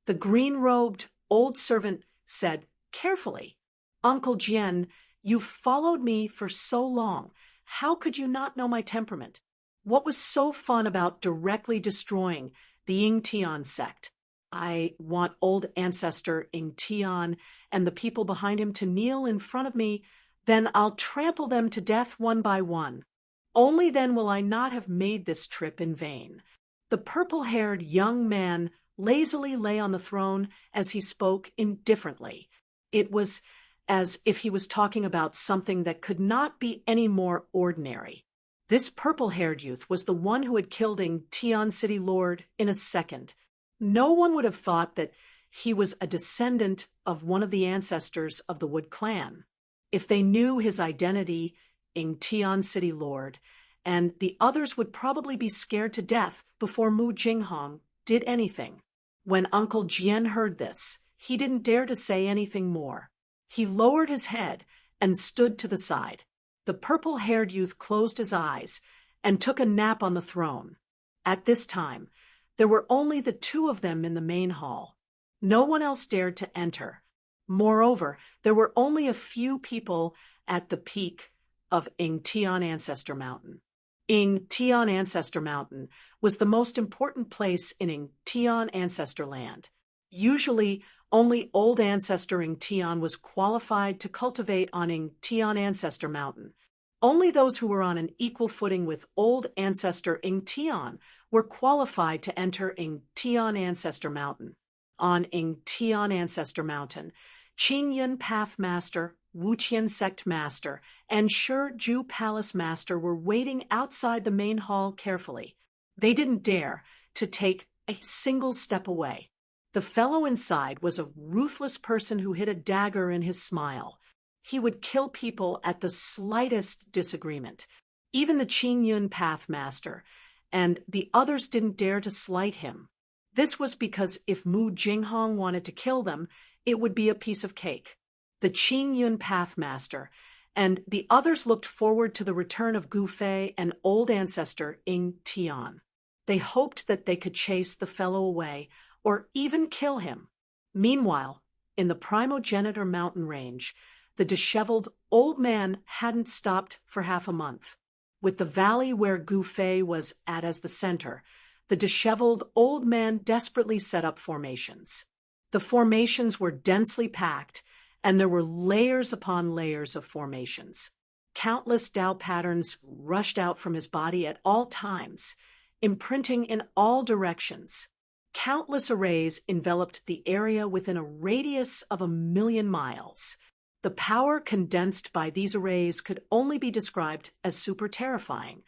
The green-robed old servant said carefully, "Uncle Jian, you've followed me for so long. How could you not know my temperament? What was so fun about directly destroying the Yingtian sect? I want old ancestor Yingtian and the people behind him to kneel in front of me, then I'll trample them to death one by one. Only then will I not have made this trip in vain." The purple-haired young man lazily lay on the throne as he spoke indifferently. It was as if he was talking about something that could not be any more ordinary. This purple-haired youth was the one who had killed Tian City Lord in a second. No one would have thought that he was a descendant of one of the ancestors of the Wood clan. If they knew his identity, Tian City Lord, and the others would probably be scared to death before Mu Jinghong did anything. When Uncle Jian heard this, he didn't dare to say anything more. He lowered his head and stood to the side. The purple-haired youth closed his eyes and took a nap on the throne. At this time, there were only the two of them in the main hall. No one else dared to enter. Moreover, there were only a few people at the peak of Yingtian Ancestor Mountain. Yingtian Ancestor Mountain was the most important place in Yingtian Ancestor Land. Usually, only old ancestor Yingtian was qualified to cultivate on Yingtian Ancestor Mountain. Only those who were on an equal footing with old ancestor Yingtian were qualified to enter Yingtian Ancestor Mountain. On Yingtian Ancestor Mountain, Qingyun Pathmaster Wuqian sect master, and Ju palace master were waiting outside the main hall carefully. They didn't dare to take a single step away. The fellow inside was a ruthless person who hid a dagger in his smile. He would kill people at the slightest disagreement. Even the Qingyun Pathmaster and the others didn't dare to slight him. This was because if Mu Jinghong wanted to kill them, it would be a piece of cake. The Qingyun Pathmaster and the others looked forward to the return of Gu Fei and old ancestor Ying Tian. They hoped that they could chase the fellow away or even kill him. Meanwhile, in the primogenitor mountain range, the disheveled old man hadn't stopped for half a month. With the valley where Gu Fei was at as the center, the disheveled old man desperately set up formations. The formations were densely packed, and there were layers upon layers of formations. Countless Tao patterns rushed out from his body at all times, imprinting in all directions. Countless arrays enveloped the area within a radius of 1,000,000 miles. The power condensed by these arrays could only be described as super terrifying.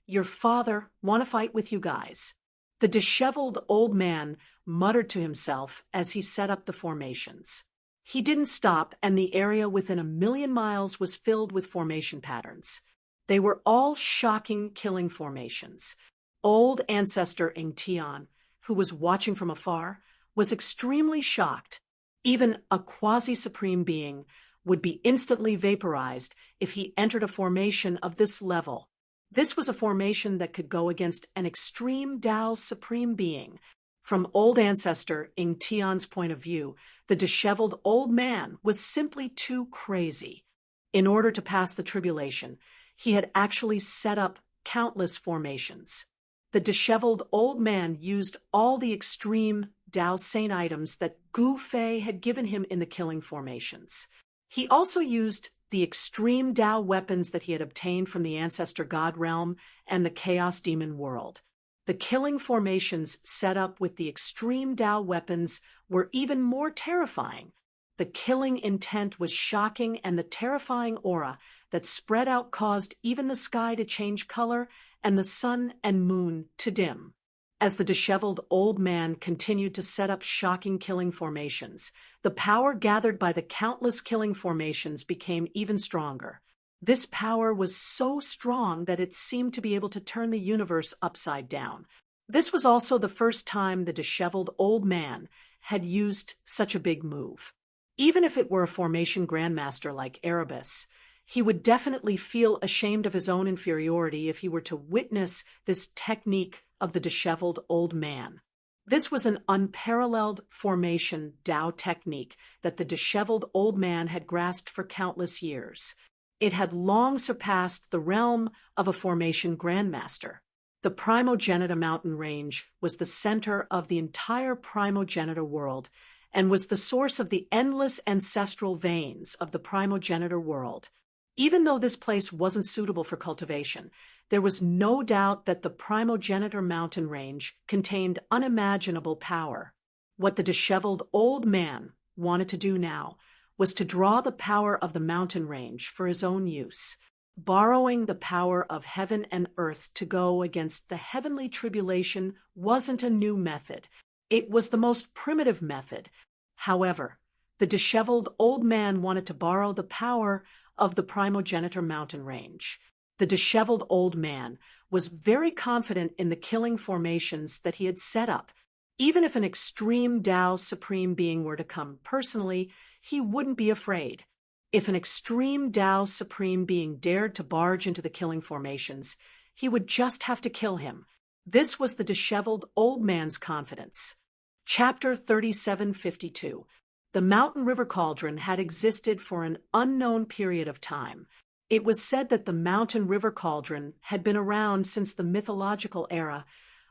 Your father, want to fight with you guys. The disheveled old man muttered to himself as he set up the formations. He didn't stop, and the area within 1,000,000 miles was filled with formation patterns. They were all shocking killing formations. Old ancestor Ying Tian, who was watching from afar, was extremely shocked. Even a quasi-supreme being would be instantly vaporized if he entered a formation of this level. This was a formation that could go against an extreme Tao supreme being. From old ancestor Ying Tian's point of view, the disheveled old man was simply too crazy. In order to pass the tribulation, he had actually set up countless formations. The disheveled old man used all the extreme Tao Saint items that Gu Fei had given him in the killing formations. He also used the extreme Tao weapons that he had obtained from the Ancestor God realm and the Chaos Demon world. The killing formations set up with the extreme Tao weapons were even more terrifying. The killing intent was shocking, and the terrifying aura that spread out caused even the sky to change color and the sun and moon to dim. As the disheveled old man continued to set up shocking killing formations, the power gathered by the countless killing formations became even stronger. This power was so strong that it seemed to be able to turn the universe upside down. This was also the first time the disheveled old man had used such a big move. Even if it were a formation grandmaster like Erebus, he would definitely feel ashamed of his own inferiority if he were to witness this technique of the disheveled old man. This was an unparalleled formation Tao technique that the disheveled old man had grasped for countless years. It had long surpassed the realm of a formation grandmaster. The primogenitor mountain range was the center of the entire primogenitor world and was the source of the endless ancestral veins of the primogenitor world. Even though this place wasn't suitable for cultivation, there was no doubt that the primogenitor mountain range contained unimaginable power. What the disheveled old man wanted to do now was to draw the power of the mountain range for his own use, borrowing the power of heaven and earth to go against the heavenly tribulation wasn't a new method. It was the most primitive method. However, the disheveled old man wanted to borrow the power of the primogenitor mountain range. The disheveled old man was very confident in the killing formations that he had set up. Even if an extreme Tao supreme being were to come personally, he wouldn't be afraid. If an extreme Tao supreme being dared to barge into the killing formations, he would just have to kill him. This was the disheveled old man's confidence. Chapter 3752. The mountain river cauldron had existed for an unknown period of time. It was said that the mountain river cauldron had been around since the mythological era.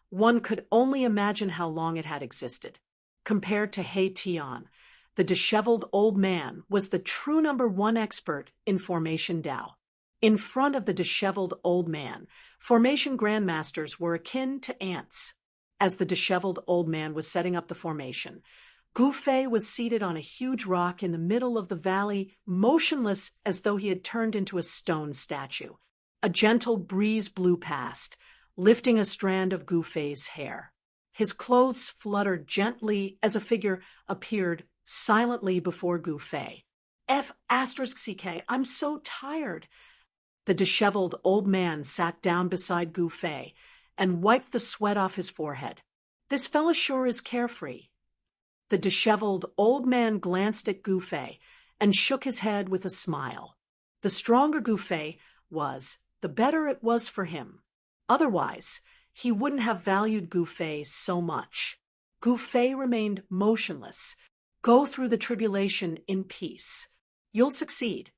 One could only imagine how long it had existed. Compared to He Tian, the disheveled old man was the true #1 expert in formation Tao. In front of the disheveled old man, formation grandmasters were akin to ants. As the disheveled old man was setting up the formation, Gu Fei was seated on a huge rock in the middle of the valley, motionless as though he had turned into a stone statue. A gentle breeze blew past, lifting a strand of Gu Fei's hair. His clothes fluttered gently as a figure appeared silently before Gu Fei. F***CK, I'm so tired. The disheveled old man sat down beside Gu Fei and wiped the sweat off his forehead. This fella sure is carefree. The disheveled old man glanced at Gu Fei and shook his head with a smile. The stronger Gu Fei was, the better it was for him. Otherwise, he wouldn't have valued Gu Fei so much. Gu Fei remained motionless. Go through the tribulation in peace. You'll succeed.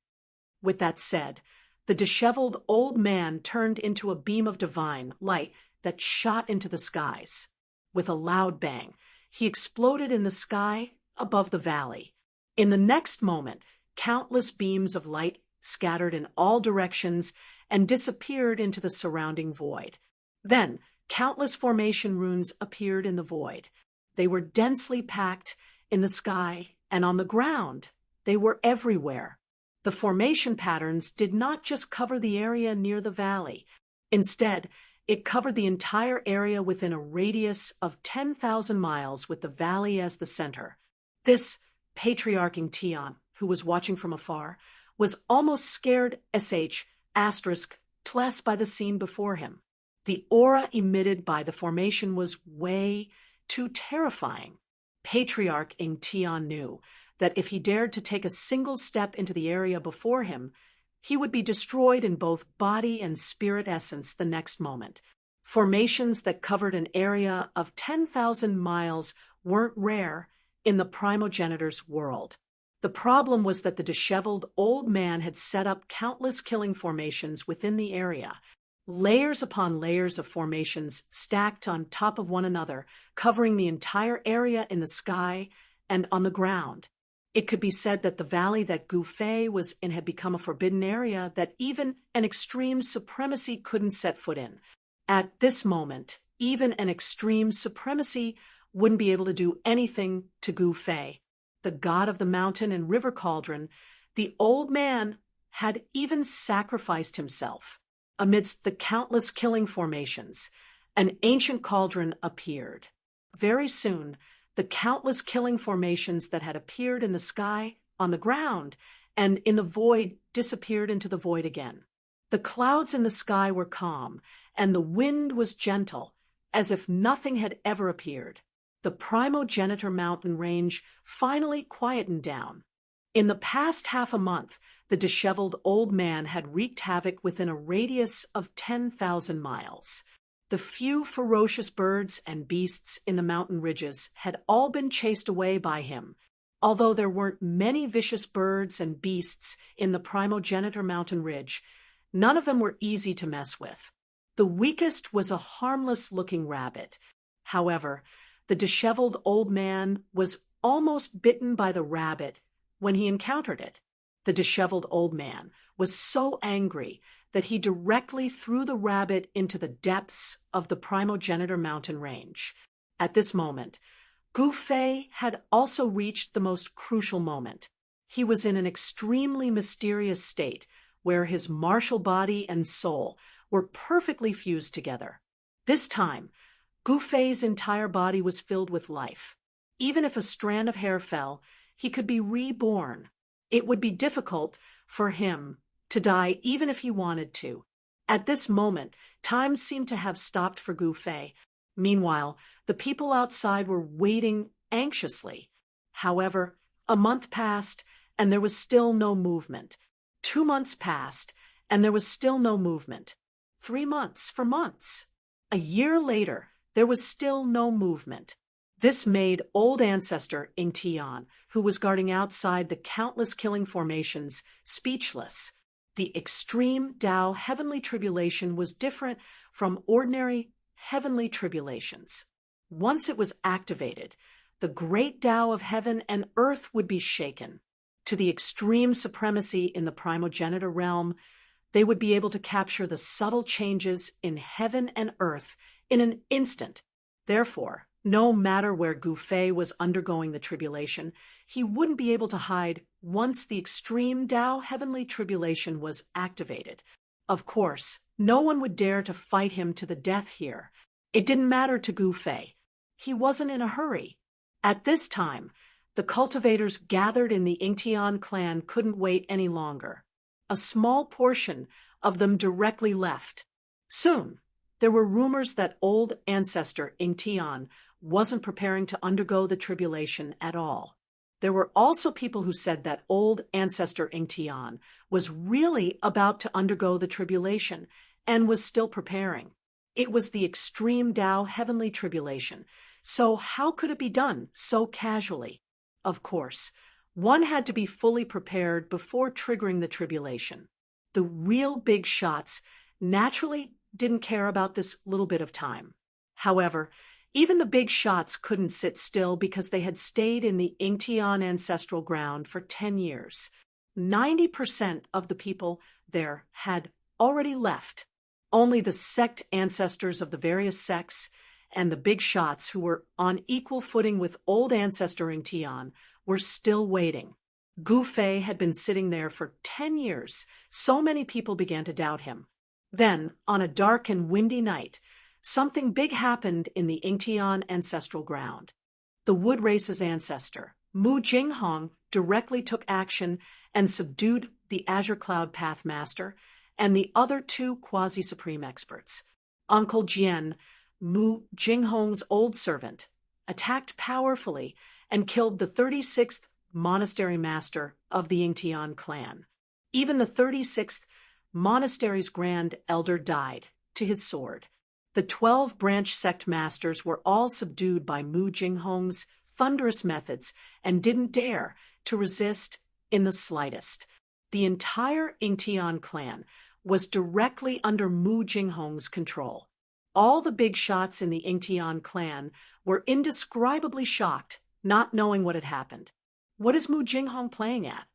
With that said, the disheveled old man turned into a beam of divine light that shot into the skies. With a loud bang, he exploded in the sky above the valley. In the next moment, countless beams of light scattered in all directions and disappeared into the surrounding void. Then, countless formation runes appeared in the void. They were densely packed in the sky and on the ground. They were everywhere. The formation patterns did not just cover the area near the valley. Instead, it covered the entire area within a radius of 10,000 miles with the valley as the center. This patriarch Tian, who was watching from afar, was almost scared **tles by the scene before him. The aura emitted by the formation was way too terrifying. Patriarch Tian knew that if he dared to take a single step into the area before him, he would be destroyed in both body and spirit essence the next moment. Formations that covered an area of 10,000 miles weren't rare in the primogenitor's world. The problem was that the disheveled old man had set up countless killing formations within the area. Layers upon layers of formations stacked on top of one another, covering the entire area in the sky and on the ground. It could be said that the valley that Gu Fei was in had become a forbidden area that even an extreme supremacy couldn't set foot in. At this moment, even an extreme supremacy wouldn't be able to do anything to Gu Fei. The god of the mountain and river cauldron, the old man had even sacrificed himself. Amidst the countless killing formations, an ancient cauldron appeared. Very soon, the countless killing formations that had appeared in the sky, on the ground, and in the void disappeared into the void again. The clouds in the sky were calm, and the wind was gentle, as if nothing had ever appeared. The primogenitor mountain range finally quietened down. In the past half a month, the disheveled old man had wreaked havoc within a radius of 10,000 miles. The few ferocious birds and beasts in the mountain ridges had all been chased away by him. Although there weren't many vicious birds and beasts in the primogenitor mountain ridge, none of them were easy to mess with. The weakest was a harmless-looking rabbit. However, the disheveled old man was almost bitten by the rabbit when he encountered it. The disheveled old man was so angry that he directly threw the rabbit into the depths of the primogenitor mountain range. At this moment, Gu Fei had also reached the most crucial moment. He was in an extremely mysterious state where his martial body and soul were perfectly fused together. This time, Gu Fei's entire body was filled with life. Even if a strand of hair fell, he could be reborn. It would be difficult for him to die even if he wanted to. At this moment, time seemed to have stopped for Gu Fei. Meanwhile, the people outside were waiting anxiously. However, a month passed, and there was still no movement. 2 months passed, and there was still no movement. 3 months for months. A year later, there was still no movement. This made old ancestor Tian, who was guarding outside the countless killing formations, speechless. The extreme Tao heavenly tribulation was different from ordinary heavenly tribulations. Once it was activated, the great Tao of heaven and earth would be shaken. To the extreme supremacy in the primogenitor realm, they would be able to capture the subtle changes in heaven and earth in an instant. Therefore, No matter where Gu Fei was undergoing the tribulation, he wouldn't be able to hide once the extreme Tao heavenly tribulation was activated. Of course, no one would dare to fight him to the death here. It didn't matter to Gu Fei. He wasn't in a hurry. At this time, the cultivators gathered in the Yingtian clan couldn't wait any longer. A small portion of them directly left. Soon, there were rumors that old ancestor Yingtian wasn't preparing to undergo the tribulation at all. There were also people who said that old ancestor Yingtian was really about to undergo the tribulation and was still preparing. It was the extreme Tao heavenly tribulation, so how could it be done so casually? Of course, one had to be fully prepared before triggering the tribulation. The real big shots naturally didn't care about this little bit of time. However, even the big shots couldn't sit still because they had stayed in the Yingtian ancestral ground for 10 years. 90% of the people there had already left. Only the sect ancestors of the various sects and the big shots who were on equal footing with old ancestor Yingtian were still waiting. Gu Fei had been sitting there for 10 years. So many people began to doubt him. Then, on a dark and windy night, something big happened in the Yingtian ancestral ground. The wood race's ancestor, Mu Jinghong, directly took action and subdued the Azure Cloud Path Master and the other two quasi-supreme experts. Uncle Jian, Mu Jinghong's old servant, attacked powerfully and killed the 36th monastery master of the Yingtian clan. Even the 36th monastery's grand elder died to his sword. The 12 branch sect masters were all subdued by Mu Jinghong's thunderous methods and didn't dare to resist in the slightest. The entire Yingtian clan was directly under Mu Jinghong's control. All the big shots in the Yingtian clan were indescribably shocked, not knowing what had happened. What is Mu Jinghong playing at?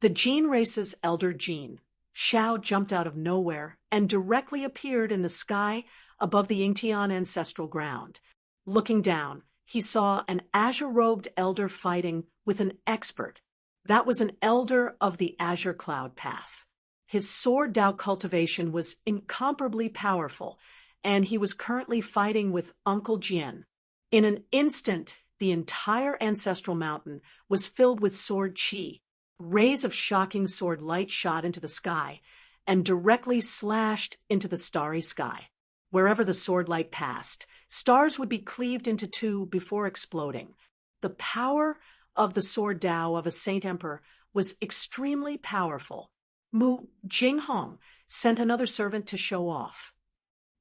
The Jin race's elder Jin, Xiao, jumped out of nowhere and directly appeared in the sky above the Yingtian ancestral ground. Looking down, he saw an azure-robed elder fighting with an expert. That was an elder of the Azure Cloud Path. His sword Tao cultivation was incomparably powerful, and he was currently fighting with Uncle Jian. In an instant, the entire ancestral mountain was filled with sword chi. Rays of shocking sword light shot into the sky and directly slashed into the starry sky. Wherever the sword light passed, stars would be cleaved into two before exploding. The power of the sword Tao of a Saint Emperor was extremely powerful. Mu Jinghong sent another servant to show off.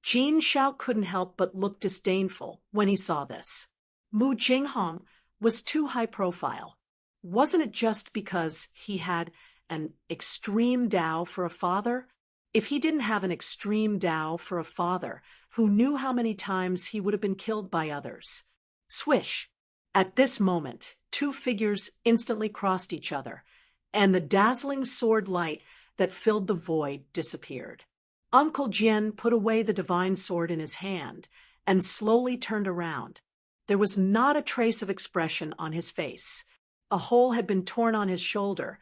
Jin Xiao couldn't help but look disdainful when he saw this. Mu Jinghong was too high profile. Wasn't it just because he had an extreme Tao for a father? If he didn't have an extreme Tao for a father, who knew how many times he would have been killed by others? Swish! At this moment, two figures instantly crossed each other, and the dazzling sword light that filled the void disappeared. Uncle Jian put away the divine sword in his hand and slowly turned around. There was not a trace of expression on his face. A hole had been torn on his shoulder,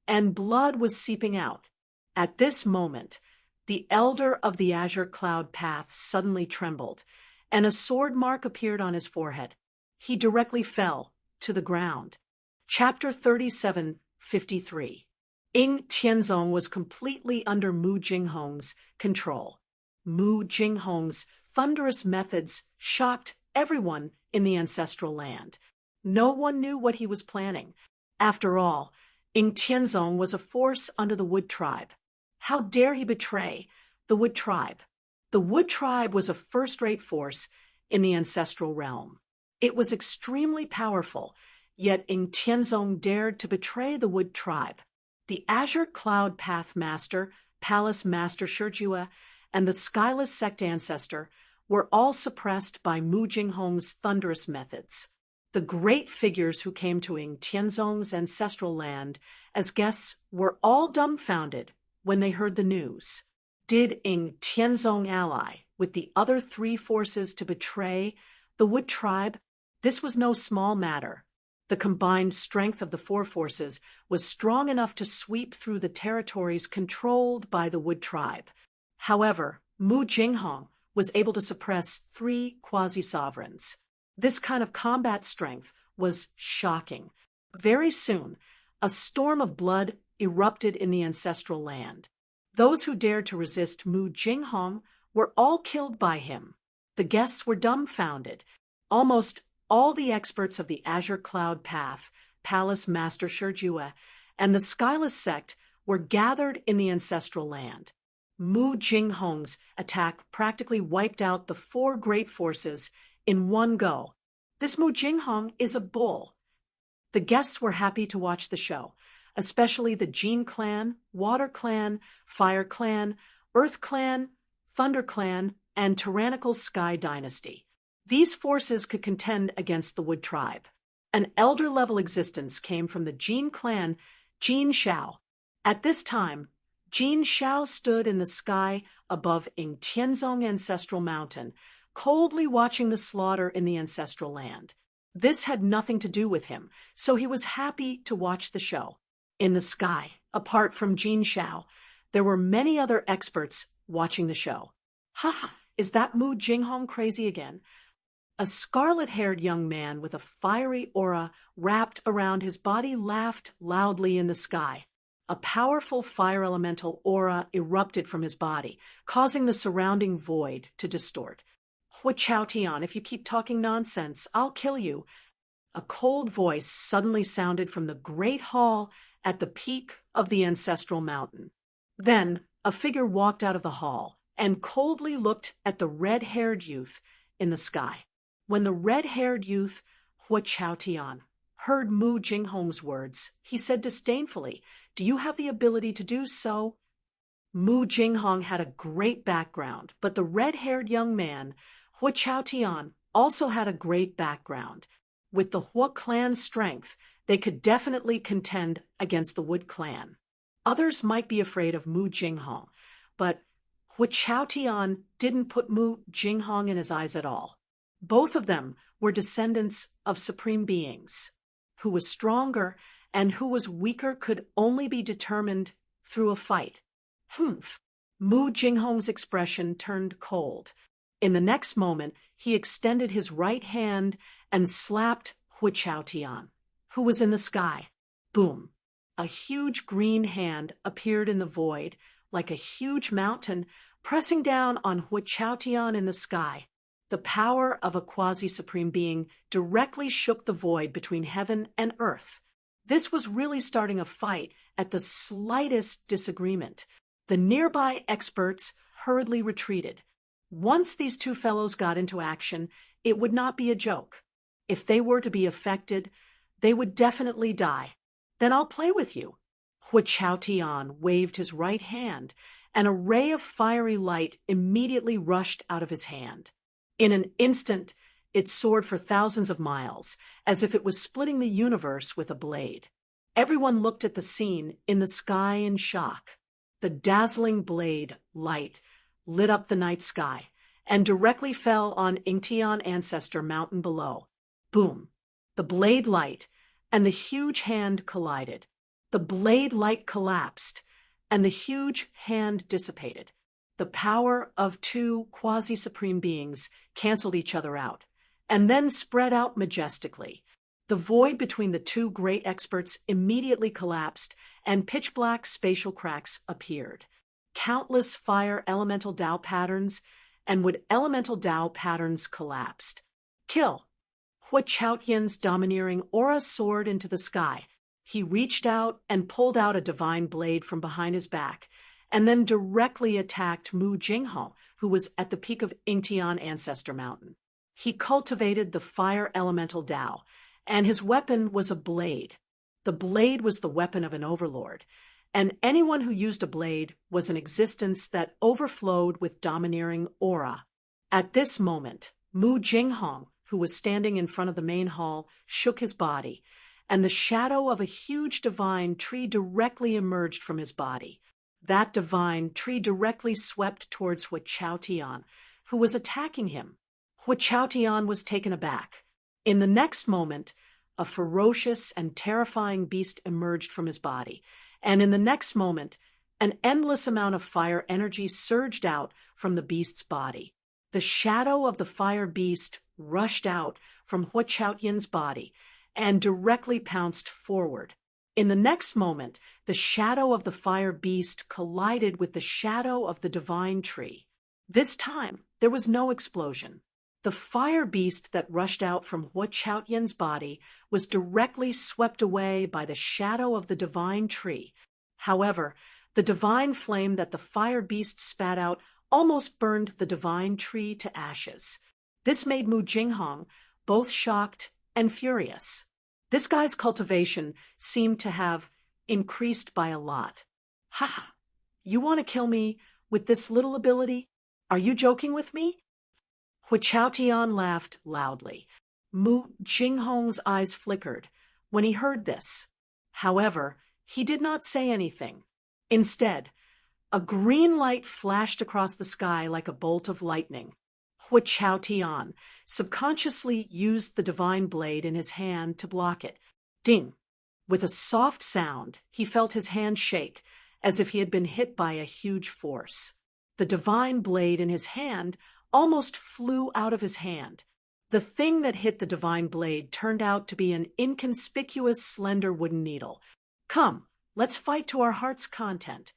and blood was seeping out. At this moment, the elder of the Azure Cloud Path suddenly trembled, and a sword mark appeared on his forehead. He directly fell to the ground. Chapter 37:53. Ying Tianzong was completely under Mu Jinghong's control. Mu Jinghong's thunderous methods shocked everyone in the ancestral land. No one knew what he was planning. After all, Ying Tianzong was a force under the Wood Tribe. How dare he betray the Wood Tribe? The Wood Tribe was a first-rate force in the ancestral realm. It was extremely powerful, yet Ying Tianzong dared to betray the Wood Tribe. The Azure Cloud Path Master, Palace Master Shijue, and the Skyless Sect Ancestor were all suppressed by Mu Jinghong's thunderous methods. The great figures who came to Ying Tianzong's ancestral land as guests were all dumbfounded when they heard the news. Did Ying Tianzong ally with the other three forces to betray the Wood Tribe? This was no small matter. The combined strength of the four forces was strong enough to sweep through the territories controlled by the Wood tribe. However, Mu Jinghong was able to suppress 3 quasi-sovereigns. This kind of combat strength was shocking. Very soon, a storm of blood erupted in the ancestral land. Those who dared to resist Mu Jinghong were all killed by him. The guests were dumbfounded. Almost all the experts of the Azure Cloud Path, Palace Master Shijue, and the Skyless sect were gathered in the ancestral land. Mu Jinghong's attack practically wiped out the 4 great forces in one go. This Mu Jinghong is a bull. The guests were happy to watch the show, especially the Jin clan, Water clan, Fire clan, Earth clan, Thunder clan, and tyrannical Sky dynasty. These forces could contend against the Wood tribe. An elder-level existence came from the Jin clan, Jin Shao. At this time, Jin Shao stood in the sky above Yingtianzong Ancestral Mountain, coldly watching the slaughter in the ancestral land. This had nothing to do with him, so he was happy to watch the show. In the sky, apart from Jin Shao, there were many other experts watching the show. Haha, is that Mu Jinghong crazy again? A scarlet-haired young man with a fiery aura wrapped around his body laughed loudly in the sky. A powerful fire elemental aura erupted from his body, causing the surrounding void to distort. Hui Chaotian, if you keep talking nonsense, I'll kill you. A cold voice suddenly sounded from the great hall at the peak of the ancestral mountain. Then a figure walked out of the hall and coldly looked at the red-haired youth in the sky. When the red-haired youth, Hui Chaotian, heard Mu Jinghong's words, he said disdainfully, "Do you have the ability to do so?" Mu Jinghong had a great background, but the red-haired young man, Hui Chaotian, also had a great background. With the Hua clan's strength, they could definitely contend against the Wood clan. Others might be afraid of Mu Jinghong, but Hui Chaotian didn't put Mu Jinghong in his eyes at all. Both of them were descendants of supreme beings. Who was stronger and who was weaker could only be determined through a fight. Humph! Mu Jinghong's expression turned cold. In the next moment, he extended his right hand and slapped Hui Chaotian, who was in the sky. Boom! A huge green hand appeared in the void, like a huge mountain, pressing down on Hui Chaotian in the sky. The power of a quasi-supreme being directly shook the void between heaven and earth. This was really starting a fight at the slightest disagreement. The nearby experts hurriedly retreated. Once these two fellows got into action, it would not be a joke. If they were to be affected, they would definitely die. Then I'll play with you. Hui Chaotian waved his right hand, and a ray of fiery light immediately rushed out of his hand. In an instant, it soared for thousands of miles, as if it was splitting the universe with a blade. Everyone looked at the scene in the sky in shock. The dazzling blade light lit up the night sky and directly fell on Yingtian Ancestor Mountain below. Boom! The blade light and the huge hand collided. The blade light collapsed, and the huge hand dissipated. The power of 2 quasi-supreme beings canceled each other out, and then spread out majestically. The void between the 2 great experts immediately collapsed, and pitch-black spatial cracks appeared. Countless fire elemental Tao patterns and wood elemental Tao patterns collapsed. Kill! Hui Chaotian's domineering aura soared into the sky. He reached out and pulled out a divine blade from behind his back, and then directly attacked Mu Jinghong, who was at the peak of Yingtian Ancestor Mountain. He cultivated the fire elemental Tao, and his weapon was a blade. The blade was the weapon of an overlord, and anyone who used a blade was an existence that overflowed with domineering aura. At this moment, Mu Jinghong, who was standing in front of the main hall, shook his body, and the shadow of a huge divine tree directly emerged from his body. That divine tree directly swept towards Hui Chaotian, who was attacking him. Hui Chaotian was taken aback. In the next moment, a ferocious and terrifying beast emerged from his body, and in the next moment, an endless amount of fire energy surged out from the beast's body. The shadow of the fire beast rushed out from Hua Chaotian's body and directly pounced forward. In the next moment, the shadow of the fire beast collided with the shadow of the divine tree. This time, there was no explosion. The fire beast that rushed out from Hua Chaotian's body was directly swept away by the shadow of the divine tree. However, the divine flame that the fire beast spat out almost burned the divine tree to ashes. This made Mu Jinghong both shocked and furious. This guy's cultivation seemed to have increased by a lot. Ha! You want to kill me with this little ability? Are you joking with me? Hua Chaotian laughed loudly. Mu Jinghong's eyes flickered when he heard this. However, he did not say anything. Instead, a green light flashed across the sky like a bolt of lightning. Hua Chaotian subconsciously used the divine blade in his hand to block it. Ding! With a soft sound, he felt his hand shake, as if he had been hit by a huge force. The divine blade in his hand almost flew out of his hand. The thing that hit the divine blade turned out to be an inconspicuous, slender wooden needle. Come, let's fight to our heart's content.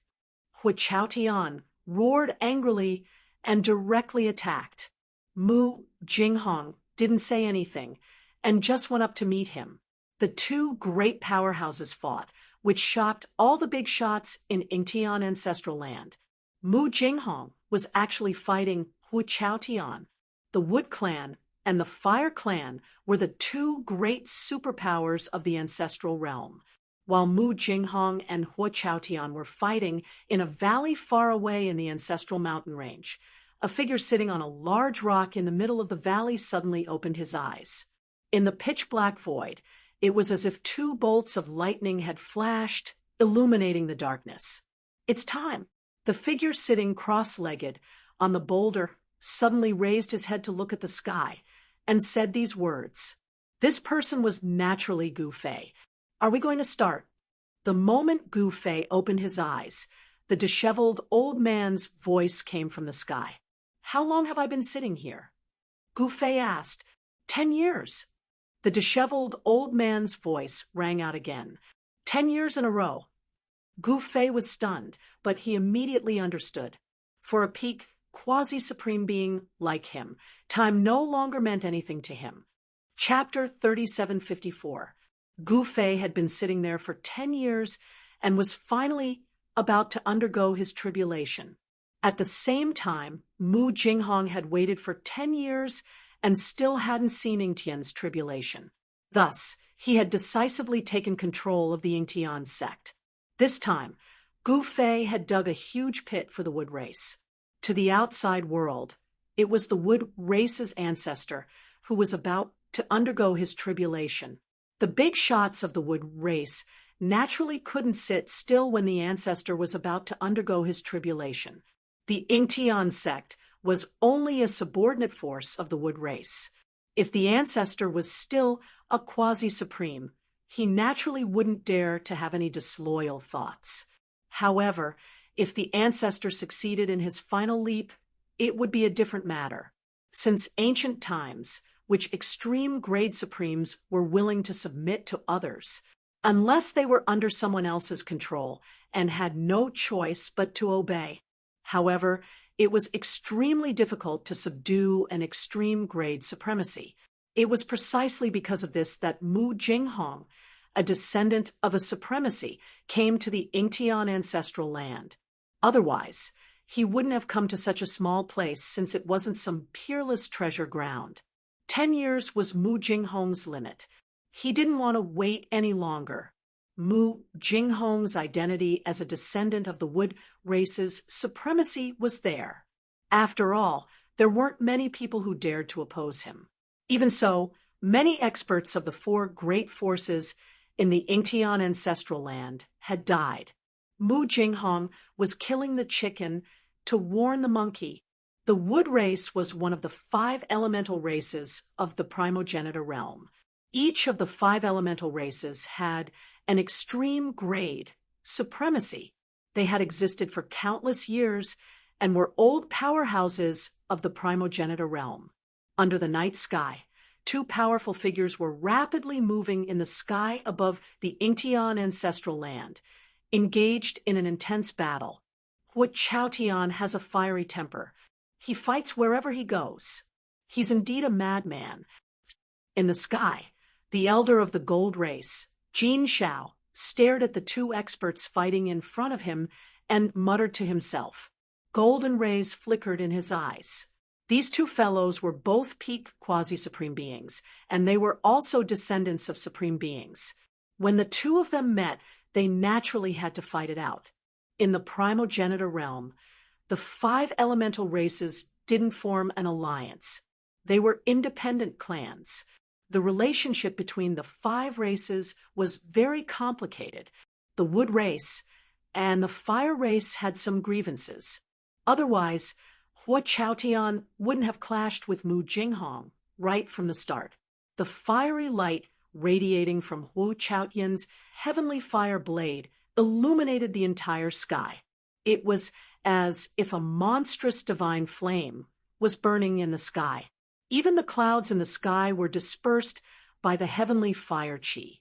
Hua Chaotian roared angrily and directly attacked. Mu Jinghong didn't say anything and just went up to meet him. The two great powerhouses fought, which shocked all the big shots in Yingtian ancestral land. Mu Jinghong was actually fighting Hua Chaotian. The Wood Clan and the Fire Clan were the two great superpowers of the ancestral realm. While Mu Jinghong and Hua Chaotian were fighting in a valley far away in the ancestral mountain range, a figure sitting on a large rock in the middle of the valley suddenly opened his eyes. In the pitch-black void, it was as if two bolts of lightning had flashed, illuminating the darkness. It's time. The figure sitting cross-legged on the boulder suddenly raised his head to look at the sky and said these words. This person was naturally Gu Fei. Are we going to start? The moment Gu Fei opened his eyes, the disheveled old man's voice came from the sky. How long have I been sitting here? Gu Fei asked. 10 years. The disheveled old man's voice rang out again. 10 years in a row. Gu Fei was stunned, but he immediately understood. For a peak, quasi-supreme being like him, time no longer meant anything to him. Chapter 3754. Gu Fei had been sitting there for 10 years and was finally about to undergo his tribulation. At the same time, Mu Jinghong had waited for 10 years and still hadn't seen Yingtian's tribulation. Thus, he had decisively taken control of the Yingtian sect. This time, Gu Fei had dug a huge pit for the wood race. To the outside world, it was the wood race's ancestor who was about to undergo his tribulation. The big shots of the wood race naturally couldn't sit still when the ancestor was about to undergo his tribulation. The Yingtian sect was only a subordinate force of the wood race. If the ancestor was still a quasi-supreme, he naturally wouldn't dare to have any disloyal thoughts. However, if the ancestor succeeded in his final leap, it would be a different matter. Since ancient times, which extreme grade supremes were willing to submit to others, unless they were under someone else's control and had no choice but to obey. However, it was extremely difficult to subdue an extreme grade supremacy. It was precisely because of this that Mu Jinghong, a descendant of a supremacy, came to the Yingtian ancestral land. Otherwise, he wouldn't have come to such a small place since it wasn't some peerless treasure ground. 10 years was Mu Jinghong's limit. He didn't want to wait any longer. Mu Jinghong's identity as a descendant of the wood race's supremacy was there. After all, there weren't many people who dared to oppose him. Even so, many experts of the four great forces in the Yingtian ancestral land had died. Mu Jinghong was killing the chicken to warn the monkey. The wood race was one of the 5 elemental races of the primogenitor realm. Each of the 5 elemental races had an extreme grade, supremacy. They had existed for countless years and were old powerhouses of the primogenitor realm. Under the night sky, 2 powerful figures were rapidly moving in the sky above the Ingtian ancestral land, engaged in an intense battle. Hu Chaotian has a fiery temper. He fights wherever he goes. He's indeed a madman. In the sky, the elder of the gold race, Jin Shao, stared at the 2 experts fighting in front of him and muttered to himself. Golden rays flickered in his eyes. These 2 fellows were both peak quasi-supreme beings, and they were also descendants of supreme beings. When the 2 of them met, they naturally had to fight it out. In the primogenitor realm, the 5 elemental races didn't form an alliance. They were independent clans. The relationship between the 5 races was very complicated. The wood race and the fire race had some grievances. Otherwise, Hu Chaotian wouldn't have clashed with Mu Jinghong right from the start. The fiery light radiating from Hu Chaotian's heavenly fire blade illuminated the entire sky. It was as if a monstrous divine flame was burning in the sky. Even the clouds in the sky were dispersed by the heavenly fire chi.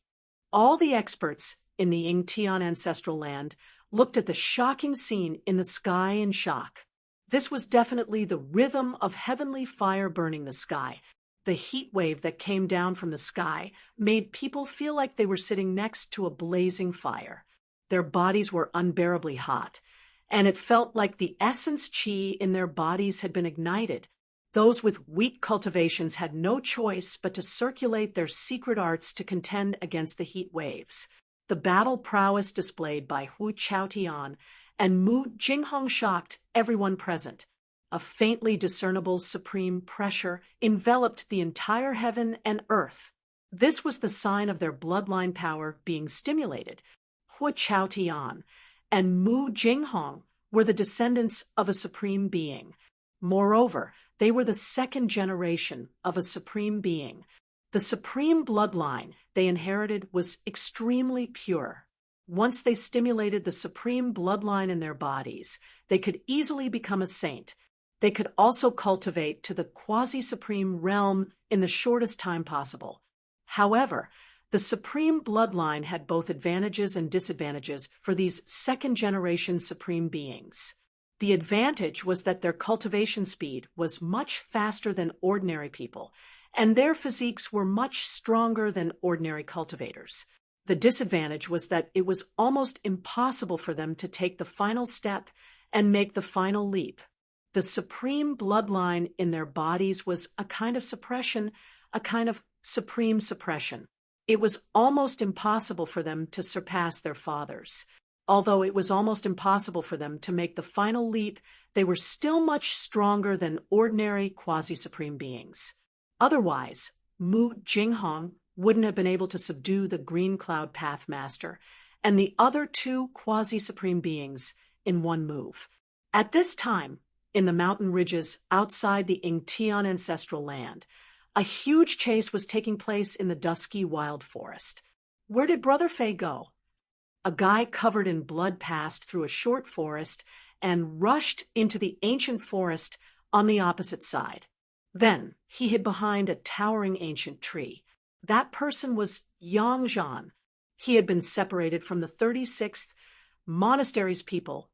All the experts in the Ingtian ancestral land looked at the shocking scene in the sky in shock. This was definitely the rhythm of heavenly fire burning the sky. The heat wave that came down from the sky made people feel like they were sitting next to a blazing fire. Their bodies were unbearably hot, and it felt like the essence chi in their bodies had been ignited. Those with weak cultivations had no choice but to circulate their secret arts to contend against the heat waves. The battle prowess displayed by Hu Chaotian and Mu Jinghong shocked everyone present. A faintly discernible supreme pressure enveloped the entire heaven and earth. This was the sign of their bloodline power being stimulated. Hu Chaotian and Mu Jinghong were the descendants of a supreme being. Moreover, they were the 2nd generation of a supreme being. The supreme bloodline they inherited was extremely pure. Once they stimulated the supreme bloodline in their bodies, they could easily become a saint. They could also cultivate to the quasi-supreme realm in the shortest time possible. However, the supreme bloodline had both advantages and disadvantages for these 2nd-generation supreme beings. The advantage was that their cultivation speed was much faster than ordinary people, and their physiques were much stronger than ordinary cultivators. The disadvantage was that it was almost impossible for them to take the final step and make the final leap. The supreme bloodline in their bodies was a kind of suppression, a kind of supreme suppression. It was almost impossible for them to surpass their fathers. Although it was almost impossible for them to make the final leap, they were still much stronger than ordinary quasi-supreme beings. Otherwise, Mu Jinghong wouldn't have been able to subdue the Green Cloud Pathmaster and the other 2 quasi-supreme beings in one move. At this time, in the mountain ridges outside the Ingtian ancestral land, a huge chase was taking place in the dusky wild forest. Where did Brother Fei go? A guy covered in blood passed through a short forest and rushed into the ancient forest on the opposite side. Then he hid behind a towering ancient tree. That person was Yang Zhan. He had been separated from the 36th monastery's people,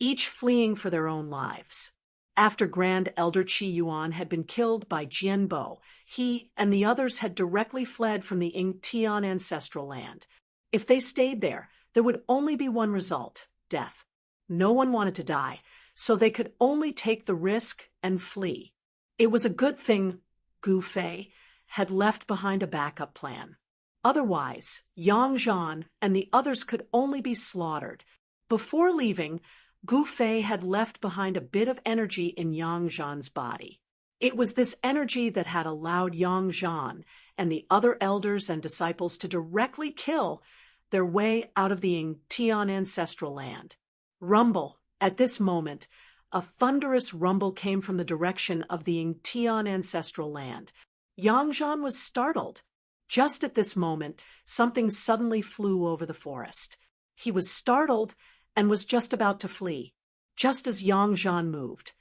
each fleeing for their own lives. After Grand Elder Qi Yuan had been killed by Jianbo, he and the others had directly fled from the Ingtian ancestral land. If they stayed there would only be one result: death. No one wanted to die, so they could only take the risk and flee. It was a good thing Gu Fei had left behind a backup plan. Otherwise, Yang Zhan and the others could only be slaughtered. Before leaving, Gu Fei had left behind a bit of energy in Yang Zhan's body. It was this energy that had allowed Yang Zhan and the other elders and disciples to directly kill their way out of the Ingtian ancestral land. Rumble, at this moment, a thunderous rumble came from the direction of the Yingtian ancestral land. Yang Zhan was startled. Just at this moment, something suddenly flew over the forest. He was startled and was just about to flee. Just as Yang Zhan moved,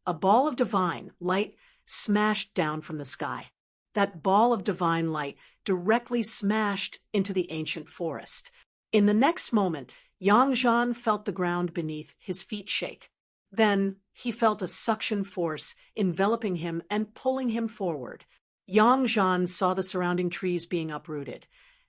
a ball of divine light smashed down from the sky. That ball of divine light directly smashed into the ancient forest. In the next moment, Yang Zhan felt the ground beneath his feet shake. Then he felt a suction force enveloping him and pulling him forward. Yang Zhan saw the surrounding trees being uprooted,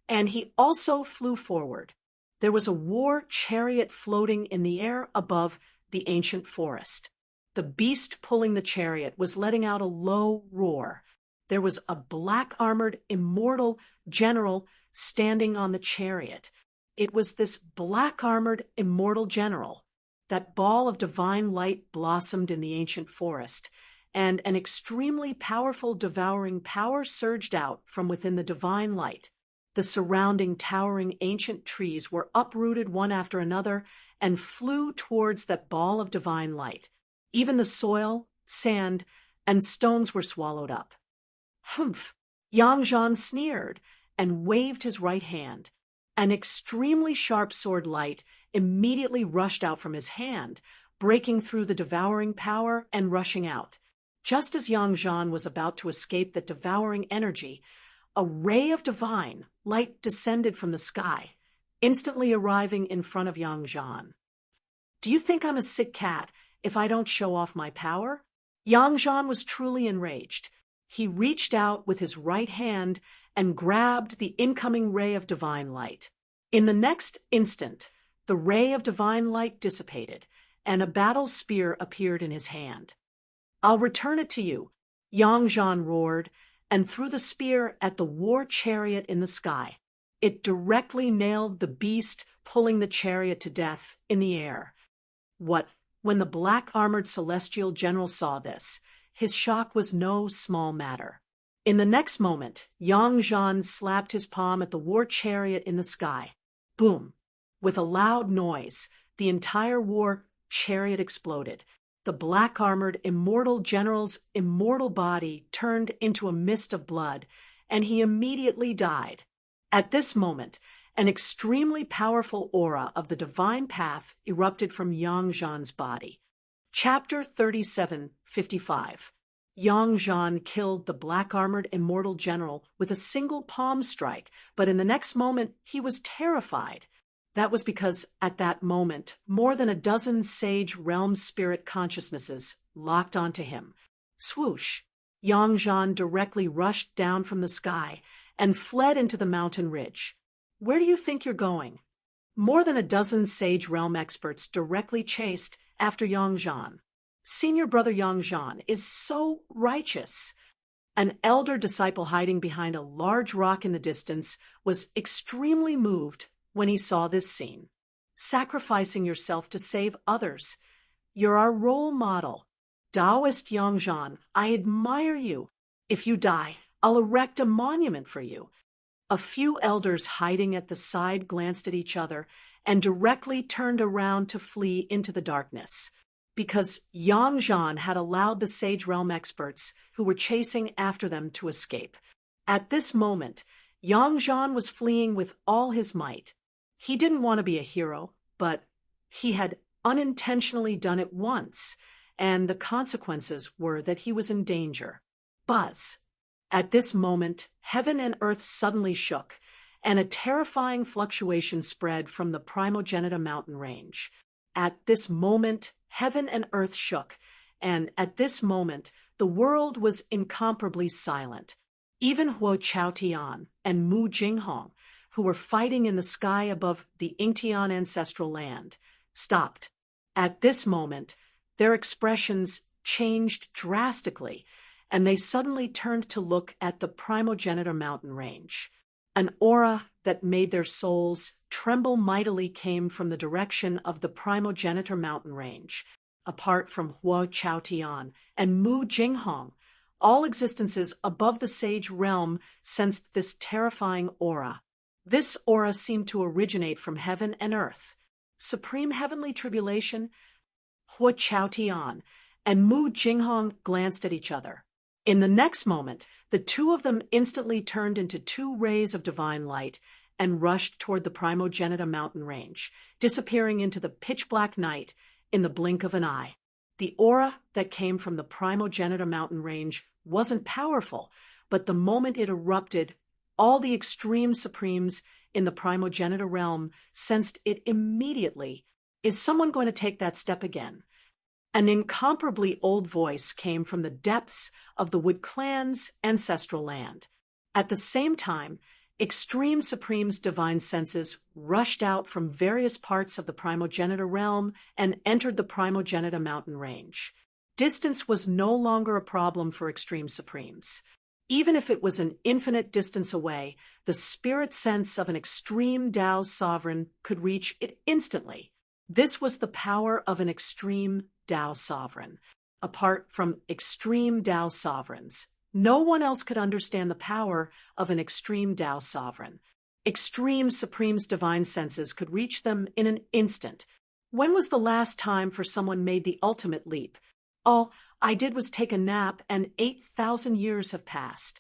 and he also flew forward. There was a war chariot floating in the air above the ancient forest. The beast pulling the chariot was letting out a low roar. There was a black-armored, immortal general standing on the chariot. It was this black-armored, immortal general. That ball of divine light blossomed in the ancient forest, and an extremely powerful devouring power surged out from within the divine light. The surrounding towering ancient trees were uprooted one after another and flew towards that ball of divine light. Even the soil, sand, and stones were swallowed up. Humph! Yang Zhan sneered and waved his right hand. An extremely sharp sword light immediately rushed out from his hand, breaking through the devouring power and rushing out. Just as Yang Zhan was about to escape that devouring energy, a ray of divine light descended from the sky, instantly arriving in front of Yang Zhan. Do you think I'm a sick cat if I don't show off my power? Yang Zhan was truly enraged. He reached out with his right hand and grabbed the incoming ray of divine light. In the next instant, the ray of divine light dissipated, and a battle spear appeared in his hand. I'll return it to you, Yang Zhan roared, and threw the spear at the war chariot in the sky. It directly nailed the beast pulling the chariot to death in the air. When the black-armored celestial general saw this, his shock was no small matter. In the next moment, Yang Zhan slapped his palm at the war chariot in the sky. Boom! With a loud noise, the entire war chariot exploded. The black-armored immortal general's immortal body turned into a mist of blood, and he immediately died. At this moment, an extremely powerful aura of the divine path erupted from Yang Zhan's body. Chapter 37:55. Yang Zhan killed the black-armored immortal general with a single palm strike, but in the next moment he was terrified. That was because at that moment, more than a dozen sage realm spirit consciousnesses locked onto him. Swoosh! Yang Zhan directly rushed down from the sky and fled into the mountain ridge. Where do you think you're going? More than a dozen sage realm experts directly chased after Yang Zhan. Senior brother Yang Zhan is so righteous. An elder disciple hiding behind a large rock in the distance was extremely moved when he saw this scene. Sacrificing yourself to save others. You're our role model. Taoist Yang Zhan, I admire you. If you die, I'll erect a monument for you. A few elders hiding at the side glanced at each other and directly turned around to flee into the darkness, because Yang Zhan had allowed the Sage Realm experts who were chasing after them to escape. At this moment, Yang Zhan was fleeing with all his might. He didn't want to be a hero, but he had unintentionally done it once, and the consequences were that he was in danger. Buzz! At this moment, heaven and earth suddenly shook, and a terrifying fluctuation spread from the Primogenitor mountain range. At this moment, heaven and earth shook, and at this moment, the world was incomparably silent. Even Huo Chaotian and Mu Jinghong, who were fighting in the sky above the Yingtian ancestral land, stopped. At this moment, their expressions changed drastically, and they suddenly turned to look at the Primogenitor mountain range. An aura that made their souls tremble mightily came from the direction of the Primogenitor mountain range. Apart from Huo Chaotian and Mu Jinghong, all existences above the sage realm sensed this terrifying aura. This aura seemed to originate from heaven and earth. Supreme heavenly tribulation? Hua Chaotian and Mu Jinghong glanced at each other. In the next moment, the two of them instantly turned into two rays of divine light and rushed toward the Primogenita mountain range, disappearing into the pitch-black night in the blink of an eye. The aura that came from the Primogenita mountain range wasn't powerful, but the moment it erupted, all the extreme supremes in the Primogenita realm sensed it immediately. Is someone going to take that step again? An incomparably old voice came from the depths of the Wood Clan's ancestral land. At the same time, Extreme Supreme's divine senses rushed out from various parts of the Primogenita realm and entered the Primogenita mountain range. Distance was no longer a problem for Extreme Supremes. Even if it was an infinite distance away, the spirit sense of an extreme Tao sovereign could reach it instantly. This was the power of an extreme Tao sovereign. Apart from extreme Tao sovereigns, no one else could understand the power of an extreme Tao sovereign. Extreme Supreme's divine senses could reach them in an instant. When was the last time for someone made the ultimate leap? All I did was take a nap and 8,000 years have passed.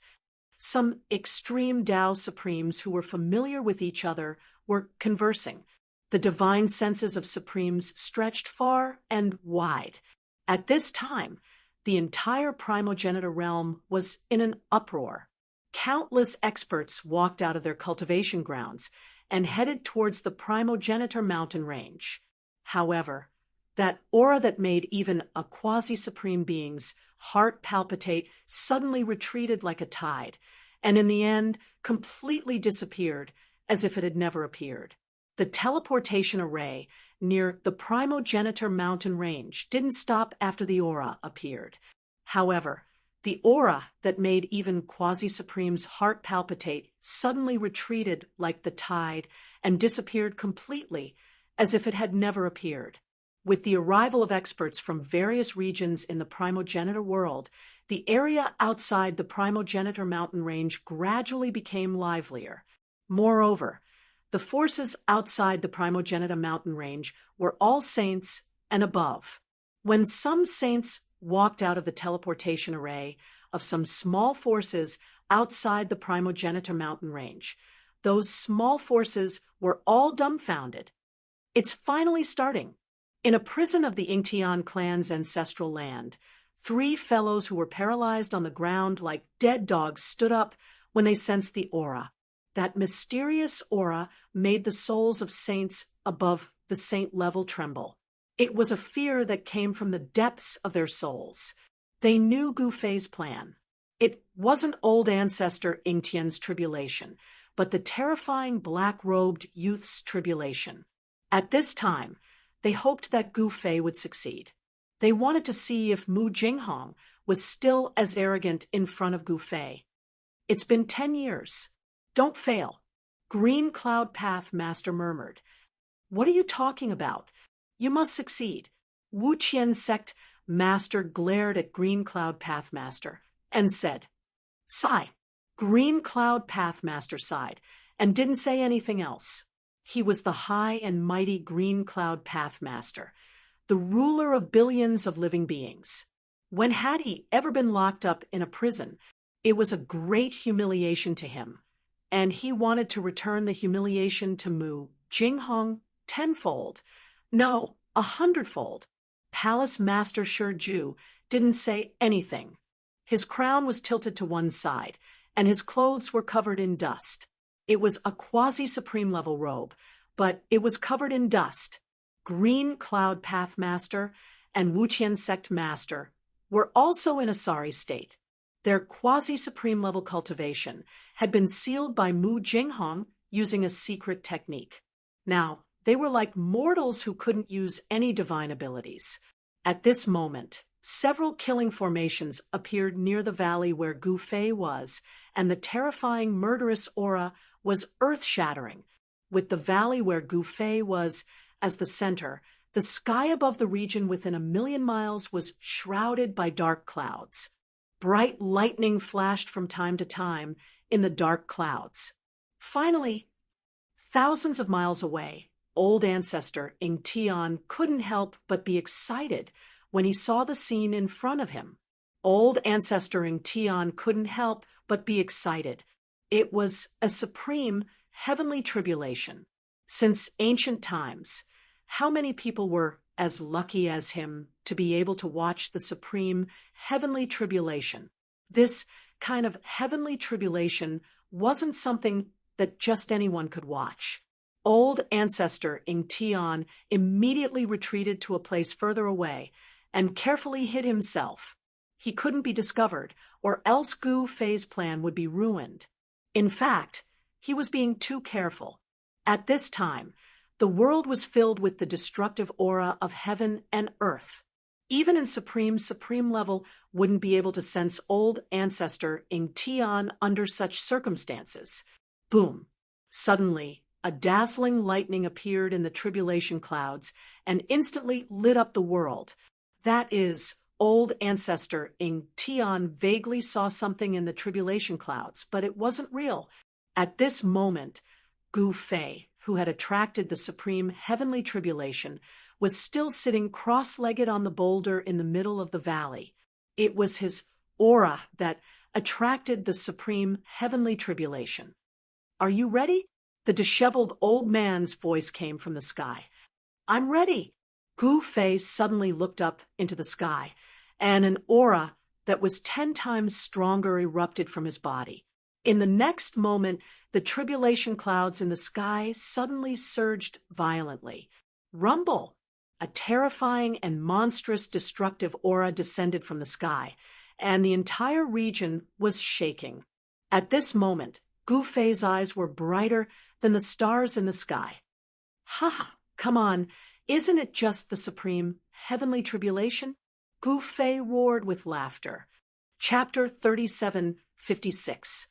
Some extreme Tao Supremes who were familiar with each other were conversing. The divine senses of Supremes stretched far and wide. At this time, the entire Primogenita realm was in an uproar. Countless experts walked out of their cultivation grounds and headed towards the Primogenitor mountain range. However, that aura that made even a quasi-supreme being's heart palpitate suddenly retreated like a tide, and in the end completely disappeared as if it had never appeared. The teleportation array near the Primogenitor mountain range didn't stop after the aura appeared. However, the aura that made even Quasi-Supreme's heart palpitate suddenly retreated like the tide and disappeared completely as if it had never appeared. With the arrival of experts from various regions in the Primogenitor world, the area outside the Primogenitor mountain range gradually became livelier. Moreover, the forces outside the Primogenita mountain range were all saints and above. When some saints walked out of the teleportation array of some small forces outside the Primogenitor mountain range, those small forces were all dumbfounded. It's finally starting. In a prison of the Ingtian clan's ancestral land, 3 fellows who were paralyzed on the ground like dead dogs stood up when they sensed the aura. That mysterious aura made the souls of saints above the saint level tremble. It was a fear that came from the depths of their souls. They knew Gu Fei's plan. It wasn't old ancestor Ingtian's tribulation, but the terrifying black-robed youth's tribulation. At this time, they hoped that Gu Fei would succeed. They wanted to see if Mu Jinghong was still as arrogant in front of Gu Fei. It's been 10 years. Don't fail. Green Cloud Path Master murmured. What are you talking about? You must succeed. Wu Qian Sect Master glared at Green Cloud Path Master and said, Sigh. Green Cloud Path Master sighed and didn't say anything else. He was the high and mighty Green Cloud Path Master, the ruler of billions of living beings. When had he ever been locked up in a prison, it was a great humiliation to him, and he wanted to return the humiliation to Mu Jinghong tenfold. No, 100-fold. Palace Master Shi Ju didn't say anything. His crown was tilted to one side, and his clothes were covered in dust. It was a quasi-supreme level robe, but it was covered in dust. Green Cloud Path Master and Wu Qian Sect Master were also in a sorry state. Their quasi-supreme level cultivation had been sealed by Mu Jinghong using a secret technique. Now, they were like mortals who couldn't use any divine abilities. At this moment, several killing formations appeared near the valley where Gu Fei was, and the terrifying murderous aura was earth-shattering. With the valley where Gu Fei was as the center, the sky above the region within 1,000,000 miles was shrouded by dark clouds. Bright lightning flashed from time to time in the dark clouds. Finally, thousands of miles away, old ancestor Ing Tian couldn't help but be excited when he saw the scene in front of him. Old ancestor Ing Tian couldn't help but be excited. It was a supreme heavenly tribulation. Since ancient times, how many people were as lucky as him to be able to watch the supreme heavenly tribulation? This kind of heavenly tribulation wasn't something that just anyone could watch. Old ancestor Ing Tian immediately retreated to a place further away and carefully hid himself. He couldn't be discovered, or else Gu Fei's plan would be ruined. In fact, he was being too careful. At this time, the world was filled with the destructive aura of heaven and earth. Even in supreme level wouldn't be able to sense old ancestor Ing Tian under such circumstances. Boom! Suddenly, a dazzling lightning appeared in the tribulation clouds and instantly lit up the world. That is, old ancestor Ing Tian vaguely saw something in the tribulation clouds, but it wasn't real. At this moment, Gu Fei, who had attracted the supreme heavenly tribulation, was still sitting cross-legged on the boulder in the middle of the valley. It was his aura that attracted the supreme heavenly tribulation. "Are you ready?" The disheveled old man's voice came from the sky. "I'm ready." Gu Fei suddenly looked up into the sky, and an aura that was 10 times stronger erupted from his body. In the next moment, the tribulation clouds in the sky suddenly surged violently. Rumble! A terrifying and monstrous destructive aura descended from the sky, and the entire region was shaking. At this moment, Gu Fei's eyes were brighter than the stars in the sky. "Ha! Come on, isn't it just the supreme heavenly tribulation?" Gu Fei roared with laughter. Chapter 37:56.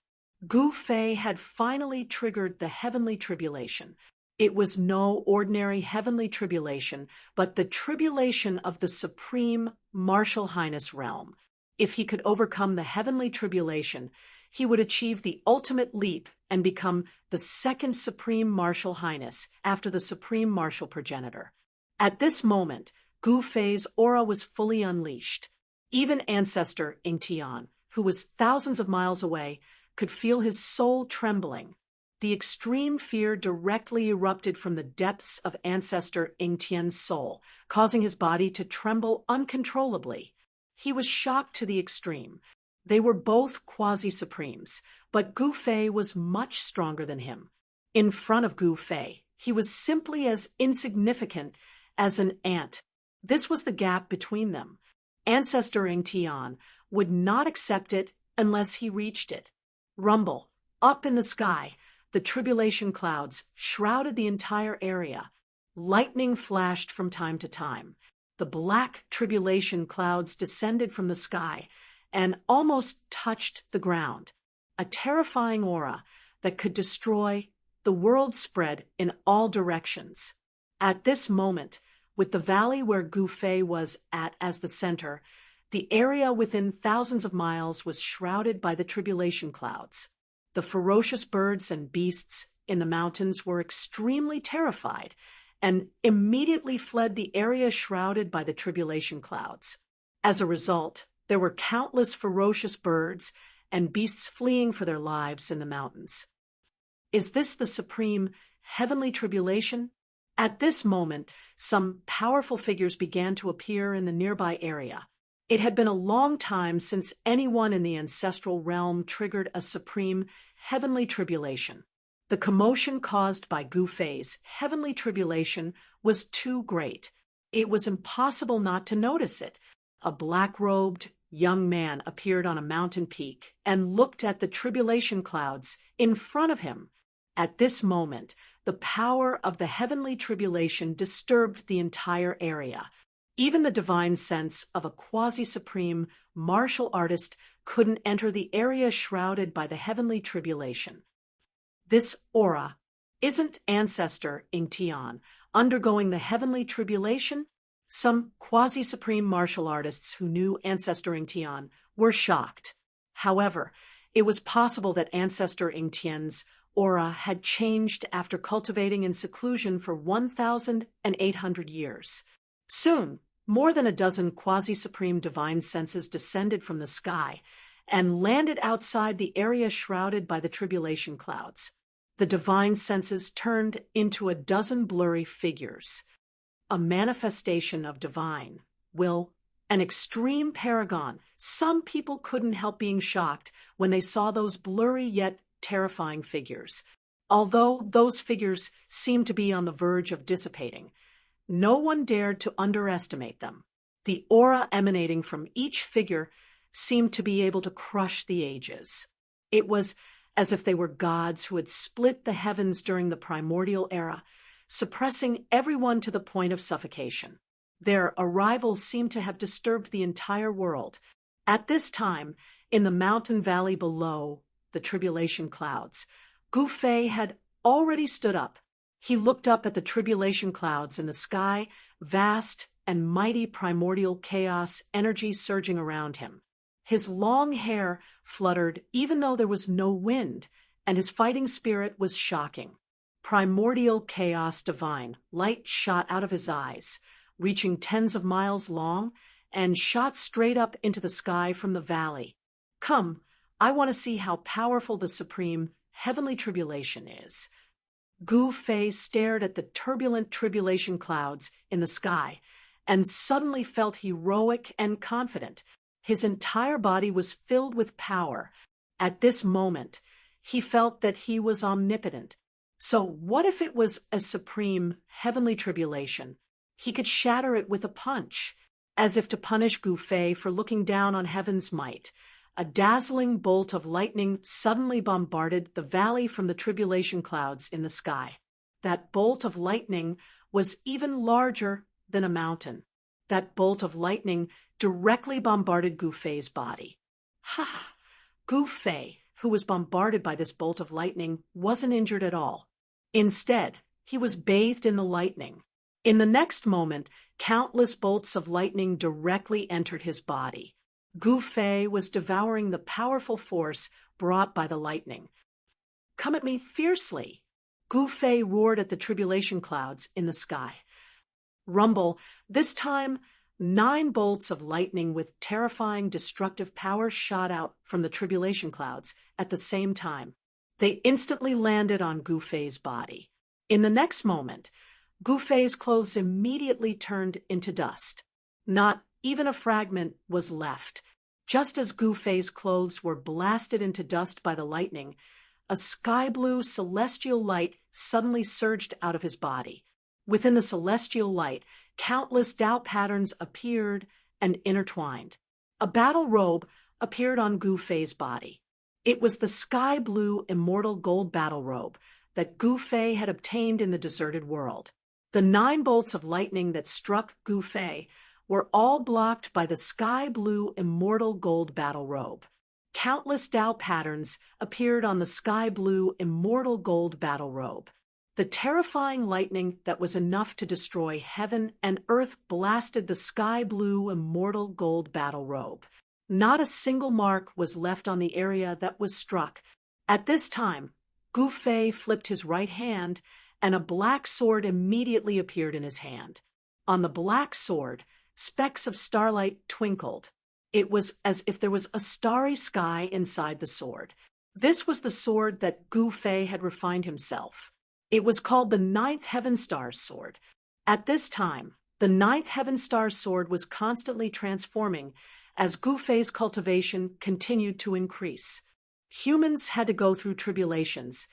Gu Fei had finally triggered the heavenly tribulation. It was no ordinary heavenly tribulation, but the tribulation of the supreme Martial Highness realm. If he could overcome the heavenly tribulation, he would achieve the ultimate leap and become the second supreme Martial Highness after the supreme Martial progenitor. At this moment, Gu Fei's aura was fully unleashed. Even ancestor Ing Tian, who was thousands of miles away, could feel his soul trembling. The extreme fear directly erupted from the depths of ancestor Ing Tian's soul, causing his body to tremble uncontrollably. He was shocked to the extreme. They were both quasi-supremes, but Gu Fei was much stronger than him. In front of Gu Fei, he was simply as insignificant as an ant. This was the gap between them. Ancestor Ing Tian would not accept it unless he reached it. Rumble! Up in the sky, the tribulation clouds shrouded the entire area. Lightning flashed from time to time. The black tribulation clouds descended from the sky and almost touched the ground. A terrifying aura that could destroy the world spread in all directions. At this moment, with the valley where Gu Fei was at as the center, the area within thousands of miles was shrouded by the tribulation clouds. The ferocious birds and beasts in the mountains were extremely terrified and immediately fled the area shrouded by the tribulation clouds. As a result, there were countless ferocious birds and beasts fleeing for their lives in the mountains. Is this the supreme heavenly tribulation? At this moment, some powerful figures began to appear in the nearby area. It had been a long time since anyone in the ancestral realm triggered a supreme heavenly tribulation. The commotion caused by Gu Fei's heavenly tribulation was too great. It was impossible not to notice it. A black-robed young man appeared on a mountain peak and looked at the tribulation clouds in front of him. At this moment, the power of the heavenly tribulation disturbed the entire area. Even the divine sense of a quasi-supreme martial artist couldn't enter the area shrouded by the heavenly tribulation. This aura isn't ancestor Ing Tian undergoing the heavenly tribulation? Some quasi-supreme martial artists who knew ancestor Ing Tian were shocked. However, it was possible that ancestor Ing Tian's aura had changed after cultivating in seclusion for 1,800 years. Soon, more than a dozen quasi-supreme divine senses descended from the sky and landed outside the area shrouded by the tribulation clouds. The divine senses turned into a dozen blurry figures, a manifestation of divine will, an extreme paragon. Some people couldn't help being shocked when they saw those blurry yet terrifying figures. Although those figures seemed to be on the verge of dissipating, no one dared to underestimate them. The aura emanating from each figure seemed to be able to crush the ages. It was as if they were gods who had split the heavens during the primordial era, suppressing everyone to the point of suffocation. Their arrival seemed to have disturbed the entire world. At this time, in the mountain valley below the tribulation clouds, Gu Fei had already stood up. He looked up at the tribulation clouds in the sky, vast and mighty primordial chaos energy surging around him. His long hair fluttered even though there was no wind, and his fighting spirit was shocking. Primordial chaos divine, light shot out of his eyes, reaching tens of miles long, and shot straight up into the sky from the valley. Come, I want to see how powerful the supreme heavenly tribulation is. Gu Fei stared at the turbulent tribulation clouds in the sky and suddenly felt heroic and confident. His entire body was filled with power. At this moment, he felt that he was omnipotent. So what if it was a supreme heavenly tribulation? He could shatter it with a punch, as if to punish Gu Fei for looking down on heaven's might. A dazzling bolt of lightning suddenly bombarded the valley from the tribulation clouds in the sky. That bolt of lightning was even larger than a mountain. That bolt of lightning directly bombarded Gu Fei's body. Ha! Gu Fei, who was bombarded by this bolt of lightning, wasn't injured at all. Instead, he was bathed in the lightning. In the next moment, countless bolts of lightning directly entered his body. Gu Fei was devouring the powerful force brought by the lightning. Come at me fiercely! Gu Fei roared at the tribulation clouds in the sky. Rumble, this time 9 bolts of lightning with terrifying destructive power shot out from the tribulation clouds at the same time. They instantly landed on Gu Fei's body. In the next moment, Gu Fei's clothes immediately turned into dust. Not even a fragment was left. Just as Gu Fei's clothes were blasted into dust by the lightning, a sky-blue celestial light suddenly surged out of his body. Within the celestial light, countless Tao patterns appeared and intertwined. A battle robe appeared on Gu Fei's body. It was the sky-blue immortal gold battle robe that Gu Fei had obtained in the deserted world. The 9 bolts of lightning that struck Gu Fei were all blocked by the sky-blue immortal gold battle robe. Countless Tao patterns appeared on the sky-blue immortal gold battle robe. The terrifying lightning that was enough to destroy heaven and earth blasted the sky-blue immortal gold battle robe. Not a single mark was left on the area that was struck. At this time, Gu Fei flipped his right hand, and a black sword immediately appeared in his hand. On the black sword, specks of starlight twinkled. It was as if there was a starry sky inside the sword. This was the sword that Gu Fei had refined himself. It was called the 9th Heaven Star Sword. At this time, the 9th Heaven Star Sword was constantly transforming as Gu Fei's cultivation continued to increase. Humans had to go through tribulations,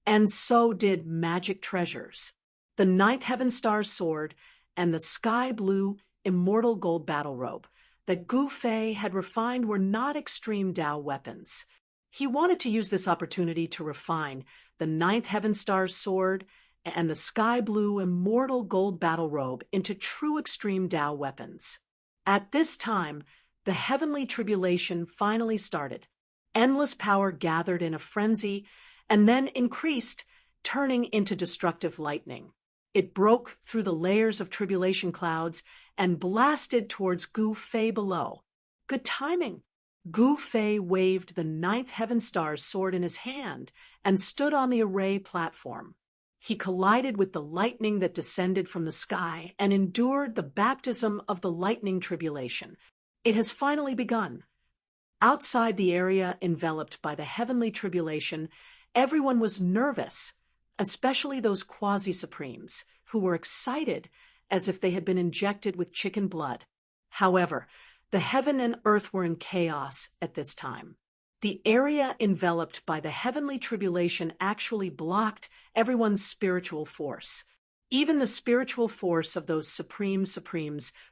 and so did magic treasures. The 9th Heaven Star Sword and the sky-blue immortal gold battle robe that Gu Fei had refined were not extreme Tao weapons. He wanted to use this opportunity to refine the 9th Heaven Star Sword and the sky-blue immortal gold battle robe into true extreme Tao weapons. At this time, the heavenly tribulation finally started. Endless power gathered in a frenzy and then increased, turning into destructive lightning. It broke through the layers of tribulation clouds and blasted towards Gu Fei below. Good timing! Gu Fei waved the ninth heaven star's sword in his hand and stood on the array platform. He collided with the lightning that descended from the sky and endured the baptism of the lightning tribulation. It has finally begun. Outside the area enveloped by the heavenly tribulation, everyone was nervous, especially those quasi-supremes, who were excited as if they had been injected with chicken blood. However, the heaven and earth were in chaos at this time. The area enveloped by the heavenly tribulation actually blocked everyone's spiritual force. Even the spiritual force of those supremes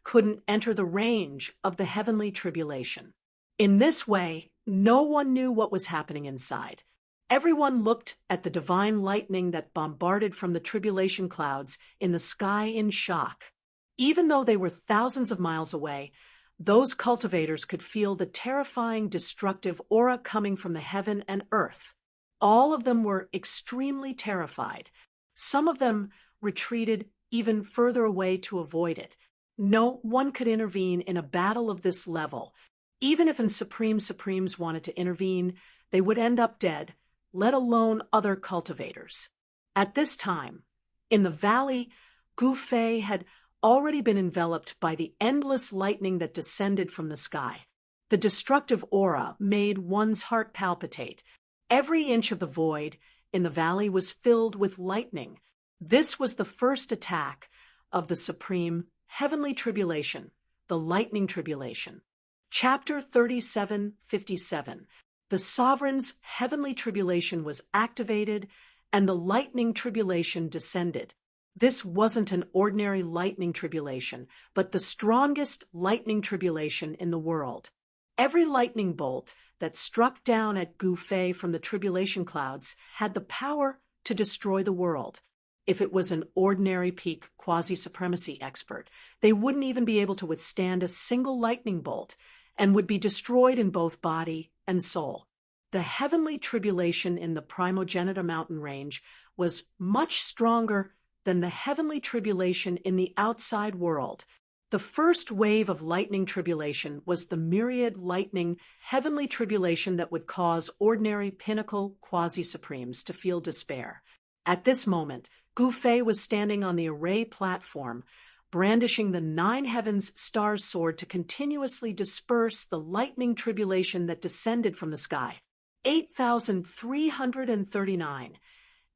couldn't enter the range of the heavenly tribulation. In this way, no one knew what was happening inside. Everyone looked at the divine lightning that bombarded from the tribulation clouds in the sky in shock. Even though they were thousands of miles away, those cultivators could feel the terrifying, destructive aura coming from the heaven and earth. All of them were extremely terrified. Some of them retreated even further away to avoid it. No one could intervene in a battle of this level. Even if supremes wanted to intervene, they would end up dead, let alone other cultivators. At this time, in the valley, Gu Fei had already been enveloped by the endless lightning that descended from the sky. The destructive aura made one's heart palpitate. Every inch of the void in the valley was filled with lightning. This was the first attack of the supreme heavenly tribulation, the lightning tribulation. Chapter 37:57. The sovereign's heavenly tribulation was activated, and the lightning tribulation descended. This wasn't an ordinary lightning tribulation, but the strongest lightning tribulation in the world. Every lightning bolt that struck down at Gu Fei from the tribulation clouds had the power to destroy the world. If it was an ordinary peak quasi-supremacy expert, they wouldn't even be able to withstand a single lightning bolt and would be destroyed in both body and soul. The heavenly tribulation in the Primogenitor mountain range was much stronger than the heavenly tribulation in the outside world. The first wave of lightning tribulation was the myriad lightning heavenly tribulation that would cause ordinary pinnacle quasi-supremes to feel despair. At this moment, Gu Fei was standing on the array platform, brandishing the nine heavens star's sword to continuously disperse the lightning tribulation that descended from the sky. 8,339,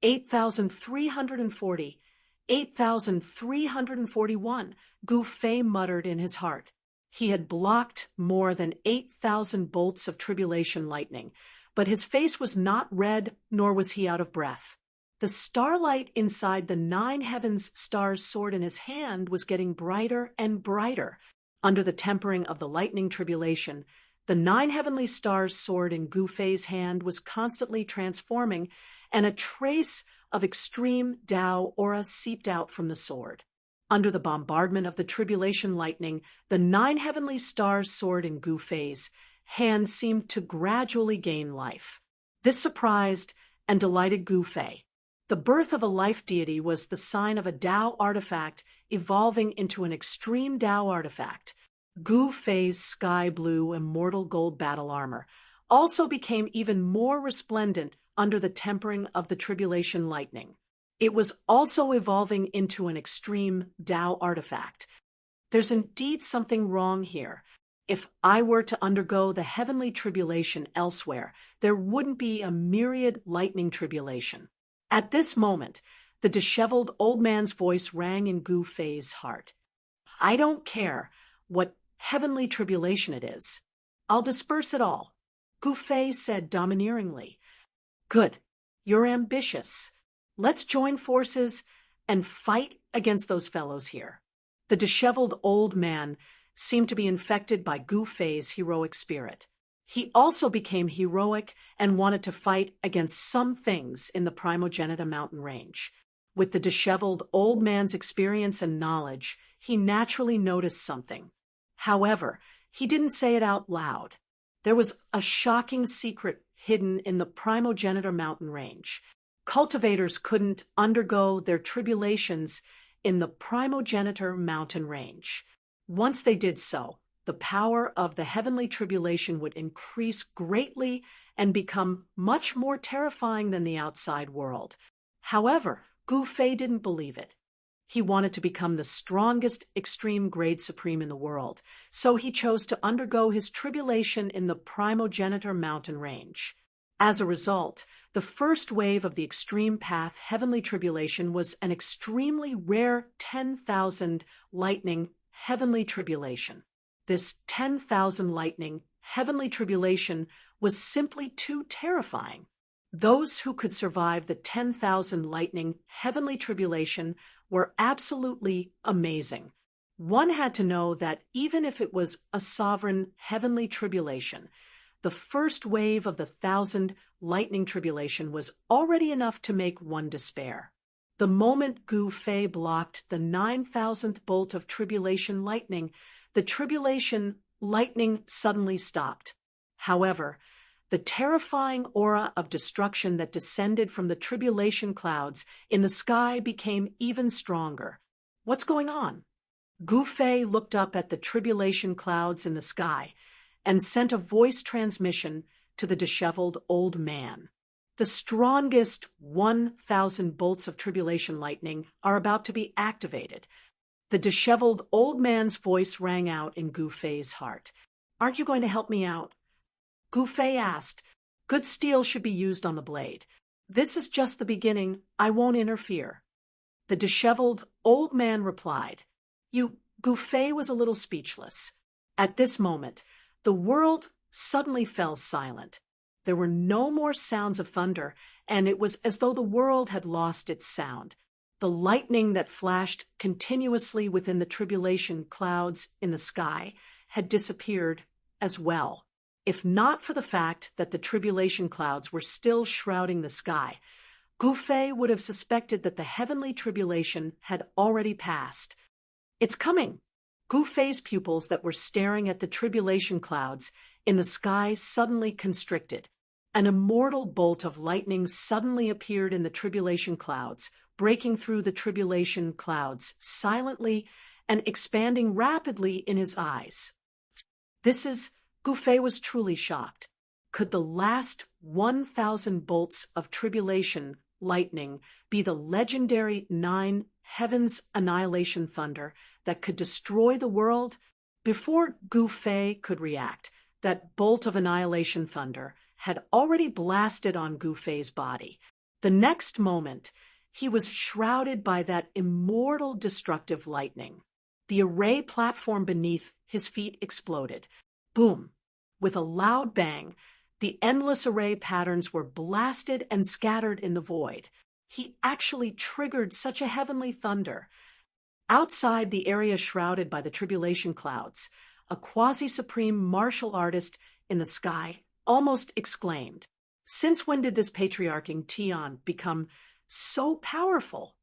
8,340, 8,341, Gu Fei muttered in his heart. He had blocked more than 8,000 bolts of tribulation lightning, but his face was not red, nor was he out of breath. The starlight inside the nine heavens star's sword in his hand was getting brighter and brighter. Under the tempering of the lightning tribulation, the nine heavenly stars' sword in Gu Fei's hand was constantly transforming, and a trace of extreme Tao aura seeped out from the sword. Under the bombardment of the tribulation lightning, the nine heavenly stars' sword in Gu Fei's hand seemed to gradually gain life. This surprised and delighted Gu Fei. The birth of a life deity was the sign of a Tao artifact evolving into an extreme Tao artifact. Gu Fei's sky blue immortal gold battle armor also became even more resplendent under the tempering of the tribulation lightning. It was also evolving into an extreme Tao artifact. There's indeed something wrong here. If I were to undergo the heavenly tribulation elsewhere, there wouldn't be a myriad lightning tribulation. At this moment, the disheveled old man's voice rang in Gu Fei's heart. I don't care what heavenly tribulation it is. I'll disperse it all. Gu Fei said domineeringly. Good. You're ambitious. Let's join forces and fight against those fellows here. The disheveled old man seemed to be infected by Gu Fei's heroic spirit. He also became heroic and wanted to fight against some things in the Primogenitor mountain range. With the disheveled old man's experience and knowledge, he naturally noticed something. However, he didn't say it out loud. There was a shocking secret hidden in the Primogenitor mountain range. Cultivators couldn't undergo their tribulations in the Primogenitor mountain range. Once they did so, the power of the heavenly tribulation would increase greatly and become much more terrifying than the outside world. However, Gu Fei didn't believe it. He wanted to become the strongest extreme grade supreme in the world, so he chose to undergo his tribulation in the Primogenitor mountain range. As a result, the first wave of the extreme path heavenly tribulation was an extremely rare 10,000 lightning heavenly tribulation. This 10,000 lightning heavenly tribulation was simply too terrifying. Those who could survive the 10,000 lightning heavenly tribulation were absolutely amazing. One had to know that even if it was a sovereign heavenly tribulation, the first wave of the 1,000 lightning tribulation was already enough to make one despair. The moment Gu Fei blocked the 9,000th bolt of tribulation lightning, the tribulation lightning suddenly stopped. However, the terrifying aura of destruction that descended from the tribulation clouds in the sky became even stronger. What's going on? Gu Fei looked up at the tribulation clouds in the sky and sent a voice transmission to the disheveled old man. The strongest 1,000 bolts of tribulation lightning are about to be activated. The disheveled old man's voice rang out in Gu Fei's heart. Aren't you going to help me out? Gu Fei asked. Good steel should be used on the blade. This is just the beginning. I won't interfere. The disheveled old man replied. Gu Fei was a little speechless. At this moment, the world suddenly fell silent. There were no more sounds of thunder, and it was as though the world had lost its sound. The lightning that flashed continuously within the tribulation clouds in the sky had disappeared as well. If not for the fact that the tribulation clouds were still shrouding the sky, Gu Fei would have suspected that the heavenly tribulation had already passed. It's coming! Gu Fei's pupils that were staring at the tribulation clouds in the sky suddenly constricted. An immortal bolt of lightning suddenly appeared in the tribulation clouds, breaking through the tribulation clouds silently and expanding rapidly in his eyes. Gu Fei was truly shocked. Could the last 1,000 bolts of tribulation lightning be the legendary 9 heavens annihilation thunder that could destroy the world? Before Gu Fei could react, that bolt of annihilation thunder had already blasted on Gu Fei's body. The next moment, he was shrouded by that immortal destructive lightning. The array platform beneath his feet exploded. Boom! With a loud bang, the endless array patterns were blasted and scattered in the void. He actually triggered such a heavenly thunder. Outside the area shrouded by the tribulation clouds, a quasi-supreme martial artist in the sky almost exclaimed, "Since when did this patriarching Tian become so powerful?"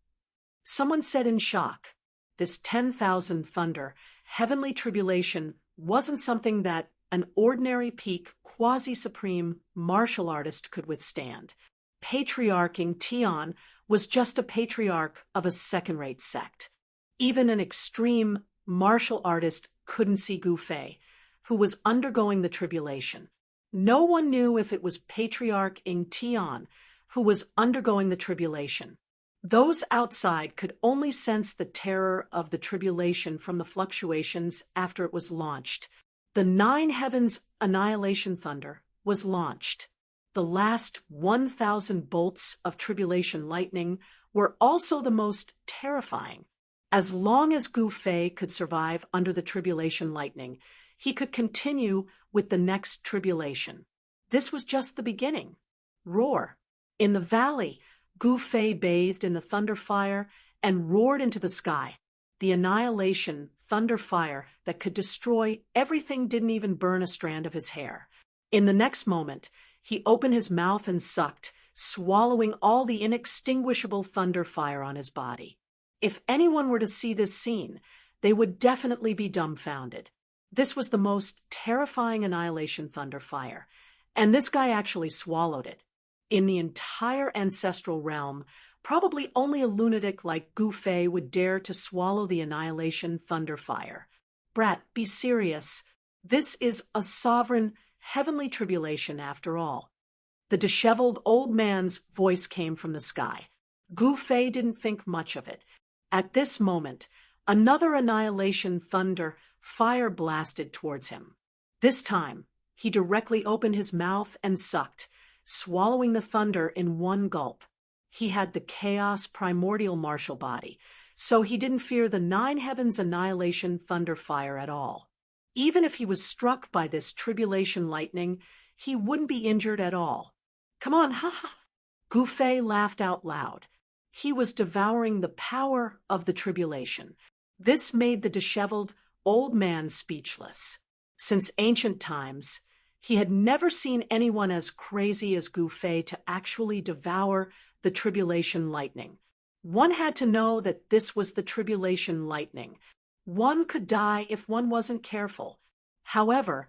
Someone said in shock, this 10,000 thunder, heavenly tribulation wasn't something that an ordinary peak quasi-supreme martial artist could withstand. Patriarching Tian was just a patriarch of a second-rate sect. Even an extreme martial artist couldn't see Gu Fei, who was undergoing the tribulation. No one knew if it was patriarching Tian who was undergoing the tribulation. Those outside could only sense the terror of the tribulation from the fluctuations after it was launched. The 9 heavens annihilation thunder was launched. The last 1,000 bolts of tribulation lightning were also the most terrifying. As long as Gu Fei could survive under the tribulation lightning, he could continue with the next tribulation. This was just the beginning. Roar! In the valley, Gu Fei bathed in the thunder fire and roared into the sky. The annihilation thunder fire that could destroy everything didn't even burn a strand of his hair. In the next moment, he opened his mouth and sucked, swallowing all the inextinguishable thunder fire on his body. If anyone were to see this scene, they would definitely be dumbfounded. This was the most terrifying annihilation thunder fire, and this guy actually swallowed it. In the entire ancestral realm, probably only a lunatic like Gu Fei would dare to swallow the annihilation thunder fire. Brat, be serious. This is a sovereign, heavenly tribulation after all. The disheveled old man's voice came from the sky. Gu Fei didn't think much of it. At this moment, another annihilation thunder fire blasted towards him. This time, he directly opened his mouth and sucked, swallowing the thunder in one gulp. He had the chaos primordial martial body, so he didn't fear the nine heavens annihilation thunder fire at all. Even if he was struck by this tribulation lightning, he wouldn't be injured at all. Come on, ha ha! Gu Fei laughed out loud. He was devouring the power of the tribulation. This made the disheveled old man speechless. Since ancient times, he had never seen anyone as crazy as Gu Fei to actually devour the tribulation lightning. One had to know that this was the tribulation lightning. One could die if one wasn't careful. However,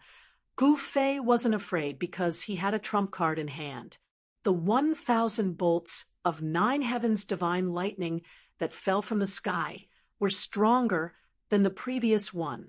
Gu Fei wasn't afraid because he had a trump card in hand. The 1,000 bolts of nine heavens divine lightning that fell from the sky were stronger than the previous one.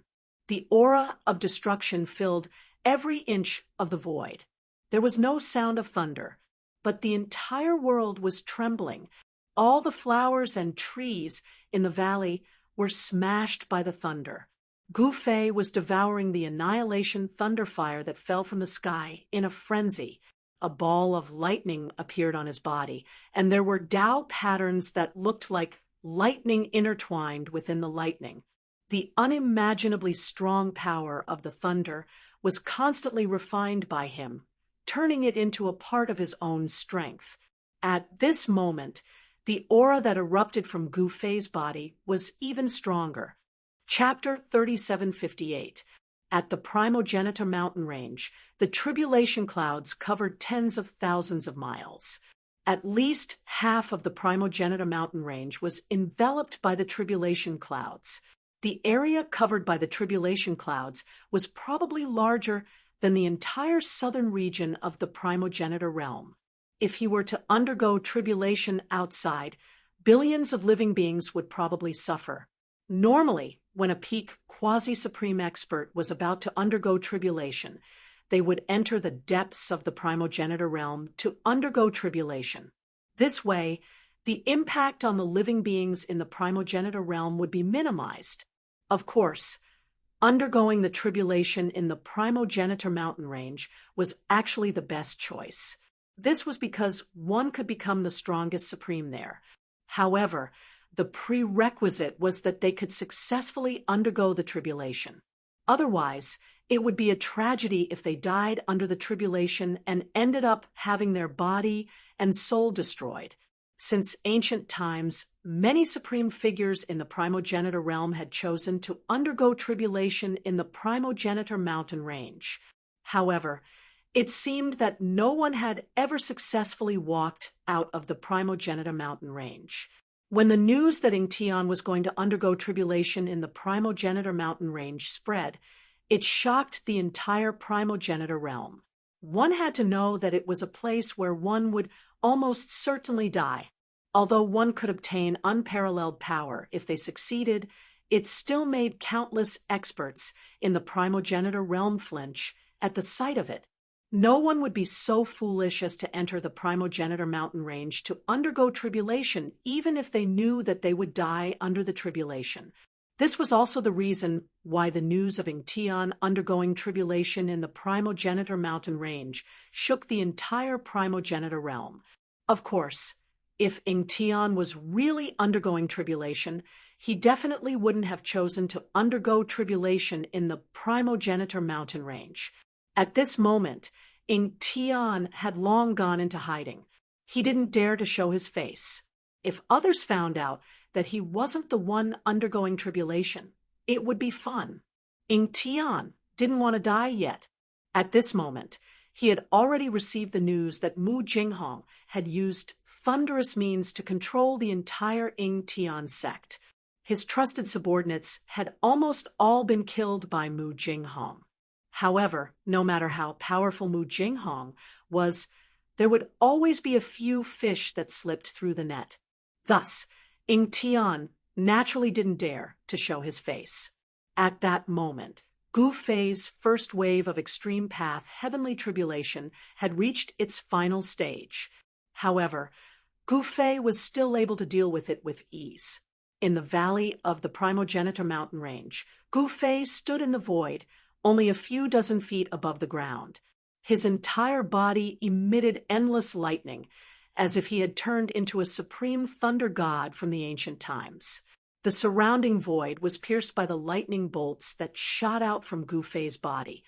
The aura of destruction filled every inch of the void. There was no sound of thunder, but the entire world was trembling. All the flowers and trees in the valley were smashed by the thunder. Gu Fei was devouring the annihilation thunder fire that fell from the sky in a frenzy. A ball of lightning appeared on his body, and there were Dao patterns that looked like lightning intertwined within the lightning. The unimaginably strong power of the thunder was constantly refined by him, turning it into a part of his own strength. At this moment, the aura that erupted from Gu Fei's body was even stronger. Chapter 3758. At the Primogenitor mountain range, the tribulation clouds covered tens of thousands of miles. At least half of the Primogenitor mountain range was enveloped by the tribulation clouds. The area covered by the tribulation clouds was probably larger than the entire southern region of the Primogenitor realm. If he were to undergo tribulation outside, billions of living beings would probably suffer. Normally, when a peak quasi-supreme expert was about to undergo tribulation, they would enter the depths of the Primogenitor realm to undergo tribulation. This way, the impact on the living beings in the Primogenitor realm would be minimized. Of course, undergoing the tribulation in the Primogenitor mountain range was actually the best choice. This was because one could become the strongest supreme there. However, the prerequisite was that they could successfully undergo the tribulation. Otherwise, it would be a tragedy if they died under the tribulation and ended up having their body and soul destroyed. Since ancient times, many supreme figures in the Primogenitor realm had chosen to undergo tribulation in the Primogenitor mountain range. However, it seemed that no one had ever successfully walked out of the Primogenitor mountain range. When the news that Ingtian was going to undergo tribulation in the Primogenitor mountain range spread, it shocked the entire Primogenitor realm. One had to know that it was a place where one would almost certainly die. Although one could obtain unparalleled power if they succeeded, it still made countless experts in the Primogenitor realm flinch at the sight of it. No one would be so foolish as to enter the Primogenitor mountain range to undergo tribulation, even if they knew that they would die under the tribulation. This was also the reason why the news of Ingtian undergoing tribulation in the Primogenitor mountain range shook the entire Primogenitor realm. Of course, if Ingtian was really undergoing tribulation, he definitely wouldn't have chosen to undergo tribulation in the Primogenitor mountain range. At this moment, Ingtian had long gone into hiding. He didn't dare to show his face. If others found out that he wasn't the one undergoing tribulation, it would be fun. Ingtian didn't want to die yet. At this moment, he had already received the news that Mu Jinghong had used thunderous means to control the entire Ingtian sect. His trusted subordinates had almost all been killed by Mu Jinghong. However, no matter how powerful Mu Jinghong was, there would always be a few fish that slipped through the net. Thus, Ingtian naturally didn't dare to show his face. At that moment, Gu Fei's first wave of extreme path heavenly tribulation had reached its final stage. However, Gu Fei was still able to deal with it with ease. In the valley of the Primogenitor mountain range, Gu Fei stood in the void, only a few dozen feet above the ground. His entire body emitted endless lightning, as if he had turned into a supreme thunder god from the ancient times. The surrounding void was pierced by the lightning bolts that shot out from Gu Fei's body,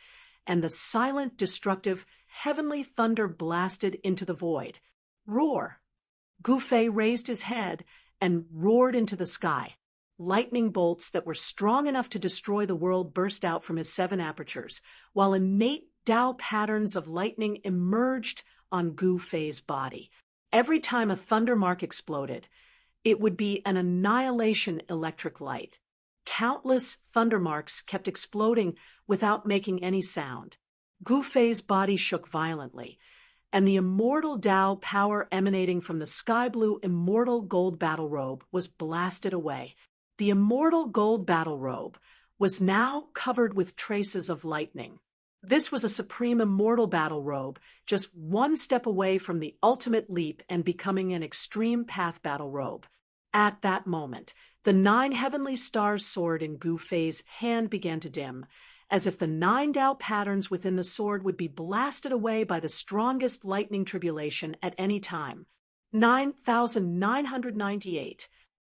and the silent, destructive, heavenly thunder blasted into the void. Roar! Gu Fei raised his head and roared into the sky. Lightning bolts that were strong enough to destroy the world burst out from his 7 apertures, while innate Tao patterns of lightning emerged on Gu Fei's body. Every time a thunder mark exploded, it would be an annihilation electric light. Countless thunder marks kept exploding without making any sound. Gu Fei's body shook violently, and the immortal Tao power emanating from the sky-blue immortal gold battle robe was blasted away. The immortal gold battle robe was now covered with traces of lightning. This was a supreme immortal battle robe, just one step away from the ultimate leap and becoming an extreme path battle robe. At that moment, the 9 heavenly stars sword in Gu Fei's hand began to dim, as if the 9 Tao patterns within the sword would be blasted away by the strongest lightning tribulation at any time. 9,998.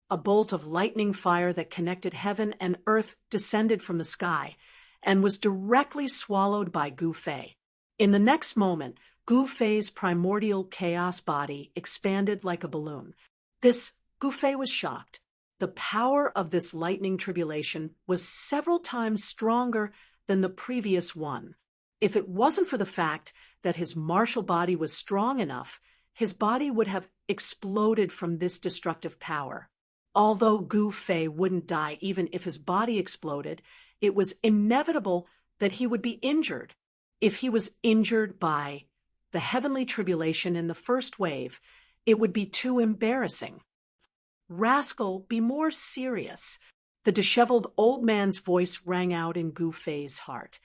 A bolt of lightning fire that connected heaven and earth descended from the sky, and was directly swallowed by Gu Fei. In the next moment, Gu Fei's primordial chaos body expanded like a balloon. Gu Fei was shocked. The power of this lightning tribulation was several times stronger than the previous one. If it wasn't for the fact that his martial body was strong enough, his body would have exploded from this destructive power. Although Gu Fei wouldn't die even if his body exploded, it was inevitable that he would be injured. If he was injured by the heavenly tribulation in the first wave, it would be too embarrassing. Rascal, be more serious. The disheveled old man's voice rang out in Gu Fei's heart.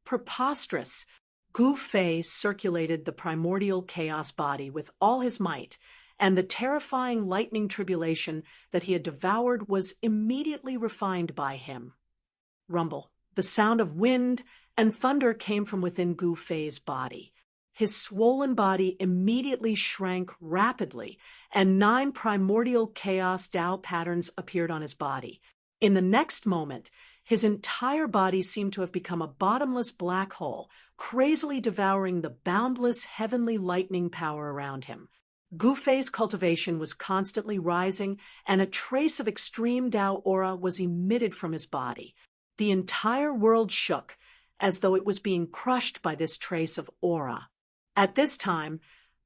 Preposterous. Gu Fei circulated the primordial chaos body with all his might, and the terrifying lightning tribulation that he had devoured was immediately refined by him. Rumble. The sound of wind and thunder came from within Gu Fei's body. His swollen body immediately shrank rapidly, and 9 primordial chaos Tao patterns appeared on his body. In the next moment, his entire body seemed to have become a bottomless black hole, crazily devouring the boundless heavenly lightning power around him. Gu Fei's cultivation was constantly rising, and a trace of extreme Tao aura was emitted from his body. The entire world shook, as though it was being crushed by this trace of aura. At this time,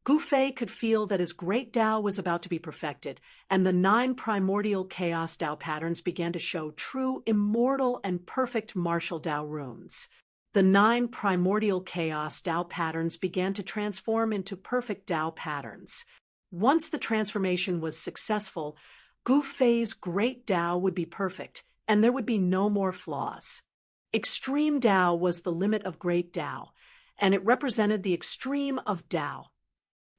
Gu Fei could feel that his great Tao was about to be perfected, and the 9 primordial chaos Tao patterns began to show true, immortal, and perfect martial Tao runes. The 9 primordial chaos Tao patterns began to transform into perfect Tao patterns. Once the transformation was successful, Gu Fei's great Tao would be perfect, and there would be no more flaws. Extreme Tao was the limit of great Tao, and it represented the extreme of Tao.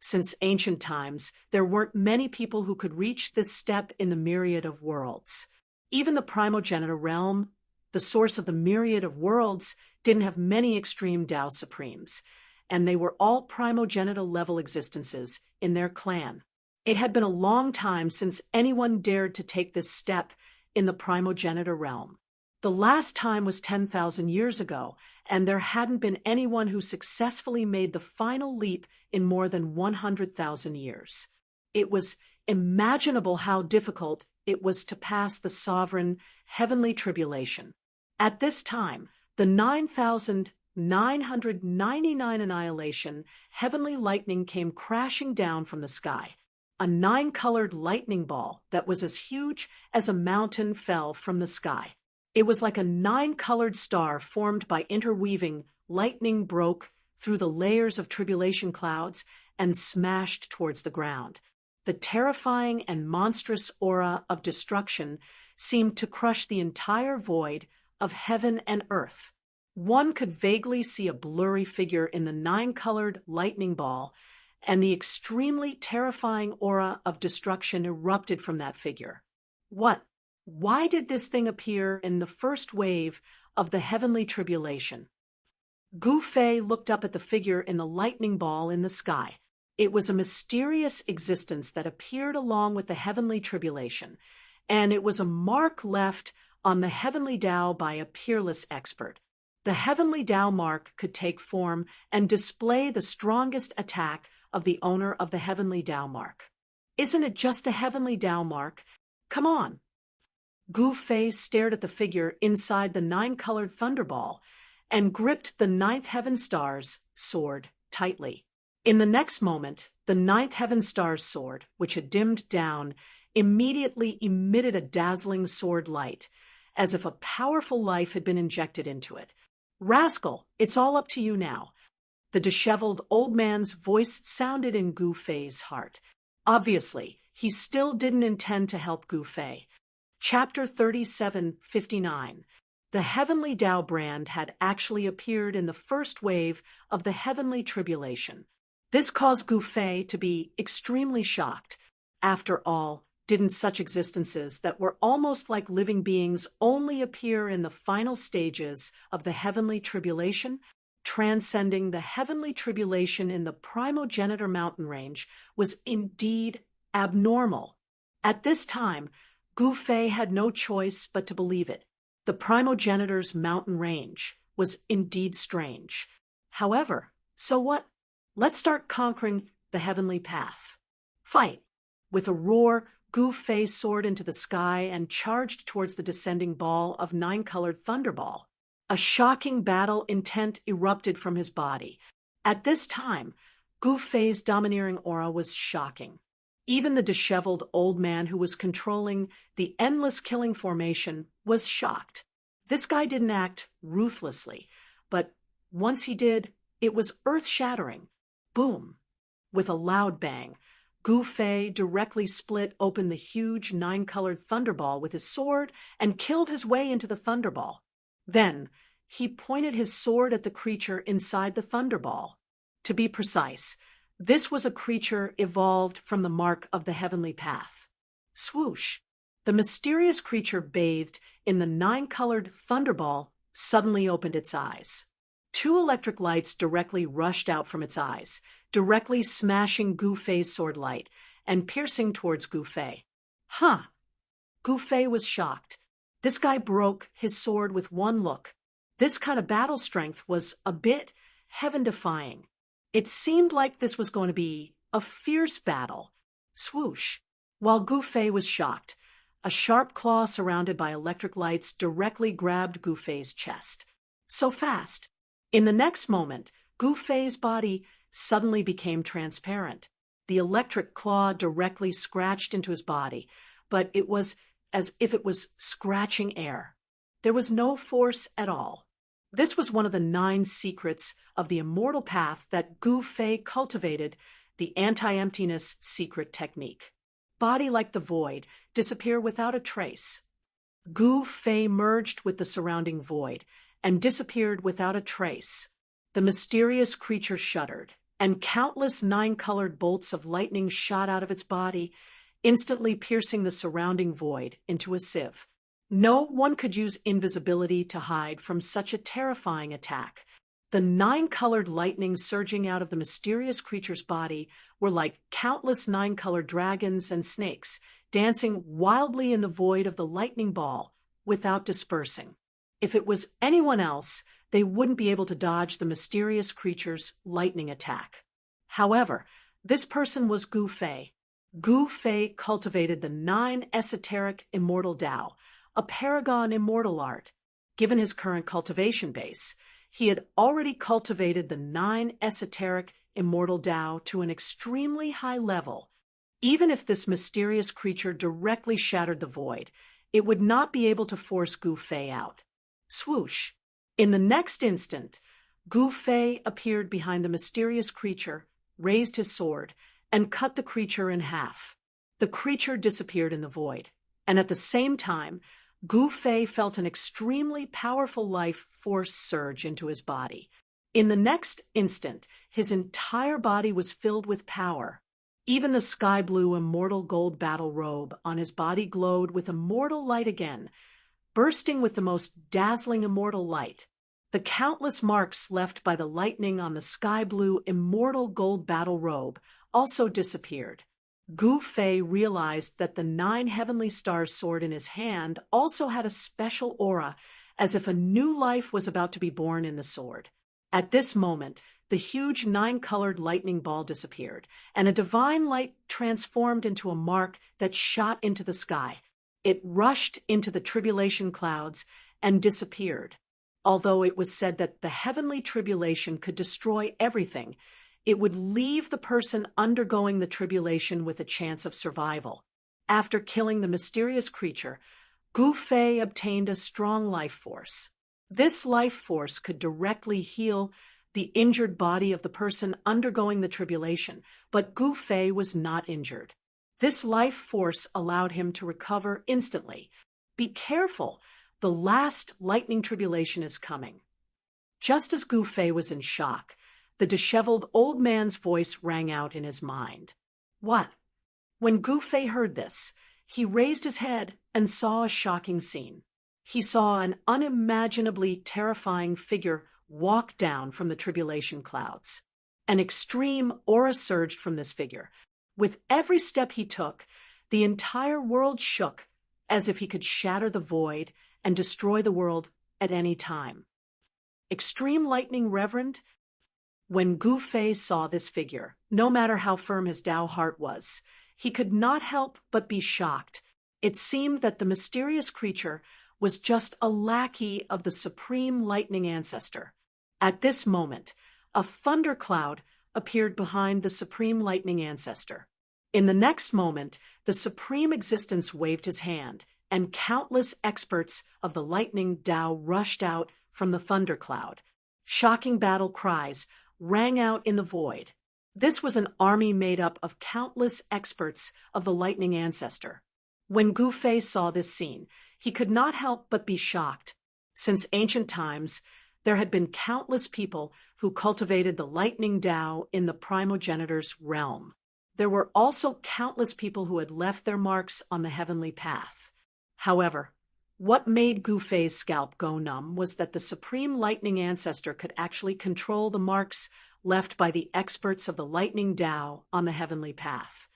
Since ancient times, there weren't many people who could reach this step in the myriad of worlds. Even the primogenitor realm, the source of the myriad of worlds, didn't have many extreme Tao supremes, and they were all primogenital level existences in their clan. It had been a long time since anyone dared to take this step in the primogenitor realm. The last time was 10,000 years ago, and there hadn't been anyone who successfully made the final leap in more than 100,000 years. It was imaginable how difficult it was to pass the sovereign heavenly tribulation. At this time, the 9,999 annihilation heavenly lightning came crashing down from the sky. A 9-colored lightning ball that was as huge as a mountain fell from the sky. It was like a 9-colored star formed by interweaving. Lightning broke through the layers of tribulation clouds and smashed towards the ground. The terrifying and monstrous aura of destruction seemed to crush the entire void of heaven and earth. One could vaguely see a blurry figure in the nine-colored lightning ball, and the extremely terrifying aura of destruction erupted from that figure. What? Why did this thing appear in the first wave of the heavenly tribulation? Gu Fei looked up at the figure in the lightning ball in the sky. It was a mysterious existence that appeared along with the heavenly tribulation, and it was a mark left on the heavenly Tao by a peerless expert. The heavenly Tao mark could take form and display the strongest attack of the owner of the heavenly Tao mark. Isn't it just a heavenly Tao mark? Come on. Gu Fei stared at the figure inside the nine-colored thunderball and gripped the ninth heaven star's sword tightly. In the next moment, the ninth heaven star's sword, which had dimmed down, immediately emitted a dazzling sword light, as if a powerful life had been injected into it. "Rascal, it's all up to you now." The disheveled old man's voice sounded in Gu Fei's heart. Obviously, he still didn't intend to help Gu Fei. Chapter 37:59. The heavenly Tao brand had actually appeared in the first wave of the heavenly tribulation. This caused Gu Fei to be extremely shocked. After all, didn't such existences that were almost like living beings only appear in the final stages of the heavenly tribulation? Transcending the heavenly tribulation in the primogenitor mountain range was indeed abnormal. At this time, Gu Fei had no choice but to believe it. The primogenitor's mountain range was indeed strange. However, so what? Let's start conquering the heavenly path. Fight! With a roar, Gu Fei soared into the sky and charged towards the descending ball of nine-colored thunderball. A shocking battle intent erupted from his body. At this time, Gu Fei's domineering aura was shocking. Even the disheveled old man who was controlling the endless killing formation was shocked. This guy didn't act ruthlessly, but once he did, it was earth-shattering. Boom! With a loud bang, Gu Fei directly split open the huge nine-colored thunderball with his sword and killed his way into the thunderball. Then, he pointed his sword at the creature inside the thunderball. To be precise, this was a creature evolved from the mark of the heavenly path. Swoosh! The mysterious creature bathed in the nine-colored thunderball suddenly opened its eyes. Two electric lights directly rushed out from its eyes, directly smashing Gu Fei's sword light and piercing towards Gu Fei. Huh! Gu Fei was shocked. This guy broke his sword with one look. This kind of battle strength was a bit heaven-defying. It seemed like this was going to be a fierce battle. Swoosh! While Gu Fei was shocked, a sharp claw surrounded by electric lights directly grabbed Gu Fei's chest. So fast! In the next moment, Gu Fei's body suddenly became transparent. The electric claw directly scratched into his body, but it was as if it was scratching air. There was no force at all. This was one of the 9 secrets of the immortal path that Gu Fei cultivated, the anti-emptiness secret technique. Body like the void, disappear without a trace. Gu Fei merged with the surrounding void and disappeared without a trace. The mysterious creature shuddered, and countless 9-colored bolts of lightning shot out of its body, instantly piercing the surrounding void into a sieve. No one could use invisibility to hide from such a terrifying attack. The 9-colored lightning surging out of the mysterious creature's body were like countless 9-colored dragons and snakes, dancing wildly in the void of the lightning ball without dispersing. If it was anyone else, they wouldn't be able to dodge the mysterious creature's lightning attack. However, this person was Gu Fei. Gu Fei cultivated the 9 esoteric immortal Tao, a paragon immortal art. Given his current cultivation base, he had already cultivated the 9 esoteric immortal Tao to an extremely high level. Even if this mysterious creature directly shattered the void, it would not be able to force Gu Fei out. Swoosh! In the next instant, Gu Fei appeared behind the mysterious creature, raised his sword, and cut the creature in half. The creature disappeared in the void, and at the same time, Gu Fei felt an extremely powerful life force surge into his body. In the next instant, his entire body was filled with power. Even the sky-blue immortal gold battle robe on his body glowed with immortal light again, bursting with the most dazzling immortal light. The countless marks left by the lightning on the sky-blue immortal gold battle robe also disappeared. Gu Fei realized that the 9 heavenly stars sword in his hand also had a special aura, as if a new life was about to be born in the sword. At this moment, the huge 9-colored lightning ball disappeared, and a divine light transformed into a mark that shot into the sky. It rushed into the tribulation clouds and disappeared. Although it was said that the heavenly tribulation could destroy everything, it would leave the person undergoing the tribulation with a chance of survival. After killing the mysterious creature, Gu Fei obtained a strong life force. This life force could directly heal the injured body of the person undergoing the tribulation, but Gu Fei was not injured. This life force allowed him to recover instantly. Be careful, the last lightning tribulation is coming. Just as Gu Fei was in shock, the disheveled old man's voice rang out in his mind. What? When Gu Fei heard this, he raised his head and saw a shocking scene. He saw an unimaginably terrifying figure walk down from the tribulation clouds. An extreme aura surged from this figure. With every step he took, the entire world shook, as if he could shatter the void and destroy the world at any time. Extreme lightning reverend? When Gu Fei saw this figure, no matter how firm his Tao heart was, he could not help but be shocked. It seemed that the mysterious creature was just a lackey of the supreme lightning ancestor. At this moment, a thundercloud appeared behind the supreme lightning ancestor. In the next moment, the supreme existence waved his hand, and countless experts of the lightning Tao rushed out from the thundercloud. Shocking battle cries rang out in the void. This was an army made up of countless experts of the lightning ancestor. When Gu Fei saw this scene, he could not help but be shocked. Since ancient times, there had been countless people who cultivated the lightning Tao in the primogenitor's realm. There were also countless people who had left their marks on the heavenly path. However, what made Gu Fei's scalp go numb was that the supreme lightning ancestor could actually control the marks left by the experts of the lightning Tao on the heavenly path.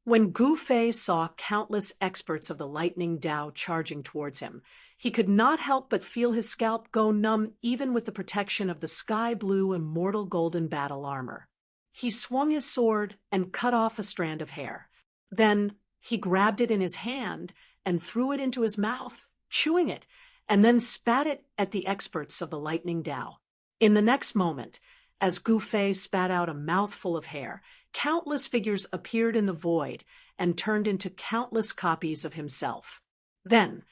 When Gu Fei saw countless experts of the lightning Tao charging towards him, he could not help but feel his scalp go numb even with the protection of the sky-blue immortal golden battle armor. He swung his sword and cut off a strand of hair. Then he grabbed it in his hand and threw it into his mouth, chewing it, and then spat it at the experts of the lightning Tao. In the next moment, as Gu Fei spat out a mouthful of hair, countless figures appeared in the void and turned into countless copies of himself. Then,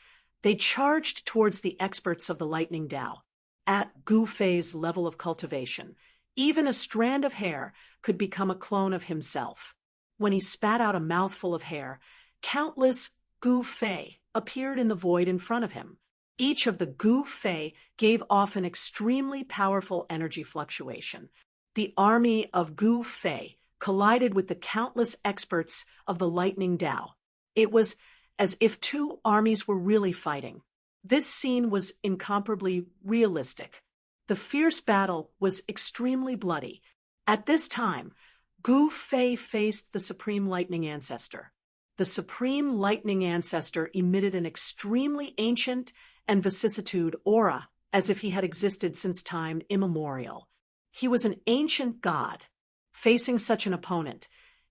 they charged towards the experts of the lightning Tao. At Gu Fei's level of cultivation, even a strand of hair could become a clone of himself. When he spat out a mouthful of hair, countless Gu Fei appeared in the void in front of him. Each of the Gu Fei gave off an extremely powerful energy fluctuation. The army of Gu Fei collided with the countless experts of the lightning Tao. It was as if two armies were really fighting. This scene was incomparably realistic. The fierce battle was extremely bloody. At this time, Gu Fei faced the Supreme Lightning Ancestor. The Supreme Lightning Ancestor emitted an extremely ancient and vicissitude aura, as if he had existed since time immemorial. He was an ancient god. Facing such an opponent,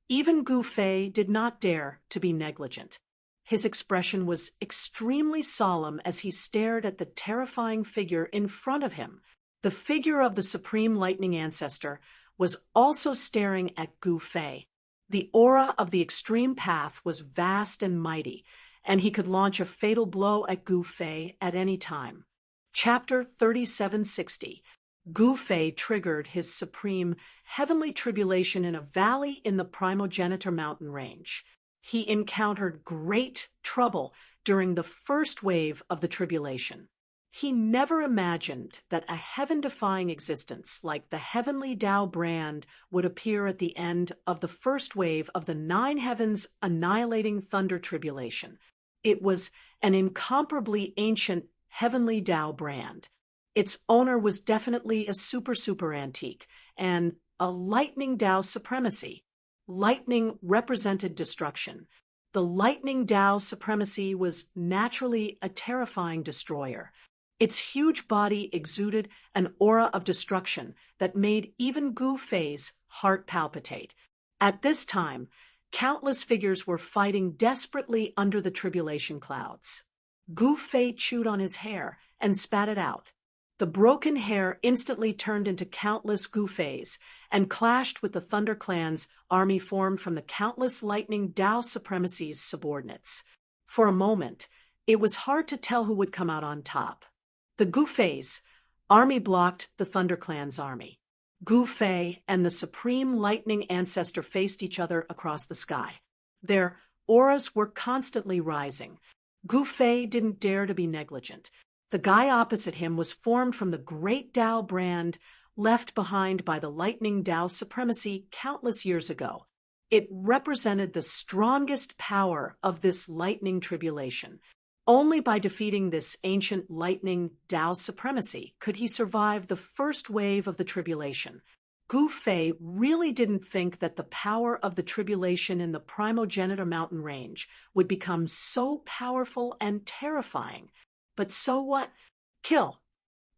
even Gu Fei did not dare to be negligent. His expression was extremely solemn as he stared at the terrifying figure in front of him. The figure of the Supreme Lightning Ancestor was also staring at Gu Fei. The aura of the extreme path was vast and mighty, and he could launch a fatal blow at Gu Fei at any time. Chapter 3760. Gu Fei triggered his supreme heavenly tribulation in a valley in the primogenitor mountain range. He encountered great trouble during the first wave of the tribulation. He never imagined that a heaven-defying existence like the heavenly Tao brand would appear at the end of the first wave of the 9 heavens annihilating thunder tribulation. It was an incomparably ancient heavenly Tao brand. Its owner was definitely a super antique and a lightning Tao supremacy. Lightning represented destruction. The lightning Tao supremacy was naturally a terrifying destroyer. Its huge body exuded an aura of destruction that made even Gu Fei's heart palpitate. At this time, countless figures were fighting desperately under the tribulation clouds. Gu Fei chewed on his hair and spat it out. The broken hair instantly turned into countless Gu Feis and clashed with the Thunder Clan's army formed from the countless lightning Tao supremacy's subordinates. For a moment, it was hard to tell who would come out on top. The Gu Fei's army blocked the Thunder Clan's army. Gu Fei and the Supreme Lightning Ancestor faced each other across the sky. Their auras were constantly rising. Gu Fei didn't dare to be negligent. The guy opposite him was formed from the great Tao brand left behind by the lightning Tao supremacy countless years ago. It represented the strongest power of this lightning tribulation. Only by defeating this ancient lightning Tao supremacy could he survive the first wave of the tribulation. Gu Fei really didn't think that the power of the tribulation in the Primogenitor mountain range would become so powerful and terrifying. But so what? Kill.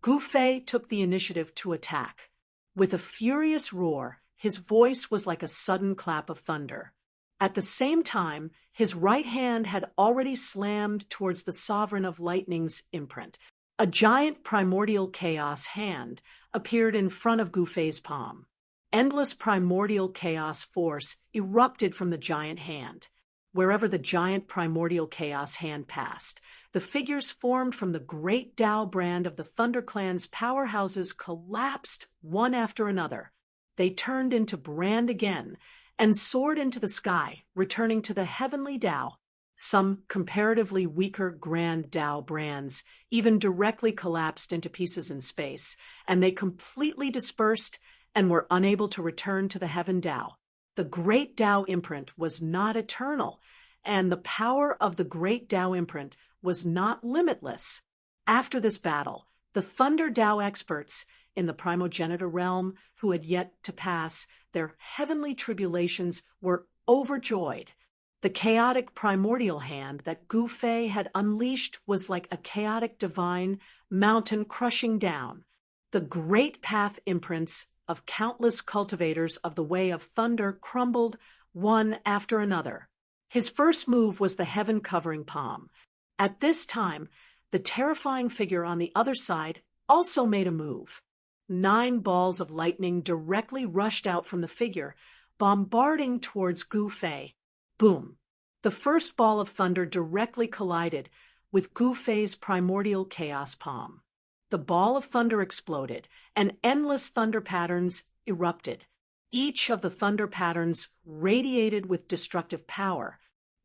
Gu Fei took the initiative to attack. With a furious roar, his voice was like a sudden clap of thunder. At the same time, his right hand had already slammed towards the Sovereign of Lightning's imprint. A giant primordial chaos hand appeared in front of Gu Fei's palm. Endless primordial chaos force erupted from the giant hand. Wherever the giant primordial chaos hand passed, the figures formed from the great Tao brand of the Thunder Clan's powerhouses collapsed one after another. They turned into brand again and soared into the sky, returning to the heavenly Tao. Some comparatively weaker grand Tao brands even directly collapsed into pieces in space, and they completely dispersed and were unable to return to the heaven Tao. The great Tao imprint was not eternal, and the power of the great Tao imprint was not limitless. After this battle, the Thunder Tao experts in the Primogenitor realm who had yet to pass their heavenly tribulations were overjoyed. The chaotic primordial hand that Gu Fei had unleashed was like a chaotic divine mountain crushing down. The great path imprints of countless cultivators of the way of thunder crumbled one after another. His first move was the heaven-covering palm. At this time, the terrifying figure on the other side also made a move. 9 balls of lightning directly rushed out from the figure, bombarding towards Gu Fei. Boom! The first ball of thunder directly collided with Gu Fei's primordial chaos palm. The ball of thunder exploded, and endless thunder patterns erupted. Each of the thunder patterns radiated with destructive power.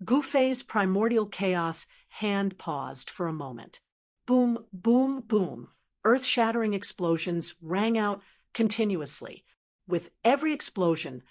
Gu Fei's primordial chaos hand paused for a moment. Boom, boom, boom. Earth-shattering explosions rang out continuously. With every explosion,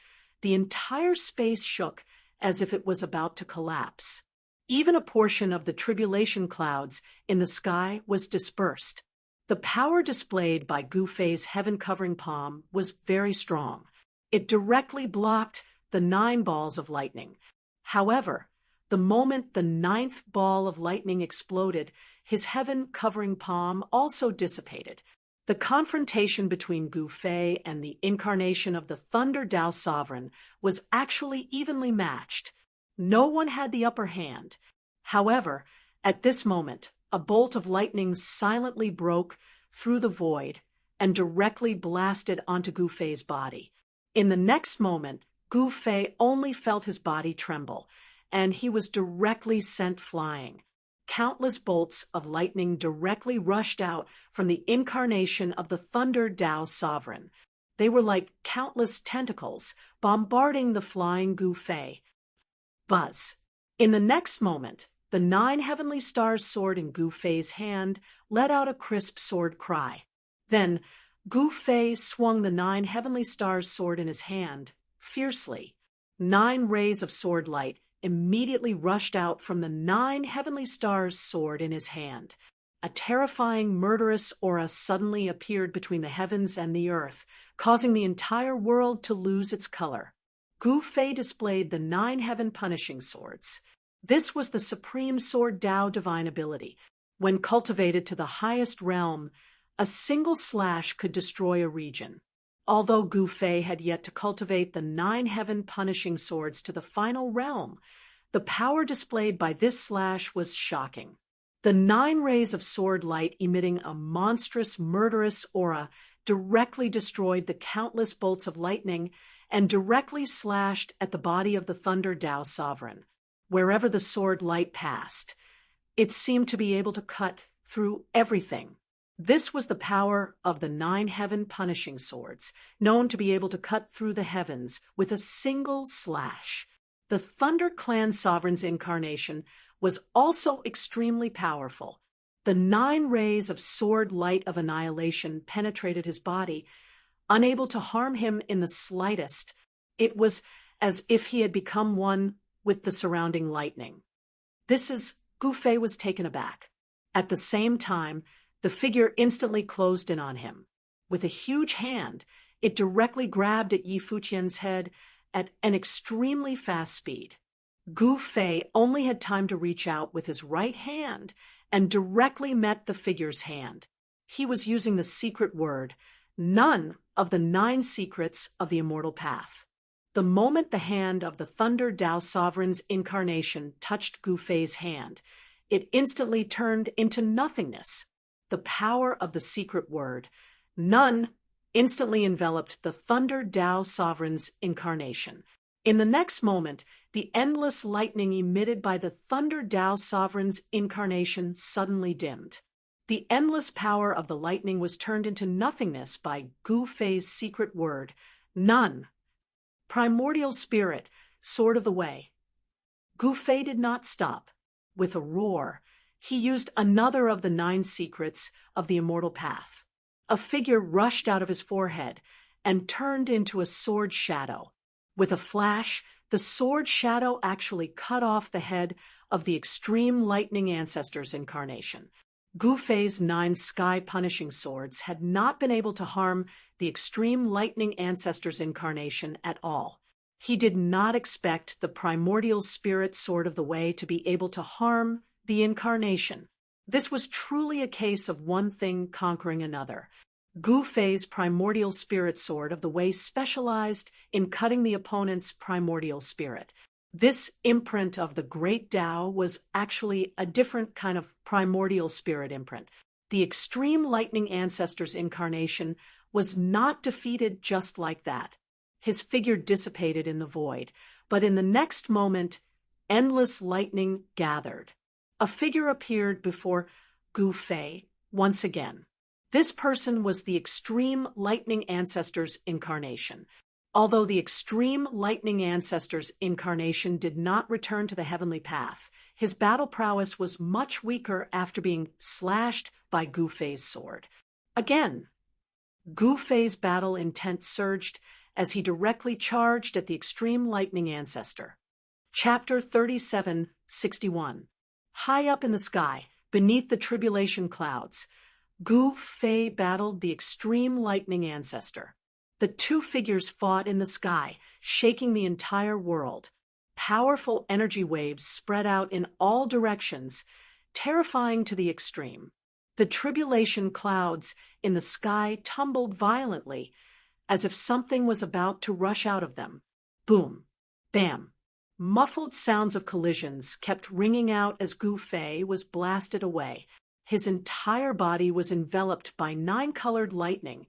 the entire space shook as if it was about to collapse. Even a portion of the tribulation clouds in the sky was dispersed. The power displayed by Gu Fei's heaven-covering palm was very strong. It directly blocked the 9 balls of lightning. However, the moment the 9th ball of lightning exploded, his heaven-covering palm also dissipated. The confrontation between Gu Fei and the incarnation of the Thunder Tao Sovereign was actually evenly matched. No one had the upper hand. However, at this moment, a bolt of lightning silently broke through the void and directly blasted onto Gu Fei's body. In the next moment, Gu Fei only felt his body tremble, and he was directly sent flying. Countless bolts of lightning directly rushed out from the incarnation of the Thunder Tao Sovereign. They were like countless tentacles bombarding the flying Gu Fei. Buzz. In the next moment, The 9 heavenly stars sword in Gu Fei's hand let out a crisp sword cry. Then, Gu Fei swung the 9 heavenly stars sword in his hand, fiercely. 9 rays of sword light immediately rushed out from the 9 heavenly stars sword in his hand. A terrifying, murderous aura suddenly appeared between the heavens and the earth, causing the entire world to lose its color. Gu Fei displayed the 9 heaven punishing swords. This was the supreme sword Tao divine ability. When cultivated to the highest realm, a single slash could destroy a region. Although Gu Fei had yet to cultivate the 9 heaven punishing swords to the final realm, the power displayed by this slash was shocking. The 9 rays of sword light emitting a monstrous, murderous aura directly destroyed the countless bolts of lightning and directly slashed at the body of the Thunder Tao Sovereign. Wherever the sword light passed, it seemed to be able to cut through everything. This was the power of the 9 heaven punishing swords, known to be able to cut through the heavens with a single slash. The Thunder Clan Sovereign's incarnation was also extremely powerful. The 9 rays of sword light of annihilation penetrated his body, unable to harm him in the slightest. It was as if he had become one with the surrounding lightning. Gu Fei was taken aback. At the same time, the figure instantly closed in on him. With a huge hand, it directly grabbed at Yi Fuqian's head at an extremely fast speed. Gu Fei only had time to reach out with his right hand and directly met the figure's hand. He was using the secret word, none of the 9 secrets of the immortal path. The moment the hand of the Thunder Tao Sovereign's incarnation touched Gu Fei's hand, it instantly turned into nothingness. The power of the secret word, none, instantly enveloped the Thunder Tao Sovereign's incarnation. In the next moment, the endless lightning emitted by the Thunder Tao Sovereign's incarnation suddenly dimmed. The endless power of the lightning was turned into nothingness by Gu Fei's secret word, none. Primordial Spirit, Sword of the Way. Gu Fei did not stop. With a roar, he used another of the 9 secrets of the immortal path. A figure rushed out of his forehead and turned into a sword shadow. With a flash, the sword shadow actually cut off the head of the Extreme Lightning Ancestor's incarnation. Gu Fei's 9 sky punishing swords had not been able to harm the Extreme Lightning Ancestor's incarnation at all. He did not expect the Primordial Spirit Sword of the Way to be able to harm the incarnation. This was truly a case of one thing conquering another. Gu Fei's Primordial Spirit Sword of the Way specialized in cutting the opponent's primordial spirit. This imprint of the Great Tao was actually a different kind of primordial spirit imprint. The Extreme Lightning Ancestor's incarnation was not defeated just like that. His figure dissipated in the void, but in the next moment, endless lightning gathered. A figure appeared before Gu Fei once again. This person was the Extreme Lightning Ancestor's incarnation. Although the Extreme Lightning Ancestor's incarnation did not return to the heavenly path, his battle prowess was much weaker after being slashed by Gu Fei's sword. Again, Gu Fei's battle intent surged as he directly charged at the Extreme Lightning Ancestor. Chapter 37:61. High up in the sky, beneath the tribulation clouds, Gu Fei battled the Extreme Lightning Ancestor. The 2 figures fought in the sky, shaking the entire world. Powerful energy waves spread out in all directions, terrifying to the extreme. The tribulation clouds in the sky tumbled violently, as if something was about to rush out of them. Boom! Bam! Muffled sounds of collisions kept ringing out as Gu Fei was blasted away. His entire body was enveloped by 9-colored lightning,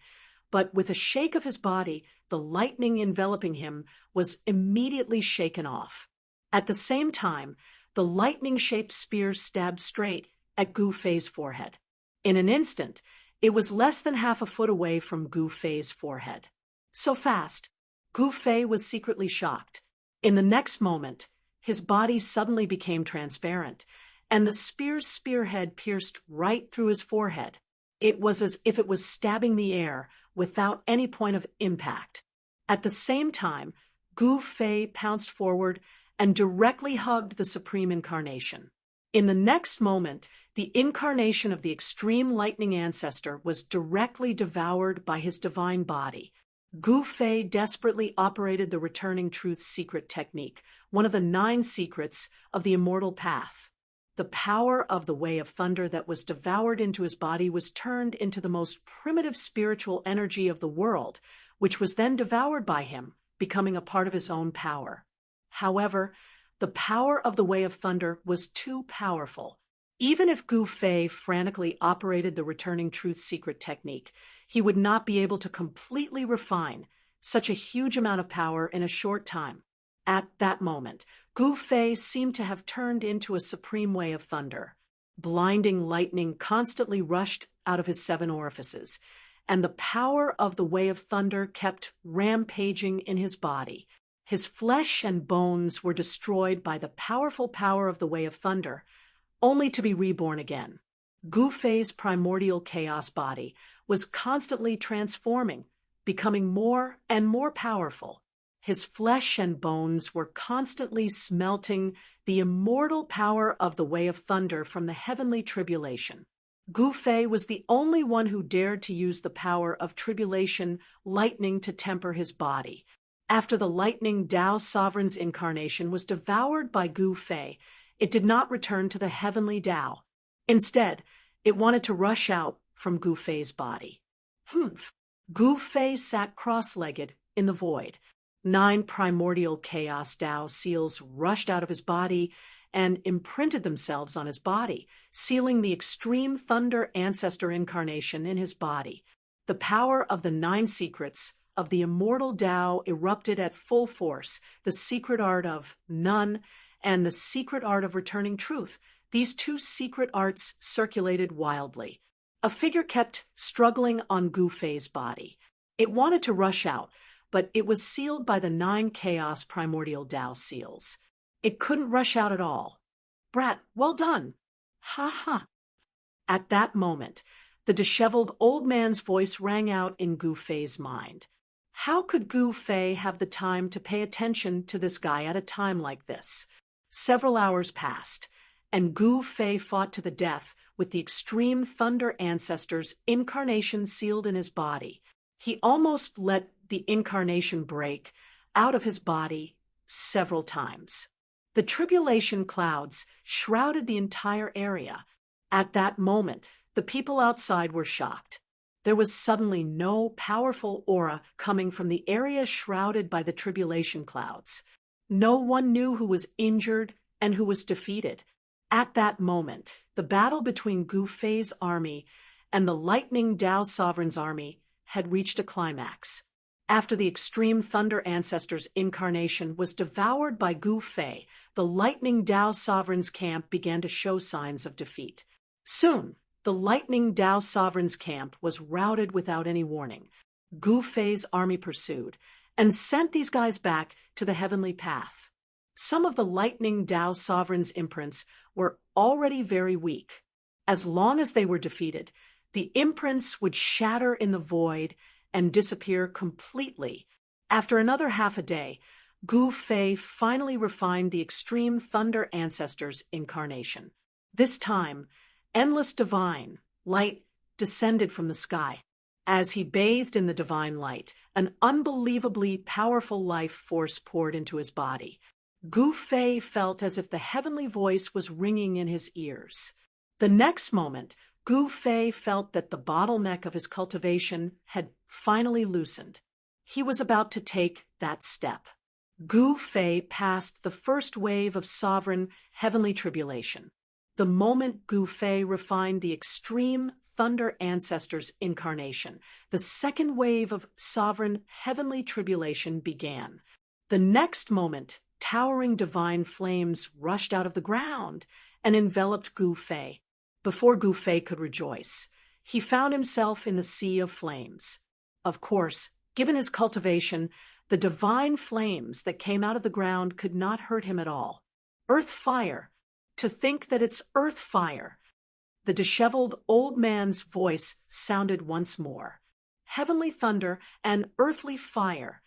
but with a shake of his body, the lightning enveloping him was immediately shaken off. At the same time, the lightning-shaped spear stabbed straight at Gu Fei's forehead. In an instant, it was less than half a foot away from Gu Fei's forehead. So fast, Gu Fei was secretly shocked. In the next moment, his body suddenly became transparent, and the spear's spearhead pierced right through his forehead. It was as if it was stabbing the air without any point of impact. At the same time, Gu Fei pounced forward and directly hugged the Supreme Incarnation. In the next moment, the incarnation of the extreme lightning ancestor was directly devoured by his divine body. Gu Fei desperately operated the returning truth secret technique, one of the 9 secrets of the immortal path. The power of the way of thunder that was devoured into his body was turned into the most primitive spiritual energy of the world, which was then devoured by him, becoming a part of his own power. However, the power of the way of thunder was too powerful. Even if Gu Fei frantically operated the returning truth secret technique, he would not be able to completely refine such a huge amount of power in a short time. At that moment, Gu Fei seemed to have turned into a supreme way of thunder. Blinding lightning constantly rushed out of his 7 orifices, and the power of the way of thunder kept rampaging in his body. His flesh and bones were destroyed by the powerful power of the way of thunder, only to be reborn again. Gu Fei's primordial chaos body was constantly transforming, becoming more and more powerful. His flesh and bones were constantly smelting the immortal power of the way of thunder from the heavenly tribulation. Gu Fei was the only one who dared to use the power of tribulation lightning to temper his body. After the lightning Tao sovereign's incarnation was devoured by Gu Fei, it did not return to the heavenly Tao. Instead, it wanted to rush out from Gu Fei's body. Gu Fei sat cross-legged in the void. 9 primordial chaos Tao seals rushed out of his body and imprinted themselves on his body, sealing the extreme thunder ancestor incarnation in his body. The power of the 9 secrets of the immortal Tao erupted at full force, the secret art of none and the secret art of returning truth. These 2 secret arts circulated wildly. A figure kept struggling on Gu Fei's body. It wanted to rush out, but it was sealed by the 9 chaos primordial Tao seals. It couldn't rush out at all. "Brat, well done." "Ha ha." At that moment, the disheveled old man's voice rang out in Gu Fei's mind. How could Gu Fei have the time to pay attention to this guy at a time like this? Several hours passed, and Gu Fei fought to the death with the extreme thunder ancestor's incarnation sealed in his body. He almost let the incarnation break out of his body several times. The tribulation clouds shrouded the entire area. At that moment, the people outside were shocked. There was suddenly no powerful aura coming from the area shrouded by the tribulation clouds. No one knew who was injured and who was defeated. At that moment, the battle between Gu Fei's army and the lightning Tao sovereign's army had reached a climax. After the extreme thunder ancestor's incarnation was devoured by Gu Fei, the lightning Tao sovereign's camp began to show signs of defeat. Soon, the lightning Tao sovereign's camp was routed without any warning. Gu Fei's army pursued and sent these guys back to the heavenly path. Some of the lightning Tao sovereign's imprints were already very weak. As long as they were defeated, the imprints would shatter in the void and disappear completely. After another half a day, Gu Fei finally refined the extreme thunder ancestor's incarnation. This time, endless divine light descended from the sky. As he bathed in the divine light, an unbelievably powerful life force poured into his body. Gu Fei felt as if the heavenly voice was ringing in his ears. The next moment, Gu Fei felt that the bottleneck of his cultivation had finally loosened. He was about to take that step. Gu Fei passed the first wave of sovereign heavenly tribulation. The moment Gu Fei refined the extreme thunder ancestor's incarnation, the second wave of sovereign heavenly tribulation began. The next moment, towering divine flames rushed out of the ground and enveloped Gu Fei. Before Gu Fei could rejoice, he found himself in the sea of flames. Of course, given his cultivation, the divine flames that came out of the ground could not hurt him at all. Earth fire, To think that it's earth fire. The disheveled old man's voice sounded once more. Heavenly thunder and earthly fire.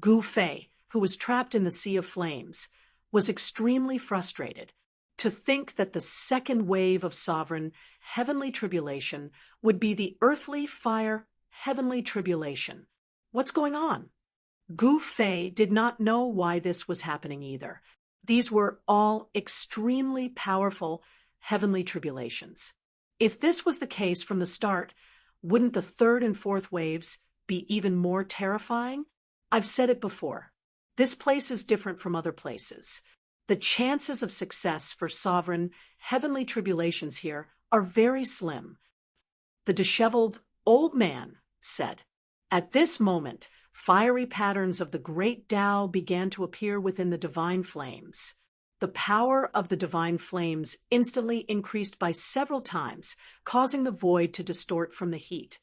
Gu Fei, who was trapped in the sea of flames, was extremely frustrated. To think that the second wave of sovereign heavenly tribulation would be the earthly fire heavenly tribulation. What's going on? Gu Fei did not know why this was happening either. These were all extremely powerful heavenly tribulations. If this was the case from the start, wouldn't the third and fourth waves be even more terrifying? I've said it before. This place is different from other places. The chances of success for sovereign heavenly tribulations here are very slim. The disheveled old man said. At this moment, fiery patterns of the great Tao began to appear within the divine flames. The power of the divine flames instantly increased by several times, causing the void to distort from the heat.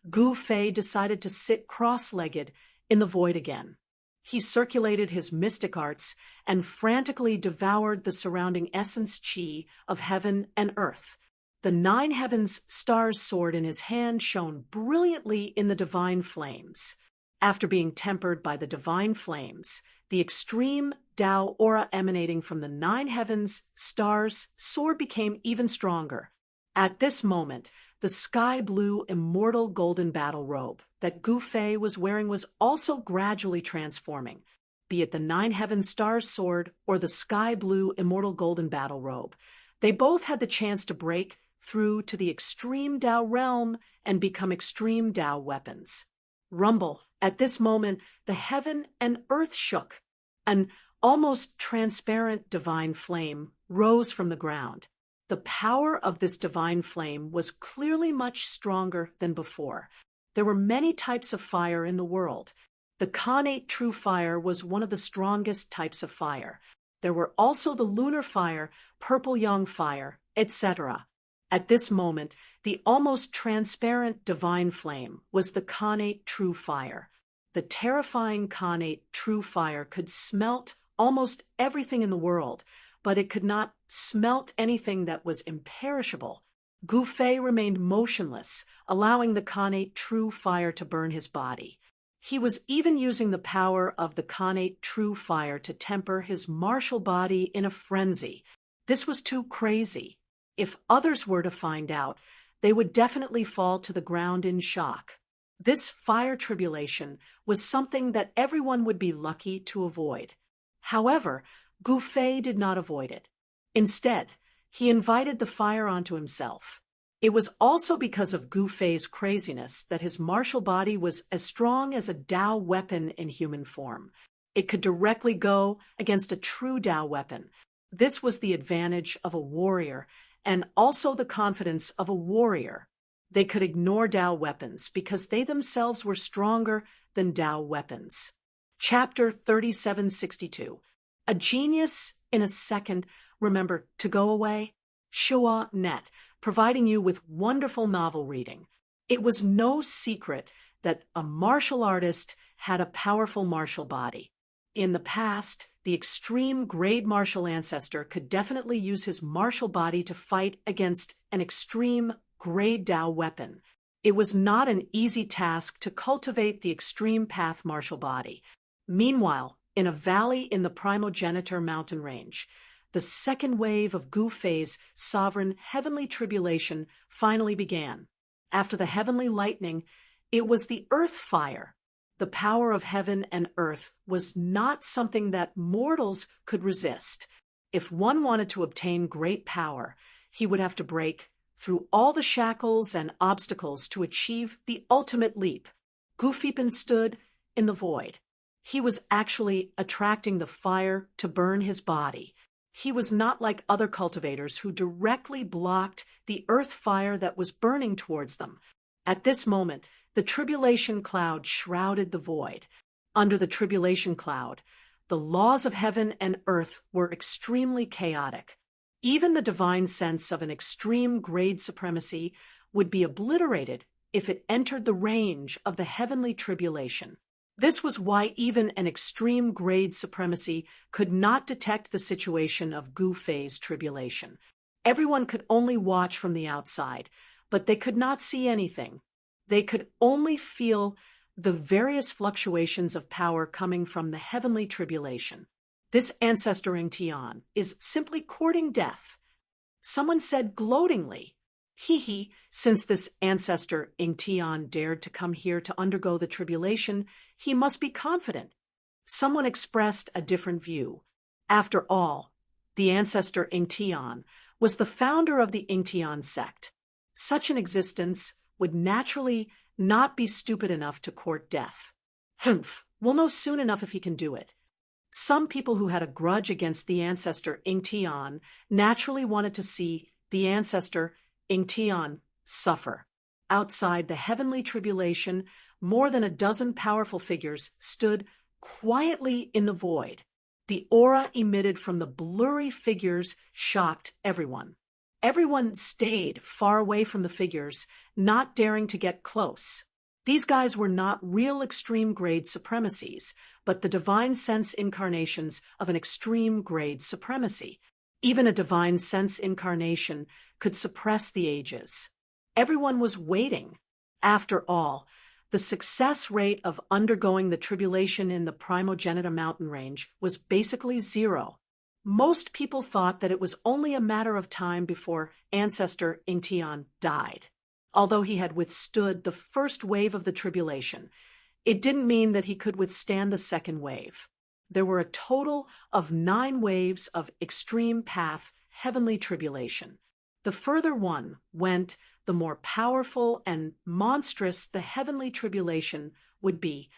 Gu Fei decided to sit cross-legged in the void again. He circulated his mystic arts and frantically devoured the surrounding essence qi of heaven and earth. The 9 heavens stars sword in his hand shone brilliantly in the divine flames. After being tempered by the divine flames, the extreme Tao aura emanating from the 9 heavens stars sword became even stronger. At this moment, the sky-blue immortal golden battle robe that Gu Fei was wearing was also gradually transforming. Be it the 9 heavens stars sword or the sky-blue immortal golden battle robe, they both had the chance to break through to the extreme Tao realm and become extreme Tao weapons. Rumble. At this moment, the heaven and earth shook. An almost transparent divine flame rose from the ground. The power of this divine flame was clearly much stronger than before. There were many types of fire in the world. The Khanate true fire was one of the strongest types of fire. There were also the lunar fire, purple yang fire, etc. At this moment, the almost transparent divine flame was the Khanate true fire. The terrifying Khanate true fire could smelt almost everything in the world, but it could not smelt anything that was imperishable. Gu Fei remained motionless, allowing the Khanate true fire to burn his body. He was even using the power of the Khanate true fire to temper his martial body in a frenzy. This was too crazy. If others were to find out, they would definitely fall to the ground in shock. This fire tribulation was something that everyone would be lucky to avoid. However, Gu Fei did not avoid it. Instead, he invited the fire onto himself. It was also because of Gu Fei's craziness that his martial body was as strong as a Tao weapon in human form. It could directly go against a true Tao weapon. This was the advantage of a warrior and also the confidence of a warrior. They could ignore Tao weapons because they themselves were stronger than Tao weapons. Chapter 3762. A Genius in a Second. Remember to go away? Shua Net, providing you with wonderful novel reading. It was no secret that a martial artist had a powerful martial body. In the past, the extreme grade martial ancestor could definitely use his martial body to fight against an extreme grade Tao weapon. It was not an easy task to cultivate the extreme path martial body. Meanwhile, in a valley in the primogenitor mountain range, the second wave of Gu Fei's sovereign heavenly tribulation finally began. After the heavenly lightning, it was the earth fire. The power of heaven and earth was not something that mortals could resist. If one wanted to obtain great power, he would have to break through all the shackles and obstacles to achieve the ultimate leap. Gu Feipan stood in the void. He was actually attracting the fire to burn his body. He was not like other cultivators who directly blocked the earth fire that was burning towards them. At this moment, the tribulation cloud shrouded the void. Under the tribulation cloud, the laws of heaven and earth were extremely chaotic. Even the divine sense of an extreme grade supremacy would be obliterated if it entered the range of the heavenly tribulation. This was why even an extreme grade supremacy could not detect the situation of Gu Fei's tribulation. Everyone could only watch from the outside, but they could not see anything. They could only feel the various fluctuations of power coming from the heavenly tribulation. This ancestor Ingtian is simply courting death. Someone said gloatingly, "Hee, since this ancestor Ingtian dared to come here to undergo the tribulation, he must be confident." Someone expressed a different view. After all, the ancestor Ingtian was the founder of the Ingtian sect. Such an existence would naturally not be stupid enough to court death. We'll know soon enough if he can do it. Some people who had a grudge against the ancestor Ingtian naturally wanted to see the ancestor Ingtian suffer. Outside the heavenly tribulation, more than a dozen powerful figures stood quietly in the void. The aura emitted from the blurry figures shocked everyone. Everyone stayed far away from the figures, not daring to get close. These guys were not real extreme grade supremacies, but the divine sense incarnations of an extreme grade supremacy. Even a divine sense incarnation could suppress the ages. Everyone was waiting. After all, the success rate of undergoing the tribulation in the Primogenitor mountain range was basically zero. Most people thought that it was only a matter of time before ancestor Ingtian died. Although he had withstood the first wave of the tribulation, it didn't mean that he could withstand the second wave. There were a total of 9 waves of extreme path heavenly tribulation. The further one went, the more powerful and monstrous the heavenly tribulation would be.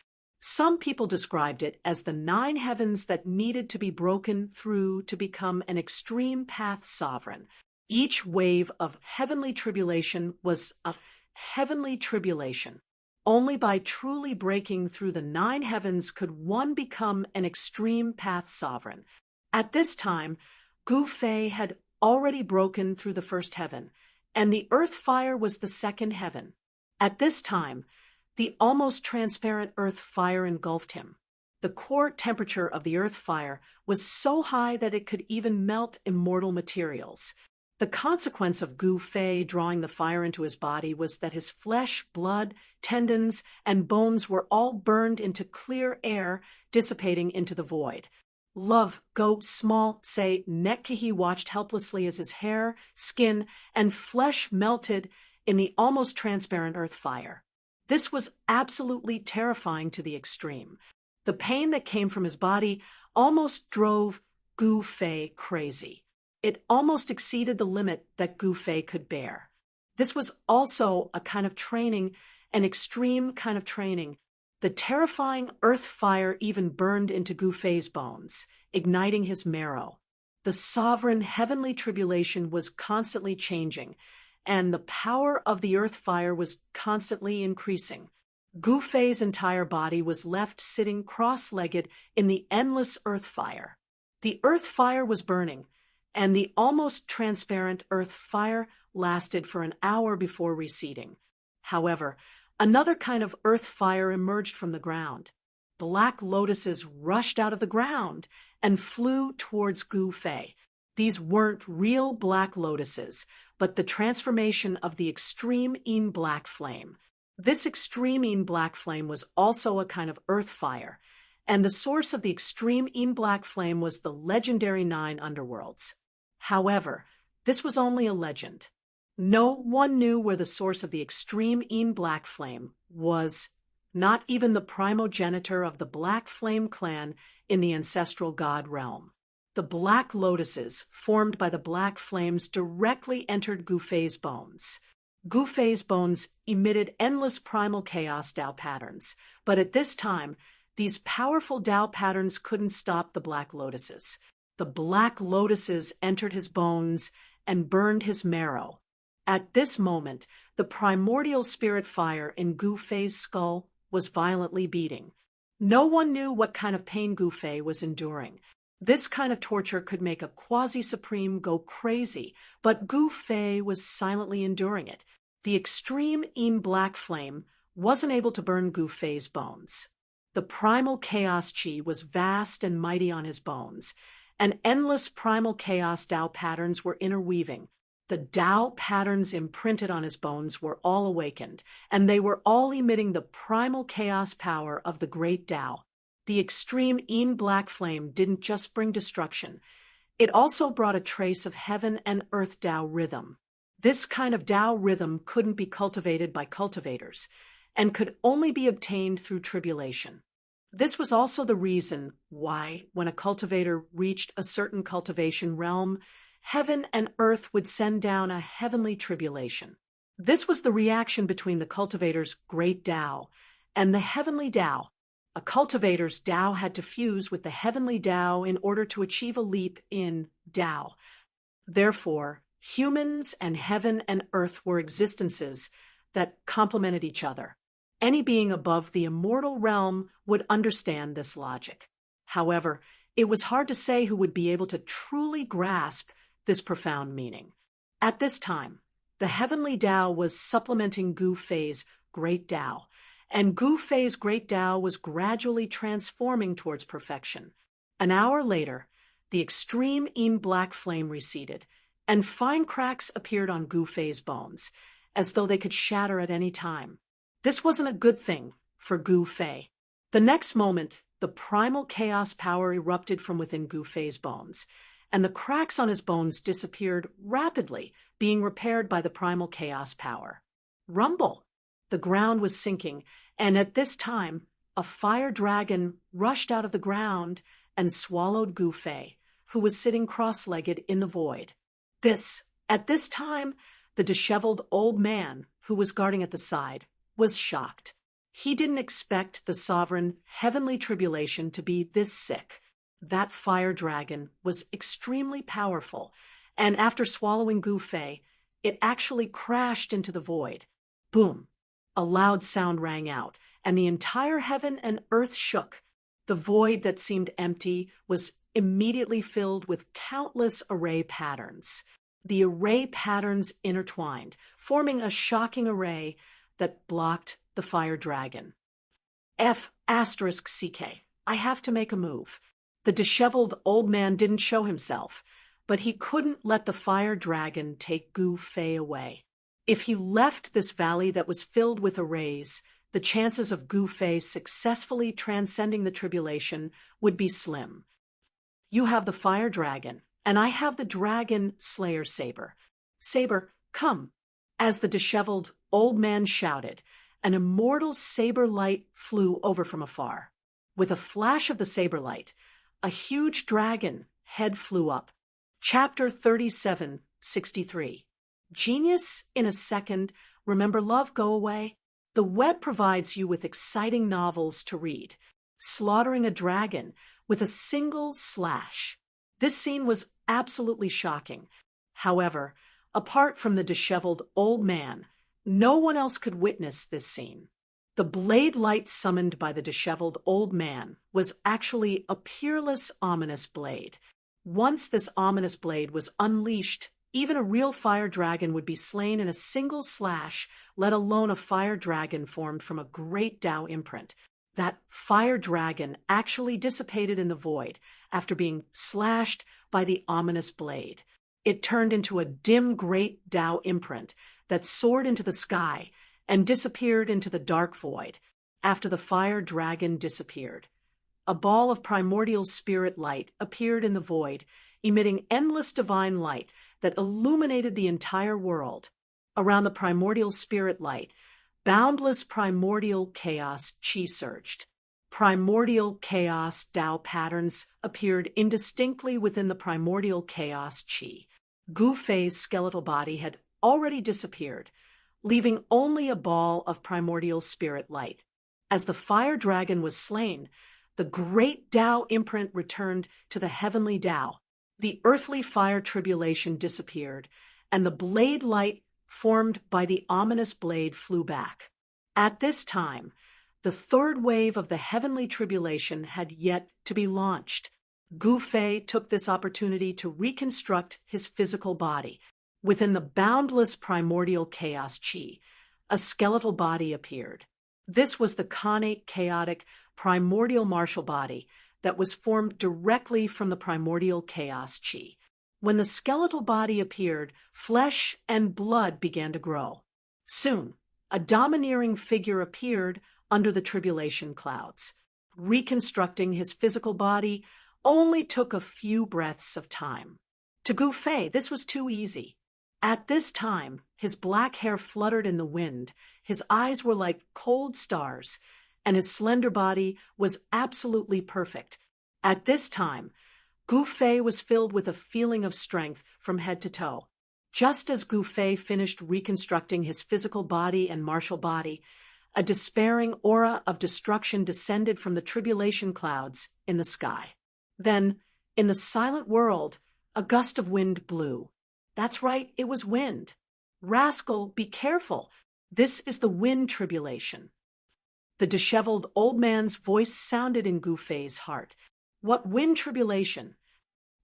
Some people described it as the 9 heavens that needed to be broken through to become an extreme path sovereign. Each wave of heavenly tribulation was a heavenly tribulation. Only by truly breaking through the 9 heavens could one become an extreme path sovereign. At this time, Gu Fei had already broken through the first heaven, and the earth fire was the second heaven. At this time, the almost transparent earth fire engulfed him. The core temperature of the earth fire was so high that it could even melt immortal materials. The consequence of Gu Fei drawing the fire into his body was that his flesh, blood, tendons, and bones were all burned into clear air, dissipating into the void. Love, go small, say, Nekkahi watched helplessly as his hair, skin, and flesh melted in the almost transparent earth fire. This was absolutely terrifying to the extreme. The pain that came from his body almost drove Gu Fei crazy. It almost exceeded the limit that Gu Fei could bear. This was also a kind of training, an extreme kind of training. The terrifying earth fire even burned into Gu Fei's bones, igniting his marrow. The sovereign heavenly tribulation was constantly changing, and the power of the earth fire was constantly increasing. Gu Fei's entire body was left sitting cross-legged in the endless earth fire. The earth fire was burning, and the almost transparent earth fire lasted for an hour before receding. However, another kind of earth fire emerged from the ground. Black lotuses rushed out of the ground and flew towards Gu Fei. These weren't real black lotuses, but the transformation of the extreme Yin black flame. This extreme Yin black flame was also a kind of earth fire, and the source of the extreme Yin black flame was the legendary 9 underworlds. However, this was only a legend. No one knew where the source of the extreme Yin black flame was, not even the primogenitor of the Black Flame clan in the ancestral god realm. The black lotuses, formed by the black flames, directly entered Gu Fei's bones. Gu Fei's bones emitted endless primal chaos Tao patterns, but at this time, these powerful Tao patterns couldn't stop the black lotuses. The black lotuses entered his bones and burned his marrow. At this moment, the primordial spirit fire in Gu Fei's skull was violently beating. No one knew what kind of pain Gu Fei was enduring. This kind of torture could make a quasi-supreme go crazy, but Gu Fei was silently enduring it. The extreme Yin black flame wasn't able to burn Gu Fei's bones. The primal chaos chi was vast and mighty on his bones, and endless primal chaos Tao patterns were interweaving. The Tao patterns imprinted on his bones were all awakened, and they were all emitting the primal chaos power of the great Tao. The extreme Yin black flame didn't just bring destruction. It also brought a trace of heaven and earth Tao rhythm. This kind of Tao rhythm couldn't be cultivated by cultivators, and could only be obtained through tribulation. This was also the reason why, when a cultivator reached a certain cultivation realm, heaven and earth would send down a heavenly tribulation. This was the reaction between the cultivator's great Tao and the heavenly Tao. A cultivator's Tao had to fuse with the heavenly Tao in order to achieve a leap in Tao. Therefore, humans and heaven and earth were existences that complemented each other. Any being above the immortal realm would understand this logic. However, it was hard to say who would be able to truly grasp this profound meaning. At this time, the heavenly Tao was supplementing Gu Fei's great Tao, and Gu Fei's great Tao was gradually transforming towards perfection. An hour later, the extreme Yin black flame receded, and fine cracks appeared on Gu Fei's bones, as though they could shatter at any time. This wasn't a good thing for Gu Fei. The next moment, the primal chaos power erupted from within Gu Fei's bones, and the cracks on his bones disappeared rapidly, being repaired by the primal chaos power. Rumble! The ground was sinking, and at this time, a fire dragon rushed out of the ground and swallowed Gu Fei, who was sitting cross-legged in the void. At this time, the disheveled old man, who was guarding at the side, was shocked. He didn't expect the sovereign heavenly tribulation to be this sick. That fire dragon was extremely powerful, and after swallowing Gu Fei, it actually crashed into the void. Boom! A loud sound rang out, and the entire heaven and earth shook. The void that seemed empty was immediately filled with countless array patterns. The array patterns intertwined, forming a shocking array that blocked the fire dragon. F***CK. I have to make a move. The disheveled old man didn't show himself, but he couldn't let the fire dragon take Gu Fei away. If he left this valley that was filled with arrays, the chances of Gu Fei successfully transcending the tribulation would be slim. You have the fire dragon, and I have the dragon slayer saber. Saber, come. As the disheveled old man shouted, an immortal saber light flew over from afar. With a flash of the saber light, a huge dragon head flew up. Chapter 3763. Genius in a second, remember love, go away? The web provides you with exciting novels to read. Slaughtering a dragon with a single slash. This scene was absolutely shocking. However, apart from the disheveled old man, no one else could witness this scene. The blade light summoned by the disheveled old man was actually a peerless, ominous blade. Once this ominous blade was unleashed, even a real fire dragon would be slain in a single slash, let alone a fire dragon formed from a great Tao imprint. That fire dragon actually dissipated in the void after being slashed by the ominous blade. It turned into a dim great Tao imprint that soared into the sky and disappeared into the dark void after the fire dragon disappeared. A ball of primordial spirit light appeared in the void, emitting endless divine light that illuminated the entire world. Around the primordial spirit light, boundless primordial chaos chi surged. Primordial chaos Tao patterns appeared indistinctly within the primordial chaos chi. Gu Fei's skeletal body had already disappeared, leaving only a ball of primordial spirit light. As the fire dragon was slain, the great Tao imprint returned to the heavenly Tao. The earthly fire tribulation disappeared, and the blade light formed by the ominous blade flew back. At this time, the third wave of the heavenly tribulation had yet to be launched. Gu Fei took this opportunity to reconstruct his physical body. Within the boundless primordial chaos chi, a skeletal body appeared. This was the connate chaotic primordial martial body that was formed directly from the primordial chaos chi. When the skeletal body appeared, flesh and blood began to grow. Soon, a domineering figure appeared under the tribulation clouds. Reconstructing his physical body only took a few breaths of time. To Gu Fei, this was too easy. At this time, his black hair fluttered in the wind, his eyes were like cold stars, and his slender body was absolutely perfect. At this time, Gu Fei was filled with a feeling of strength from head to toe. Just as Gu Fei finished reconstructing his physical body and martial body, a despairing aura of destruction descended from the tribulation clouds in the sky. Then, in the silent world, a gust of wind blew. That's right, it was wind. Rascal, be careful. This is the wind tribulation. The disheveled old man's voice sounded in Gu Fei's heart. What wind tribulation?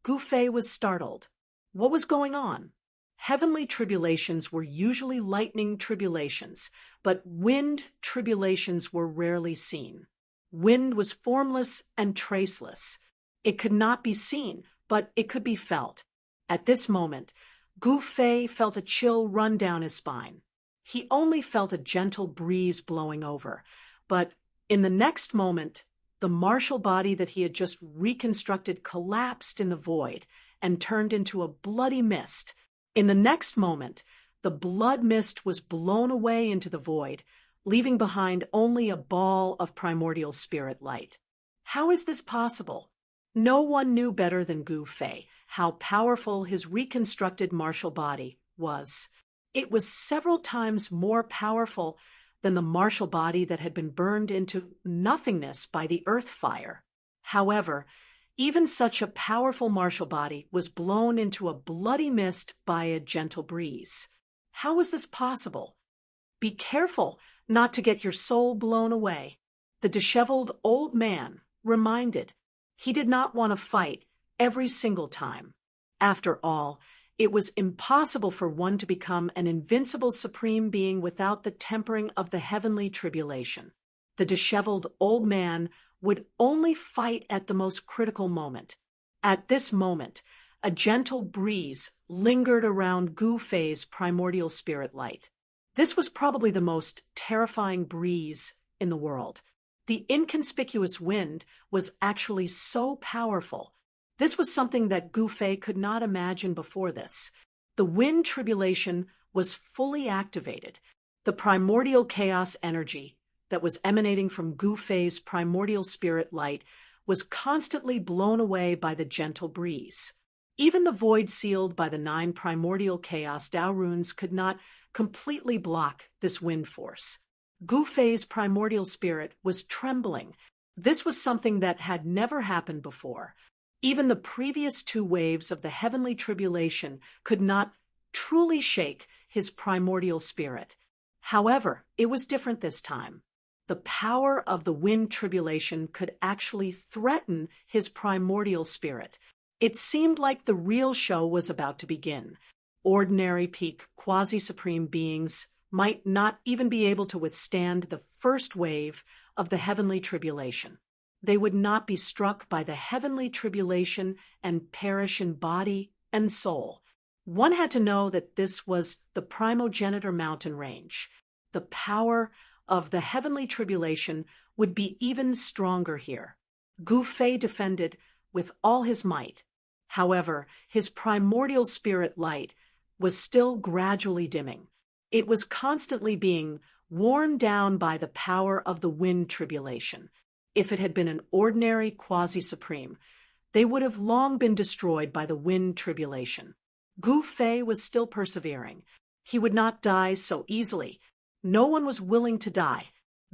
Gu Fei was startled. What was going on? Heavenly tribulations were usually lightning tribulations, but wind tribulations were rarely seen. Wind was formless and traceless. It could not be seen, but it could be felt. At this moment, Gu Fei felt a chill run down his spine. He only felt a gentle breeze blowing over, but in the next moment, the martial body that he had just reconstructed collapsed in the void and turned into a bloody mist. In the next moment, the blood mist was blown away into the void, leaving behind only a ball of primordial spirit light. How is this possible? No one knew better than Gu Fei how powerful his reconstructed martial body was. It was several times more powerful than the martial body that had been burned into nothingness by the earth fire. However, even such a powerful martial body was blown into a bloody mist by a gentle breeze. How was this possible? Be careful not to get your soul blown away. The disheveled old man reminded. He did not want to fight every single time. After all, it was impossible for one to become an invincible supreme being without the tempering of the heavenly tribulation. The disheveled old man would only fight at the most critical moment. At this moment, a gentle breeze lingered around Gu Fei's primordial spirit light. This was probably the most terrifying breeze in the world. The inconspicuous wind was actually so powerful. This was something that Gu Fei could not imagine before this. The wind tribulation was fully activated. The primordial chaos energy that was emanating from Gu Fei's primordial spirit light was constantly blown away by the gentle breeze. Even the void sealed by the 9 primordial chaos Dao runes could not completely block this wind force. Gu Fei's primordial spirit was trembling. This was something that had never happened before. Even the previous 2 waves of the heavenly tribulation could not truly shake his primordial spirit. However, it was different this time. The power of the wind tribulation could actually threaten his primordial spirit. It seemed like the real show was about to begin. Ordinary peak quasi-supreme beings might not even be able to withstand the first wave of the heavenly tribulation. They would not be struck by the heavenly tribulation and perish in body and soul. One had to know that this was the primogenitor mountain range. The power of the heavenly tribulation would be even stronger here. Gu Fei defended with all his might. However, his primordial spirit light was still gradually dimming. It was constantly being worn down by the power of the wind tribulation. If it had been an ordinary quasi-supreme, they would have long been destroyed by the wind tribulation. Gu Fei was still persevering. He would not die so easily. No one was willing to die.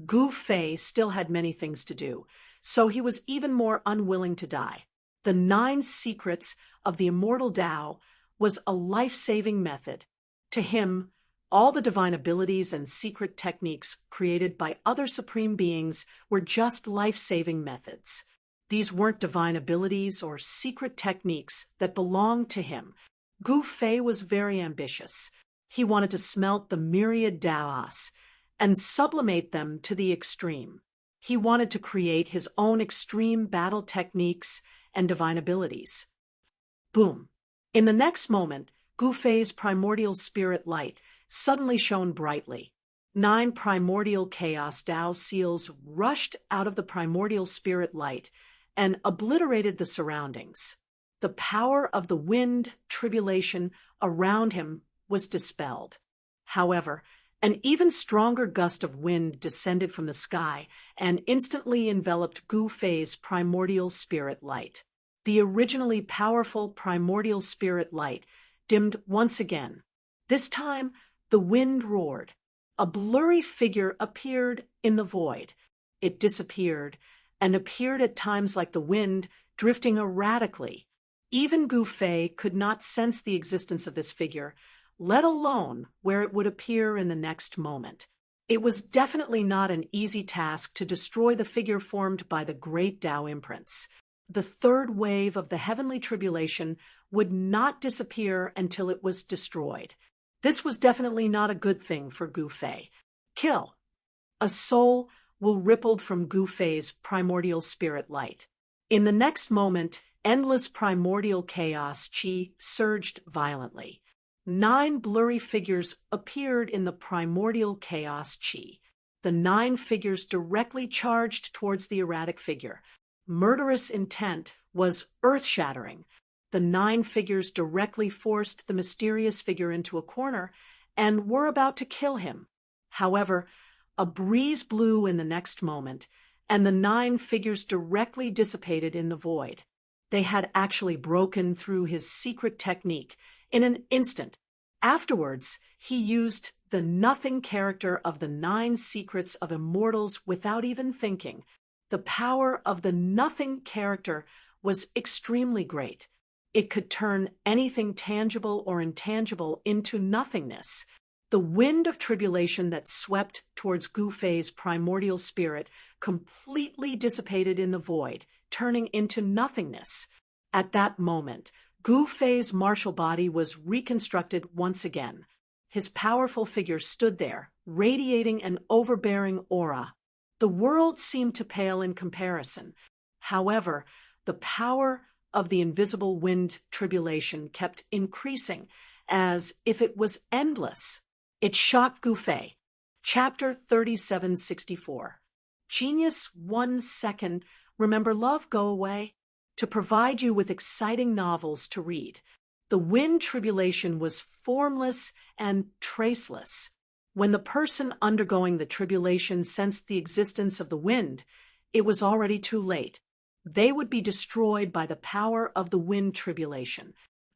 Gu Fei still had many things to do, so he was even more unwilling to die. The 9 secrets of the immortal Tao was a life-saving method. To him, all the divine abilities and secret techniques created by other supreme beings were just life-saving methods. These weren't divine abilities or secret techniques that belonged to him. Gu Fei was very ambitious. He wanted to smelt the myriad Daos and sublimate them to the extreme. He wanted to create his own extreme battle techniques and divine abilities. Boom. In the next moment, Gu Fei's primordial spirit light suddenly shone brightly. 9 primordial chaos Tao seals rushed out of the primordial spirit light and obliterated the surroundings. The power of the wind tribulation around him was dispelled. However, an even stronger gust of wind descended from the sky and instantly enveloped Gu Fei's primordial spirit light. The originally powerful primordial spirit light dimmed once again. This time, the wind roared. A blurry figure appeared in the void. It disappeared and appeared at times like the wind, drifting erratically. Even Gu Fei could not sense the existence of this figure, let alone where it would appear in the next moment. It was definitely not an easy task to destroy the figure formed by the great Tao imprints. The third wave of the heavenly tribulation would not disappear until it was destroyed. This was definitely not a good thing for Gu Fei. Kill. A soul will rippled from Gu Fei's primordial spirit light. In the next moment, endless primordial chaos qi surged violently. 9 blurry figures appeared in the primordial chaos qi. The 9 figures directly charged towards the erratic figure. Murderous intent was earth-shattering. The 9 figures directly forced the mysterious figure into a corner and were about to kill him. However, a breeze blew in the next moment, and the 9 figures directly dissipated in the void. They had actually broken through his secret technique in an instant. Afterwards, he used the nothing character of the 9 secrets of immortals without even thinking. The power of the nothing character was extremely great. It could turn anything tangible or intangible into nothingness. The wind of tribulation that swept towards Gu Fei's primordial spirit completely dissipated in the void, turning into nothingness. At that moment, Gu Fei's martial body was reconstructed once again. His powerful figure stood there, radiating an overbearing aura. The world seemed to pale in comparison. However, the power of the invisible wind tribulation kept increasing, as if it was endless. It shocked Gu Fei. Chapter 3764. Genius 1 second. Remember love, go away? To provide you with exciting novels to read. The wind tribulation was formless and traceless. When the person undergoing the tribulation sensed the existence of the wind, it was already too late. They would be destroyed by the power of the wind tribulation.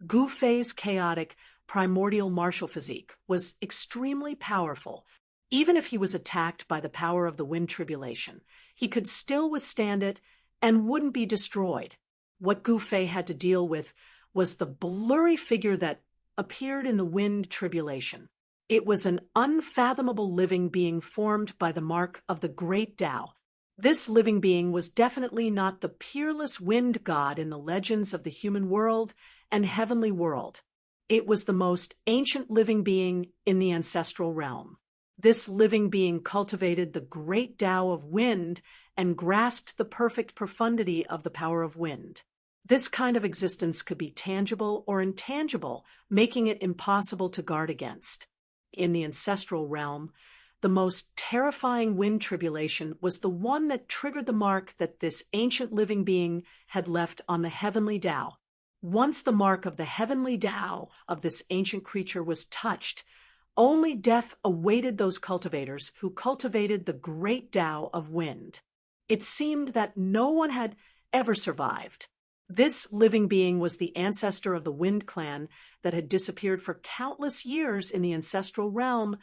Gu Fei's chaotic, primordial martial physique was extremely powerful. Even if he was attacked by the power of the wind tribulation, he could still withstand it and wouldn't be destroyed. What Gu Fei had to deal with was the blurry figure that appeared in the wind tribulation. It was an unfathomable living being formed by the mark of the great Tao. This living being was definitely not the peerless wind god in the legends of the human world and heavenly world. It was the most ancient living being in the ancestral realm. This living being cultivated the great Tao of wind and grasped the perfect profundity of the power of wind. This kind of existence could be tangible or intangible, making it impossible to guard against. In the ancestral realm, the most terrifying wind tribulation was the one that triggered the mark that this ancient living being had left on the heavenly Tao. Once the mark of the heavenly Tao of this ancient creature was touched, only death awaited those cultivators who cultivated the great Tao of wind. It seemed that no one had ever survived. This living being was the ancestor of the Wind Clan that had disappeared for countless years in the ancestral realm,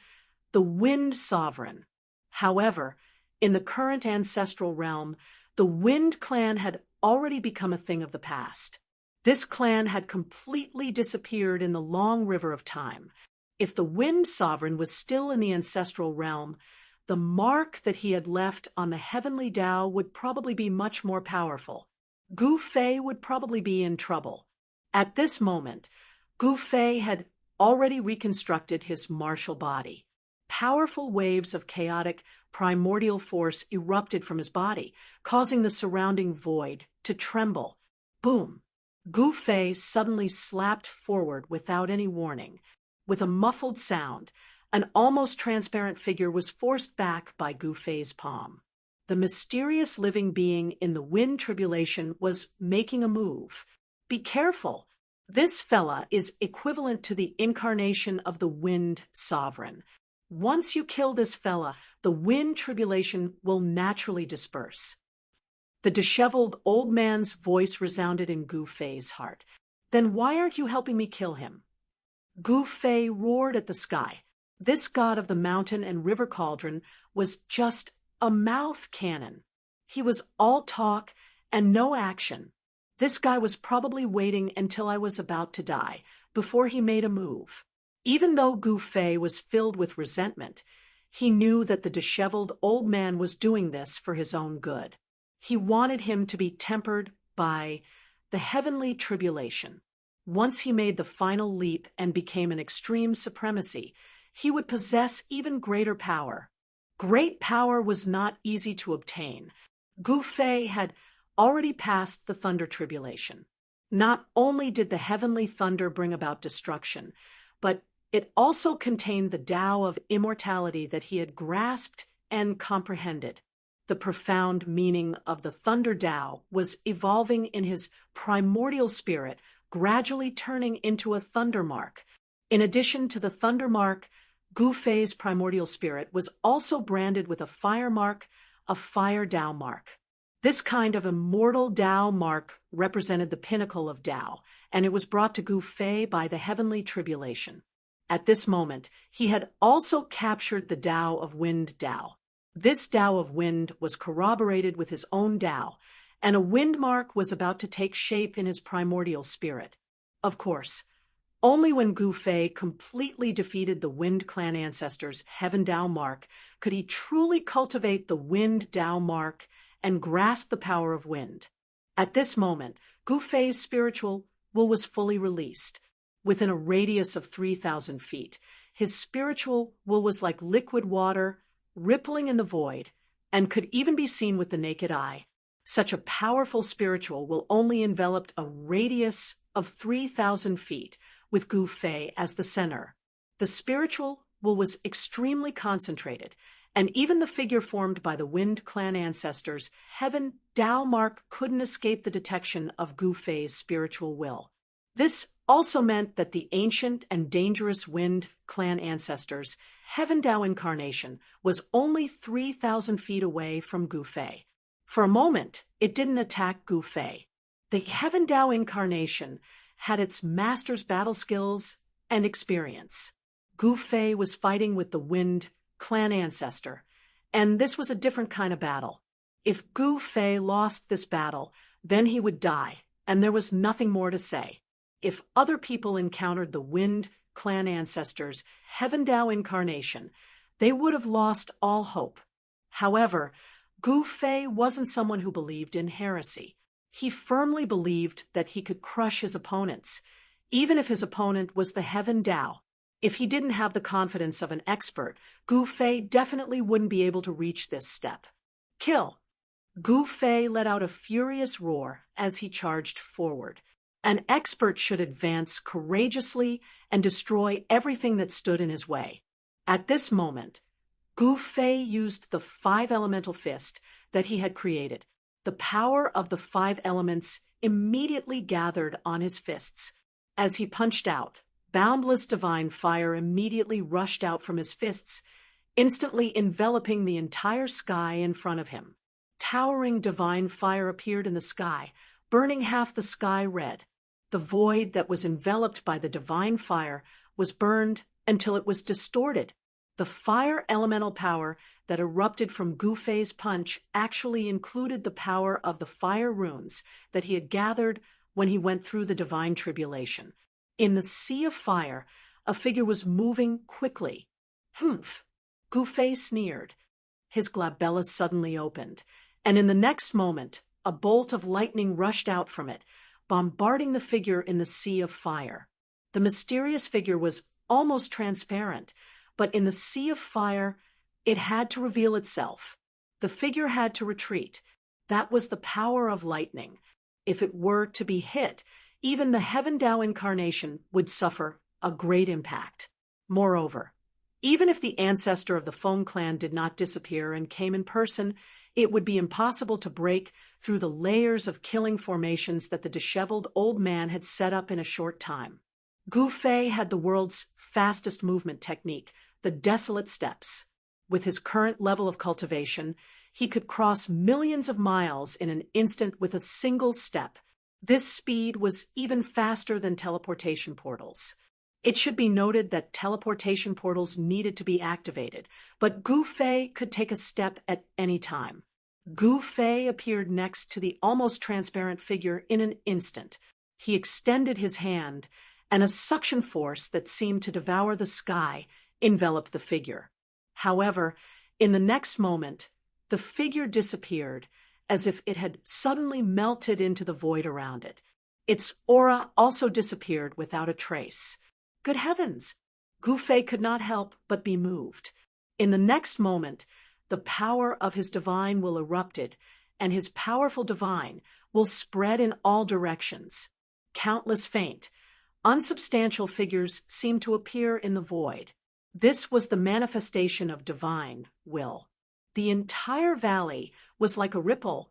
the Wind Sovereign. However, in the current ancestral realm, the Wind Clan had already become a thing of the past. This clan had completely disappeared in the long river of time. If the Wind Sovereign was still in the ancestral realm, the mark that he had left on the heavenly Tao would probably be much more powerful. Gu Fei would probably be in trouble. At this moment, Gu Fei had already reconstructed his martial body. powerful waves of chaotic, primordial force erupted from his body, causing the surrounding void to tremble. Boom! Gu Fei suddenly slapped forward without any warning. With a muffled sound, an almost transparent figure was forced back by Gu Fei's palm. The mysterious living being in the wind tribulation was making a move. Be careful! This fella is equivalent to the incarnation of the wind sovereign. Once you kill this fella, the wind tribulation will naturally disperse. The disheveled old man's voice resounded in Gu Fei's heart. Then why aren't you helping me kill him? Gu Fei roared at the sky. This god of the mountain and river cauldron was just a mouth cannon. He was all talk and no action. This guy was probably waiting until I was about to die before he made a move. Even though Gu Fei was filled with resentment, he knew that the disheveled old man was doing this for his own good. He wanted him to be tempered by the heavenly tribulation. Once he made the final leap and became an extreme supremacy, he would possess even greater power. Great power was not easy to obtain. Gu Fei had already passed the thunder tribulation. Not only did the heavenly thunder bring about destruction, but it also contained the Tao of immortality that he had grasped and comprehended. The profound meaning of the thunder Tao was evolving in his primordial spirit, gradually turning into a thunder mark. In addition to the thunder mark, Gu Fei's primordial spirit was also branded with a fire mark, a fire Tao mark. This kind of immortal Tao mark represented the pinnacle of Tao, and it was brought to Gu Fei by the heavenly tribulation. At this moment, he had also captured the Tao of wind Tao. This Tao of wind was corroborated with his own Tao, and a wind mark was about to take shape in his primordial spirit. Of course, only when Gu Fei completely defeated the Wind Clan ancestors' Heaven Tao mark could he truly cultivate the Wind Tao mark and grasp the power of wind. At this moment, Gu Fei's spiritual will was fully released. Within a radius of 3,000 feet, his spiritual will was like liquid water, rippling in the void, and could even be seen with the naked eye. Such a powerful spiritual will only enveloped a radius of 3,000 feet, with Gu Fei as the center. The spiritual will was extremely concentrated, and even the figure formed by the Wind Clan ancestors' Heaven Tao mark couldn't escape the detection of Gu Fei's spiritual will. This also meant that the ancient and dangerous Wind Clan ancestors' Heaven Tao incarnation was only 3,000 feet away from Gu Fei. For a moment, it didn't attack Gu Fei. The Heaven Tao incarnation had its master's battle skills and experience. Gu Fei was fighting with the Wind Clan ancestor, and this was a different kind of battle. If Gu Fei lost this battle, then he would die, and there was nothing more to say. If other people encountered the Wind Clan ancestors' Heaven Tao incarnation, they would have lost all hope. However, Gu Fei wasn't someone who believed in heresy. He firmly believed that he could crush his opponents, even if his opponent was the Heaven Tao. If he didn't have the confidence of an expert, Gu Fei definitely wouldn't be able to reach this step. Kill! Gu Fei let out a furious roar as he charged forward. An expert should advance courageously and destroy everything that stood in his way. At this moment, Gu Fei used the 5 elemental fist that he had created. The power of the 5 elements immediately gathered on his fists. As he punched out, boundless divine fire immediately rushed out from his fists, instantly enveloping the entire sky in front of him. Towering divine fire appeared in the sky, burning half the sky red. The void that was enveloped by the divine fire was burned until it was distorted. The fire elemental power that erupted from Gu Fei's punch actually included the power of the fire runes that he had gathered when he went through the divine tribulation. In the sea of fire, a figure was moving quickly. Humph! Gu Fei sneered. His glabella suddenly opened, and in the next moment, a bolt of lightning rushed out from it, bombarding the figure in the sea of fire. The mysterious figure was almost transparent, but in the sea of fire, it had to reveal itself. The figure had to retreat. That was the power of lightning. If it were to be hit, even the Heaven Tao incarnation would suffer a great impact. Moreover, even if the ancestor of the Feng clan did not disappear and came in person, it would be impossible to break through the layers of killing formations that the disheveled old man had set up in a short time. Gu Fei had the world's fastest movement technique, the desolate steps. With his current level of cultivation, he could cross millions of miles in an instant with a single step. This speed was even faster than teleportation portals. It should be noted that teleportation portals needed to be activated, but Gu Fei could take a step at any time. Gu Fei appeared next to the almost transparent figure in an instant. He extended his hand, and a suction force that seemed to devour the sky enveloped the figure. However, in the next moment, the figure disappeared, as if it had suddenly melted into the void around it. Its aura also disappeared without a trace. Good heavens! Gu Fei could not help but be moved. In the next moment, the power of his divine will erupted, and his powerful divine will spread in all directions. Countless faint, unsubstantial figures seemed to appear in the void. This was the manifestation of divine will. The entire valley was like a ripple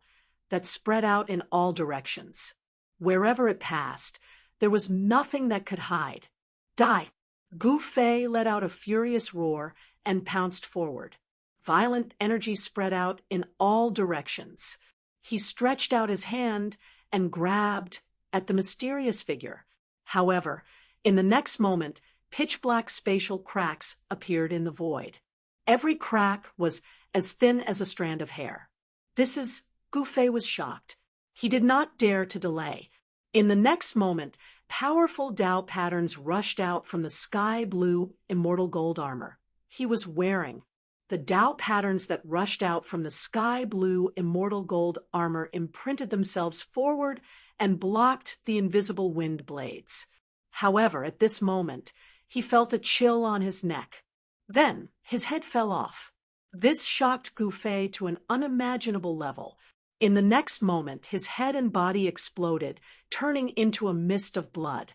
that spread out in all directions. Wherever it passed, there was nothing that could hide. Die! Gu Fei let out a furious roar and pounced forward. Violent energy spread out in all directions. He stretched out his hand and grabbed at the mysterious figure. However, in the next moment, pitch-black spatial cracks appeared in the void. Every crack was as thin as a strand of hair. Gu Fei was shocked. He did not dare to delay. In the next moment, powerful Tao patterns rushed out from the sky-blue immortal gold armor he was wearing. The Tao patterns that rushed out from the sky-blue immortal gold armor imprinted themselves forward and blocked the invisible wind blades. However, at this moment, he felt a chill on his neck. Then, his head fell off. This shocked Gu Fei to an unimaginable level. In the next moment, his head and body exploded, turning into a mist of blood.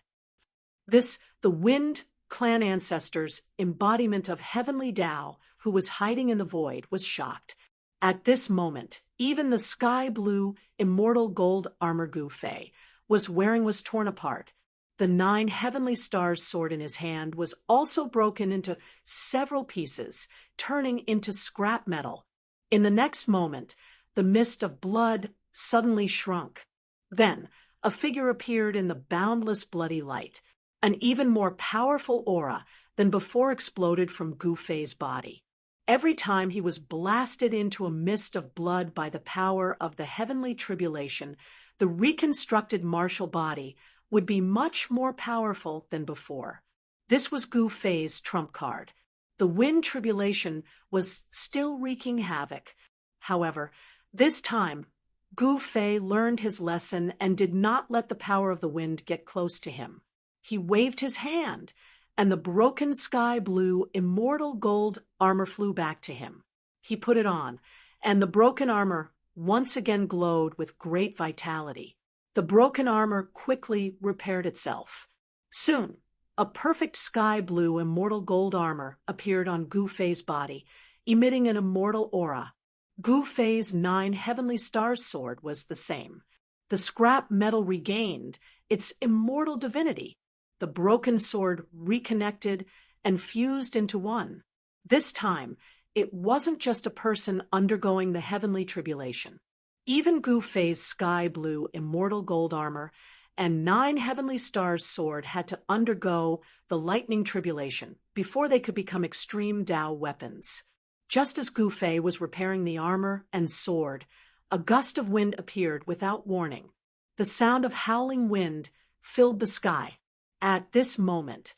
The Wind clan ancestor's embodiment of heavenly Tao, who was hiding in the void, was shocked. At this moment, even the sky-blue, immortal gold armor Gu Fei was wearing was torn apart. The 9 heavenly stars sword in his hand was also broken into several pieces, turning into scrap metal. In the next moment, the mist of blood suddenly shrunk. Then, a figure appeared in the boundless bloody light. An even more powerful aura than before exploded from Gu Fei's body. Every time he was blasted into a mist of blood by the power of the heavenly tribulation, the reconstructed martial body would be much more powerful than before. This was Gu Fei's trump card. The wind tribulation was still wreaking havoc. However, this time, Gu Fei learned his lesson and did not let the power of the wind get close to him. He waved his hand, and the broken sky-blue, immortal gold armor flew back to him. He put it on, and the broken armor once again glowed with great vitality. The broken armor quickly repaired itself. Soon, a perfect sky-blue, immortal gold armor appeared on Gu Fei's body, emitting an immortal aura. Gu Fei's 9 heavenly stars sword was the same. The scrap metal regained its immortal divinity. The broken sword reconnected and fused into one. This time, it wasn't just a person undergoing the heavenly tribulation. Even Gu Fei's sky-blue immortal gold armor and 9 heavenly stars sword had to undergo the lightning tribulation before they could become extreme Tao weapons. Just as Gu Fei was repairing the armor and sword, a gust of wind appeared without warning. The sound of howling wind filled the sky. At this moment,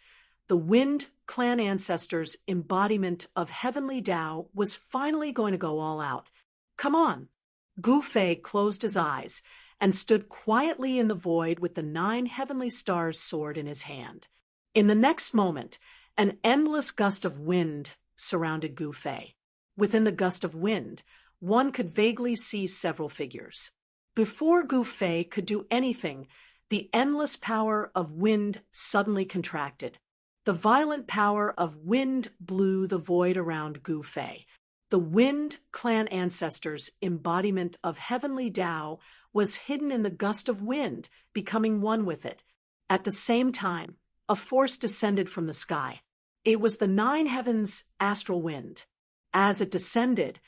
the Wind clan ancestor's embodiment of heavenly Tao was finally going to go all out. Come on! Gu Fei closed his eyes and stood quietly in the void with the 9 heavenly stars sword in his hand. In the next moment, An endless gust of wind surrounded Gu Fei. Within the gust of wind, one could vaguely see several figures. Before Gu Fei could do anything, the endless power of wind suddenly contracted. The violent power of wind blew the void around Gu Fei. The Wind Clan ancestors' embodiment of heavenly Tao was hidden in the gust of wind, becoming one with it. At the same time, a force descended from the sky. It was the nine heavens' astral wind. As it descended,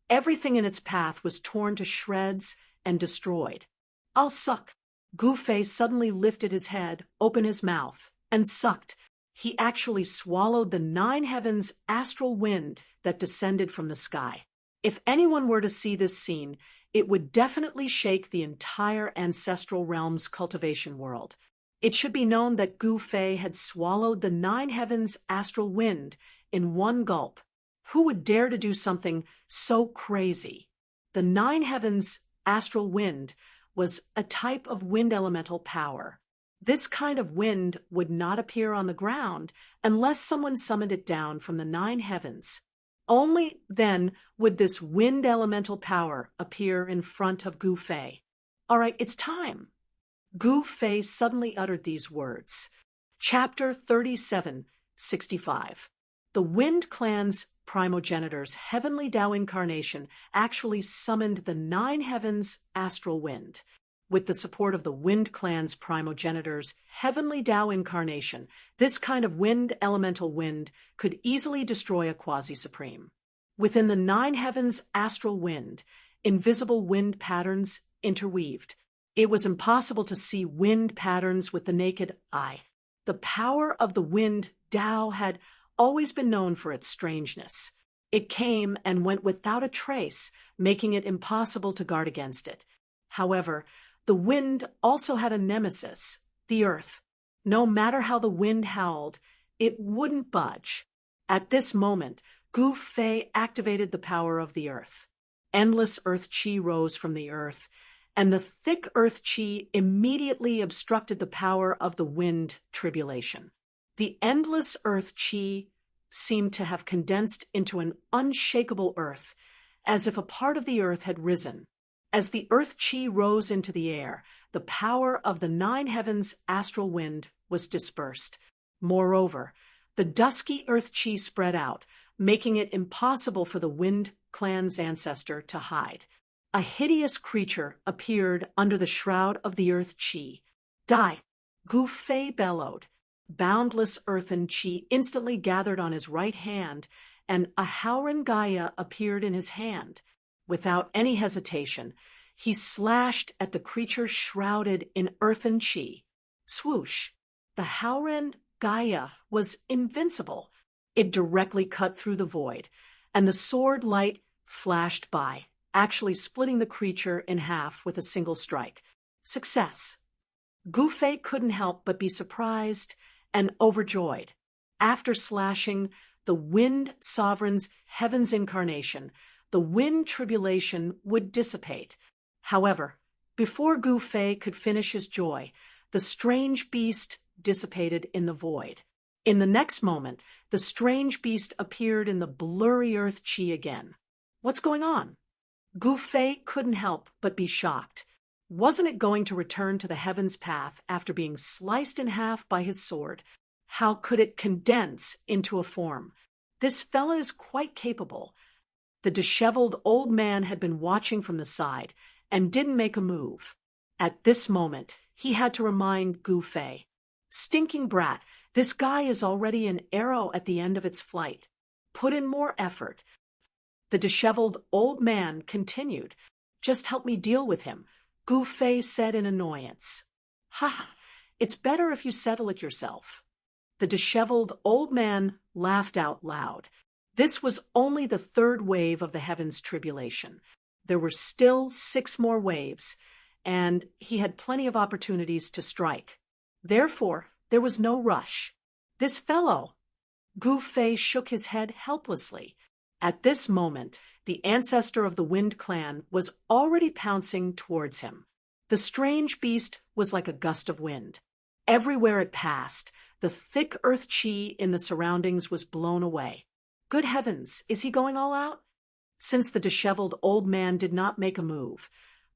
everything in its path was torn to shreds and destroyed. I'll suck. Gu Fei suddenly lifted his head, opened his mouth, and sucked. He actually swallowed the nine heavens' astral wind that descended from the sky. If anyone were to see this scene, it would definitely shake the entire ancestral realm's cultivation world. It should be known that Gu Fei had swallowed the nine heavens' astral wind in one gulp. Who would dare to do something so crazy? The nine heavens' astral wind was a type of wind elemental power. This kind of wind would not appear on the ground unless someone summoned it down from the nine heavens. Only then would this wind elemental power appear in front of Gu Fei. All right, it's time. Gu Fei suddenly uttered these words. Chapter 37:65. The Wind Clan's primogenitor's heavenly Tao incarnation actually summoned the nine heavens' astral wind. With the support of the Wind Clan's primogenitor's heavenly Tao incarnation, this kind of wind elemental wind could easily destroy a quasi-supreme. Within the nine heavens' astral wind, invisible wind patterns interweaved. It was impossible to see wind patterns with the naked eye. The power of the wind Tao had always been known for its strangeness. It came and went without a trace, making it impossible to guard against it. However, the wind also had a nemesis, the earth. No matter how the wind howled, it wouldn't budge. At this moment, Gu Fei activated the power of the earth. Endless earth chi rose from the earth, and the thick earth chi immediately obstructed the power of the wind tribulation. The endless earth chi seemed to have condensed into an unshakable earth, as if a part of the earth had risen. As the earth chi rose into the air, the power of the nine heavens' astral wind was dispersed. Moreover, the dusky earth chi spread out, making it impossible for the Wind Clan's ancestor to hide. A hideous creature appeared under the shroud of the earth chi. Die! Gu Fei bellowed. Boundless earthen chi instantly gathered on his right hand, and a Howren Gaia appeared in his hand. Without any hesitation, he slashed at the creature shrouded in earthen chi. Swoosh! The Howren Gaia was invincible. It directly cut through the void, and the sword light flashed by, actually splitting the creature in half with a single strike. Success! Gu Fei couldn't help but be surprised and overjoyed. After slashing the Wind Sovereign's heaven's incarnation, the wind tribulation would dissipate. However, before Gu Fei could finish his joy, the strange beast dissipated in the void. In the next moment, the strange beast appeared in the blurry earth chi again. What's going on? Gu Fei couldn't help but be shocked. Wasn't it going to return to the heaven's path after being sliced in half by his sword? How could it condense into a form? This fella is quite capable. The disheveled old man had been watching from the side and didn't make a move. At this moment, he had to remind Gu Fei, "Stinking brat, this guy is already an arrow at the end of its flight. Put in more effort." The disheveled old man continued, "Just help me deal with him," Gu Fei said in annoyance. "Ha! It's better if you settle it yourself." The disheveled old man laughed out loud. This was only the third wave of the heavens' tribulation. There were still 6 more waves, and he had plenty of opportunities to strike. Therefore, there was no rush. This fellow! Gu Fei shook his head helplessly. At this moment, the ancestor of the Wind Clan was already pouncing towards him. The strange beast was like a gust of wind. Everywhere it passed, The thick earth chi in the surroundings was blown away. Good heavens, is he going all out? Since the disheveled old man did not make a move,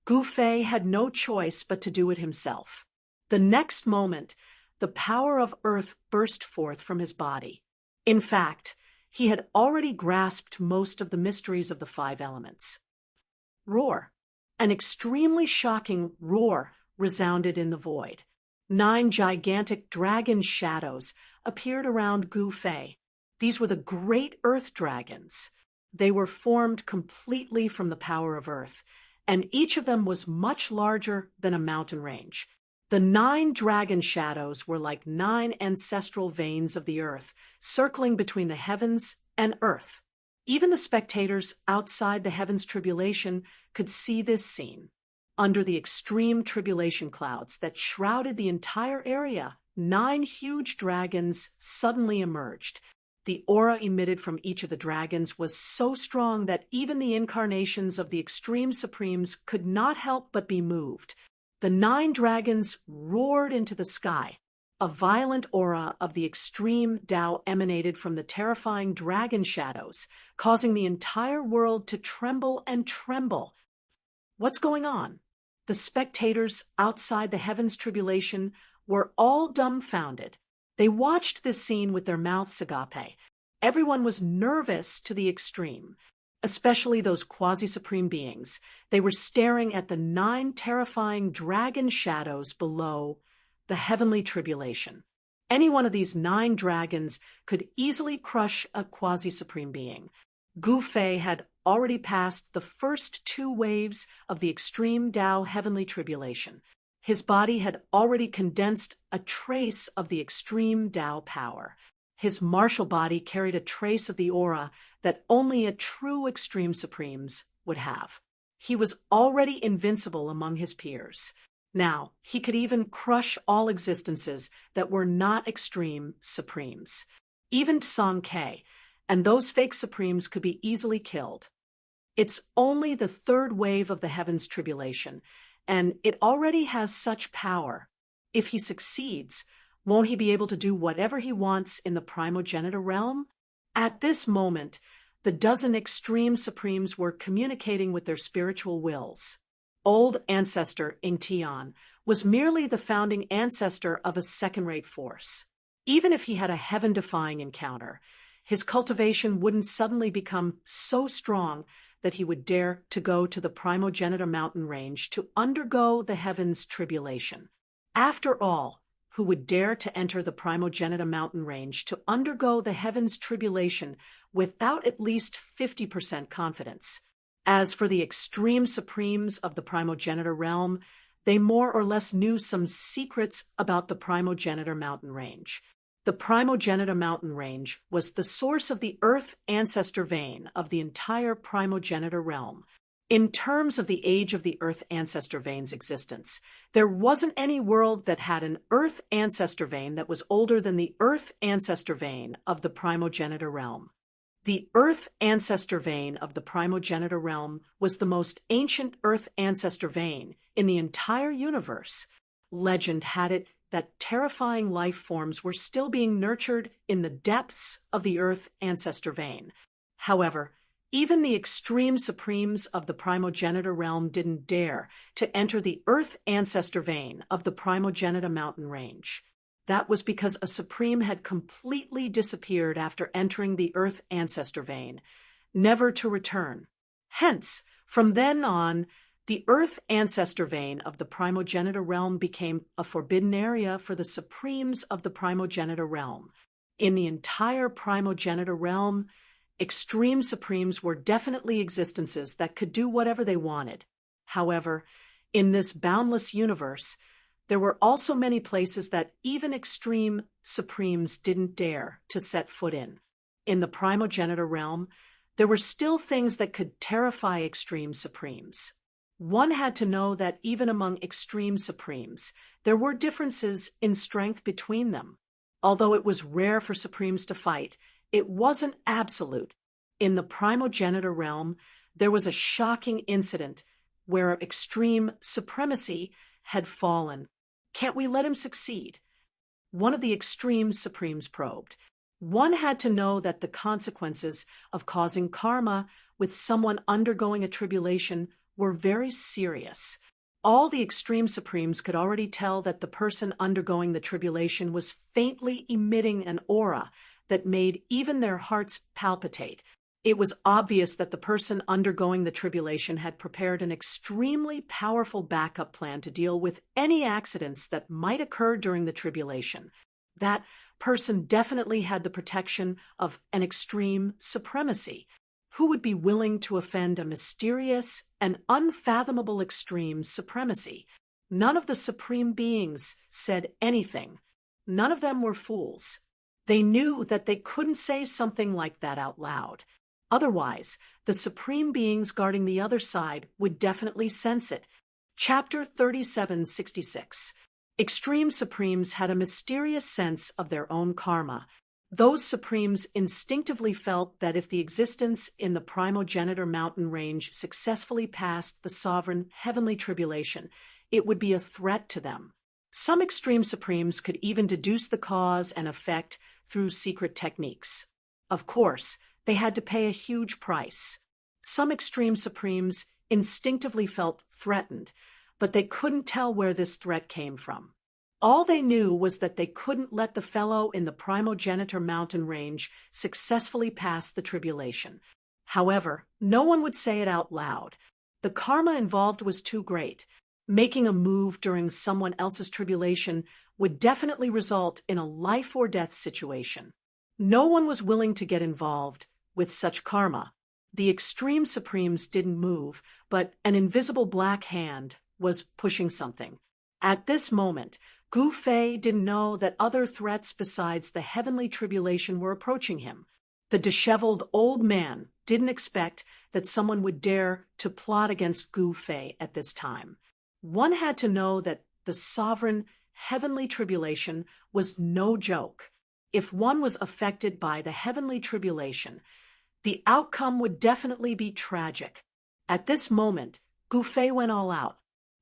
Gu Fei had no choice but to do it himself. The next moment, the power of earth burst forth from his body. In fact, he had already grasped most of the mysteries of the 5 elements. Roar. An extremely shocking roar resounded in the void. 9 gigantic dragon shadows appeared around Gu Fei. These were the great earth dragons. They were formed completely from the power of earth, and each of them was much larger than a mountain range. The 9 dragon shadows were like 9 ancestral veins of the earth, circling between the heavens and earth. Even the spectators outside the heavens tribulation could see this scene. Under the extreme tribulation clouds that shrouded the entire area, 9 huge dragons suddenly emerged. The aura emitted from each of the dragons was so strong that even the incarnations of the extreme supremes could not help but be moved. The 9 dragons roared into the sky. A violent aura of the extreme Tao emanated from the terrifying dragon shadows, causing the entire world to tremble and tremble. What's going on? The spectators outside the heavens tribulation were all dumbfounded. They watched this scene with their mouths agape. Everyone was nervous to the extreme, especially those quasi-supreme beings. They were staring at the 9 terrifying dragon shadows below the heavenly tribulation. Any one of these 9 dragons could easily crush a quasi-supreme being. Gu Fei had already passed the first 2 waves of the extreme Tao heavenly tribulation. His body had already condensed a trace of the extreme Tao power. His martial body carried a trace of the aura that only a true extreme supremes would have. He was already invincible among his peers. Now, he could even crush all existences that were not extreme supremes. Even Song Ke and those fake supremes could be easily killed. It's only the 3rd wave of the heavens tribulation, and it already has such power. If he succeeds, won't he be able to do whatever he wants in the primogenitor realm? At this moment, the 12 extreme supremes were communicating with their spiritual wills. Old ancestor Ingtian was merely the founding ancestor of a second-rate force. Even if he had a heaven-defying encounter, his cultivation wouldn't suddenly become so strong that he would dare to go to the primogenitor mountain range to undergo the heavens tribulation. After all, who would dare to enter the primogenitor mountain range to undergo the heavens tribulation without at least 50% confidence? As for the extreme supremes of the primogenitor realm, they more or less knew some secrets about the primogenitor mountain range. The primogenitor mountain range was the source of the earth ancestor vein of the entire primogenitor realm. In terms of the age of the earth ancestor vein's existence, there wasn't any world that had an earth ancestor vein that was older than the earth ancestor vein of the primogenitor realm. The earth ancestor vein of the primogenitor realm was the most ancient earth ancestor vein in the entire universe. Legend had it that terrifying life forms were still being nurtured in the depths of the earth ancestor vein. However, even the extreme supremes of the primogenitor realm didn't dare to enter the earth ancestor vein of the primogenitor mountain range. That was because a supreme had completely disappeared after entering the earth ancestor vein, never to return. Hence, from then on, the earth ancestor vein of the primogenitor realm became a forbidden area for the supremes of the primogenitor realm. In the entire primogenitor realm, extreme supremes were definitely existences that could do whatever they wanted. However, in this boundless universe, there were also many places that even extreme supremes didn't dare to set foot in. In the primogenitor realm, there were still things that could terrify extreme supremes. One had to know that even among extreme supremes, there were differences in strength between them. Although it was rare for supremes to fight, it wasn't absolute. In the primogenitor realm, there was a shocking incident where extreme supremacy had fallen. Can't we let him succeed? one of the extreme Supremes probed. One had to know that the consequences of causing karma with someone undergoing a tribulation were very serious. All the extreme Supremes could already tell that the person undergoing the tribulation was faintly emitting an aura that made even their hearts palpitate. It was obvious that the person undergoing the tribulation had prepared an extremely powerful backup plan to deal with any accidents that might occur during the tribulation. That person definitely had the protection of an extreme supremacy. Who would be willing to offend a mysterious and unfathomable extreme supremacy? None of the supreme beings said anything. None of them were fools. They knew that they couldn't say something like that out loud. Otherwise, the supreme beings guarding the other side would definitely sense it. Chapter 3766. Extreme Supremes had a mysterious sense of their own karma. Those Supremes instinctively felt that if the existence in the primogenitor mountain range successfully passed the sovereign heavenly tribulation, it would be a threat to them. Some Extreme Supremes could even deduce the cause and effect through secret techniques. Of course, they had to pay a huge price. Some Extreme Supremes instinctively felt threatened, but they couldn't tell where this threat came from. All they knew was that they couldn't let the fellow in the primogenitor mountain range successfully pass the tribulation. However, no one would say it out loud. The karma involved was too great. Making a move during someone else's tribulation would definitely result in a life-or-death situation. No one was willing to get involved with such karma. The Extreme Supremes didn't move, but an invisible black hand was pushing something. At this moment, Gu Fei didn't know that other threats besides the heavenly tribulation were approaching him. The disheveled old man didn't expect that someone would dare to plot against Gu Fei at this time. One had to know that the sovereign heavenly tribulation was no joke. If one was affected by the heavenly tribulation, the outcome would definitely be tragic. At this moment, Gu Fei went all out.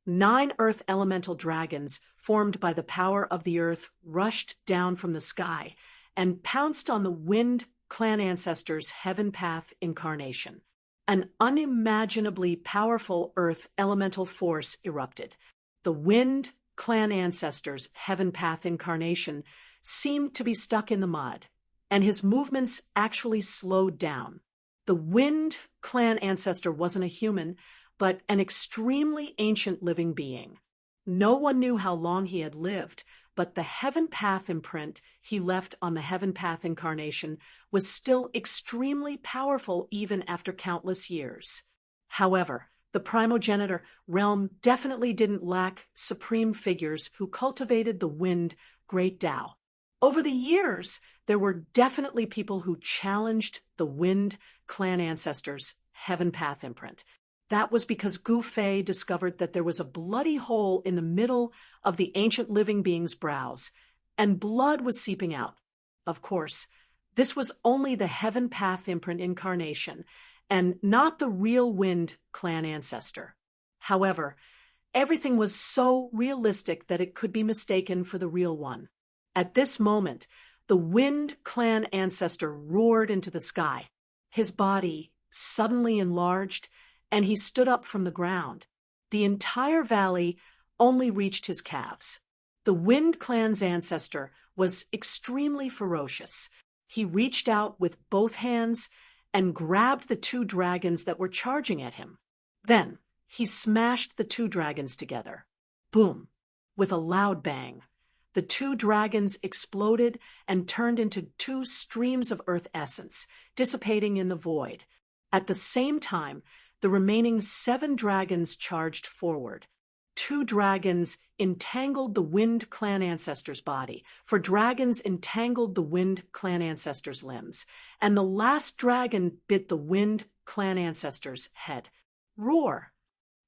9 earth elemental dragons, formed by the power of the earth, rushed down from the sky and pounced on the Wind clan ancestors' heaven path incarnation. An unimaginably powerful earth elemental force erupted. The Wind clan ancestors' heaven path incarnation seemed to be stuck in the mud, and his movements actually slowed down. The Wind clan ancestor wasn't a human, but an extremely ancient living being. No one knew how long he had lived, but the heaven path imprint he left on the heaven path incarnation was still extremely powerful even after countless years. However, the primogenitor realm definitely didn't lack supreme figures who cultivated the Wind Great Tao. Over the years, there were definitely people who challenged the Wind clan ancestors' heaven path imprint. That was because Gu Fei discovered that there was a bloody hole in the middle of the ancient living being's brows, and blood was seeping out. Of course, this was only the heaven path imprint incarnation, and not the real Wind clan ancestor. However, everything was so realistic that it could be mistaken for the real one. At this moment, the Wind clan ancestor roared into the sky. His body suddenly enlarged, and he stood up from the ground. The entire valley only reached his calves. The Wind clan's ancestor was extremely ferocious. He reached out with both hands and grabbed the 2 dragons that were charging at him. Then he smashed the 2 dragons together. Boom! With a loud bang. The 2 dragons exploded and turned into 2 streams of earth essence, dissipating in the void. At the same time, the remaining 7 dragons charged forward. 2 dragons entangled the Wind clan ancestor's body, for dragons entangled the Wind clan ancestor's limbs, and the last dragon bit the Wind clan ancestor's head. Roar!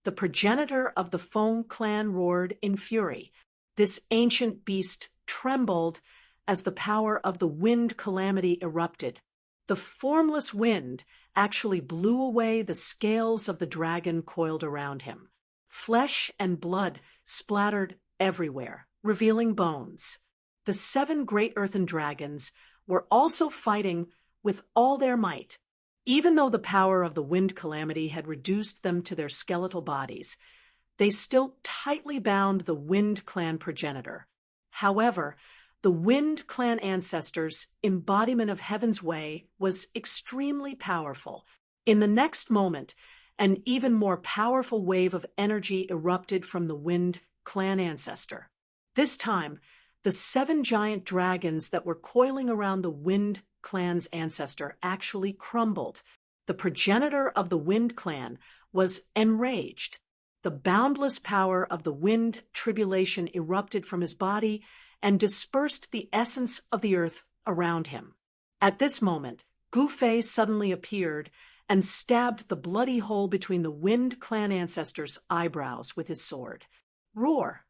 The progenitor of the Feng clan roared in fury. This ancient beast trembled as the power of the Wind calamity erupted. The formless wind actually blew away the scales of the dragon coiled around him. Flesh and blood splattered everywhere, revealing bones. The 7 great earthen dragons were also fighting with all their might. Even though the power of the wind calamity had reduced them to their skeletal bodies, they still tightly bound the Wind Clan progenitor. However, the Wind Clan ancestors' embodiment of Heaven's way was extremely powerful. In the next moment, an even more powerful wave of energy erupted from the Wind Clan ancestor. This time, the 7 giant dragons that were coiling around the Wind Clan's ancestor actually crumbled. The progenitor of the Wind Clan was enraged. The boundless power of the wind tribulation erupted from his body and dispersed the essence of the earth around him. At this moment, Gu Fei suddenly appeared and stabbed the bloody hole between the Wind Clan ancestor's eyebrows with his sword. Roar!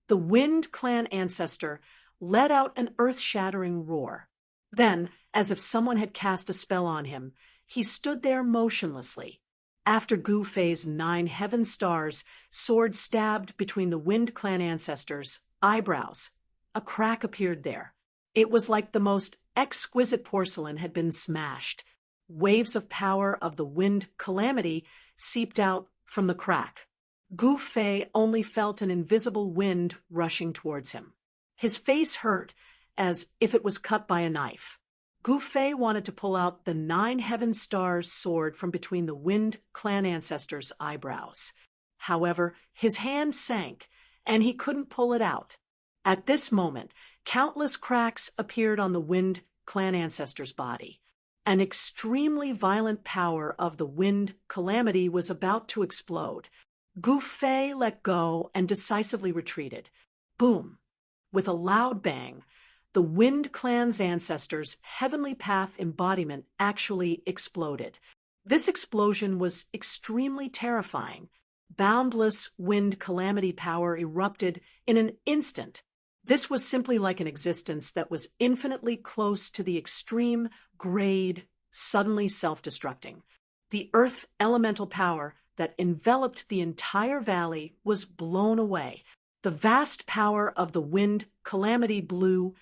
The Wind Clan ancestor let out an earth-shattering roar. Then, as if someone had cast a spell on him, he stood there motionlessly. After Gu Fei's 9 heaven stars sword stabbed between the Wind Clan ancestors' eyebrows, a crack appeared there. It was like the most exquisite porcelain had been smashed. Waves of power of the wind calamity seeped out from the crack. Gu Fei only felt an invisible wind rushing towards him. His face hurt as if it was cut by a knife. Gu Fei wanted to pull out the 9 heaven stars sword from between the Wind Clan ancestors' eyebrows. However, his hand sank, and he couldn't pull it out. At this moment, countless cracks appeared on the Wind Clan ancestor's body. An extremely violent power of the wind calamity was about to explode. Gu Fei let go and decisively retreated. Boom! With a loud bang, the Wind Clan's ancestors' heavenly path embodiment actually exploded. This explosion was extremely terrifying. Boundless wind calamity power erupted in an instant. This was simply like an existence that was infinitely close to the extreme grade, suddenly self-destructing. The earth elemental power that enveloped the entire valley was blown away. The vast power of the wind calamity blew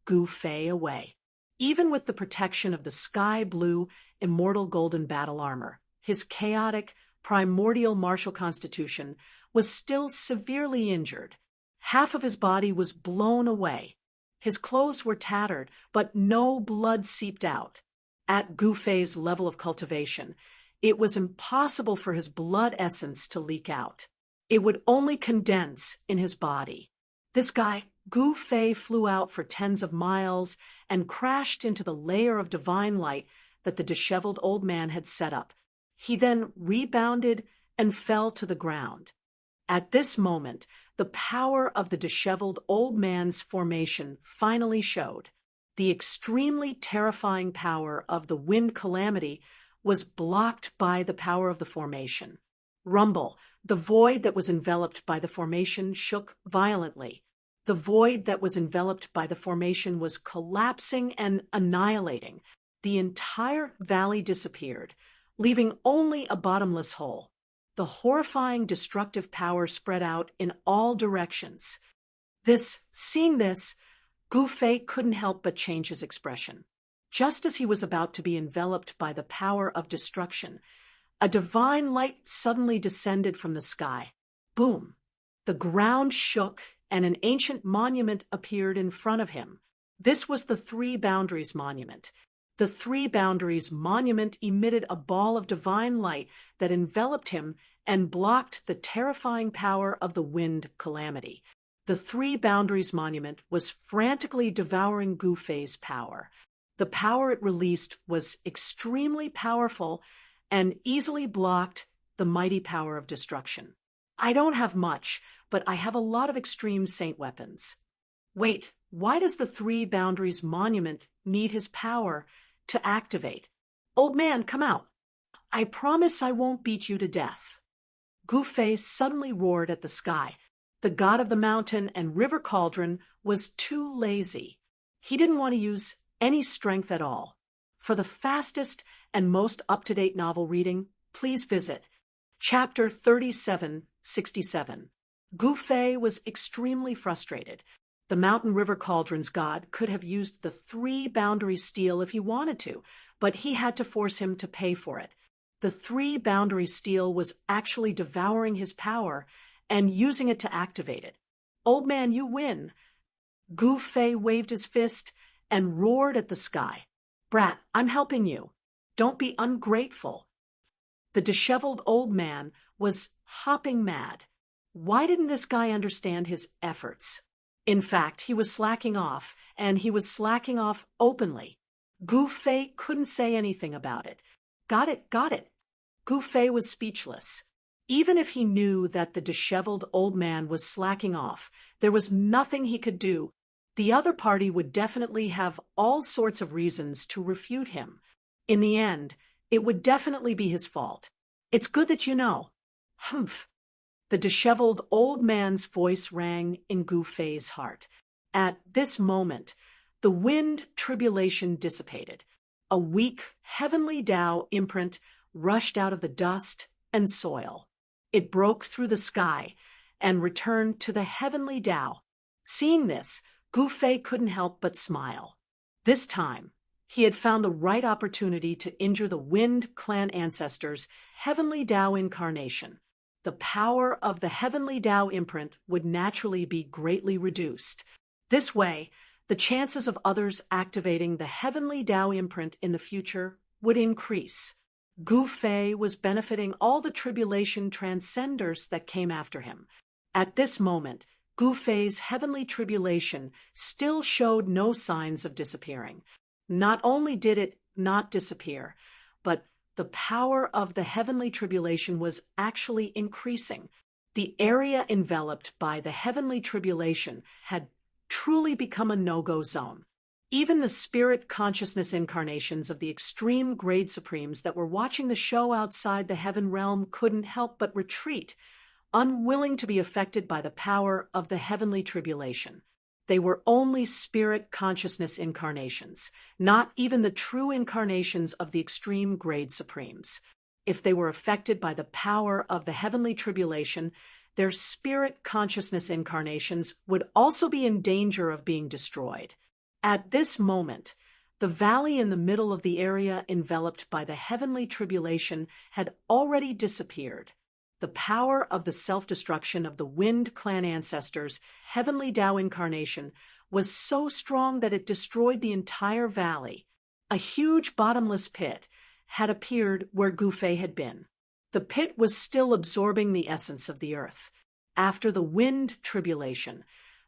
Gu Fei away. Even with the protection of the sky blue, immortal golden battle armor, his chaotic, primordial martial constitution was still severely injured. Half of his body was blown away. His clothes were tattered, but no blood seeped out. At Gu Fei's level of cultivation, it was impossible for his blood essence to leak out. It would only condense in his body. This guy, Gu Fei, flew out for tens of miles and crashed into the layer of divine light that the disheveled old man had set up. He then rebounded and fell to the ground. At this moment, the power of the disheveled old man's formation finally showed. The extremely terrifying power of the wind calamity was blocked by the power of the formation. Rumble, the void that was enveloped by the formation, shook violently. The void that was enveloped by the formation was collapsing and annihilating. The entire valley disappeared, leaving only a bottomless hole. The horrifying destructive power spread out in all directions. Seeing this, Gu Fei couldn't help but change his expression. Just as he was about to be enveloped by the power of destruction, a divine light suddenly descended from the sky. Boom! The ground shook, and an ancient monument appeared in front of him. This was the Three Boundaries Monument. The Three Boundaries Monument emitted a ball of divine light that enveloped him and blocked the terrifying power of the wind calamity. The Three Boundaries Monument was frantically devouring Gu Fei's power. The power it released was extremely powerful and easily blocked the mighty power of destruction. I don't have much, but I have a lot of extreme saint weapons. Wait, why does the Three Boundaries Monument need his power to activate? Old man, come out. I promise I won't beat you to death. Gu Fei suddenly roared at the sky. The god of the mountain and river cauldron was too lazy. He didn't want to use any strength at all. For the fastest and most up-to-date novel reading, please visit Chapter 3767. Gu Fei was extremely frustrated. The Mountain River Cauldron's god could have used the 3-boundary steel if he wanted to, but he had to force him to pay for it. The 3-boundary steel was actually devouring his power and using it to activate it. "Old man, you win." Gu Fei waved his fist and roared at the sky. "Brat, I'm helping you. Don't be ungrateful." The disheveled old man was hopping mad. Why didn't this guy understand his efforts? In fact, he was slacking off, and he was slacking off openly. Gu Fei couldn't say anything about it. Got it, got it. Gu Fei was speechless. Even if he knew that the disheveled old man was slacking off, there was nothing he could do. The other party would definitely have all sorts of reasons to refute him. In the end, it would definitely be his fault. "It's good that you know." "Humph." The disheveled old man's voice rang in Gu Fei's heart. At this moment, the wind tribulation dissipated. A weak, heavenly Tao imprint rushed out of the dust and soil. It broke through the sky and returned to the heavenly Tao. Seeing this, Gu Fei couldn't help but smile. This time, he had found the right opportunity to injure the Wind Clan ancestors' heavenly Tao incarnation. The power of the heavenly Tao imprint would naturally be greatly reduced. This way, the chances of others activating the heavenly Tao imprint in the future would increase. Gu Fei was benefiting all the tribulation transcenders that came after him. At this moment, Gu Fei's heavenly tribulation still showed no signs of disappearing. Not only did it not disappear, but the power of the heavenly tribulation was actually increasing. The area enveloped by the heavenly tribulation had truly become a no-go zone. Even the spirit consciousness incarnations of the extreme grade supremes that were watching the show outside the heaven realm couldn't help but retreat, unwilling to be affected by the power of the heavenly tribulation. They were only spirit consciousness incarnations, not even the true incarnations of the extreme grade supremes. If they were affected by the power of the heavenly tribulation, their spirit consciousness incarnations would also be in danger of being destroyed. At this moment, the valley in the middle of the area enveloped by the heavenly tribulation had already disappeared. The power of the self-destruction of the Wind Clan ancestors' heavenly Tao incarnation was so strong that it destroyed the entire valley. A huge bottomless pit had appeared where Gu Fei had been. The pit was still absorbing the essence of the earth. After the wind tribulation,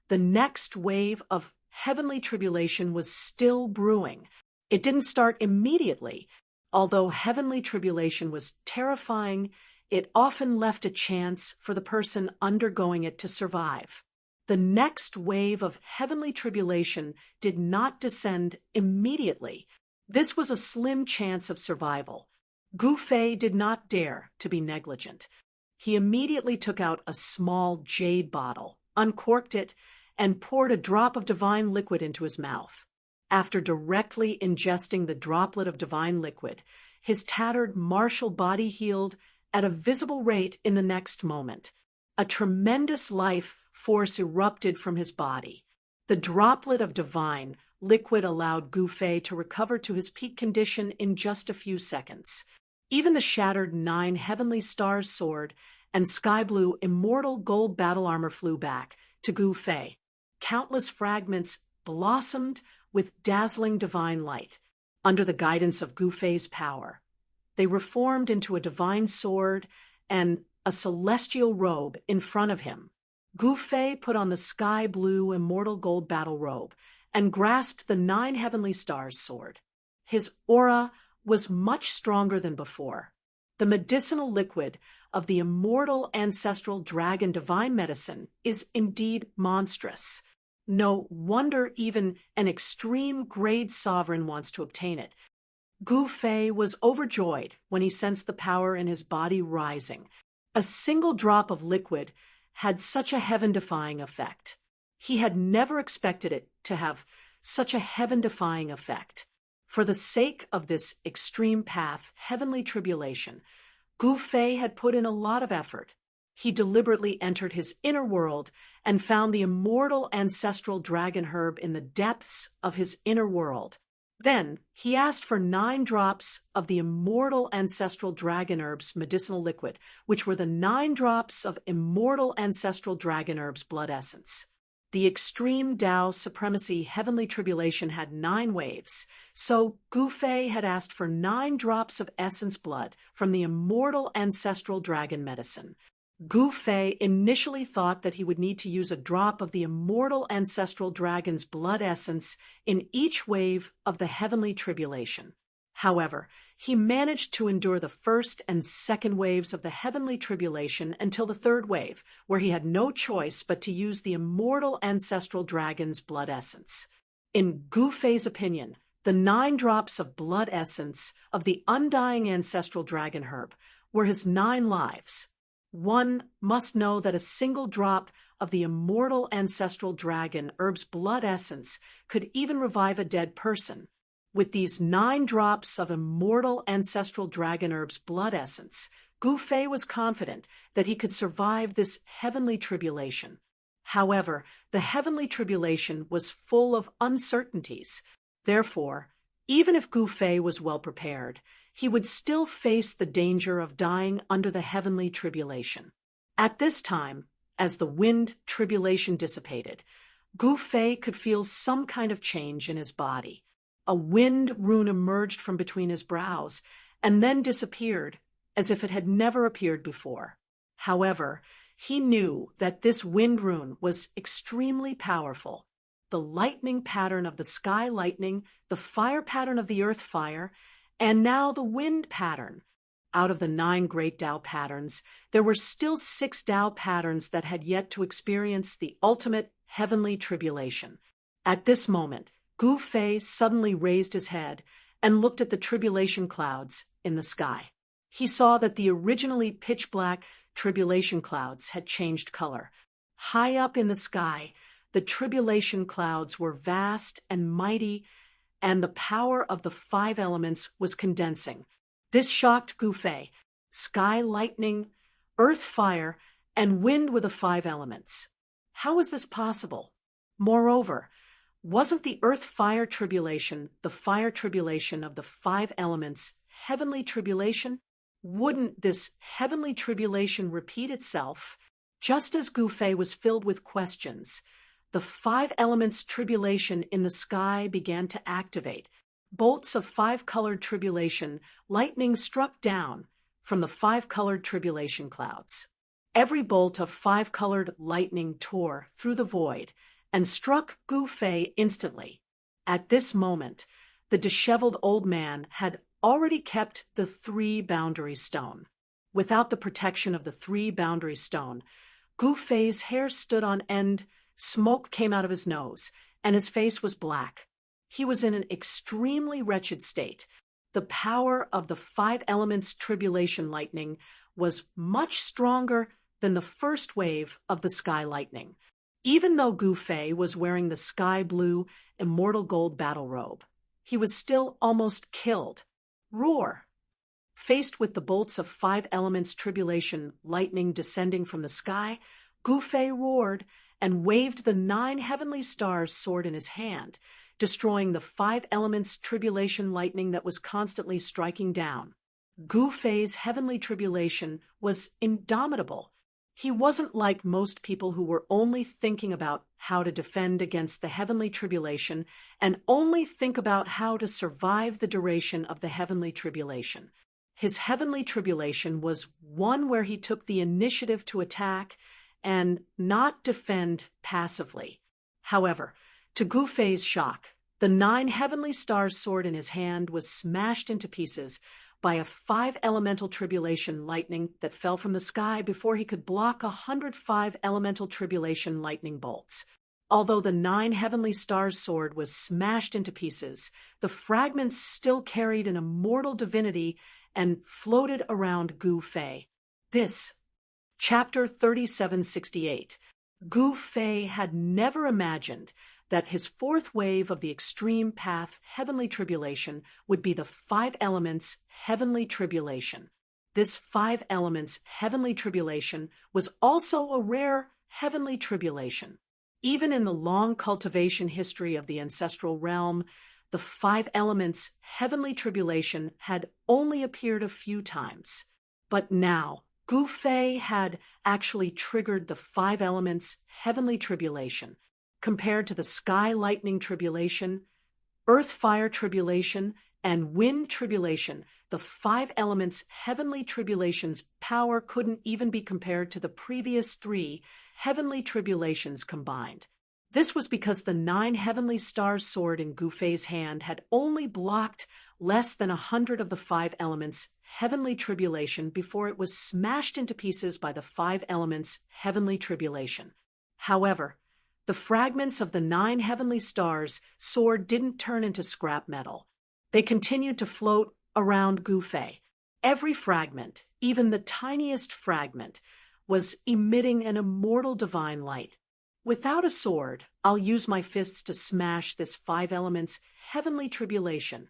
the next wave of heavenly tribulation was still brewing. It didn't start immediately. Although heavenly tribulation was terrifying, it often left a chance for the person undergoing it to survive. The next wave of heavenly tribulation did not descend immediately. This was a slim chance of survival. Gu Fei did not dare to be negligent. He immediately took out a small jade bottle, uncorked it, and poured a drop of divine liquid into his mouth. After directly ingesting the droplet of divine liquid, his tattered martial body healed at a visible rate in the next moment. A tremendous life force erupted from his body. The droplet of divine liquid allowed Gu Fei to recover to his peak condition in just a few seconds. Even the shattered 9 heavenly stars sword and sky blue immortal gold battle armor flew back to Gu Fei. Countless fragments blossomed with dazzling divine light under the guidance of Gu Fei's power. They reformed into a divine sword and a celestial robe in front of him. Gu Fei put on the sky blue immortal gold battle robe and grasped the 9 heavenly stars sword. His aura was much stronger than before. The medicinal liquid of the immortal ancestral dragon divine medicine is indeed monstrous. No wonder even an extreme grade sovereign wants to obtain it. Gu Fei was overjoyed when he sensed the power in his body rising. A single drop of liquid had such a heaven-defying effect. He had never expected it to have such a heaven-defying effect. For the sake of this extreme path, heavenly tribulation, Gu Fei had put in a lot of effort. He deliberately entered his inner world and found the immortal ancestral dragon herb in the depths of his inner world. Then he asked for 9 drops of the immortal ancestral dragon herb's medicinal liquid, which were the 9 drops of immortal ancestral dragon herb's blood essence. The extreme Tao supremacy heavenly tribulation had 9 waves, so Gu Fei had asked for 9 drops of essence blood from the immortal ancestral dragon medicine. Gu Fei initially thought that he would need to use a drop of the immortal ancestral dragon's blood essence in each wave of the heavenly tribulation. However, he managed to endure the first and second waves of the heavenly tribulation until the third wave, where he had no choice but to use the immortal ancestral dragon's blood essence. In Gu Fei's opinion, the 9 drops of blood essence of the undying ancestral dragon herb were his 9 lives. One must know that a single drop of the immortal ancestral dragon herb's blood essence could even revive a dead person. With these 9 drops of immortal ancestral dragon herb's blood essence, Gu Fei was confident that he could survive this heavenly tribulation. However, the heavenly tribulation was full of uncertainties. Therefore, even if Gu Fei was well prepared, he would still face the danger of dying under the heavenly tribulation. At this time, as the wind tribulation dissipated, Gu Fei could feel some kind of change in his body. A wind rune emerged from between his brows and then disappeared as if it had never appeared before. However, he knew that this wind rune was extremely powerful. The lightning pattern of the sky lightning, the fire pattern of the earth fire, and now the wind pattern. Out of the 9 great Tao patterns, there were still 6 Tao patterns that had yet to experience the ultimate heavenly tribulation. At this moment, Gu Fei suddenly raised his head and looked at the tribulation clouds in the sky. He saw that the originally pitch-black tribulation clouds had changed color. High up in the sky, the tribulation clouds were vast and mighty, and the power of the 5 elements was condensing. This shocked Gu Fei. Sky lightning, earth fire, and wind were the 5 elements. How was this possible? Moreover, wasn't the earth-fire tribulation the fire tribulation of the 5 elements heavenly tribulation? Wouldn't this heavenly tribulation repeat itself? Just as Gu Fei was filled with questions, the 5 elements tribulation in the sky began to activate. Bolts of 5-colored tribulation lightning struck down from the 5-colored tribulation clouds. Every bolt of 5-colored lightning tore through the void and struck Gu Fei instantly. At this moment, the disheveled old man had already kept the 3 boundary stone. Without the protection of the 3 boundary stone, Gu Fei's hair stood on end, smoke came out of his nose, and his face was black. He was in an extremely wretched state. The power of the 5 elements tribulation lightning was much stronger than the first wave of the sky lightning. Even though Gu Fei was wearing the sky blue immortal gold battle robe, he was still almost killed. Roar! Faced with the bolts of 5 elements tribulation lightning descending from the sky, Gu Fei roared and waved the 9 heavenly stars sword in his hand, destroying the 5 elements tribulation lightning that was constantly striking down. Gu Fei's heavenly tribulation was indomitable. He wasn't like most people who were only thinking about how to defend against the heavenly tribulation and only think about how to survive the duration of the heavenly tribulation. His heavenly tribulation was one where he took the initiative to attack and not defend passively. However, to Gu Fei's shock, the 9 heavenly stars sword in his hand was smashed into pieces by a 5 elemental tribulation lightning that fell from the sky before he could block 105 elemental tribulation lightning bolts. Although the 9 heavenly stars sword was smashed into pieces, the fragments still carried an immortal divinity and floated around Gu Fei. This, Chapter 3768. Gu Fei had never imagined that his 4th wave of the extreme path heavenly tribulation would be the 5 elements heavenly tribulation. This five elements heavenly tribulation was also a rare heavenly tribulation. Even in the long cultivation history of the ancestral realm, the five elements heavenly tribulation had only appeared a few times. But now, Gu Fei had actually triggered the five elements heavenly tribulation. Compared to the sky lightning tribulation, earth fire tribulation, and wind tribulation, the five elements heavenly tribulation's power couldn't even be compared to the previous three heavenly tribulations combined. This was because the 9 heavenly stars sword in Gu Fei's hand had only blocked less than 100 of the five elements heavenly tribulation before it was smashed into pieces by the five elements heavenly tribulation. However, the fragments of the 9 heavenly stars sword didn't turn into scrap metal. They continued to float around Gu Fei. Every fragment, even the tiniest fragment, was emitting an immortal divine light. Without a sword, I'll use my fists to smash this five elements heavenly tribulation.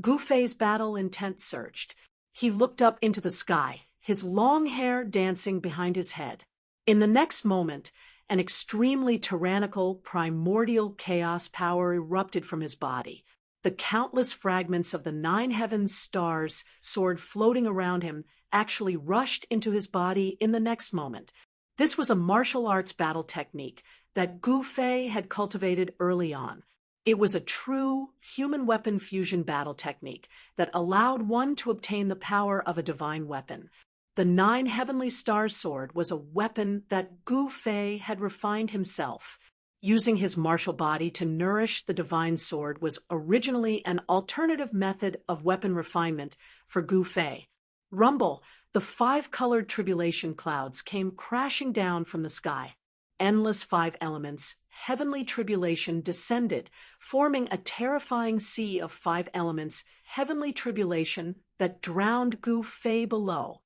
Gu Fei's battle intent surged. He looked up into the sky, his long hair dancing behind his head. In the next moment, an extremely tyrannical, primordial chaos power erupted from his body. The countless fragments of the 9 heavens stars sword floating around him actually rushed into his body in the next moment. This was a martial arts battle technique that Gu Fei had cultivated early on. It was a true human weapon fusion battle technique that allowed one to obtain the power of a divine weapon. The 9 heavenly stars sword was a weapon that Gu Fei had refined himself. Using his martial body to nourish the divine sword was originally an alternative method of weapon refinement for Gu Fei. Rumble, the 5-colored tribulation clouds came crashing down from the sky. Endless 5 elements, heavenly tribulation descended, forming a terrifying sea of 5 elements, heavenly tribulation that drowned Gu Fei below.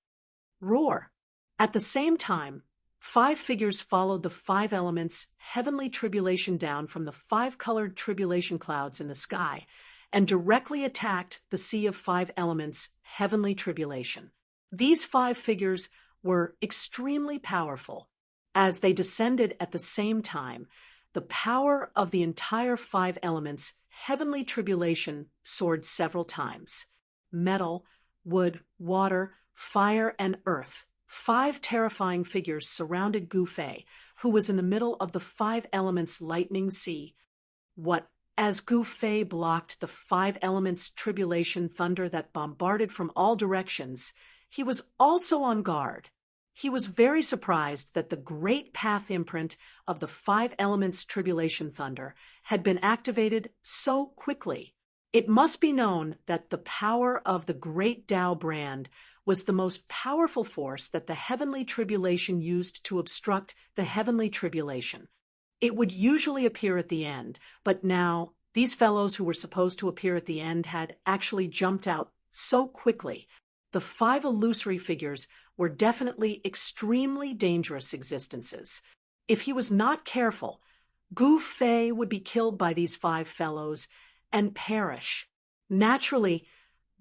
Roar! At the same time, 5 figures followed the 5 elements heavenly tribulation down from the 5-colored tribulation clouds in the sky and directly attacked the sea of 5 elements heavenly tribulation. These 5 figures were extremely powerful. As they descended at the same time, the power of the entire 5 elements heavenly tribulation soared several times. Metal, wood, water, fire, and earth. 5 terrifying figures surrounded Gu Fei, who was in the middle of the 5 elements lightning sea. As Gu Fei blocked the 5 elements tribulation thunder that bombarded from all directions, he was also on guard. He was very surprised that the great path imprint of the 5 elements tribulation thunder had been activated so quickly. It must be known that the power of the Great Tao brand was the most powerful force that the heavenly tribulation used to obstruct the heavenly tribulation. It would usually appear at the end, but now these fellows who were supposed to appear at the end had actually jumped out so quickly. The 5 illusory figures were definitely extremely dangerous existences. If he was not careful, Gu Fei would be killed by these 5 fellows and perish. Naturally,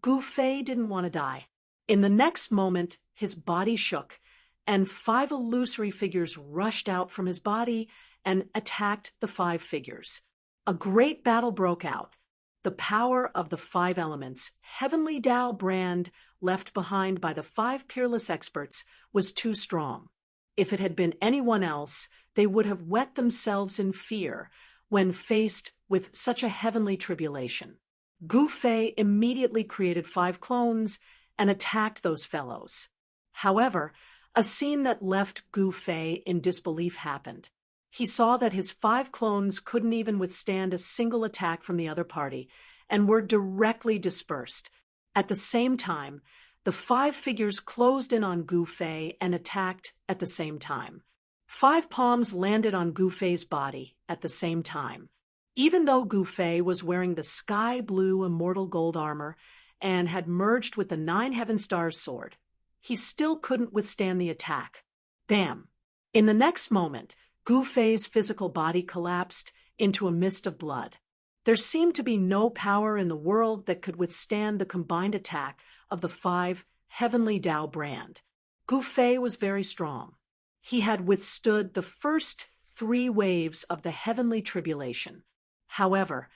Gu Fei didn't want to die. In the next moment, his body shook, and 5 illusory figures rushed out from his body and attacked the 5 figures. A great battle broke out. The power of the 5 elements, heavenly Tao brand left behind by the 5 peerless experts, was too strong. If it had been anyone else, they would have wet themselves in fear when faced with such a heavenly tribulation. Gu Fei immediately created 5 clones and attacked those fellows. However, a scene that left Gu Fei in disbelief happened. He saw that his 5 clones couldn't even withstand a single attack from the other party and were directly dispersed. At the same time, the 5 figures closed in on Gu Fei and attacked at the same time. 5 palms landed on Gu Fei's body at the same time. Even though Gu Fei was wearing the sky blue immortal gold armor and had merged with the 9 heaven stars sword, he still couldn't withstand the attack. Bam! In the next moment, Gu Fei's physical body collapsed into a mist of blood. There seemed to be no power in the world that could withstand the combined attack of the 5 Heavenly Tao brand. Gu Fei was very strong. He had withstood the first 3 waves of the heavenly tribulation. However,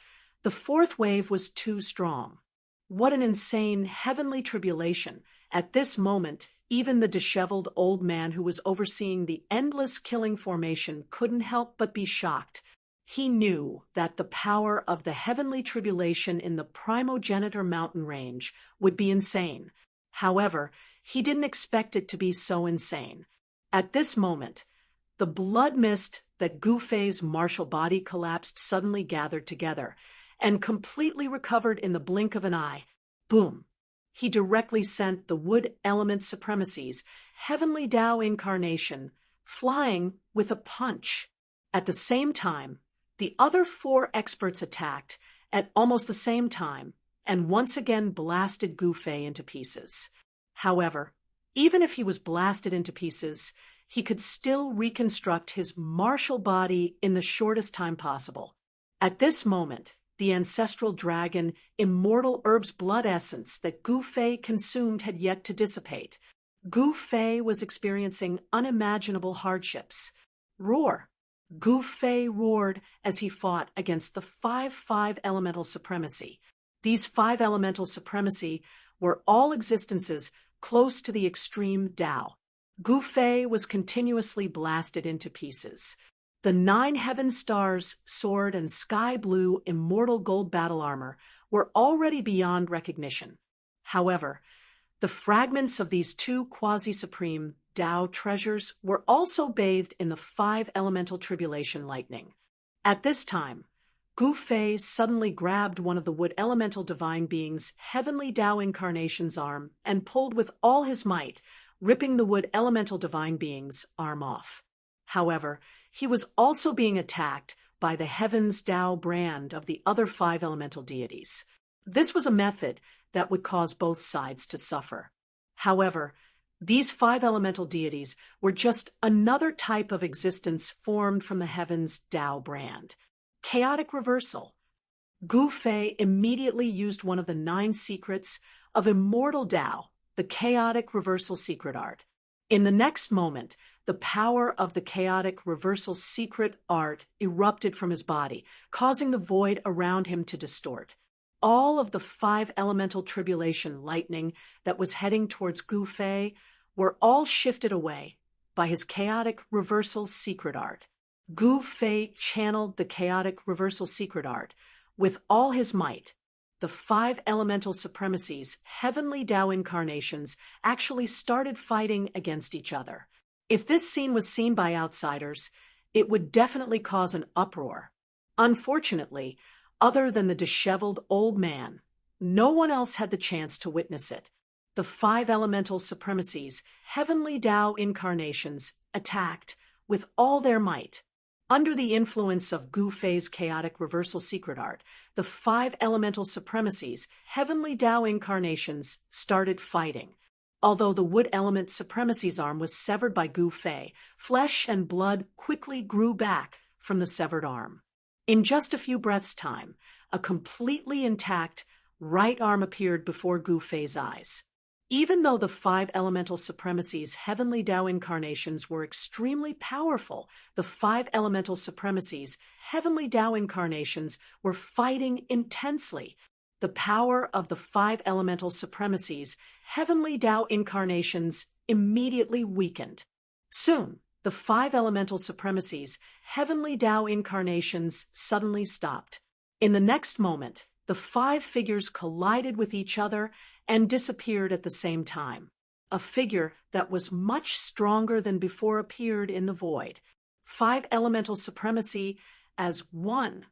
the 4th wave was too strong. What an insane heavenly tribulation! At this moment, even the disheveled old man who was overseeing the endless killing formation couldn't help but be shocked. He knew that the power of the heavenly tribulation in the primogenitor mountain range would be insane. However, he didn't expect it to be so insane. At this moment, the blood mist that Gu Fei's martial body collapsed suddenly gathered together and completely recovered in the blink of an eye. Boom! He directly sent the wood element supremacy's heavenly Tao incarnation flying with a punch. At the same time, the other 4 experts attacked at almost the same time and once again blasted Gu Fei into pieces. However, even if he was blasted into pieces, he could still reconstruct his martial body in the shortest time possible. At this moment, the ancestral dragon, immortal herb's blood essence that Gu Fei consumed had yet to dissipate. Gu Fei was experiencing unimaginable hardships. Roar! Gu Fei roared as he fought against the 5 elemental supremacy. These 5 elemental supremacy were all existences close to the extreme Tao. Gu Fei was continuously blasted into pieces. The 9 heaven stars, sword, and sky blue immortal gold battle armor were already beyond recognition. However, the fragments of these 2 quasi-supreme Tao treasures were also bathed in the 5 elemental tribulation lightning. At this time, Gu Fei suddenly grabbed one of the wood elemental divine being's heavenly Tao incarnation's arm and pulled with all his might, ripping the wood elemental divine being's arm off. However, he was also being attacked by the Heaven's Tao brand of the other 5 elemental deities. This was a method that would cause both sides to suffer. However, these 5 elemental deities were just another type of existence formed from the Heaven's Tao brand. Chaotic reversal. Gu Fei immediately used one of the 9 secrets of immortal Tao, the chaotic reversal secret art. In the next moment, the power of the chaotic reversal secret art erupted from his body, causing the void around him to distort. All of the 5 elemental tribulation lightning that was heading towards Gu Fei were all shifted away by his chaotic reversal secret art. Gu Fei channeled the chaotic reversal secret art with all his might. The 5 elemental supremacies, heavenly Tao incarnations, actually started fighting against each other. If this scene was seen by outsiders, it would definitely cause an uproar. Unfortunately, other than the disheveled old man, no one else had the chance to witness it. The 5 elemental supremacies, heavenly Tao incarnations, attacked with all their might. Under the influence of Gu Fei's chaotic reversal secret art, the 5 elemental supremacies, heavenly Tao incarnations, started fighting. Although the wood element supremacy's arm was severed by Gu Fei, flesh and blood quickly grew back from the severed arm. In just a few breaths' time, a completely intact right arm appeared before Gu Fei's eyes. Even though the 5 elemental supremacies' heavenly Tao incarnations were extremely powerful, the 5 elemental supremacies' heavenly Tao incarnations were fighting intensely. The power of the 5 elemental supremacies' heavenly Tao incarnations immediately weakened. Soon, the 5 elemental supremacies' heavenly Tao incarnations suddenly stopped. In the next moment, the 5 figures collided with each other and disappeared at the same time. A figure that was much stronger than before appeared in the void. 5 elemental supremacy as one.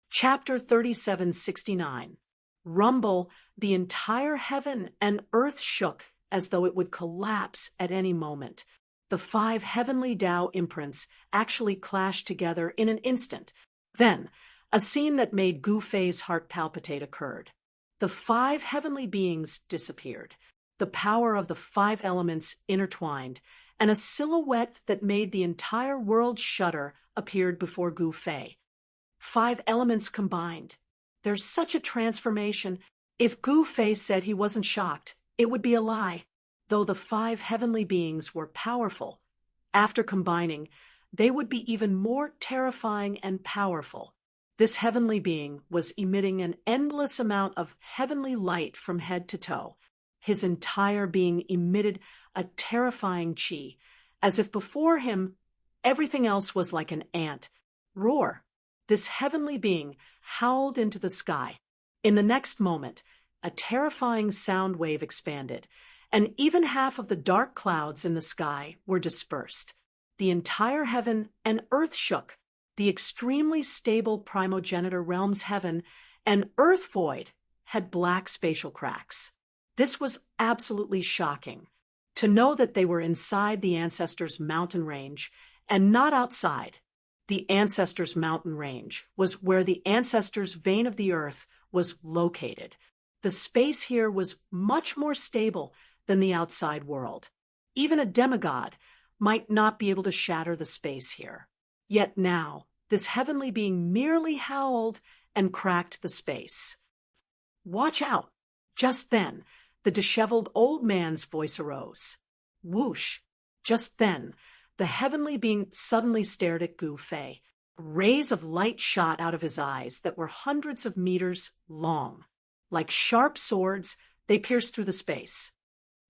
Chapter 3769. Rumble, the entire heaven and earth shook as though it would collapse at any moment. The 5 heavenly Tao imprints actually clashed together in an instant. Then, a scene that made Gu Fei's heart palpitate occurred. The 5 heavenly beings disappeared. The power of the 5 elements intertwined, and a silhouette that made the entire world shudder appeared before Gu Fei. 5 elements combined. There's such a transformation. If Gu Fei said he wasn't shocked, It would be a lie. Though the five heavenly beings were powerful, after combining, they would be even more terrifying and powerful. This heavenly being was emitting an endless amount of heavenly light from head to toe. His entire being emitted a terrifying chi, as if before him everything else was like an ant. Roar! This heavenly being howled into the sky. In the next moment, a terrifying sound wave expanded, and even half of the dark clouds in the sky were dispersed. The entire heaven and earth shook. The extremely stable primogenitor realm's heaven and earth void had black spatial cracks. This was absolutely shocking. To know that they were inside the ancestors' mountain range and not outside. The ancestors' mountain range was where the ancestors' vein of the earth was located. The space here was much more stable than the outside world. Even a demigod might not be able to shatter the space here. Yet now, this heavenly being merely howled and cracked the space. Watch out! Just then, the disheveled old man's voice arose. Whoosh! Just then, the heavenly being suddenly stared at Gu Fei. Rays of light shot out of his eyes that were hundreds of meters long. Like sharp swords, they pierced through the space.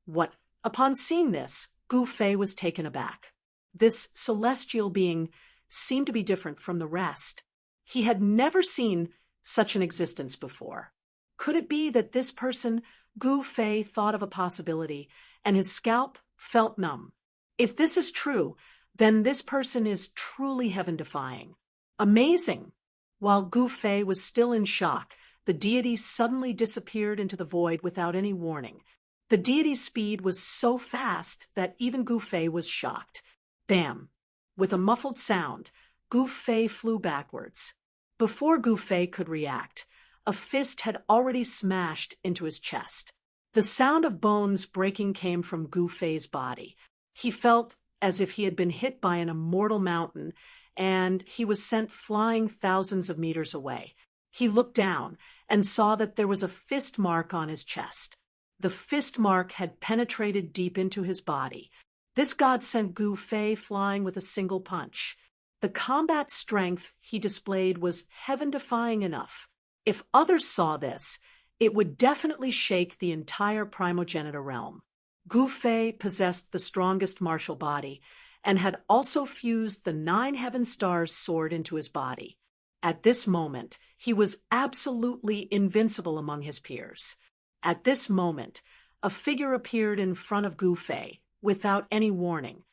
What? Upon seeing this, Gu Fei was taken aback. This celestial being seemed to be different from the rest. He had never seen such an existence before. Could it be that this person, Gu Fei, thought of a possibility, and his scalp felt numb? If this is true, then this person is truly heaven-defying. Amazing! While Gu Fei was still in shock, the deity suddenly disappeared into the void without any warning. The deity's speed was so fast that even Gu Fei was shocked. Bam! With a muffled sound, Gu Fei flew backwards. Before Gu Fei could react, a fist had already smashed into his chest. The sound of bones breaking came from Gu Fei's body. He felt as if he had been hit by an immortal mountain, and he was sent flying thousands of meters away. He looked down and saw that there was a fist mark on his chest. The fist mark had penetrated deep into his body. This god sent Gu Fei flying with a single punch. The combat strength he displayed was heaven-defying enough. If others saw this, it would definitely shake the entire primogenitor realm. Gu Fei possessed the strongest martial body and had also fused the 9 heaven stars sword into his body. At this moment, he was absolutely invincible among his peers. At this moment, a figure appeared in front of Gu Fei without any warning.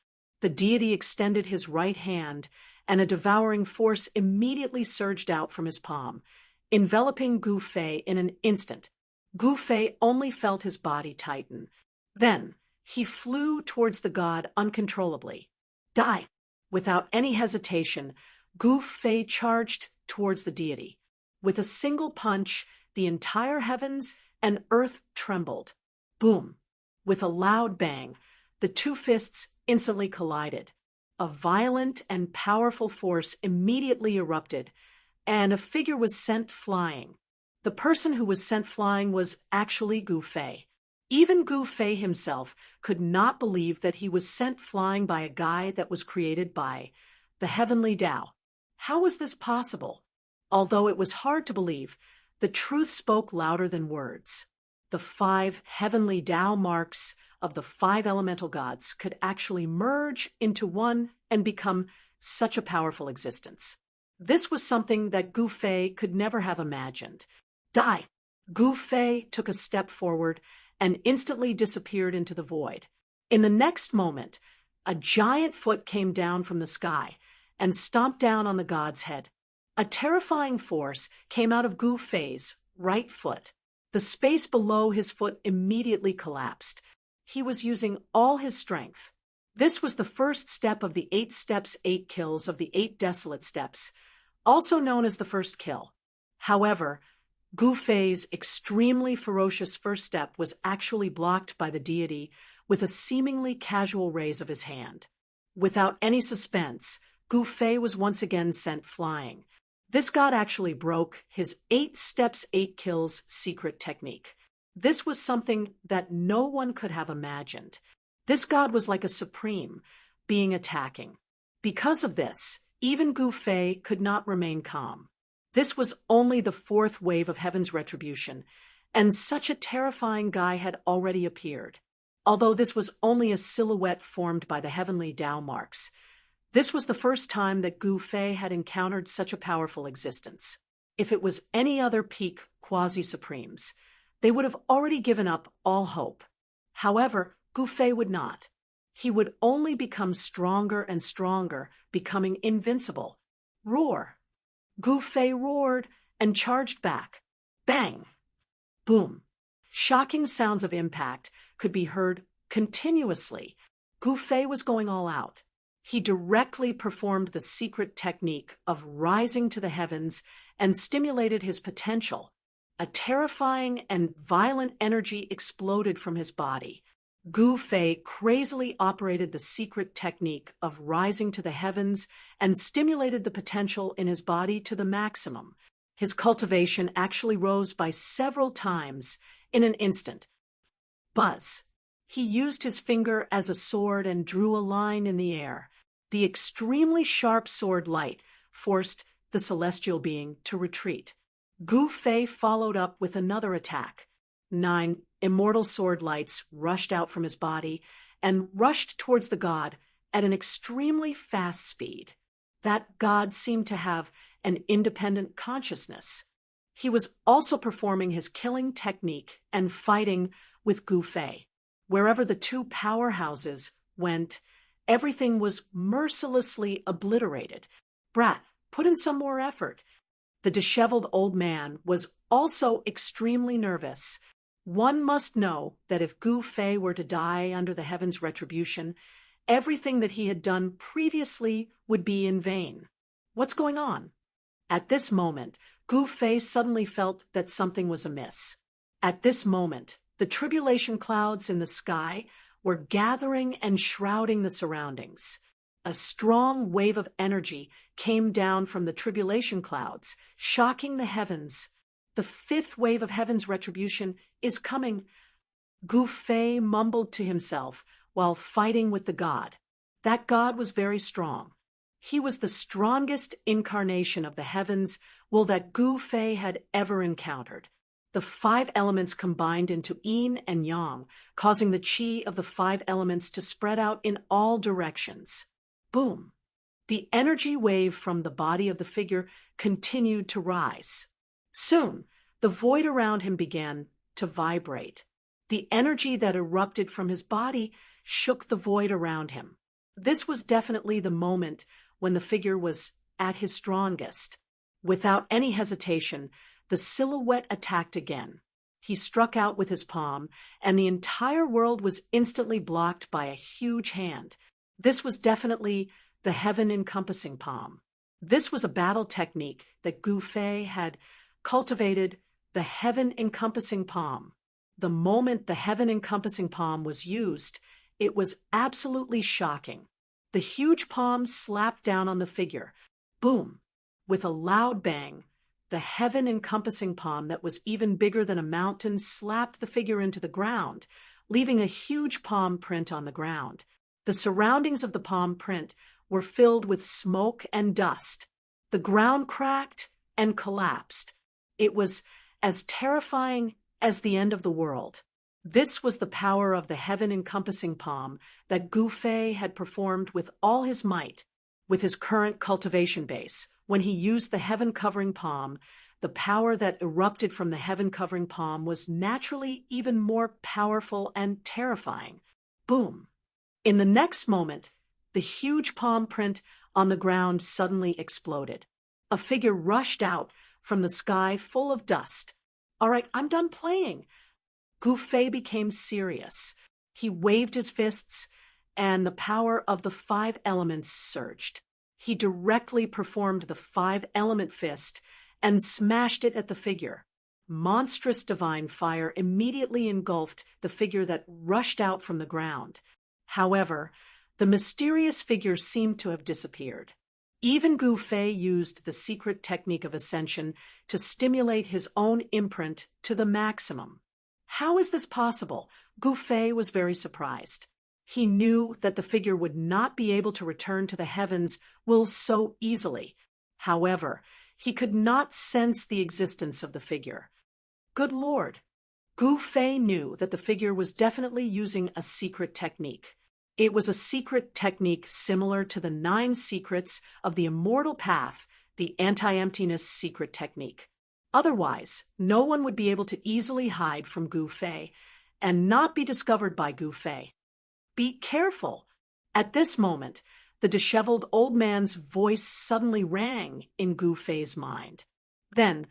The deity extended his right hand, and a devouring force immediately surged out from his palm, enveloping Gu Fei in an instant. Gu Fei only felt his body tighten. Then, he flew towards the god uncontrollably. Die! Without any hesitation, Gu Fei charged towards the deity. With a single punch, the entire heavens and earth trembled. Boom! With a loud bang, the two fists instantly collided. A violent and powerful force immediately erupted, and a figure was sent flying. The person who was sent flying was actually Gu Fei. Even Gu Fei himself could not believe that he was sent flying by a guy that was created by the heavenly Tao. How was this possible? Although it was hard to believe, the truth spoke louder than words. The 5 heavenly Tao marks of the 5 elemental gods could actually merge into one and become such a powerful existence. This was something that Gu Fei could never have imagined. Die! Gu Fei took a step forward and instantly disappeared into the void. In the next moment, a giant foot came down from the sky and stomped down on the god's head. A terrifying force came out of Gu Fei's right foot. The space below his foot immediately collapsed. He was using all his strength. This was the first step of the 8 steps, 8 kills of the 8 desolate steps, also known as the first kill. However, Gu Fei's extremely ferocious first step was actually blocked by the deity with a seemingly casual raise of his hand. Without any suspense, Gu Fei was once again sent flying. This god actually broke his 8 steps, 8 kills secret technique. This was something that no one could have imagined. This god was like a supreme being attacking. Because of this, even Gu Fei could not remain calm. This was only the fourth wave of heaven's retribution, and such a terrifying guy had already appeared. Although this was only a silhouette formed by the heavenly Tao marks, this was the first time that Gu Fei had encountered such a powerful existence. If it was any other peak quasi-supremes, they would have already given up all hope. However, Gu Fei would not. He would only become stronger and stronger, becoming invincible. Roar! Gu Fei roared and charged back. Bang! Boom! Shocking sounds of impact could be heard continuously. Gu Fei was going all out. He directly performed the secret technique of rising to the heavens and stimulated his potential. A terrifying and violent energy exploded from his body. Gu Fei crazily operated the secret technique of rising to the heavens and stimulated the potential in his body to the maximum. His cultivation actually rose by several times in an instant. Buzz! He used his finger as a sword and drew a line in the air. The extremely sharp sword light forced the celestial being to retreat. Gu Fei followed up with another attack. 9 immortal sword lights rushed out from his body and rushed towards the god at an extremely fast speed. That god seemed to have an independent consciousness. He was also performing his killing technique and fighting with Gu Fei. Wherever the two powerhouses went, everything was mercilessly obliterated. Brat, put in some more effort. The disheveled old man was also extremely nervous. One must know that if Gu Fei were to die under the heavens' retribution, everything that he had done previously would be in vain. What's going on? At this moment, Gu Fei suddenly felt that something was amiss. At this moment, the tribulation clouds in the sky were gathering and shrouding the surroundings. A strong wave of energy came down from the tribulation clouds, shocking the heavens. The fifth wave of heaven's retribution is coming. Gu Fei mumbled to himself while fighting with the god. That god was very strong. He was the strongest incarnation of the heavens, that Gu Fei had ever encountered. The 5 elements combined into yin and yang, causing the qi of the 5 elements to spread out in all directions. Boom! The energy wave from the body of the figure continued to rise. Soon, the void around him began to vibrate. The energy that erupted from his body shook the void around him. This was definitely the moment when the figure was at his strongest. Without any hesitation, the silhouette attacked again. He struck out with his palm, and the entire world was instantly blocked by a huge hand. This was definitely the heaven-encompassing palm. This was a battle technique that Gu Fei had cultivated, the heaven-encompassing palm. The moment the heaven-encompassing palm was used, it was absolutely shocking. The huge palm slapped down on the figure. Boom! With a loud bang, the heaven-encompassing palm that was even bigger than a mountain slapped the figure into the ground, leaving a huge palm print on the ground. The surroundings of the palm print were filled with smoke and dust. The ground cracked and collapsed. It was as terrifying as the end of the world. This was the power of the heaven-encompassing palm that Gu Fei had performed with all his might. With his current cultivation base, when he used the heaven-covering palm, the power that erupted from the heaven-covering palm was naturally even more powerful and terrifying. Boom! In the next moment, the huge palm print on the ground suddenly exploded. A figure rushed out from the sky full of dust. All right, I'm done playing. Gu Fei became serious. He waved his fists, and the power of the 5 elements surged. He directly performed the 5-element fist and smashed it at the figure. Monstrous divine fire immediately engulfed the figure that rushed out from the ground. However, the mysterious figure seemed to have disappeared. Even Gu Fei used the secret technique of ascension to stimulate his own imprint to the maximum. How is this possible? Gu Fei was very surprised. He knew that the figure would not be able to return to the heavens so easily. However, he could not sense the existence of the figure. Good Lord! Gu Fei knew that the figure was definitely using a secret technique. It was a secret technique similar to the 9 secrets of the immortal path, the anti-emptiness secret technique. Otherwise, no one would be able to easily hide from Gu Fei and not be discovered by Gu Fei. Be careful! At this moment, the disheveled old man's voice suddenly rang in Gu Fei's mind. Then,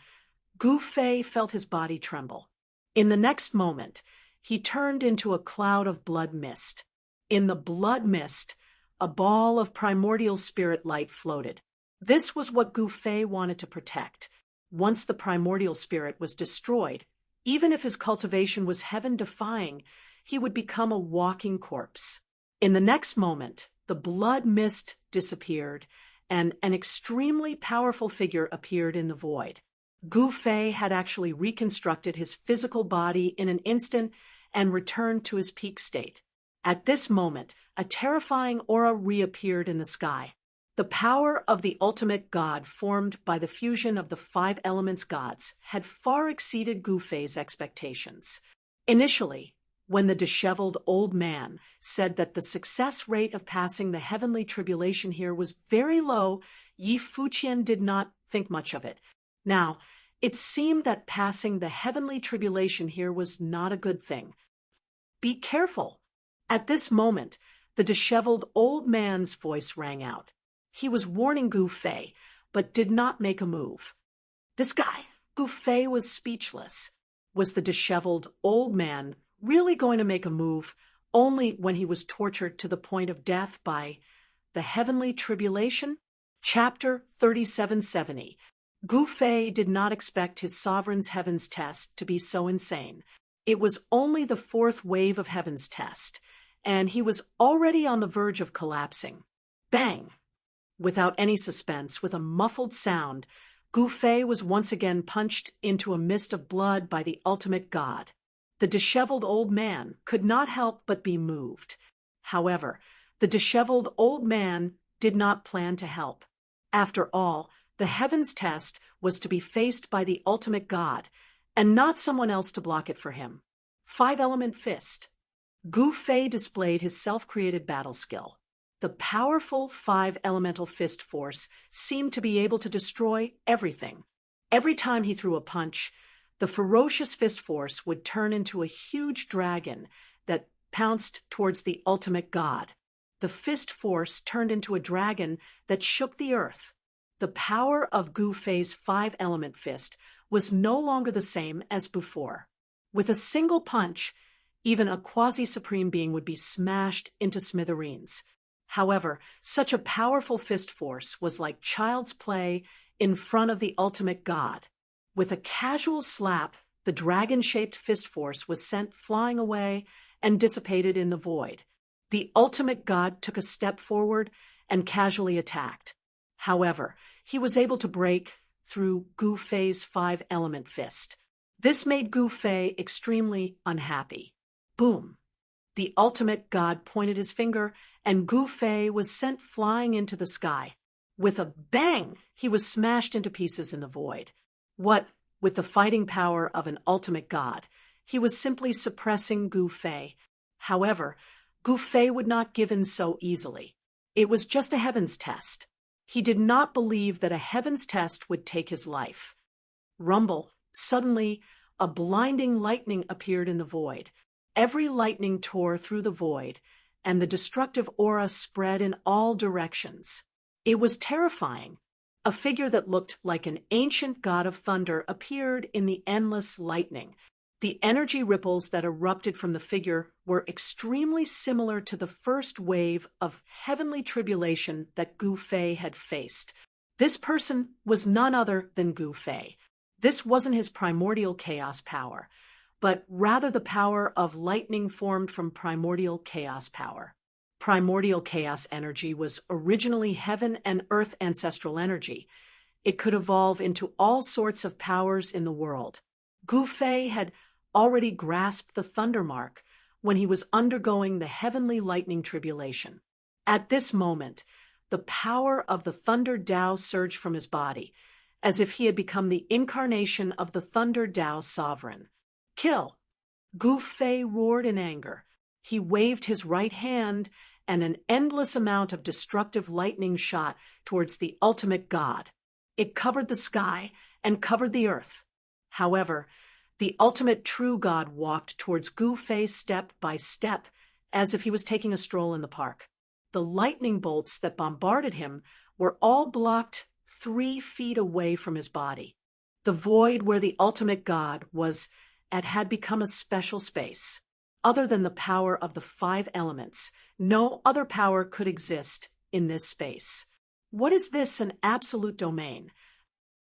Gu Fei felt his body tremble. In the next moment, he turned into a cloud of blood mist. In the blood mist, a ball of primordial spirit light floated. This was what Gu Fei wanted to protect. Once the primordial spirit was destroyed, even if his cultivation was heaven-defying, he would become a walking corpse. In the next moment, the blood mist disappeared, and an extremely powerful figure appeared in the void. Gu Fei had actually reconstructed his physical body in an instant and returned to his peak state. At this moment, a terrifying aura reappeared in the sky. The power of the ultimate god formed by the fusion of the 5 elements gods had far exceeded Gu Fei's expectations. Initially, when the disheveled old man said that the success rate of passing the heavenly tribulation here was very low, Yi Fuqian did not think much of it. Now, it seemed that passing the heavenly tribulation here was not a good thing. Be careful! At this moment, the disheveled old man's voice rang out. He was warning Gu Fei, but did not make a move. This guy, Gu Fei, was speechless. Was the disheveled old man really going to make a move only when he was tortured to the point of death by the heavenly tribulation? Chapter 3770. Gu Fei did not expect his sovereign's heaven's test to be so insane. It was only the 4th wave of heaven's test, and he was already on the verge of collapsing. Bang! Without any suspense, with a muffled sound, Gu Fei was once again punched into a mist of blood by the ultimate god. The disheveled old man could not help but be moved. However, the disheveled old man did not plan to help. After all, the heavens test was to be faced by the ultimate god, and not someone else to block it for him. 5-element fist. Gu Fei displayed his self-created battle skill. The powerful 5-elemental fist force seemed to be able to destroy everything. Every time he threw a punch, the ferocious fist force would turn into a huge dragon that pounced towards the ultimate god. The fist force turned into a dragon that shook the earth. The power of Gu Fei's 5-element fist was no longer the same as before. With a single punch, even a quasi-supreme being would be smashed into smithereens. However, such a powerful fist force was like child's play in front of the ultimate god. With a casual slap, the dragon-shaped fist force was sent flying away and dissipated in the void. The ultimate god took a step forward and casually attacked. However, he was able to break through Gu Fei's 5-element fist. This made Gu Fei extremely unhappy. Boom! The ultimate god pointed his finger, and Gu Fei was sent flying into the sky. With a bang, he was smashed into pieces in the void. What with the fighting power of an ultimate god, he was simply suppressing Gu Fei. However, Gu Fei would not give in so easily. It was just a heavens test. He did not believe that a heavens test would take his life. Rumble! Suddenly, a blinding lightning appeared in the void. Every lightning tore through the void, and the destructive aura spread in all directions. It was terrifying. A figure that looked like an ancient god of thunder appeared in the endless lightning. The energy ripples that erupted from the figure were extremely similar to the first wave of heavenly tribulation that Gu Fei had faced. This person was none other than Gu Fei. This wasn't his primordial chaos power, but rather the power of lightning formed from primordial chaos power. Primordial chaos energy was originally heaven and earth ancestral energy. It could evolve into all sorts of powers in the world. Gu Fei had already grasped the thunder mark when he was undergoing the heavenly lightning tribulation. At this moment, the power of the Thunder Tao surged from his body, as if he had become the incarnation of the Thunder Tao sovereign. Kill! Gu Fei roared in anger. He waved his right hand, and an endless amount of destructive lightning shot towards the ultimate god. It covered the sky and covered the earth. However, the ultimate true god walked towards Gu Fei step by step, as if he was taking a stroll in the park. The lightning bolts that bombarded him were all blocked 3 feet away from his body. The void where the ultimate god was had become a special space. Other than the power of the 5 elements, no other power could exist in this space. What is this, an absolute domain?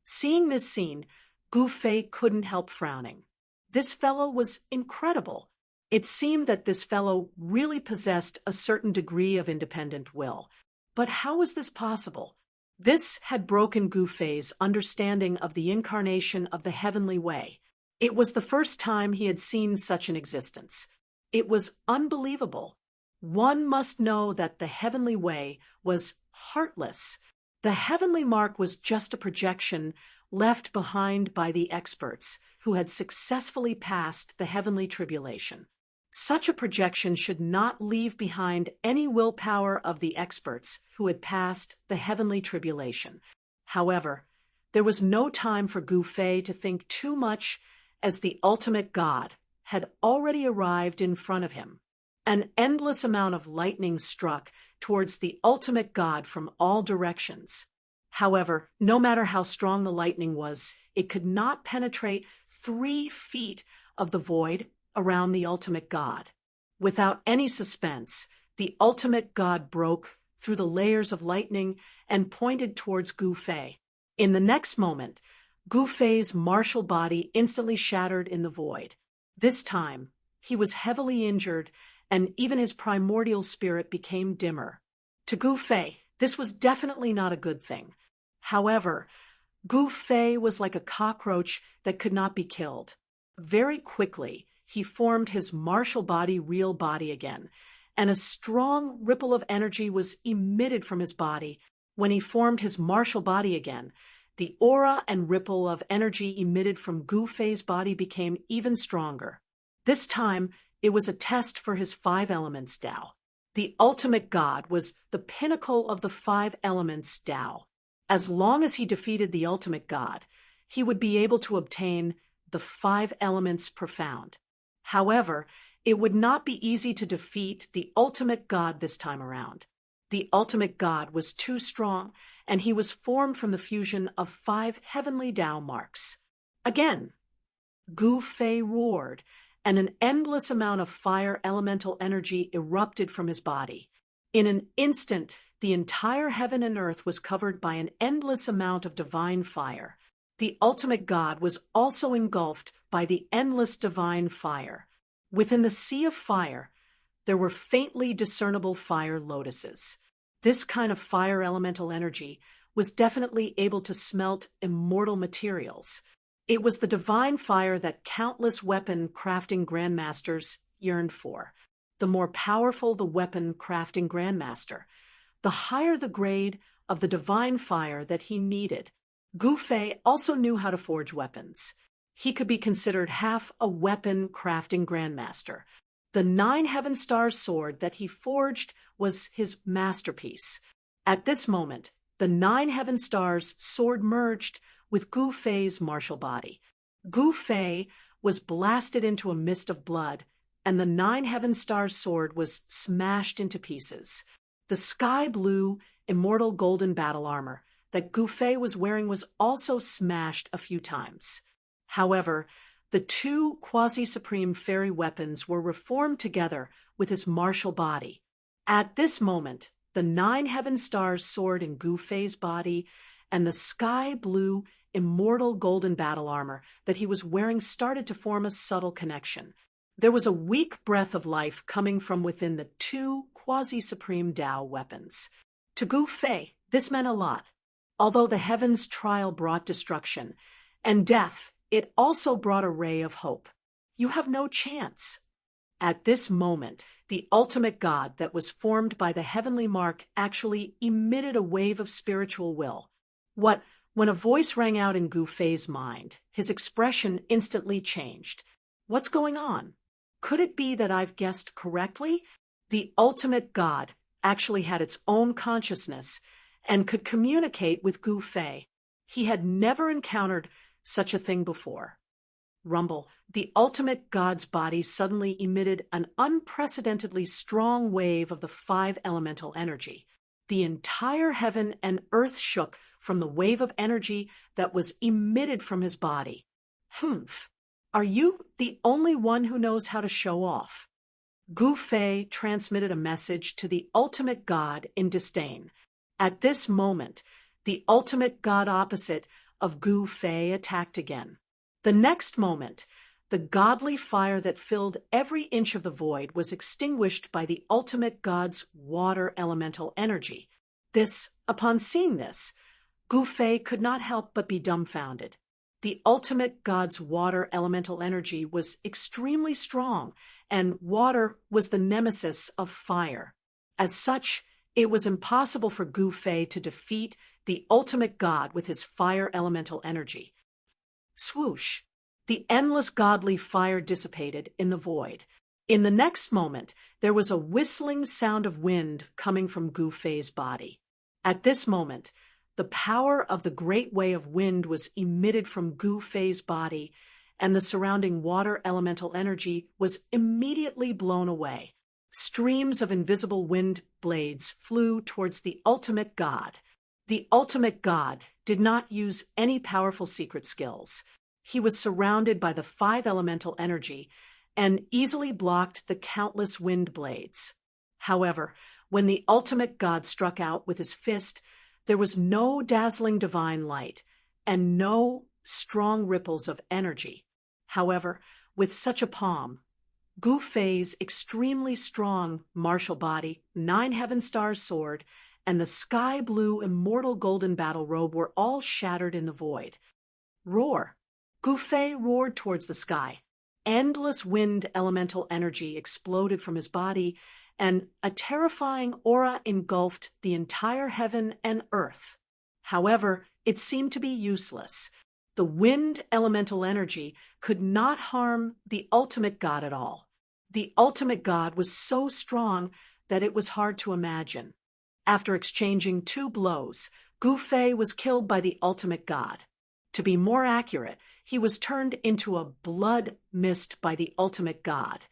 Seeing this scene, Gu Fei couldn't help frowning. This fellow was incredible. It seemed that this fellow really possessed a certain degree of independent will. But how was this possible? This had broken Gu Fei's understanding of the incarnation of the heavenly way. It was the first time he had seen such an existence. It was unbelievable. One must know that the heavenly way was heartless. The heavenly mark was just a projection left behind by the experts who had successfully passed the heavenly tribulation. Such a projection should not leave behind any willpower of the experts who had passed the heavenly tribulation. However, there was no time for Gu Fei to think too much, as the ultimate god had already arrived in front of him. An endless amount of lightning struck towards the ultimate god from all directions. However, no matter how strong the lightning was, it could not penetrate 3 feet of the void around the ultimate god. Without any suspense, the ultimate god broke through the layers of lightning and pointed towards Gu Fei. In the next moment, Gu Fei's martial body instantly shattered in the void. This time, he was heavily injured, and even his primordial spirit became dimmer. To Gu Fei, this was definitely not a good thing. However, Gu Fei was like a cockroach that could not be killed. Very quickly, he formed his martial body real body again, and a strong ripple of energy was emitted from his body. When he formed his martial body again, the aura and ripple of energy emitted from Gu Fei's body became even stronger. This time, it was a test for his 5 elements Tao. The ultimate god was the pinnacle of the 5 elements Tao. As long as he defeated the ultimate god, he would be able to obtain the 5 elements profound. However, it would not be easy to defeat the ultimate god this time around. The ultimate god was too strong, and he was formed from the fusion of 5 heavenly Tao marks. Again, Gu Fei roared, and an endless amount of fire elemental energy erupted from his body. In an instant, the entire heaven and earth was covered by an endless amount of divine fire. The ultimate god was also engulfed by the endless divine fire. Within the sea of fire, there were faintly discernible fire lotuses. This kind of fire elemental energy was definitely able to smelt immortal materials. It was the divine fire that countless weapon crafting grandmasters yearned for. The more powerful the weapon crafting grandmaster, the higher the grade of the divine fire that he needed. Gu Fei also knew how to forge weapons. He could be considered half a weapon crafting grandmaster. The 9 Heaven Star sword that he forged was his masterpiece. At this moment, the 9 Heaven Stars sword merged with Gu Fei's martial body. Gu Fei was blasted into a mist of blood, and the 9 Heaven Stars sword was smashed into pieces. The sky blue, immortal golden battle armor that Gu Fei was wearing was also smashed a few times. However, the 2 quasi-supreme fairy weapons were reformed together with his martial body. At this moment, the 9 Heaven Stars sword in Gu Fei's body and the sky blue, immortal golden battle armor that he was wearing started to form a subtle connection. There was a weak breath of life coming from within the 2 quasi-supreme Tao weapons. To Gu Fei, this meant a lot. Although the heavens' trial brought destruction and death, it also brought a ray of hope. You have no chance. At this moment, the ultimate God that was formed by the heavenly mark actually emitted a wave of spiritual will. When a voice rang out in Gu Fei's mind, his expression instantly changed. What's going on? Could it be that I've guessed correctly? The ultimate God actually had its own consciousness and could communicate with Gu Fei. He had never encountered such a thing before. Rumble, the ultimate God's body suddenly emitted an unprecedentedly strong wave of the five elemental energy. The entire heaven and earth shook from the wave of energy that was emitted from his body. Humph! Are you the only one who knows how to show off? Gu Fei transmitted a message to the ultimate God in disdain. At this moment, the ultimate God opposite of Gu Fei attacked again. The next moment, the godly fire that filled every inch of the void was extinguished by the ultimate God's water elemental energy. Upon seeing this, Gu Fei could not help but be dumbfounded. The ultimate God's water elemental energy was extremely strong, and water was the nemesis of fire. As such, it was impossible for Gu Fei to defeat the ultimate God with his fire elemental energy. Swoosh! The endless godly fire dissipated in the void. In the next moment, there was a whistling sound of wind coming from Gu Fei's body. At this moment, the power of the great way of wind was emitted from Gu Fei's body, and the surrounding water elemental energy was immediately blown away. Streams of invisible wind blades flew towards the ultimate God. The ultimate God did not use any powerful secret skills. He was surrounded by the five elemental energy and easily blocked the countless wind blades. However, when the ultimate God struck out with his fist, there was no dazzling divine light and no strong ripples of energy. However, with such a palm, Gu Fei's extremely strong martial body, 9 heaven stars sword, and the sky blue immortal golden battle robe were all shattered in the void. Roar! Gu Fei roared towards the sky. Endless wind elemental energy exploded from his body, and a terrifying aura engulfed the entire heaven and earth. However, it seemed to be useless. The wind elemental energy could not harm the ultimate God at all. The ultimate God was so strong that it was hard to imagine. After exchanging 2 blows, Gu Fei was killed by the ultimate God. To be more accurate, he was turned into a blood mist by the ultimate God.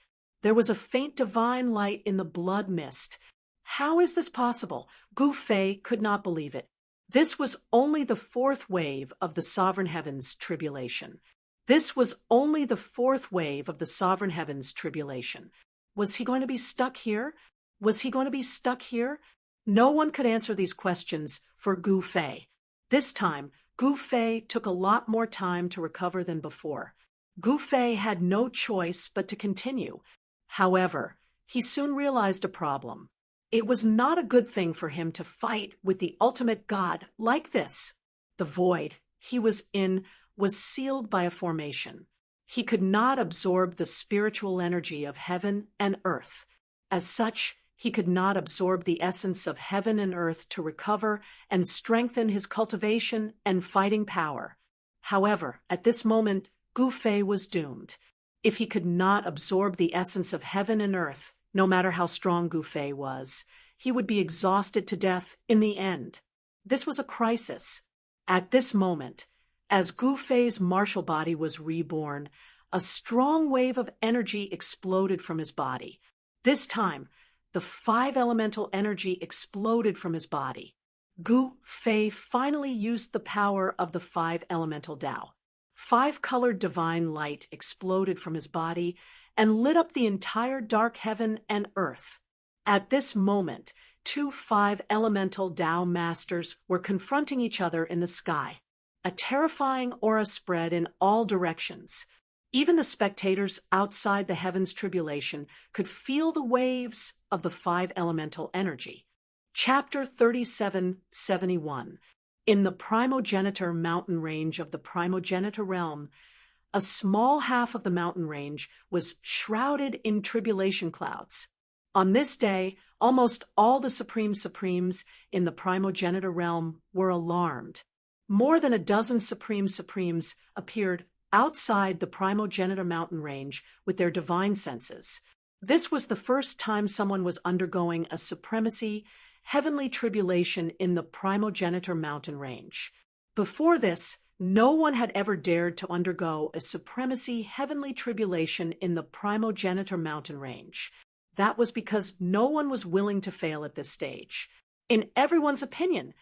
There was a faint divine light in the blood mist. How is this possible? Gu Fei could not believe it. This was only the 4th wave of the Sovereign Heavens tribulation. This was only the 4th wave of the Sovereign Heavens tribulation. Was he going to be stuck here? Was he going to be stuck here? No one could answer these questions for Gu Fei. This time, Gu Fei took a lot more time to recover than before. Gu Fei had no choice but to continue. However, he soon realized a problem. It was not a good thing for him to fight with the ultimate God like this. The void he was in was sealed by a formation. He could not absorb the spiritual energy of heaven and earth. As such, he could not absorb the essence of heaven and earth to recover and strengthen his cultivation and fighting power. However, at this moment, Gu Fei was doomed. If he could not absorb the essence of heaven and earth, no matter how strong Gu Fei was, he would be exhausted to death in the end. This was a crisis. At this moment, as Gu Fei's martial body was reborn, a strong wave of energy exploded from his body. This time, the 5 elemental energy exploded from his body. Gu Fei finally used the power of the 5 elemental Tao. 5-colored divine light exploded from his body and lit up the entire dark heaven and earth. At this moment, 2 5 elemental Tao masters were confronting each other in the sky. A terrifying aura spread in all directions. Even the spectators outside the heavens tribulation could feel the waves of the 5 elemental energy. Chapter 3771. In the primogenitor mountain range of the primogenitor realm, A small half of the mountain range was shrouded in tribulation clouds. On this day, almost all the supremes in the primogenitor realm were alarmed. More than a dozen supremes appeared outside the primogenitor mountain range with their divine senses. This was the first time someone was undergoing a supremacy, heavenly tribulation in the primogenitor mountain range. Before this, no one had ever dared to undergo a supremacy, heavenly tribulation in the primogenitor mountain range. That was because no one was willing to fail at this stage. In everyone's opinion,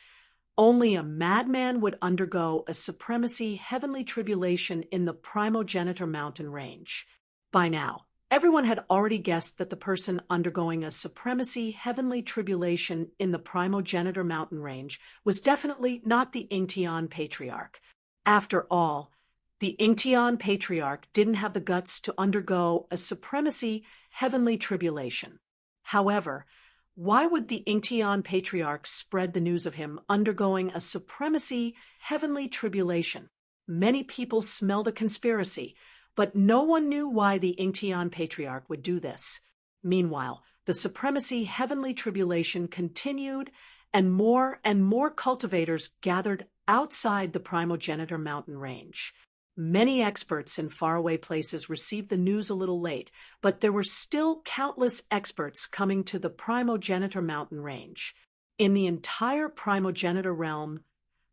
only a madman would undergo a supremacy, heavenly tribulation in the primogenitor mountain range. By now, everyone had already guessed that the person undergoing a supremacy, heavenly tribulation in the primogenitor mountain range was definitely not the Ingtian patriarch. After all, the Ingtian patriarch didn't have the guts to undergo a supremacy, heavenly tribulation. However, why would the Ingtian patriarch spread the news of him undergoing a supremacy, heavenly tribulation? Many people smelled a conspiracy, but no one knew why the Ingtian patriarch would do this. Meanwhile, the supremacy, heavenly tribulation continued, and more cultivators gathered outside the primogenitor mountain range. Many experts in faraway places received the news a little late, but there were still countless experts coming to the primogenitor mountain range. In the entire primogenitor realm,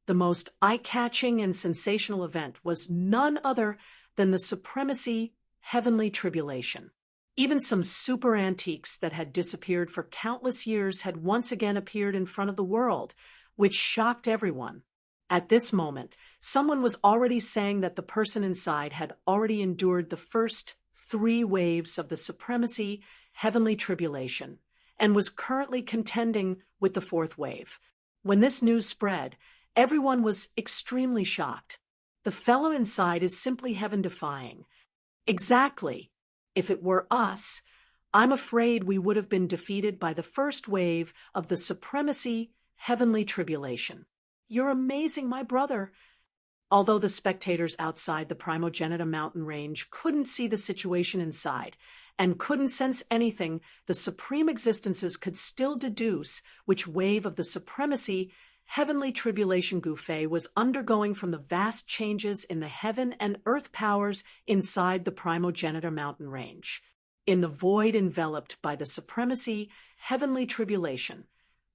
the most eye-catching and sensational event was none other than the supremacy, heavenly tribulation. Even some super antiques that had disappeared for countless years had once again appeared in front of the world, which shocked everyone. At this moment, someone was already saying that the person inside had already endured the first 3 waves of the supremacy, heavenly tribulation, and was currently contending with the 4th wave. When this news spread, everyone was extremely shocked. The fellow inside is simply heaven-defying. Exactly. If it were us, I'm afraid we would have been defeated by the first wave of the supremacy, heavenly tribulation. You're amazing, my brother. Although the spectators outside the primogenitor mountain range couldn't see the situation inside and couldn't sense anything, the supreme existences could still deduce which wave of the supremacy, heavenly tribulation Gufei was undergoing from the vast changes in the heaven and earth powers inside the primogenitor mountain range. In the void enveloped by the supremacy, heavenly tribulation,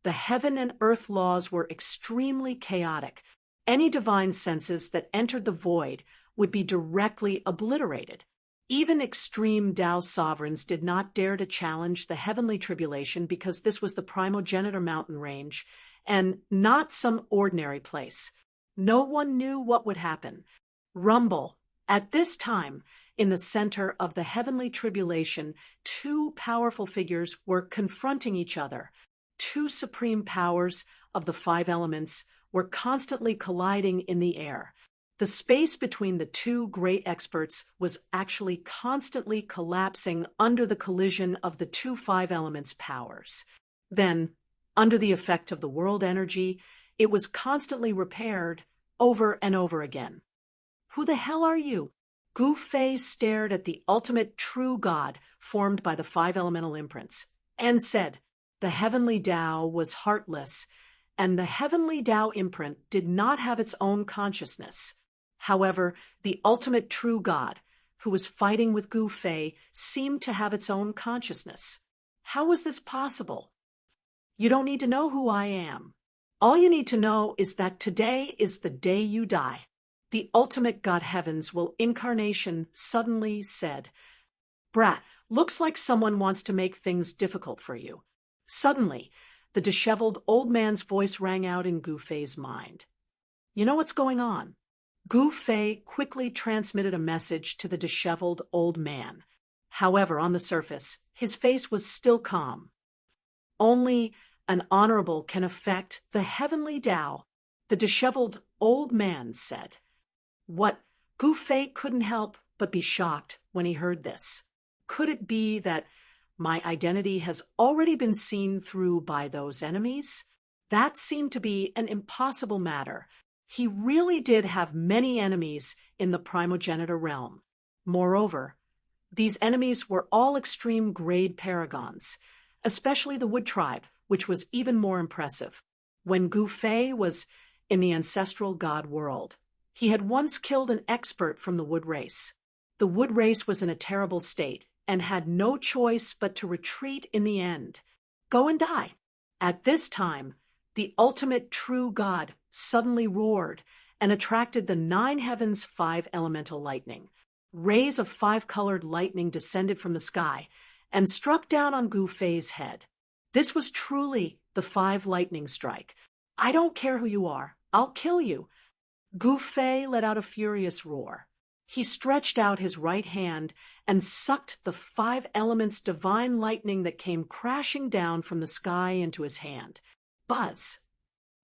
the heaven and earth laws were extremely chaotic. Any divine senses that entered the void would be directly obliterated. Even extreme Tao sovereigns did not dare to challenge the heavenly tribulation because this was the primogenitor mountain range and not some ordinary place. No one knew what would happen. Rumble. At this time, in the center of the heavenly tribulation, 2 powerful figures were confronting each other. 2 supreme powers of the 5 elements were constantly colliding in the air. The space between the 2 great experts was actually constantly collapsing under the collision of the 2 5 elements powers. Then, under the effect of the world energy, it was constantly repaired over and over again. Who the hell are you? Gufei stared at the ultimate true God formed by the 5 elemental imprints and said, the heavenly Tao was heartless, and the heavenly Tao imprint did not have its own consciousness. However, the ultimate true God, who was fighting with Gufei, seemed to have its own consciousness. How was this possible? You don't need to know who I am. All you need to know is that today is the day you die. The ultimate God Heavens will incarnation suddenly said, Brat, looks like someone wants to make things difficult for you. Suddenly, the disheveled old man's voice rang out in Gufei's mind. You know what's going on? Gufei quickly transmitted a message to the disheveled old man. However, on the surface, his face was still calm. Only an honorable can affect the heavenly Tao, the disheveled old man said. What? Gufei couldn't help but be shocked when he heard this. Could it be that my identity has already been seen through by those enemies? That seemed to be an impossible matter. He really did have many enemies in the primogenitor realm. Moreover, these enemies were all extreme grade paragons, especially the Wood tribe, which was even more impressive. When Gu Fei was in the ancestral god world, he had once killed an expert from the Wood race. The Wood race was in a terrible state and had no choice but to retreat in the end. Go and die. At this time, the ultimate true god suddenly roared and attracted the 9 heavens' 5 elemental lightning. Rays of 5-colored lightning descended from the sky and struck down on Gu Fei's head. This was truly the 5 lightning strike. I don't care who you are, I'll kill you. Gu Fei let out a furious roar. He stretched out his right hand and sucked the 5 elements' divine lightning that came crashing down from the sky into his hand. Buzz!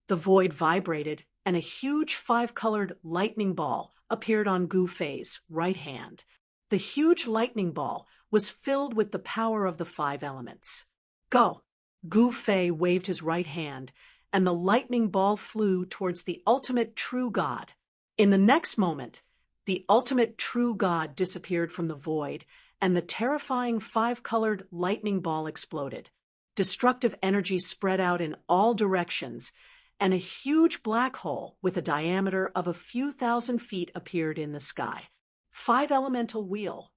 The void vibrated, and a huge 5-colored lightning ball appeared on Gu Fei's right hand. The huge lightning ball was filled with the power of the 5 elements. Go! Gu Fei waved his right hand, and the lightning ball flew towards the ultimate true god. In the next moment, the ultimate true god disappeared from the void, and the terrifying 5-colored lightning ball exploded. Destructive energy spread out in all directions, and a huge black hole with a diameter of a few thousand feet appeared in the sky. 5 elemental wheel.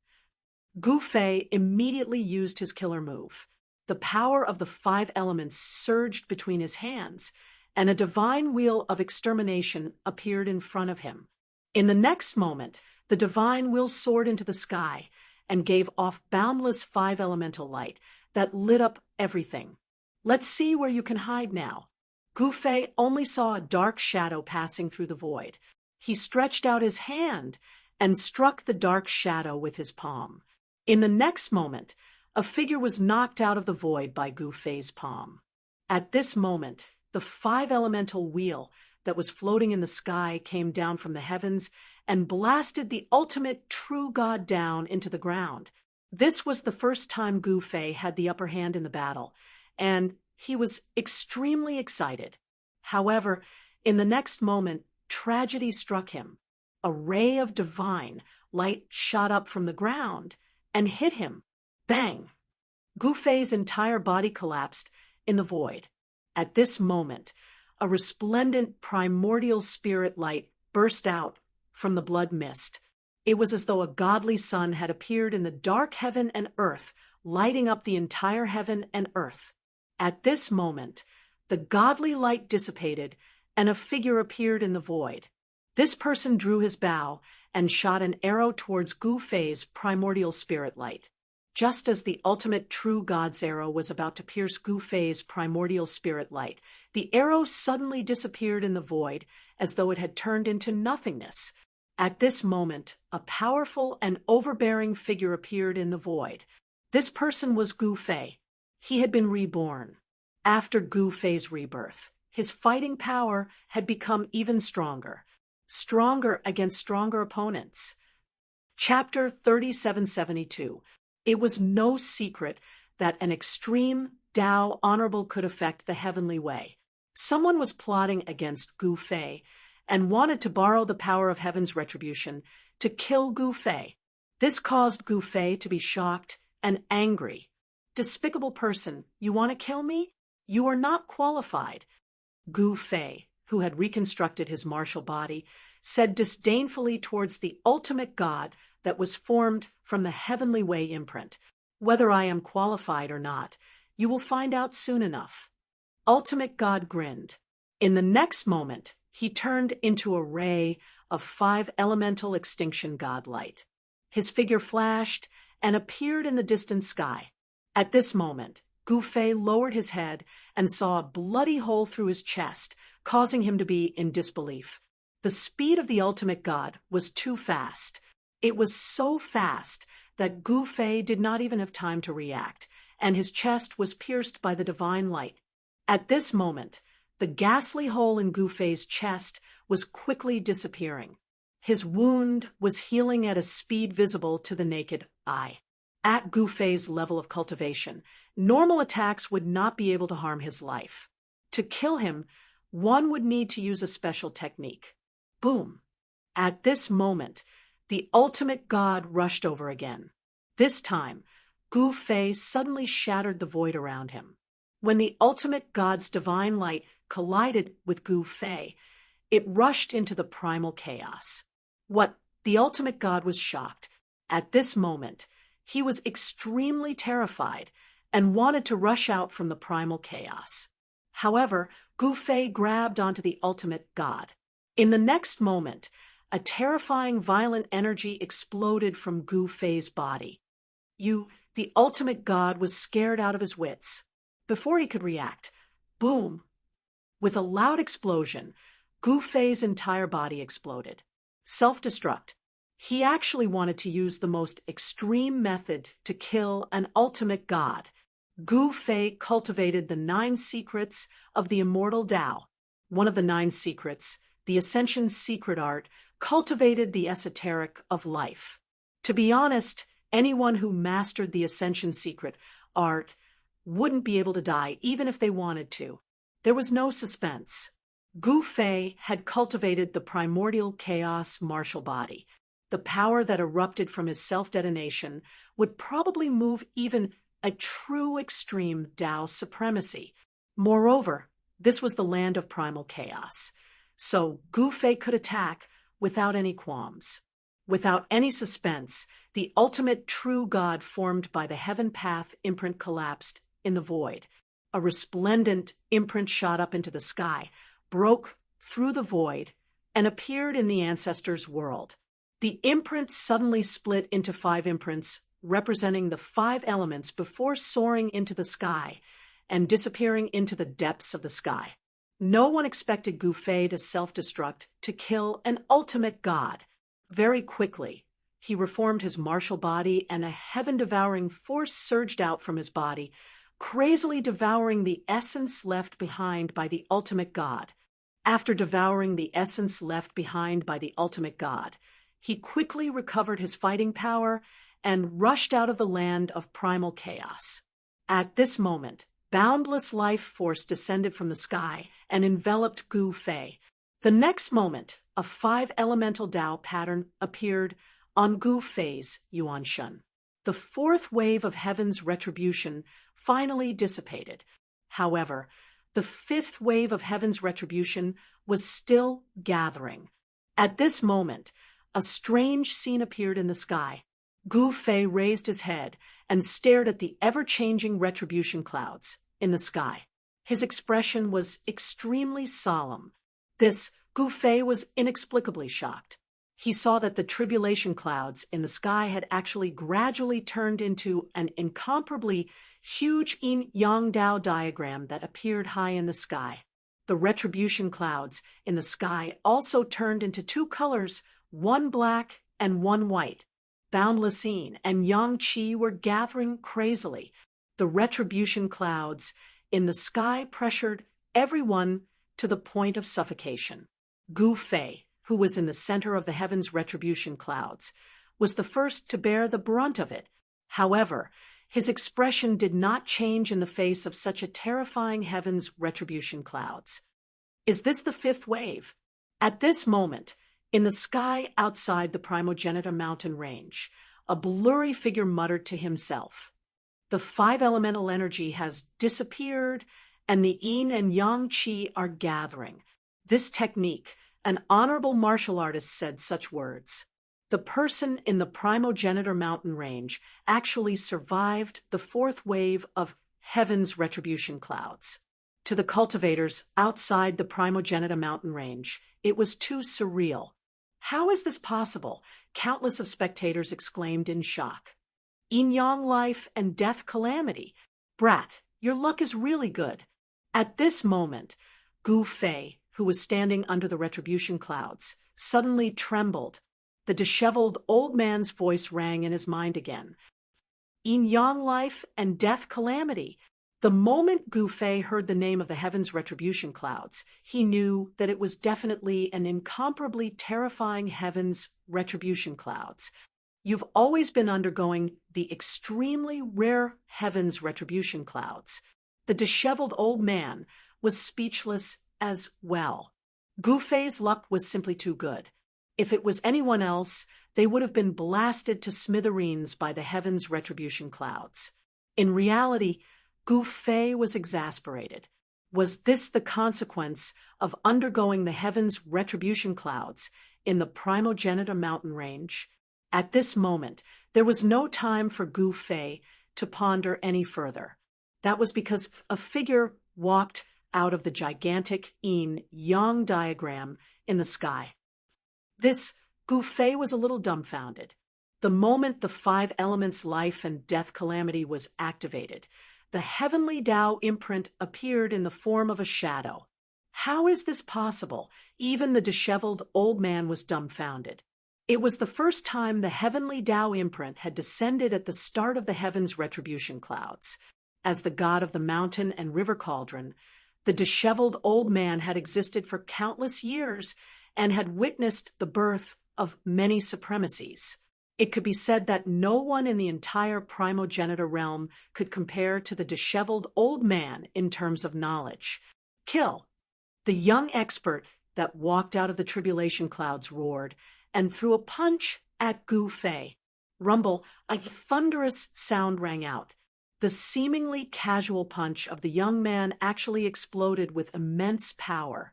Gu Fei immediately used his killer move. The power of the 5 elements surged between his hands, and a divine wheel of extermination appeared in front of him. In the next moment, the divine wheel soared into the sky and gave off boundless 5 elemental light that lit up everything. Let's see where you can hide now. Gu Fei only saw a dark shadow passing through the void. He stretched out his hand and struck the dark shadow with his palm. In the next moment, a figure was knocked out of the void by Gu Fei's palm. At this moment, the 5 elemental wheel that was floating in the sky came down from the heavens and blasted the ultimate true god down into the ground. This was the first time Gu Fei had the upper hand in the battle, and he was extremely excited. However, in the next moment, tragedy struck him. A ray of divine light shot up from the ground and hit him. Bang! Gu Fei's entire body collapsed in the void. At this moment, a resplendent primordial spirit light burst out from the blood mist. It was as though a godly sun had appeared in the dark heaven and earth, lighting up the entire heaven and earth. At this moment, the godly light dissipated, and a figure appeared in the void. This person drew his bow and shot an arrow towards Gu Fei's primordial spirit light. Just as the ultimate true god's arrow was about to pierce Gu Fei's primordial spirit light, the arrow suddenly disappeared in the void as though it had turned into nothingness. At this moment, a powerful and overbearing figure appeared in the void. This person was Gu Fei. He had been reborn. After Gu Fei's rebirth, his fighting power had become even stronger against stronger opponents. Chapter 3772. It was no secret that an extreme Tao honorable could affect the heavenly way. Someone was plotting against Gu Fei and wanted to borrow the power of heaven's retribution to kill Gu Fei. This caused Gu Fei to be shocked and angry. Despicable person, you want to kill me? You are not qualified. Gu Fei, who had reconstructed his martial body, said disdainfully towards the ultimate god that was formed from the heavenly way imprint. Whether I am qualified or not, you will find out soon enough. Ultimate God grinned. In the next moment, he turned into a ray of 5 elemental extinction god light. His figure flashed and appeared in the distant sky. At this moment, Gu Fei lowered his head and saw a bloody hole through his chest, causing him to be in disbelief. The speed of the ultimate god was too fast. It was so fast that Gu Fei did not even have time to react, and his chest was pierced by the divine light. At this moment, the ghastly hole in Gu Fei's chest was quickly disappearing. His wound was healing at a speed visible to the naked eye. At Gu Fei's level of cultivation, normal attacks would not be able to harm his life. To kill him, one would need to use a special technique. Boom! At this moment, the ultimate god rushed over again. This time, Gu Fei suddenly shattered the void around him. When the ultimate god's divine light collided with Gu Fei, it rushed into the primal chaos. The ultimate god was shocked. At this moment, he was extremely terrified and wanted to rush out from the primal chaos. However, Gu Fei grabbed onto the ultimate god. In the next moment, a terrifying violent energy exploded from Gu Fei's body. The ultimate god, was scared out of his wits. Before he could react, boom! With a loud explosion, Gu Fei's entire body exploded. Self-destruct. He actually wanted to use the most extreme method to kill an ultimate god. Gu Fei cultivated the 9 secrets of the immortal Tao. One of the 9 secrets, the Ascension secret art, cultivated the esoteric of life. To be honest, anyone who mastered the Ascension secret art wouldn't be able to die even if they wanted to. There was no suspense. Gu Fei had cultivated the primordial chaos martial body. The power that erupted from his self-detonation would probably move even a true extreme Tao supremacy. Moreover, this was the land of primal chaos. So Gu Fei could attack without any qualms. Without any suspense, the ultimate true god formed by the heaven path imprint collapsed in the void. A resplendent imprint shot up into the sky, broke through the void, and appeared in the ancestors' world. The imprint suddenly split into 5 imprints, representing the 5 elements before soaring into the sky and disappearing into the depths of the sky. No one expected Gu Fei to self-destruct to kill an ultimate god. Very quickly, he reformed his martial body, and a heaven-devouring force surged out from his body, crazily devouring the essence left behind by the ultimate god. After devouring the essence left behind by the ultimate god, he quickly recovered his fighting power and rushed out of the land of primal chaos. At this moment, boundless life force descended from the sky and enveloped Gu Fei. The next moment, a 5-elemental Tao pattern appeared on Gu Fei's Yuan Shun. The 4th wave of heaven's retribution finally dissipated. However, the 5th wave of heaven's retribution was still gathering. At this moment, a strange scene appeared in the sky. Gu Fei raised his head and stared at the ever-changing retribution clouds in the sky. His expression was extremely solemn. Gu Fei was inexplicably shocked. He saw that the tribulation clouds in the sky had actually gradually turned into an incomparably huge yin-yang Tao diagram that appeared high in the sky. The retribution clouds in the sky also turned into 2 colors, one black and one white. Boundless yin and yang qi were gathering crazily. The retribution clouds in the sky pressured everyone to the point of suffocation. Gu Fei, who was in the center of the heaven's retribution clouds, was the first to bear the brunt of it. However, his expression did not change in the face of such a terrifying heaven's retribution clouds. Is this the 5th wave? At this moment, in the sky outside the Primogenitor mountain range, a blurry figure muttered to himself. The 5 elemental energy has disappeared, and the yin and yang qi are gathering. This technique, an honorable martial artist said such words. The person in the Primogenitor mountain range actually survived the 4th wave of heaven's retribution clouds. To the cultivators outside the Primogenitor mountain range, it was too surreal. How is this possible? Countless of spectators exclaimed in shock. Yin-yang life and death calamity. Brat, your luck is really good. At this moment, Gu Fei, who was standing under the retribution clouds, suddenly trembled. The disheveled old man's voice rang in his mind again. Yin-yang life and death calamity. The moment Gu Fei heard the name of the heaven's retribution clouds, he knew that it was definitely an incomparably terrifying heaven's retribution clouds. You've always been undergoing the extremely rare heaven's retribution clouds. The disheveled old man was speechless as well. Gu Fei's luck was simply too good. If it was anyone else, they would have been blasted to smithereens by the heaven's retribution clouds. In reality, Gu Fei was exasperated. Was this the consequence of undergoing the heaven's retribution clouds in the primogenitor mountain range? At this moment, there was no time for Gu Fei to ponder any further. That was because a figure walked out of the gigantic yin-yang diagram in the sky. This Gu Fei was a little dumbfounded. The moment the five elements life and death calamity was activated, the heavenly Tao imprint appeared in the form of a shadow. How is this possible? Even the disheveled old man was dumbfounded. It was the first time the heavenly Tao imprint had descended at the start of the heaven's retribution clouds. As the god of the mountain and river cauldron, the disheveled old man had existed for countless years and had witnessed the birth of many supremacies. It could be said that no one in the entire primogenitor realm could compare to the disheveled old man in terms of knowledge. Kill! The young expert that walked out of the tribulation clouds roared and threw a punch at Gu Fei. Rumble, a thunderous sound rang out. The seemingly casual punch of the young man actually exploded with immense power.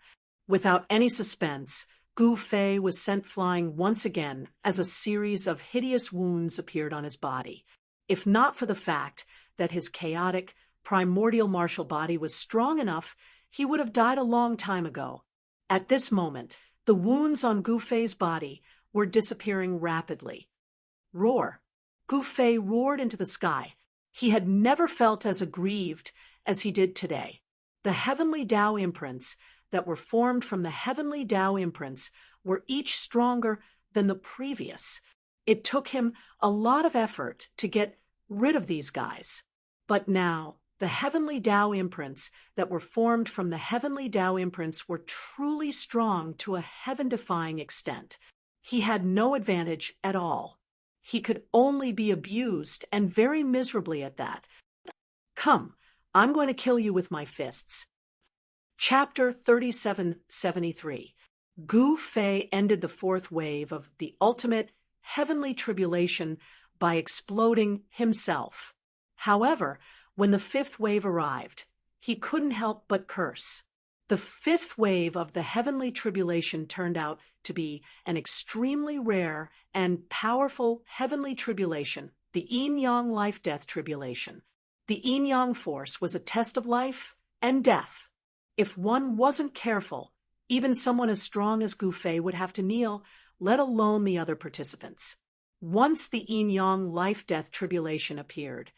Without any suspense, Gu Fei was sent flying once again as a series of hideous wounds appeared on his body. If not for the fact that his chaotic, primordial martial body was strong enough, he would have died a long time ago. At this moment, the wounds on Gu Fei's body were disappearing rapidly. Roar! Gu Fei roared into the sky. He had never felt as aggrieved as he did today. The heavenly Tao imprints that were formed from the heavenly Tao imprints were each stronger than the previous. It took him a lot of effort to get rid of these guys. But now, the heavenly Tao imprints that were formed from the heavenly Tao imprints were truly strong to a heaven-defying extent. He had no advantage at all. He could only be abused, and very miserably at that. Come, I'm going to kill you with my fists. Chapter 3773. Gu Fei ended the fourth wave of the ultimate heavenly tribulation by exploding himself. However, when the fifth wave arrived, he couldn't help but curse. The fifth wave of the heavenly tribulation turned out to be an extremely rare and powerful heavenly tribulation, the yin-yang life-death tribulation. The yin-yang force was a test of life and death. If one wasn't careful, even someone as strong as Gu Fei would have to kneel, let alone the other participants. Once the yin-yang life-death tribulation appeared,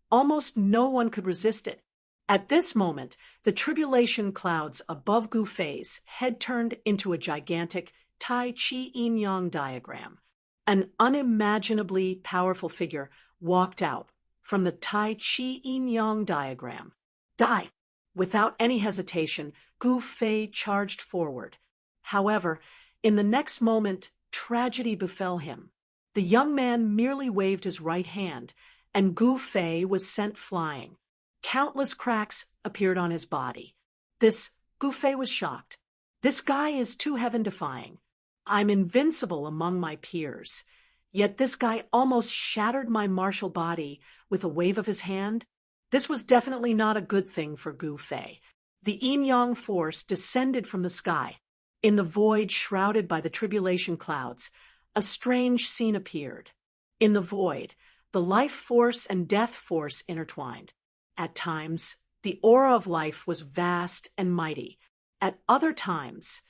almost no one could resist it. At this moment, the tribulation clouds above Gu Fei's had turned into a gigantic Tai Chi yin-yang diagram. An unimaginably powerful figure walked out from the Tai Chi yin-yang diagram. Die! Without any hesitation, Gu Fei charged forward. However, in the next moment, tragedy befell him. The young man merely waved his right hand, and Gu Fei was sent flying. Countless cracks appeared on his body. Gu Fei was shocked. This guy is too heaven-defying. I'm invincible among my peers. Yet this guy almost shattered my martial body with a wave of his hand. This was definitely not a good thing for Gu Fei. The yin-yang force descended from the sky. In the void shrouded by the tribulation clouds, a strange scene appeared. In the void, the life force and death force intertwined. At times, the aura of life was vast and mighty. At other times,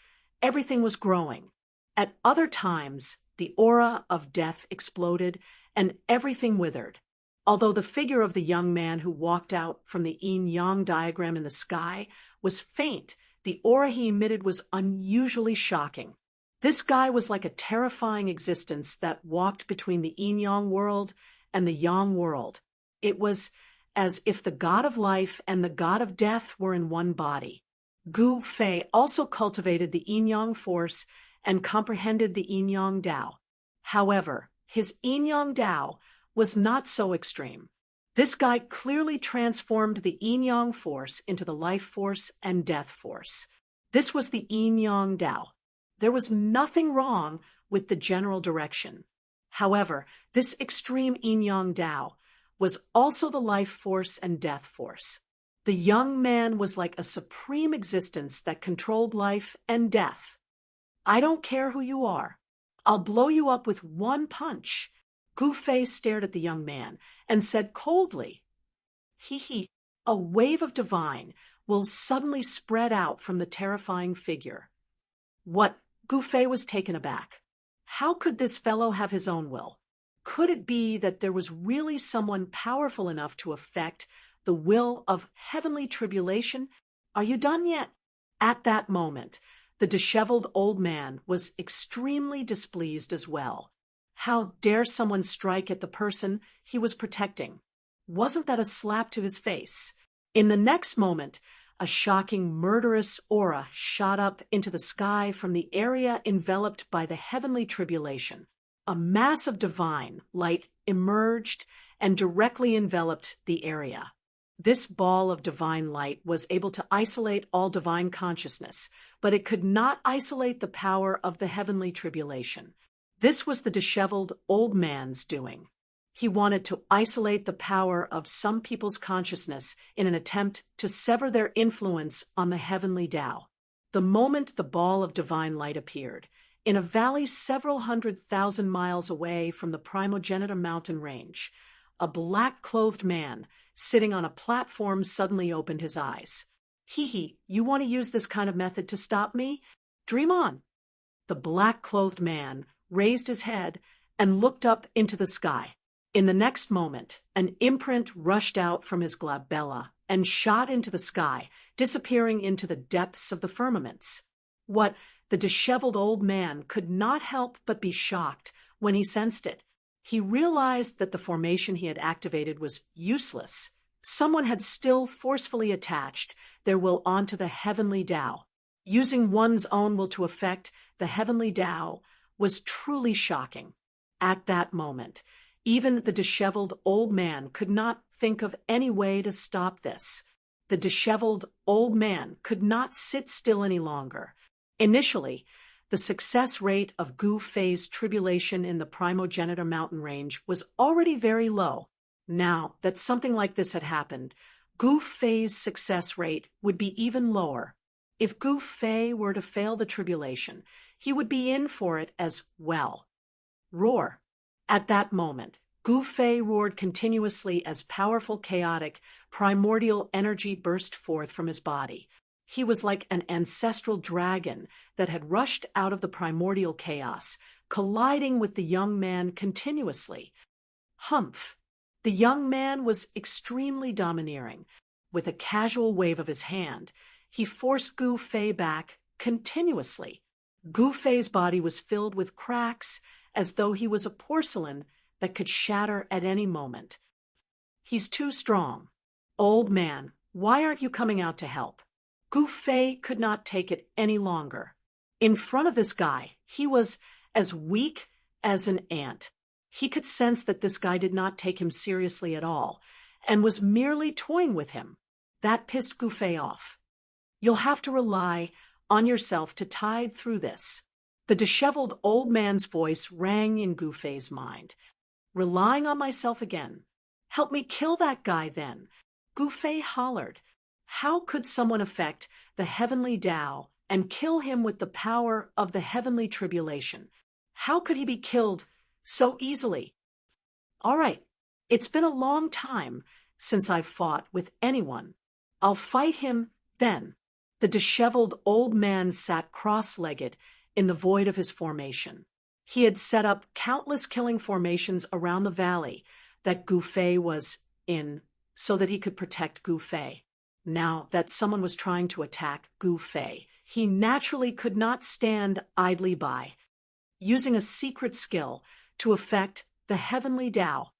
everything was growing. At other times, the aura of death exploded and everything withered. Although the figure of the young man who walked out from the yin-yang diagram in the sky was faint, the aura he emitted was unusually shocking. This guy was like a terrifying existence that walked between the yin-yang world and the yang world. It was as if the god of life and the god of death were in one body. Gu Fei also cultivated the yin-yang force and comprehended the yin-yang Tao. However, his yin-yang Tao was not so extreme. This guy clearly transformed the yin-yang force into the life force and death force. This was the yin-yang Tao. There was nothing wrong with the general direction. However, this extreme yin-yang Tao was also the life force and death force. The young man was like a supreme existence that controlled life and death. I don't care who you are. I'll blow you up with one punch. Gu Fei stared at the young man and said coldly, "He, a wave of divine will suddenly spread out from the terrifying figure." What? Gu Fei was taken aback. How could this fellow have his own will? Could it be that there was really someone powerful enough to affect the will of heavenly tribulation? Are you done yet? At that moment, the disheveled old man was extremely displeased as well. How dare someone strike at the person he was protecting? Wasn't that a slap to his face? In the next moment, a shocking, murderous aura shot up into the sky from the area enveloped by the heavenly tribulation. A mass of divine light emerged and directly enveloped the area. This ball of divine light was able to isolate all divine consciousness, but it could not isolate the power of the heavenly tribulation. This was the disheveled old man's doing. He wanted to isolate the power of some people's consciousness in an attempt to sever their influence on the heavenly Tao. The moment the ball of divine light appeared, in a valley several 100,000 miles away from the Primogenitor mountain range, a black-clothed man sitting on a platform suddenly opened his eyes. You want to use this kind of method to stop me? Dream on. The black-clothed man raised his head and looked up into the sky. In the next moment, an imprint rushed out from his glabella and shot into the sky, disappearing into the depths of the firmaments. What? The disheveled old man could not help but be shocked when he sensed it. He realized that the formation he had activated was useless. Someone had still forcefully attached their will onto the heavenly Tao. Using one's own will to affect the heavenly Tao was truly shocking. At that moment, even the disheveled old man could not think of any way to stop this. The disheveled old man could not sit still any longer. Initially, the success rate of Gu Fei's tribulation in the Primogenitor mountain range was already very low. Now that something like this had happened, Gu Fei's success rate would be even lower. If Gu Fei were to fail the tribulation, he would be in for it as well. Roar. At that moment, Gu Fei roared continuously as powerful, chaotic, primordial energy burst forth from his body. He was like an ancestral dragon that had rushed out of the primordial chaos, colliding with the young man continuously. Humph! The young man was extremely domineering. With a casual wave of his hand, he forced Gu Fei back continuously. Gu Fei's body was filled with cracks, as though he was a porcelain that could shatter at any moment. He's too strong. Old man, why aren't you coming out to help? Gu Fei could not take it any longer. In front of this guy, he was as weak as an ant. He could sense that this guy did not take him seriously at all, and was merely toying with him. That pissed Gu Fei off. You'll have to rely on yourself to tide through this. The disheveled old man's voice rang in Gu Fei's mind. Relying on myself again. Help me kill that guy then. Gu Fei hollered. How could someone affect the heavenly Tao and kill him with the power of the heavenly tribulation? How could he be killed so easily? All right, it's been a long time since I've fought with anyone. I'll fight him then. The disheveled old man sat cross-legged in the void of his formation. He had set up countless killing formations around the valley that Gu Fei was in so that he could protect Gu Fei. Now that someone was trying to attack Gu Fei, he naturally could not stand idly by. Using a secret skill to affect the heavenly Tao,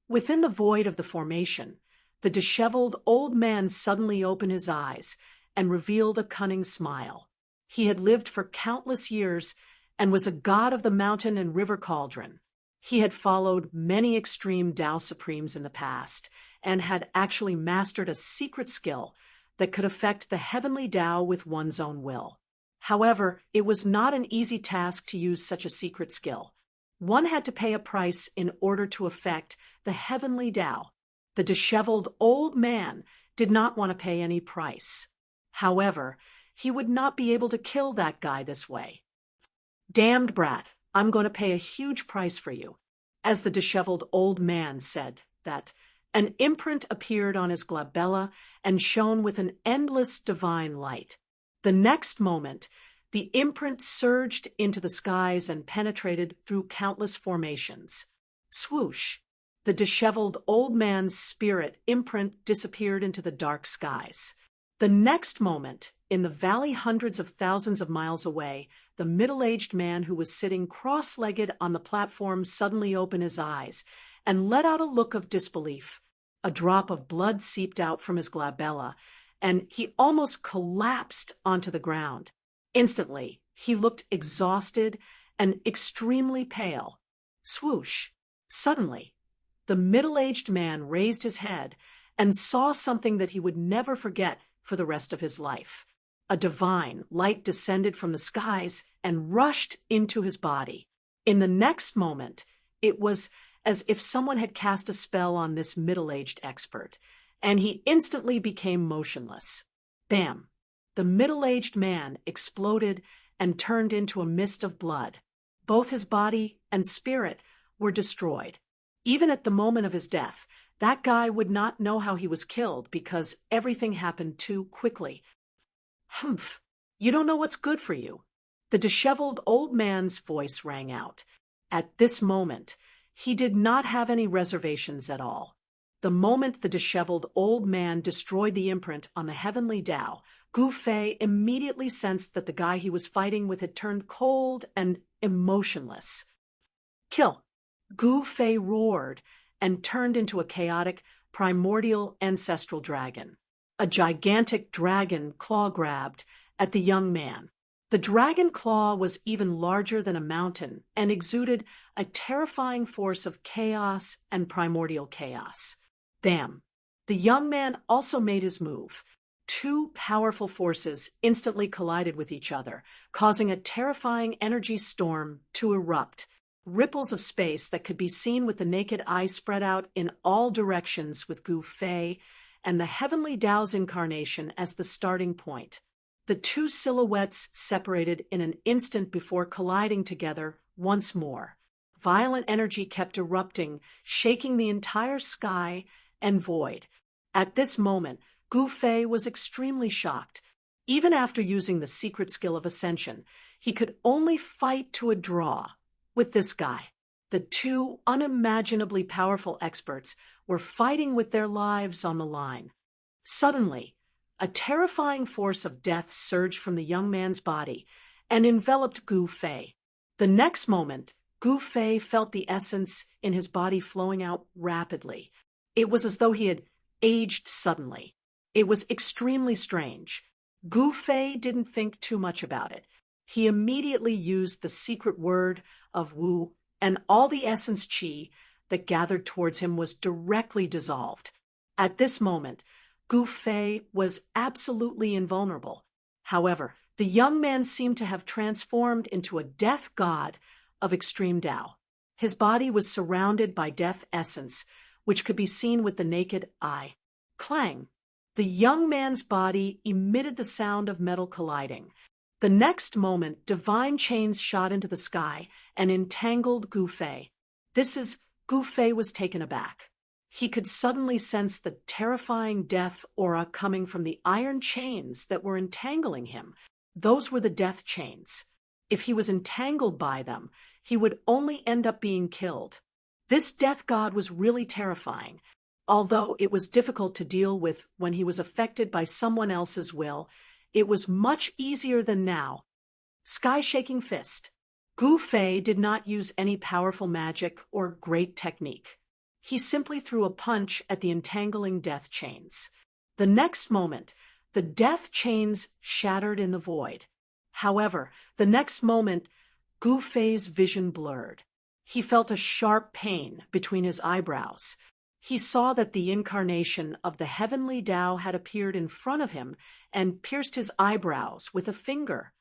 within the void of the formation, the disheveled old man suddenly opened his eyes and revealed a cunning smile. He had lived for countless years and was a god of the mountain and river cauldron. He had followed many extreme Tao Supremes in the past and had actually mastered a secret skill that could affect the heavenly Tao with one's own will. However, it was not an easy task to use such a secret skill. One had to pay a price in order to affect the heavenly Tao. The disheveled old man did not want to pay any price. However, he would not be able to kill that guy this way. "Damned brat, I'm going to pay a huge price for you." As the disheveled old man said that, an imprint appeared on his glabella and shone with an endless divine light. The next moment, the imprint surged into the skies and penetrated through countless formations. Swoosh! The disheveled old man's spirit imprint disappeared into the dark skies. The next moment, in the valley hundreds of thousands of miles away, the middle-aged man who was sitting cross-legged on the platform suddenly opened his eyes and let out a look of disbelief. A drop of blood seeped out from his glabella, and he almost collapsed onto the ground. Instantly, he looked exhausted and extremely pale. Swoosh! Suddenly, the middle-aged man raised his head and saw something that he would never forget for the rest of his life. A divine light descended from the skies and rushed into his body. In the next moment, it was as if someone had cast a spell on this middle-aged expert, and he instantly became motionless. Bam! The middle-aged man exploded and turned into a mist of blood. Both his body and spirit were destroyed. Even at the moment of his death, that guy would not know how he was killed because everything happened too quickly. "Humph! You don't know what's good for you." The disheveled old man's voice rang out. At this moment, he did not have any reservations at all. The moment the disheveled old man destroyed the imprint on the heavenly Tao, Gu Fei immediately sensed that the guy he was fighting with had turned cold and emotionless. "Kill!" Gu Fei roared and turned into a chaotic, primordial ancestral dragon. A gigantic dragon claw-grabbed at the young man. The dragon claw was even larger than a mountain and exuded a terrifying force of chaos and primordial chaos. Bam! The young man also made his move. Two powerful forces instantly collided with each other, causing a terrifying energy storm to erupt. Ripples of space that could be seen with the naked eye spread out in all directions with Gu Fei and the heavenly Tao's incarnation as the starting point. The two silhouettes separated in an instant before colliding together once more. Violent energy kept erupting, shaking the entire sky and void. At this moment, Gu Fei was extremely shocked. Even after using the secret skill of ascension, he could only fight to a draw with this guy. The two unimaginably powerful experts were fighting with their lives on the line. Suddenly, a terrifying force of death surged from the young man's body and enveloped Gu Fei. The next moment, Gu Fei felt the essence in his body flowing out rapidly. It was as though he had aged suddenly. It was extremely strange. Gu Fei didn't think too much about it. He immediately used the secret word of Wu, and all the essence qi that gathered towards him was directly dissolved. At this moment, Gu Fei was absolutely invulnerable. However, the young man seemed to have transformed into a death god of extreme Tao. His body was surrounded by death essence, which could be seen with the naked eye. Clang! The young man's body emitted the sound of metal colliding. The next moment, divine chains shot into the sky and entangled Gu Fei. Gu Fei was taken aback. He could suddenly sense the terrifying death aura coming from the iron chains that were entangling him. Those were the death chains. If he was entangled by them, he would only end up being killed. This death god was really terrifying. Although it was difficult to deal with when he was affected by someone else's will, it was much easier than now. Sky-shaking fist. Gu Fei did not use any powerful magic or great technique. He simply threw a punch at the entangling death chains. The next moment, the death chains shattered in the void. However, the next moment, Gu Fei's vision blurred. He felt a sharp pain between his eyebrows. He saw that the incarnation of the heavenly Tao had appeared in front of him and pierced his eyebrows with a finger.